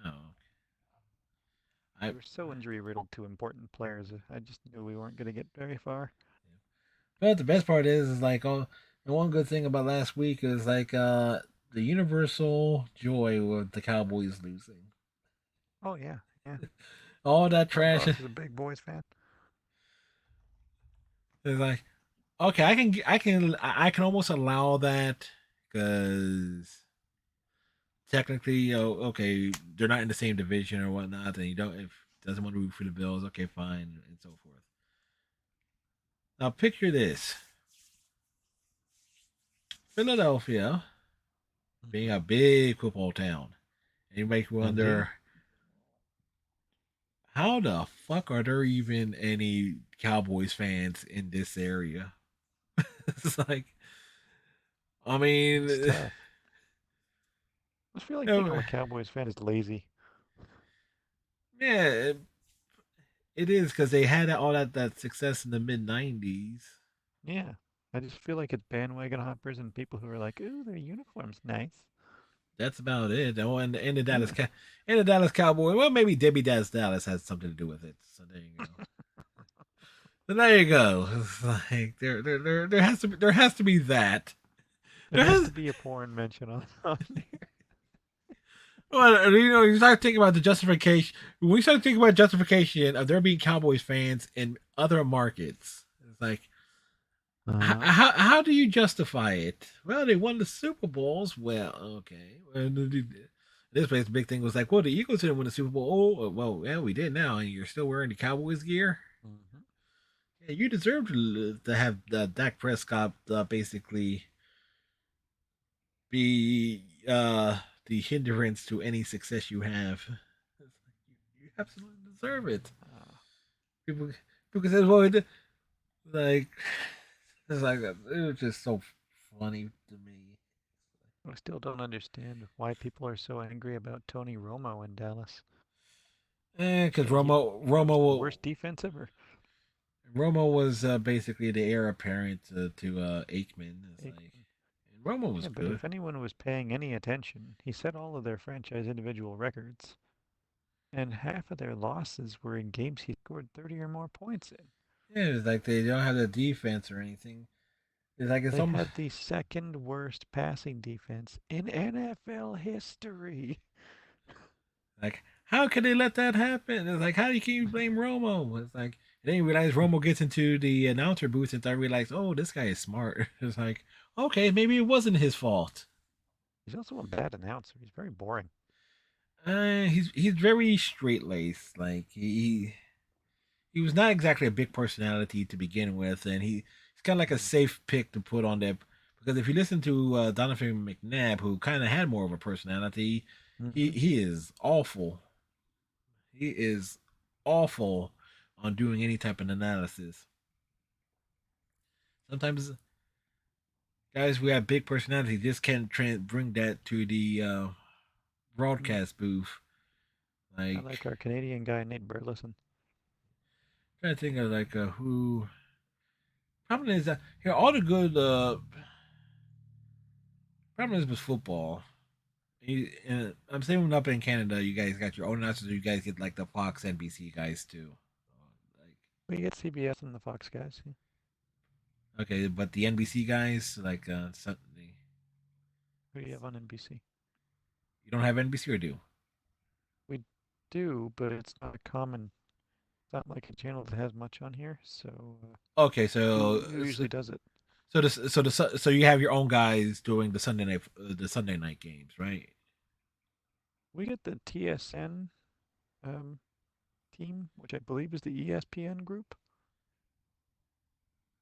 Oh. We were so injury riddled to important players. I just knew we weren't going to get very far. But the best part is like, the one good thing about last week is like the universal joy with the Cowboys losing. Oh yeah, yeah. All that trash. Is a big boys fan. It's like, okay, I can almost allow that because technically, okay, they're not in the same division or whatnot, and you don't if doesn't want to root for the Bills, okay, fine, and so forth. Now picture this: Philadelphia being a big football town, and you make me wonder. How the fuck are there even any Cowboys fans in this area? It's like, I mean, I just feel like being a Cowboys fan is lazy. Yeah, it is because they had all that success in the mid '90s. Yeah, I just feel like it's bandwagon hoppers and people who are like, "Ooh, their uniform's nice." that's about it. Oh, and the Dallas and the Dallas Cowboys. Well, maybe Debbie Dallas has something to do with it. So there you go. So there you go. It's like there has to be that. There has to be a porn mention on here. Well, you start thinking about the justification. When we start thinking about justification of there being Cowboys fans in other markets, it's like, how do you justify it? Well, they won the Super Bowls. Well, okay. Well, this place, the big thing was like, well, the Eagles didn't win the Super Bowl. Oh, well, yeah, we did now, and you're still wearing the Cowboys gear. Mm-hmm. Yeah, you deserve to have Dak Prescott basically be the hindrance to any success you have. You absolutely deserve it. People say, well, like, it's like it was just so funny to me. I still don't understand why people are so angry about Tony Romo in Dallas. Because Romo worst defense ever. Romo was basically the heir apparent to Aikman. It's like, Romo was yeah, good. But if anyone was paying any attention, he set all of their franchise individual records, and half of their losses were in games he scored 30 or more points in. Yeah, it's like they don't have the defense or anything. It's like they had the second worst passing defense in NFL history. Like, how could they let that happen? It's like, how can you blame Romo? It's like, then you realize Romo gets into the announcer booth and I realize, oh, this guy is smart. It's like, okay, maybe it wasn't his fault. He's also a bad announcer. He's very boring. He's very straight laced. Like he was not exactly a big personality to begin with, and he's kind of like a safe pick to put on there because if you listen to Donovan McNabb, who kind of had more of a personality, he is awful. He is awful on doing any type of analysis. Sometimes guys who have big personality just can't bring that to the broadcast booth. I like our Canadian guy Nate Burleson. Trying to think of like who. Problem is that here all the good. Problem is with football. I'm saying up in Canada, you guys got your own announcers. You guys get like the Fox, NBC guys too. We get CBS and the Fox guys. Yeah. Okay, but the NBC guys like Sunday. Who do you have on NBC? You don't have NBC or do? We do, but it's not a common. It's not like a channel that has much on here. So. Okay, so who usually does it? So you have your own guys doing the Sunday night games, right? We get the TSN team, which I believe is the ESPN group.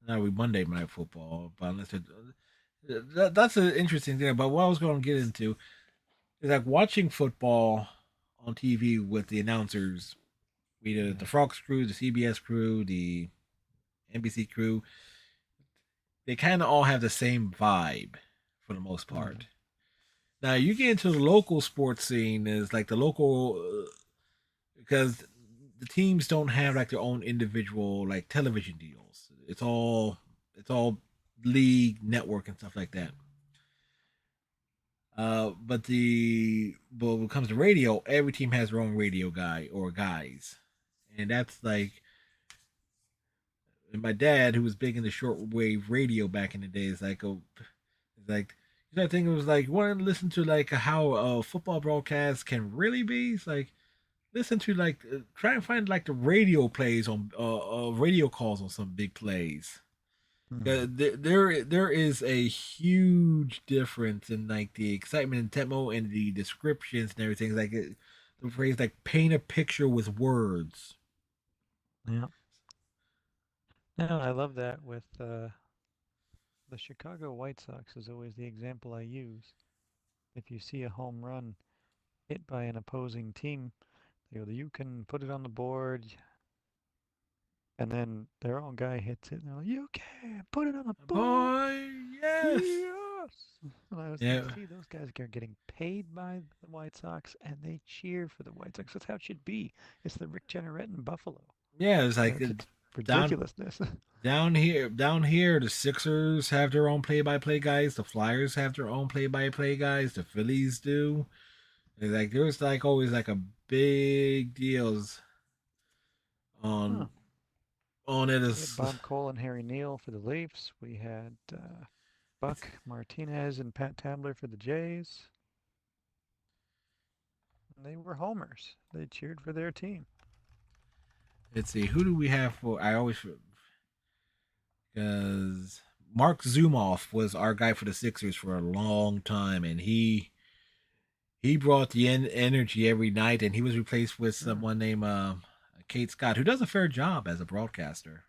Now we Monday Night Football, but unless that's an interesting thing. But what I was going to get into is like watching football on TV with the announcers, either the Fox crew, the CBS crew, the NBC crew. They kind of all have the same vibe for the most part. Now you get into the local sports scene is like the local because the teams don't have like their own individual like television deals. It's all league network and stuff like that. But when it comes to radio, every team has their own radio guy or guys, and that's like. And my dad, who was big in the shortwave radio back in the day, is like, you know, I think it was like, you want to listen to like how a football broadcast can really be. It's like, listen to like, try and find like the radio plays on, radio calls on some big plays. There is a huge difference in like the excitement and tempo and the descriptions and everything. Like the phrase like paint a picture with words. Yeah. No, I love that with the Chicago White Sox is always the example I use. If you see a home run hit by an opposing team, they go, you can put it on the board, and then their own guy hits it, and they're like, you can put it on the board. Yes. And I was like, see, those guys are getting paid by the White Sox, and they cheer for the White Sox. That's how it should be. It's the Rick Jeanneret in Buffalo. Yeah, it's like ridiculousness. Down here, the Sixers have their own play-by-play guys. The Flyers have their own play-by-play guys. The Phillies do. And like there was like always like a big deals on on it. We had Is Bob Cole and Harry Neal for the Leafs. We had Buck Martinez and Pat Tabler for the Jays. And they were homers. They cheered for their team. Let's see, who do we have for? I always because Mark Zumoff was our guy for the Sixers for a long time, and he brought the energy every night, and he was replaced with someone named Kate Scott, who does a fair job as a broadcaster.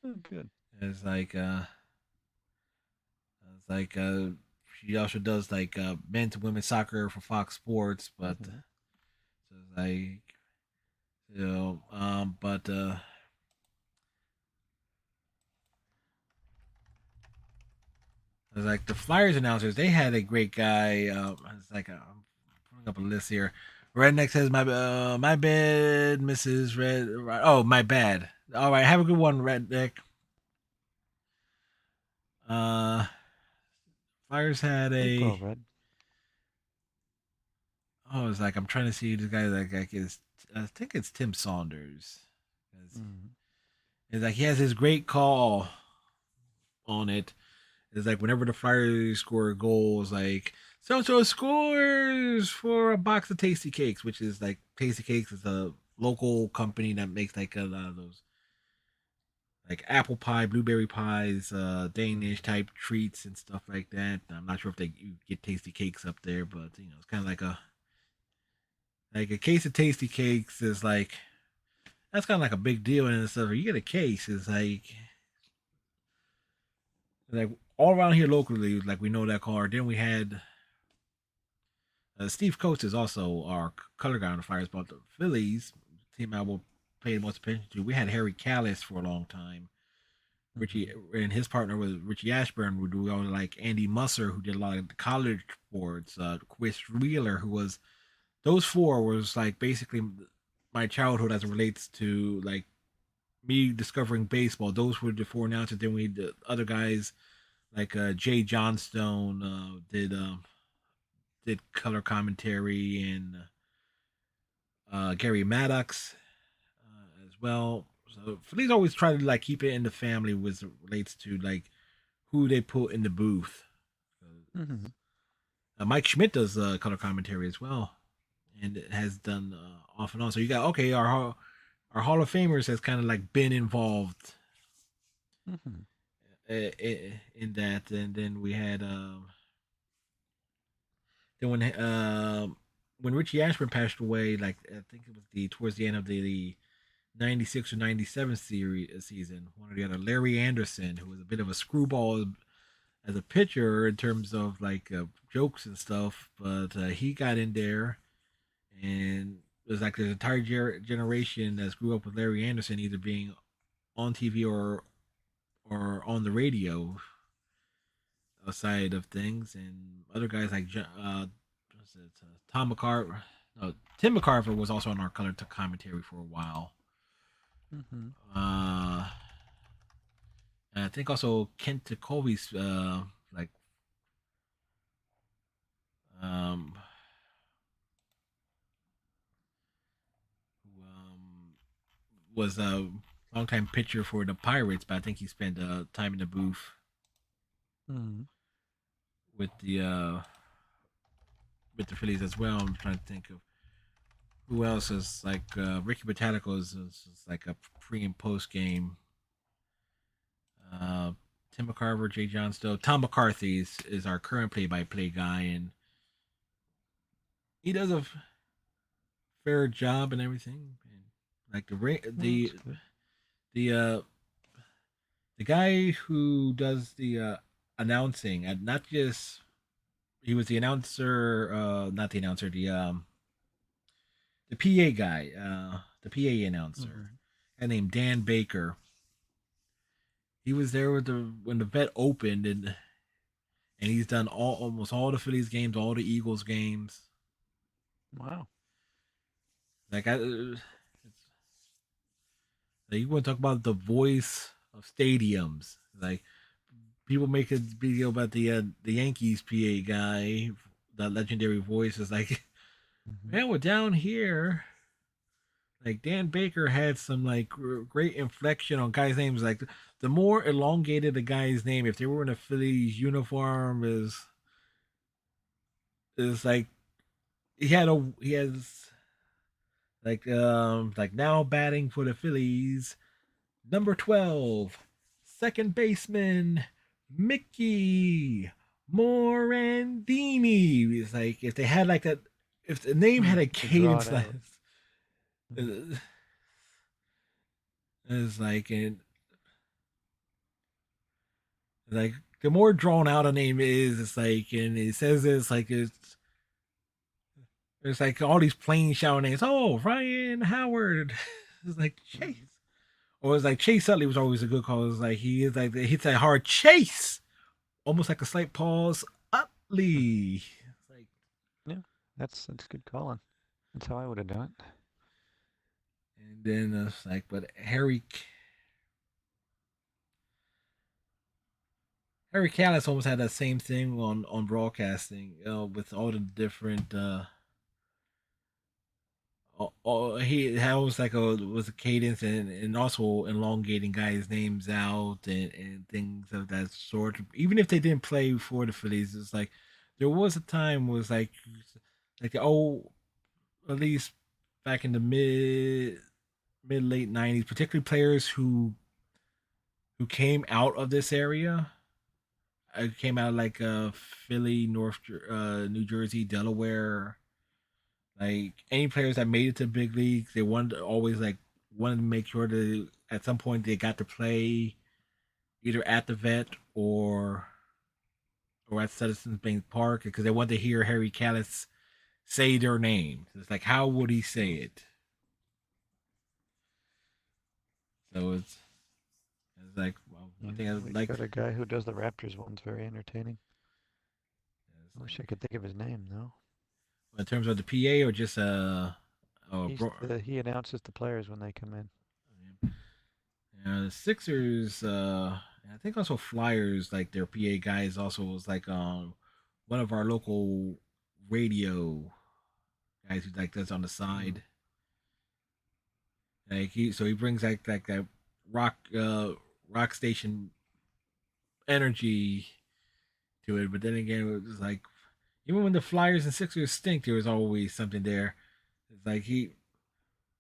Oh, good. It's like she also does like men's and women's soccer for Fox Sports, but so it's like it's like the Flyers announcers, they had a great guy. It's like I'm pulling up a list here. Redneck says my bad, Mrs. Red. Oh, my bad. All right, have a good one, Redneck. Flyers had a. April Red. Oh, it's like I'm trying to see this guy. Like is I think it's Tim Saunders. It's like he has his great call on it. It's like whenever the Flyers score a goal, it's like so scores for a box of Tasty Cakes, which is like Tasty Cakes is a local company that makes like a lot of those like apple pie, blueberry pies, Danish type treats and stuff like that. I'm not sure if you get Tasty Cakes up there, but it's kind of like a case of Tasty Cakes is like that's kind of like a big deal and stuff. You get a case, it's like all around here locally, like we know that car. Then we had Steve Coates is also our color guy on the Flyers, but the Phillies team I will pay most attention to. We had Harry Callis for a long time. Richie and his partner was Richie Ashburn, would do all like Andy Musser, who did a lot of the college sports. Chris Wheeler, who was those four was like basically my childhood as it relates to like me discovering baseball. Those were the four announcers. Then we had the other guys like Jay Johnstone did color commentary, and Gary Maddox as well. So Phillies always try to like keep it in the family with it relates to like who they put in the booth. Mike Schmidt does color commentary as well, and it has done off and on. So you got our Hall of Famers has kind of like been involved in that, and then we had then when Richie Ashburn passed away, like I think it was towards the end of the 96 or 97 season, one or the other, Larry Anderson, who was a bit of a screwball as a pitcher in terms of like jokes and stuff, but he got in there, and it was like there's an entire generation that grew up with Larry Anderson either being on TV or on the radio side of things, and other guys like Tom McCarver. No, Tim McCarver was also on our color commentary for a while. And I think also Kent Tekulve's was a longtime pitcher for the Pirates, but I think he spent time in the booth with the Phillies as well. I'm trying to think of who else is like Ricky Botanico is like a pre and post game. Tim McCarver, Jay Johnstone, Tom McCarthy is our current play-by-play guy, and he does a fair job and everything. And like the guy who does the announcing, and not just he was the announcer, not the announcer, the PA guy, the PA announcer, a named Dan Baker. He was there when the vet opened, and he's done almost all the Phillies games, all the Eagles games. Wow. Like Like, you want to talk about the voice of stadiums? Like, people make a video about the Yankees PA guy, that legendary voice is like, man, we're down here. Like Dan Baker had some like great inflection on guys' names. Like the more elongated the guy's name, if they were in a Phillies uniform, is like he has like now batting for the Phillies, number 12, second baseman Mickey Morandini. It's like if they had like a if the name had a cadence like it's like the more drawn out a name is, it's like, and it says it's like all these plain shouting names. Oh, Ryan Howard. It's like Chase, or it's like Chase Utley was always a good call. It's like he hits that hard Chase, almost like a slight pause. Utley. It's like, yeah, that's good calling. That's how I would have done it. And then it's like, but Harry Callis almost had that same thing on broadcasting, with all the different. He had almost like was a cadence and also elongating guys' names out and things of that sort. Even if they didn't play for the Phillies, it's like there was a time was like the old, at least back in the mid late 90s, particularly players who came out of this area. Came out like Philly, New Jersey, Delaware. Like any players that made it to big leagues, they wanted to make sure that at some point they got to play either at the Vet or at Citizens Bank Park, because they wanted to hear Harry Callis say their name. It's like, how would he say it? So it's like, well, I think I like got a guy who does the Raptors ones, very entertaining. I wish I could think of his name though. In terms of the PA or just he announces the players when they come in. The Sixers, I think also Flyers, like their PA guys also was like one of our local radio guys who like does on the side. Like he brings like that rock station energy to it, but then again it was like even when the Flyers and Sixers stink, there was always something there. It's like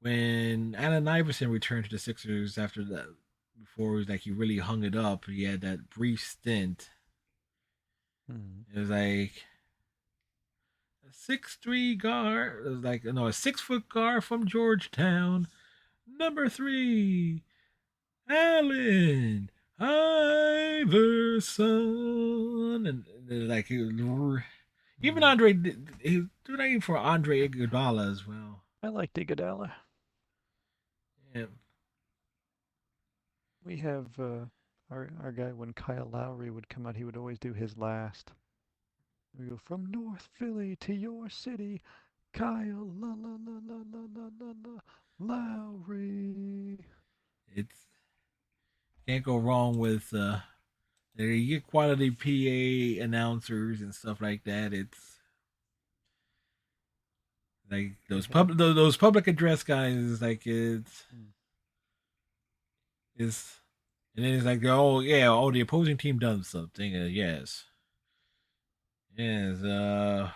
when Allen Iverson returned to the Sixers after that, before it was like he really hung it up. He had that brief stint. It was like a 6'3" guard. It was like a 6-foot guard from Georgetown, number 3, Allen Iverson, and like even Andre, he was doing for Andre Iguodala as well. I liked Iguodala. Yeah. We have our guy, when Kyle Lowry would come out, he would always do his last. We go from North Philly to your city, Kyle Lowry. It's can't go wrong with you get quality PA announcers and stuff like that. It's like those public address guys. Like it's and then it's like, oh yeah, the opposing team done something. Yes, Charles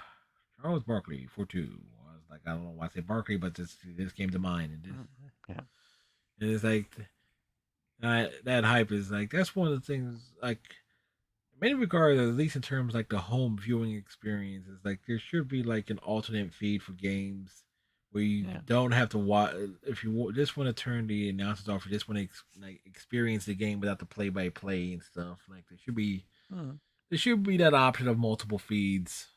Barkley for 2. I was like, I don't know why I say Barkley, but this came to mind, and and it's like that hype is like, that's one of the things, like in many regards, at least in terms like the home viewing experience, is like there should be like an alternate feed for games where you don't have to watch. If you just want to turn the announcers off, or just want to experience the game without the play-by-play and stuff, like there should be that option of multiple feeds.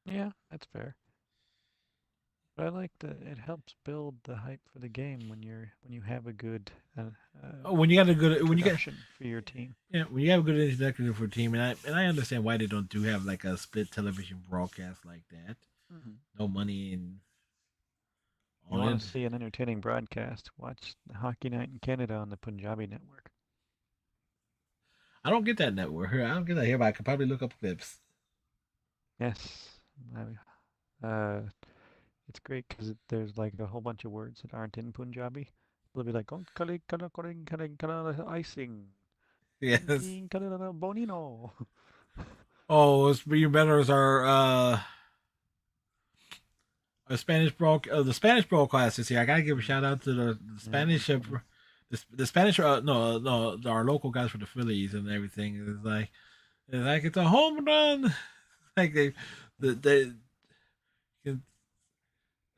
Yeah, that's fair. But I like that it helps build the hype for the game when you have a good when you got a good for your team. Yeah, when you have a good introduction for a team, and I understand why they don't have like a split television broadcast like that. No money and You want to see an entertaining broadcast? Watch Hockey Night in Canada on the Punjabi network. I don't get that network. I don't get that here, but I could probably look up clips. Yes. It's great because there's like a whole bunch of words that aren't in Punjabi. They'll be like, icing. Yes. Bonino. Oh, it's even better as our Spanish the Spanish broadcasters here. I gotta give a shout out to the Spanish the Spanish no our local guys for the Phillies and everything. It's like it's a home run. Like they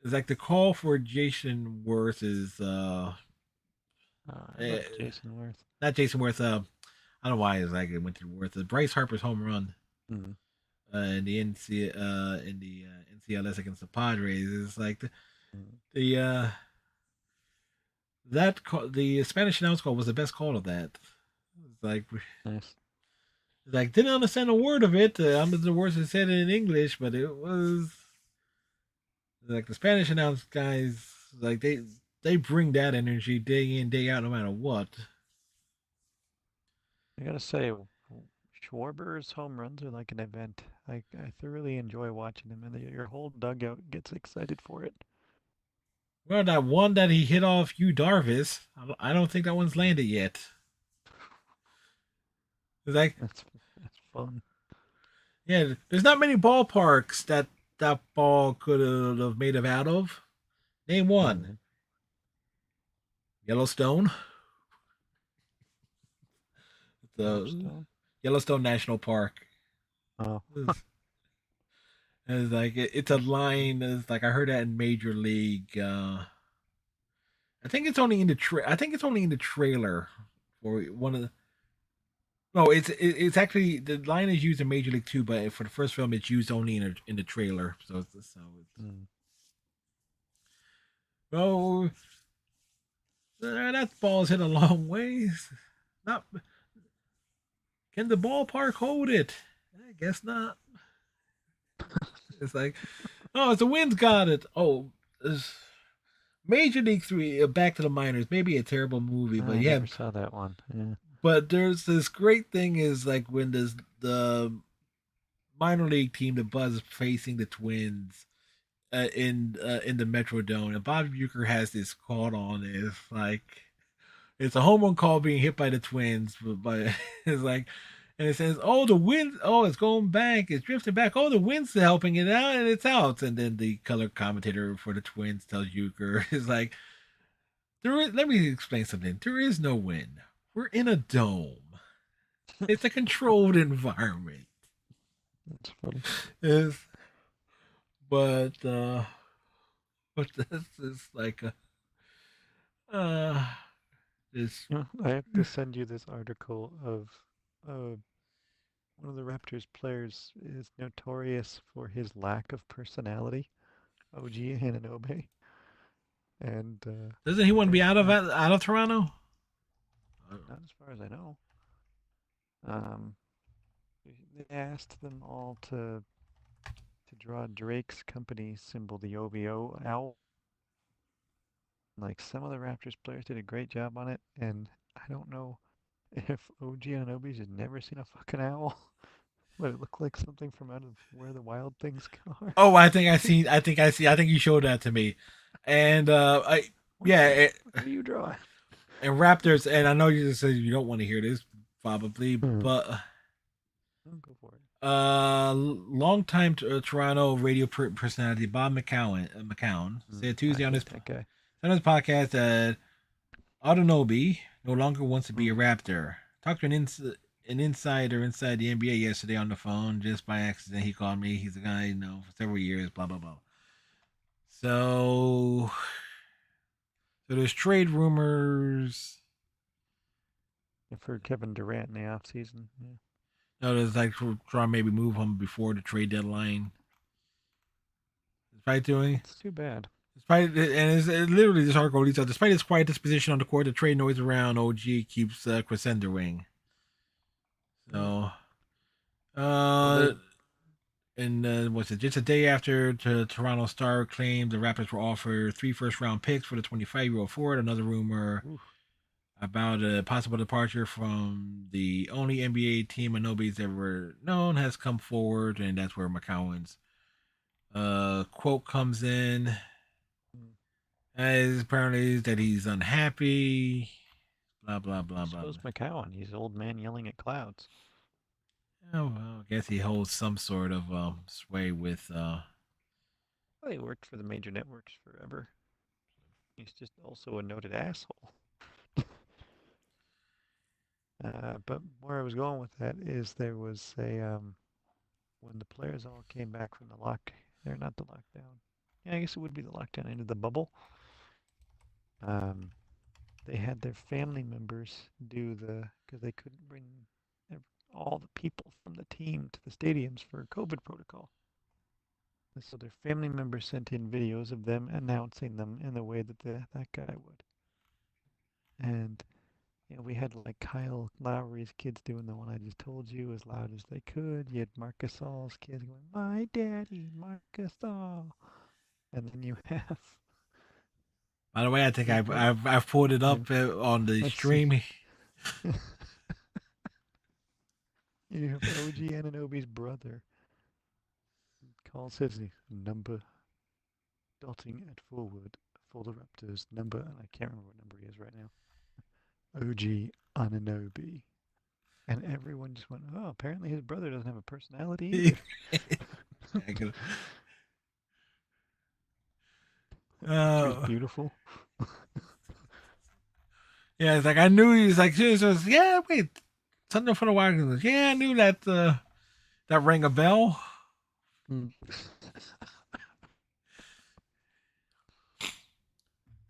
it's like the call for Jason Worth is Jason Worth. Not Jason Worth. I don't know why it's like it went to Worth. Bryce Harper's home run in the NCLS against the Padres. It's like the Spanish announce call was the best call of that. It's like nice. Like didn't understand a word of it. Under the words it said in English, but it was like the Spanish announce guys. Like they bring that energy day in day out, no matter what. I gotta say, Schwarber's home runs are like an event. I thoroughly enjoy watching them, and your whole dugout gets excited for it. Well, that one that he hit off Yu Darvish, I don't think that one's landed yet. It's like that's fun. Yeah, there's not many ballparks that ball could have made it out of. Name one. Yellowstone. Yellowstone National Park. Oh. It's like it's a line. It's like I heard that in Major League. I think it's only in the trailer for one of the. No, it's actually the line is used in Major League 2, but for the first film, it's used only in the trailer. So well, that ball's hit a long ways. Not. Can the ballpark hold it? I guess not. It's like, oh, the wind's got it. Oh, Major League 3, Back to the Minors, maybe a terrible movie, but I never saw that one. Yeah. But there's this great thing is like when the minor league team, the Buzz, is facing the Twins in the Metrodome, and Bob Uecker has this call on it. It's like it's a home run call being hit by the Twins, but it's like, and it says, "Oh, the wind! Oh, it's going back. It's drifting back. Oh, the wind's helping it out, and it's out." And then the color commentator for the Twins tells Uecker, "Is like, let me explain something. There is no wind. We're in a dome. It's a controlled environment." That's funny. But this is like this. I have to send you this article of one of the Raptors players is notorious for his lack of personality, OG Anunoby. And doesn't he want to be out of Toronto? Not as far as I know. They asked them all to draw Drake's company symbol, the OVO owl. Like some of the Raptors players did a great job on it, and I don't know if OG Anunoby's has never seen a fucking owl, but it looked like something from out of Where the Wild Things Are. Oh, I think you showed that to me, and what do you draw? And Raptors, and I know you just said you don't want to hear this, probably, but go for it. Longtime Toronto radio personality Bob McCown said Tuesday on his podcast that Anunoby no longer wants to be a Raptor. Talked to an insider inside the NBA yesterday on the phone just by accident. He called me. He's a guy I know for several years. Blah blah blah. So there's trade rumors. For Kevin Durant in the offseason. Yeah. No, there's like trying to maybe move him before the trade deadline. Despite doing, it's too bad. Despite and it's literally this article leads out. Despite his quiet disposition on the court, the trade noise around OG keeps crescendoing. So, And was it just a day after the Toronto Star claimed the Raptors were offered 3 first-round picks for the 25-year-old forward? Another rumor about a possible departure from the only NBA team Anobi's ever known has come forward, and that's where McCowan's quote comes in. As apparently that he's unhappy. Blah blah blah blah. So's McCowan. He's an old man yelling at clouds. Oh, well, I guess he holds some sort of sway with. Well, he worked for the major networks forever. He's just also a noted asshole. But where I was going with that is there was a when the players all came back from the they're not the lockdown. Yeah, I guess it would be the lockdown into the bubble. They had their family members do because they couldn't bring all the people from the team to the stadiums for COVID protocol. And so their family members sent in videos of them announcing them in the way that that guy would. And we had like Kyle Lowry's kids doing the one I just told you as loud as they could. You had Marc Gasol's kids going, "My daddy, Marc Gasol," and then you have. By the way, I think I've pulled it up on the stream. You have OG Anunoby's brother. Calls his number. Dotting at forward for the Raptors number, and I can't remember what number he is right now. OG Anunoby. And everyone just went, oh, apparently his brother doesn't have a personality either. Beautiful. Yeah, it's like I knew he was like, yeah, wait, something for the Wagner. Yeah, I knew that that rang a bell.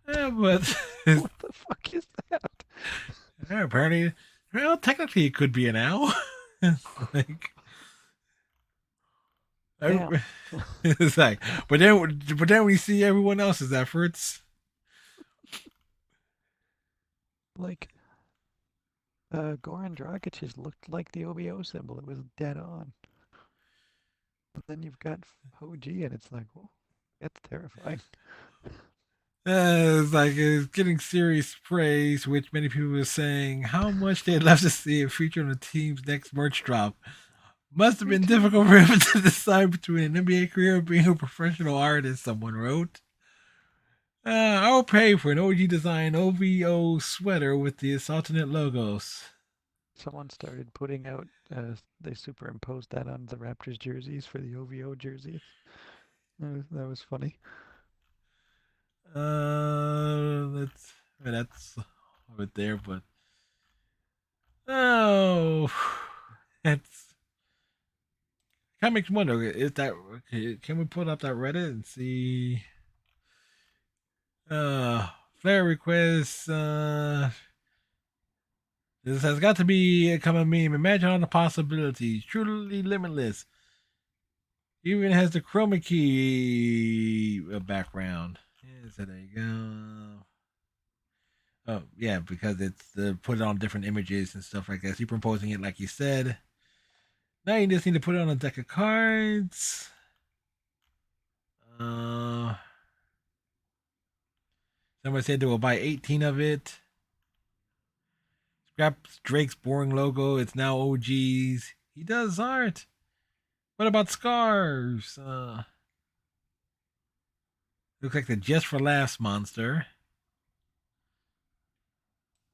Yeah, but what the fuck is that? Yeah, apparently, well, technically, it could be an owl. Like, yeah. It's like, but then we see everyone else's efforts. Like, Goran Dragic's looked like the OVO symbol. It was dead on. But then you've got OG, and it's like, whoa, that's terrifying. It's like it's getting serious praise, which many people are saying how much they'd love to see it featured on the team's next merch drop. Must have been difficult for him to decide between an NBA career and being a professional artist, someone wrote. I'll pay for an OG design OVO sweater with the alternate logos. Someone started putting out, they superimposed that on the Raptors jerseys for the OVO jerseys. That was funny. That's over there, but that's kind of makes me wonder. Is that can we put up that Reddit and see? Flare requests. This has got to be a common meme. Imagine all the possibilities. Truly limitless. Even has the chroma key background. Yeah, so there you go. Oh, yeah, because it's put it on different images and stuff like that. Superimposing it like you said. Now you just need to put it on a deck of cards. Someone said they will buy 18 of it. Scrap Drake's boring logo. It's now OG's. He does art. What about scarves? Looks like the Just for Laughs monster.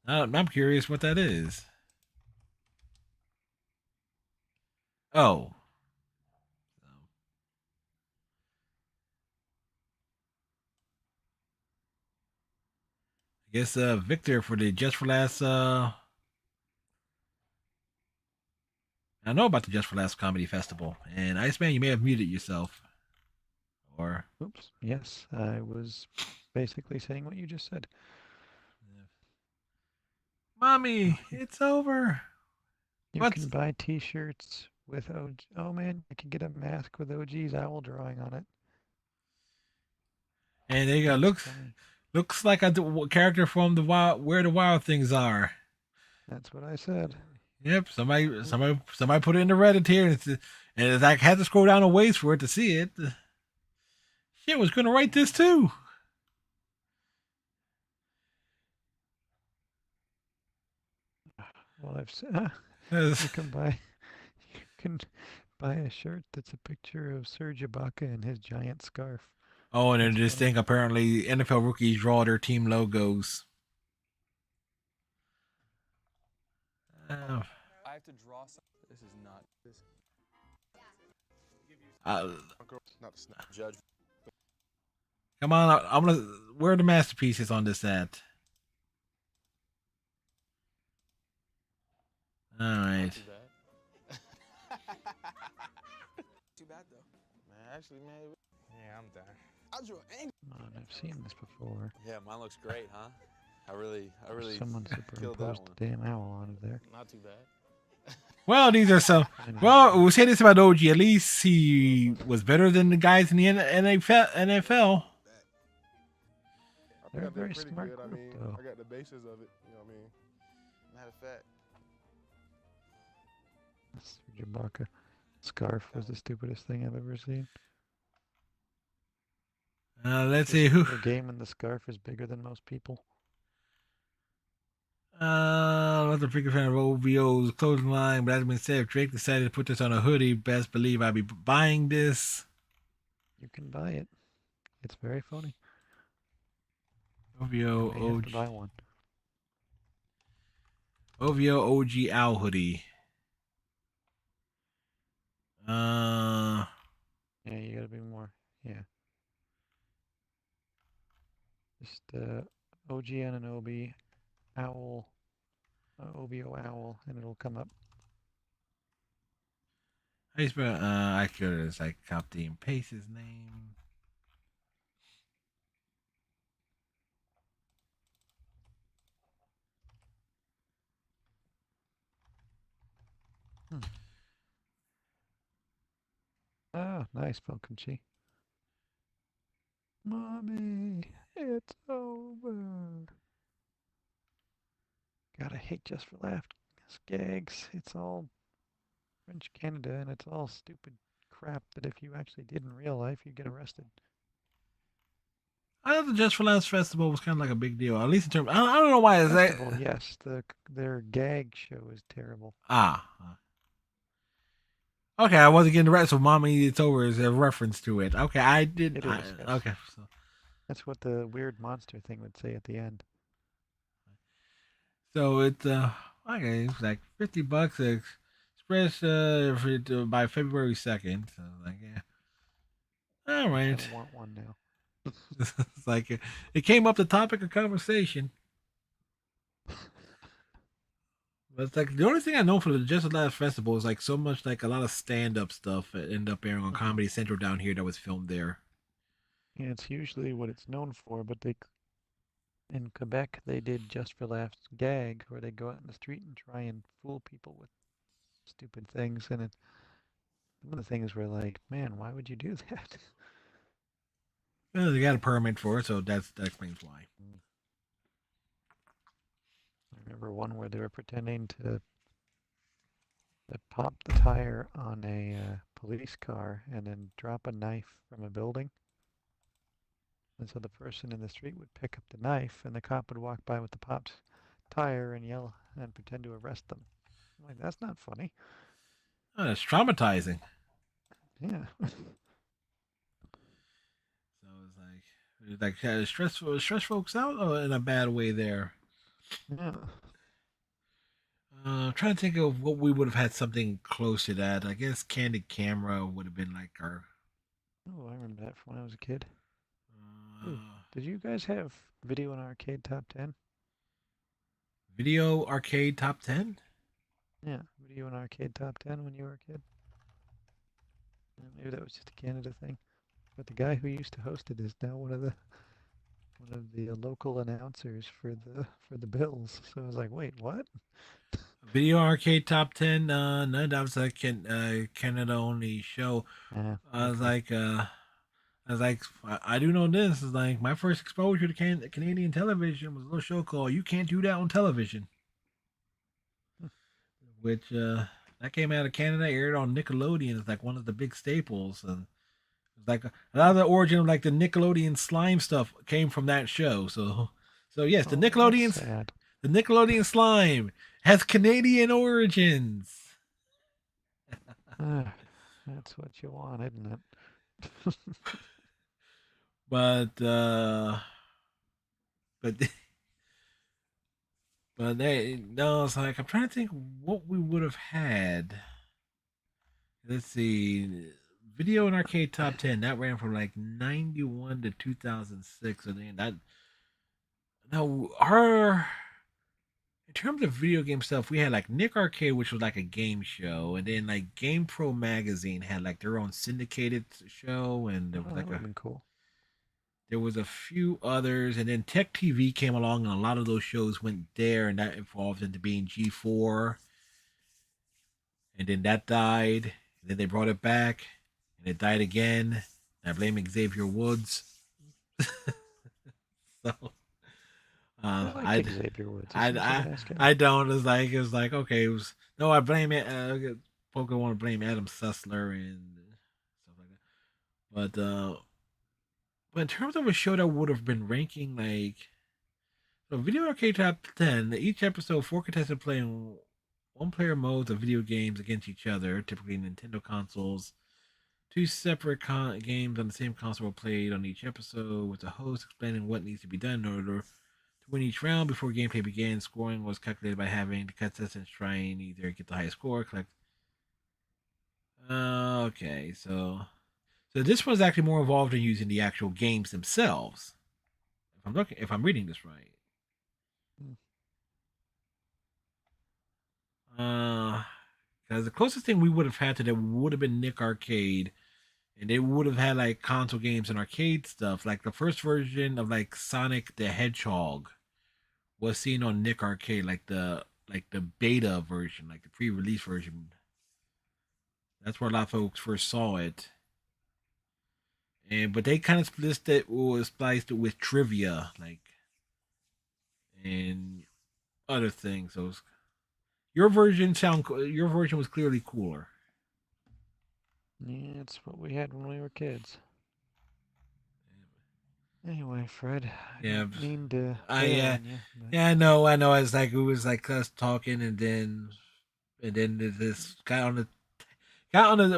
I'm curious what that is. Oh. I guess Victor for the Just for Laughs. I know about the Just for Laughs Comedy Festival. And Iceman, you may have muted yourself. Or oops. Yes, I was basically saying what you just said. Mommy, it's over. You can buy T-shirts with OG. Oh man, I can get a mask with OG's owl drawing on it. And there you go. Looks like a character from the Wild, Where the Wild Things Are. That's what I said. Yep, somebody put it in the Reddit here, and I had to scroll down a ways for it to see it. Shit was gonna write this too. Well, I've said you can buy a shirt that's a picture of Serge Ibaka and his giant scarf. Oh, and then That's this funny. thing apparently NFL rookies draw their team logos. I have to draw some. This is not this. Not to judge. Come on, I'm gonna. Where are the masterpieces on this at? All right. Too bad. Too bad though. Man, actually, man. Yeah, I'm done. I drew an angle. Come on, I've seen this before. Yeah, mine looks great, huh? I really Someone killed that superimposed one. the damn owl onto there. Not too bad. Well, these are some. Well, we'll say this about OG. At least he was better than the guys in the NFL. They're a very pretty smart good. group, though. I got the basis of it. You know what I mean? Matter of fact. Serge Ibaka scarf was the stupidest thing I've ever seen. Let's see who. The game and the scarf is bigger than most people. Not a big fan of OVO's clothing line, but as been said, if Drake decided to put this on a hoodie, best believe I'd be buying this. You can buy it. It's very funny. OVO You may have OG. to buy one. OVO OG Owl hoodie. Yeah, you gotta be more. Yeah. Just OG Ananobi Owl, OVO Owl, and it'll come up. I spell I could just like copy and paste his name. Ah, nice, Falconchi. Mommy, it's over. God, I hate Just for Laughs gags. It's all French Canada, and it's all stupid crap that if you actually did in real life, you'd get arrested. I thought the Just for Laughs festival was kind of like a big deal, at least in terms. I don't know why is that. Festival, yes, their gag show is terrible. Okay, I wasn't getting the right. So, "Mommy, it's over" is a reference to it. Okay, I did. It is, yes. Okay, so That's what the weird monster thing would say at the end. it's okay. It's like $50 express by February 2nd. So like yeah. All right. I want one now. It's like it came up the topic of conversation. But it's like the only thing I know for the Just for Laughs festival is like so much like a lot of stand up stuff that ended up airing on Comedy Central down here that was filmed there. Yeah, it's usually what it's known for, but in Quebec they did Just for Laughs gag, where they go out in the street and try and fool people with stupid things, and some of the things were like, man, why would you do that? Well, they got a permit for it, so that explains why. I remember one where they were pretending to pop the tire on a police car and then drop a knife from a building. And so the person in the street would pick up the knife, and the cop would walk by with the popped tire and yell and pretend to arrest them. I'm like, that's not funny. Oh, that's traumatizing. Yeah. So it's like stress folks out in a bad way there. Yeah. I'm trying to think of what we would have had something close to that. I guess Candid Camera would have been like our. Oh, I remember that from when I was a kid. Ooh, did you guys have Video and Arcade Top 10? Video Arcade Top 10? Yeah, Video and Arcade Top 10 when you were a kid. Yeah, maybe that was just a Canada thing. But the guy who used to host it is now one of the local announcers for the Bills. So I was like, wait, what? Video Arcade Top 10? No, that was a Canada only show. I was like, I do know this. Is like my first exposure to Canadian television was a little show called "You Can't Do That on Television." which that came out of Canada, aired on Nickelodeon. It's like one of the big staples, and it's like a lot of the origin of like the Nickelodeon slime stuff came from that show. So yes, the Nickelodeon slime has Canadian origins. That's what you want, isn't it? but no, it's like I'm trying to think what we would have had. Let's see, video and arcade top 10 that ran from like 91 to 2006, and then that now our in terms of video game stuff, we had like Nick Arcade, which was like a game show, and then like Game Pro Magazine had like their own syndicated show, and there was like cool. There was a few others, and then Tech TV came along, and a lot of those shows went there, and that evolved into being G4, and then that died, and then they brought it back, and it died again. And I blame Xavier Woods. So. I like Xavier Woods. I don't. It was like okay. It was no. I blame it. Folk want to blame Adam Sussler and stuff like that. But in terms of a show that would have been ranking like so, Video Arcade Top 10. Each episode, 4 contestants playing one-player modes of video games against each other, typically Nintendo consoles. 2 separate games on the same console were played on each episode, with the host explaining what needs to be done in order to win each round. Before gameplay began, scoring was calculated by having the contestants try and either get the highest score, collect. Okay, so this one's actually more involved in using the actual games themselves. If I'm reading this right. Because the closest thing we would have had to that would have been Nick Arcade, and they would have had like console games and arcade stuff. Like the first version of like Sonic the Hedgehog was seen on Nick Arcade, like the beta version, like the pre-release version. That's where a lot of folks first saw it. But they kind of spliced it or spliced it with trivia, like, and other things. So your version was clearly cooler. Yeah, it's what we had when we were kids. Anyway, Fred. I didn't mean to yeah, on you, yeah, I know. It's like it was like us talking, and then this got on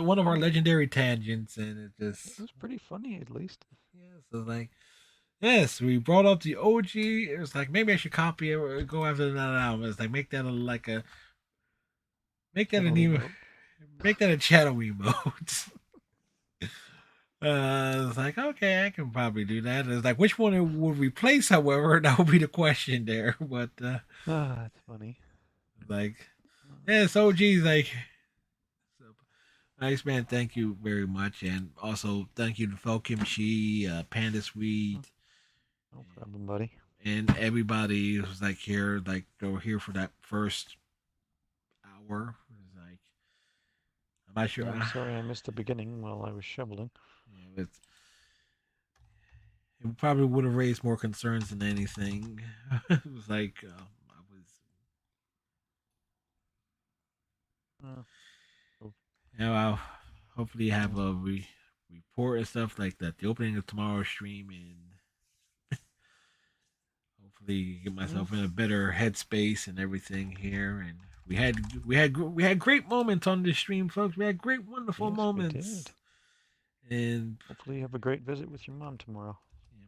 one of our legendary tangents, and it was pretty funny, at least. Yeah, so like, yes, we brought up the OG. It was like maybe I should copy it or go after that album. It's like make that a channel emote. It's like okay, I can probably do that. It's like which one it would replace, however, that would be the question there. But that's funny. Like, yeah, it's OG's like. Nice man, thank you very much, and also thank you to Falkimchi, Panda Sweet. No problem, buddy. And everybody who's like here, like they were here for that first hour. It was like, I'm not sure. I'm sorry I missed the beginning while I was shoveling. Yeah, it probably would have raised more concerns than anything. It was like I'll hopefully have a report and stuff like that. The opening of tomorrow's stream, and hopefully get myself in a better headspace and everything here. And we had great moments on this stream, folks. We had great, wonderful moments. We did. And hopefully you have a great visit with your mom tomorrow. Yeah.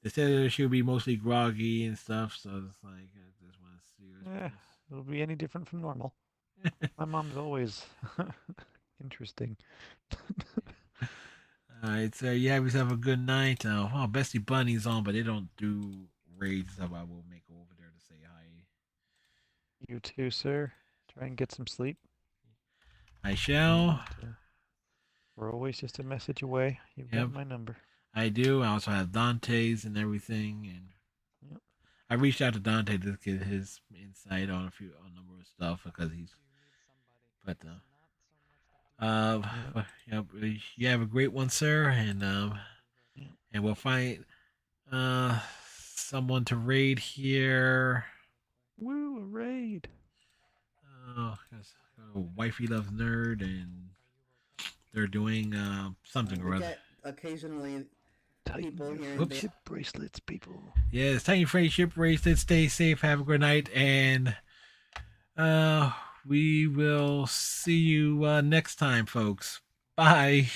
They said she'll be mostly groggy and stuff, so it's like I just want to see her. It'll be any different from normal. My mom's always interesting. Alright, so you have yourself a good night. Oh, Bessie Bunny's on, but they don't do raids, so I will make over there to say hi. You too, sir. Try and get some sleep. I shall. We're always just a message away. You've got my number. I do. I also have Dante's and everything, and I reached out to Dante to get his insight on a number of stuff because he's. But you have a great one, sir, and we'll find someone to raid here. Woo, a raid. Oh, yes. Wifey Loves Nerd, and they're doing something or We other. get occasionally people Tighten here your in friendship bracelets, people. Yes, Titan Friendship Bracelet. Stay safe. Have a good night, and we will see you next time, folks. Bye.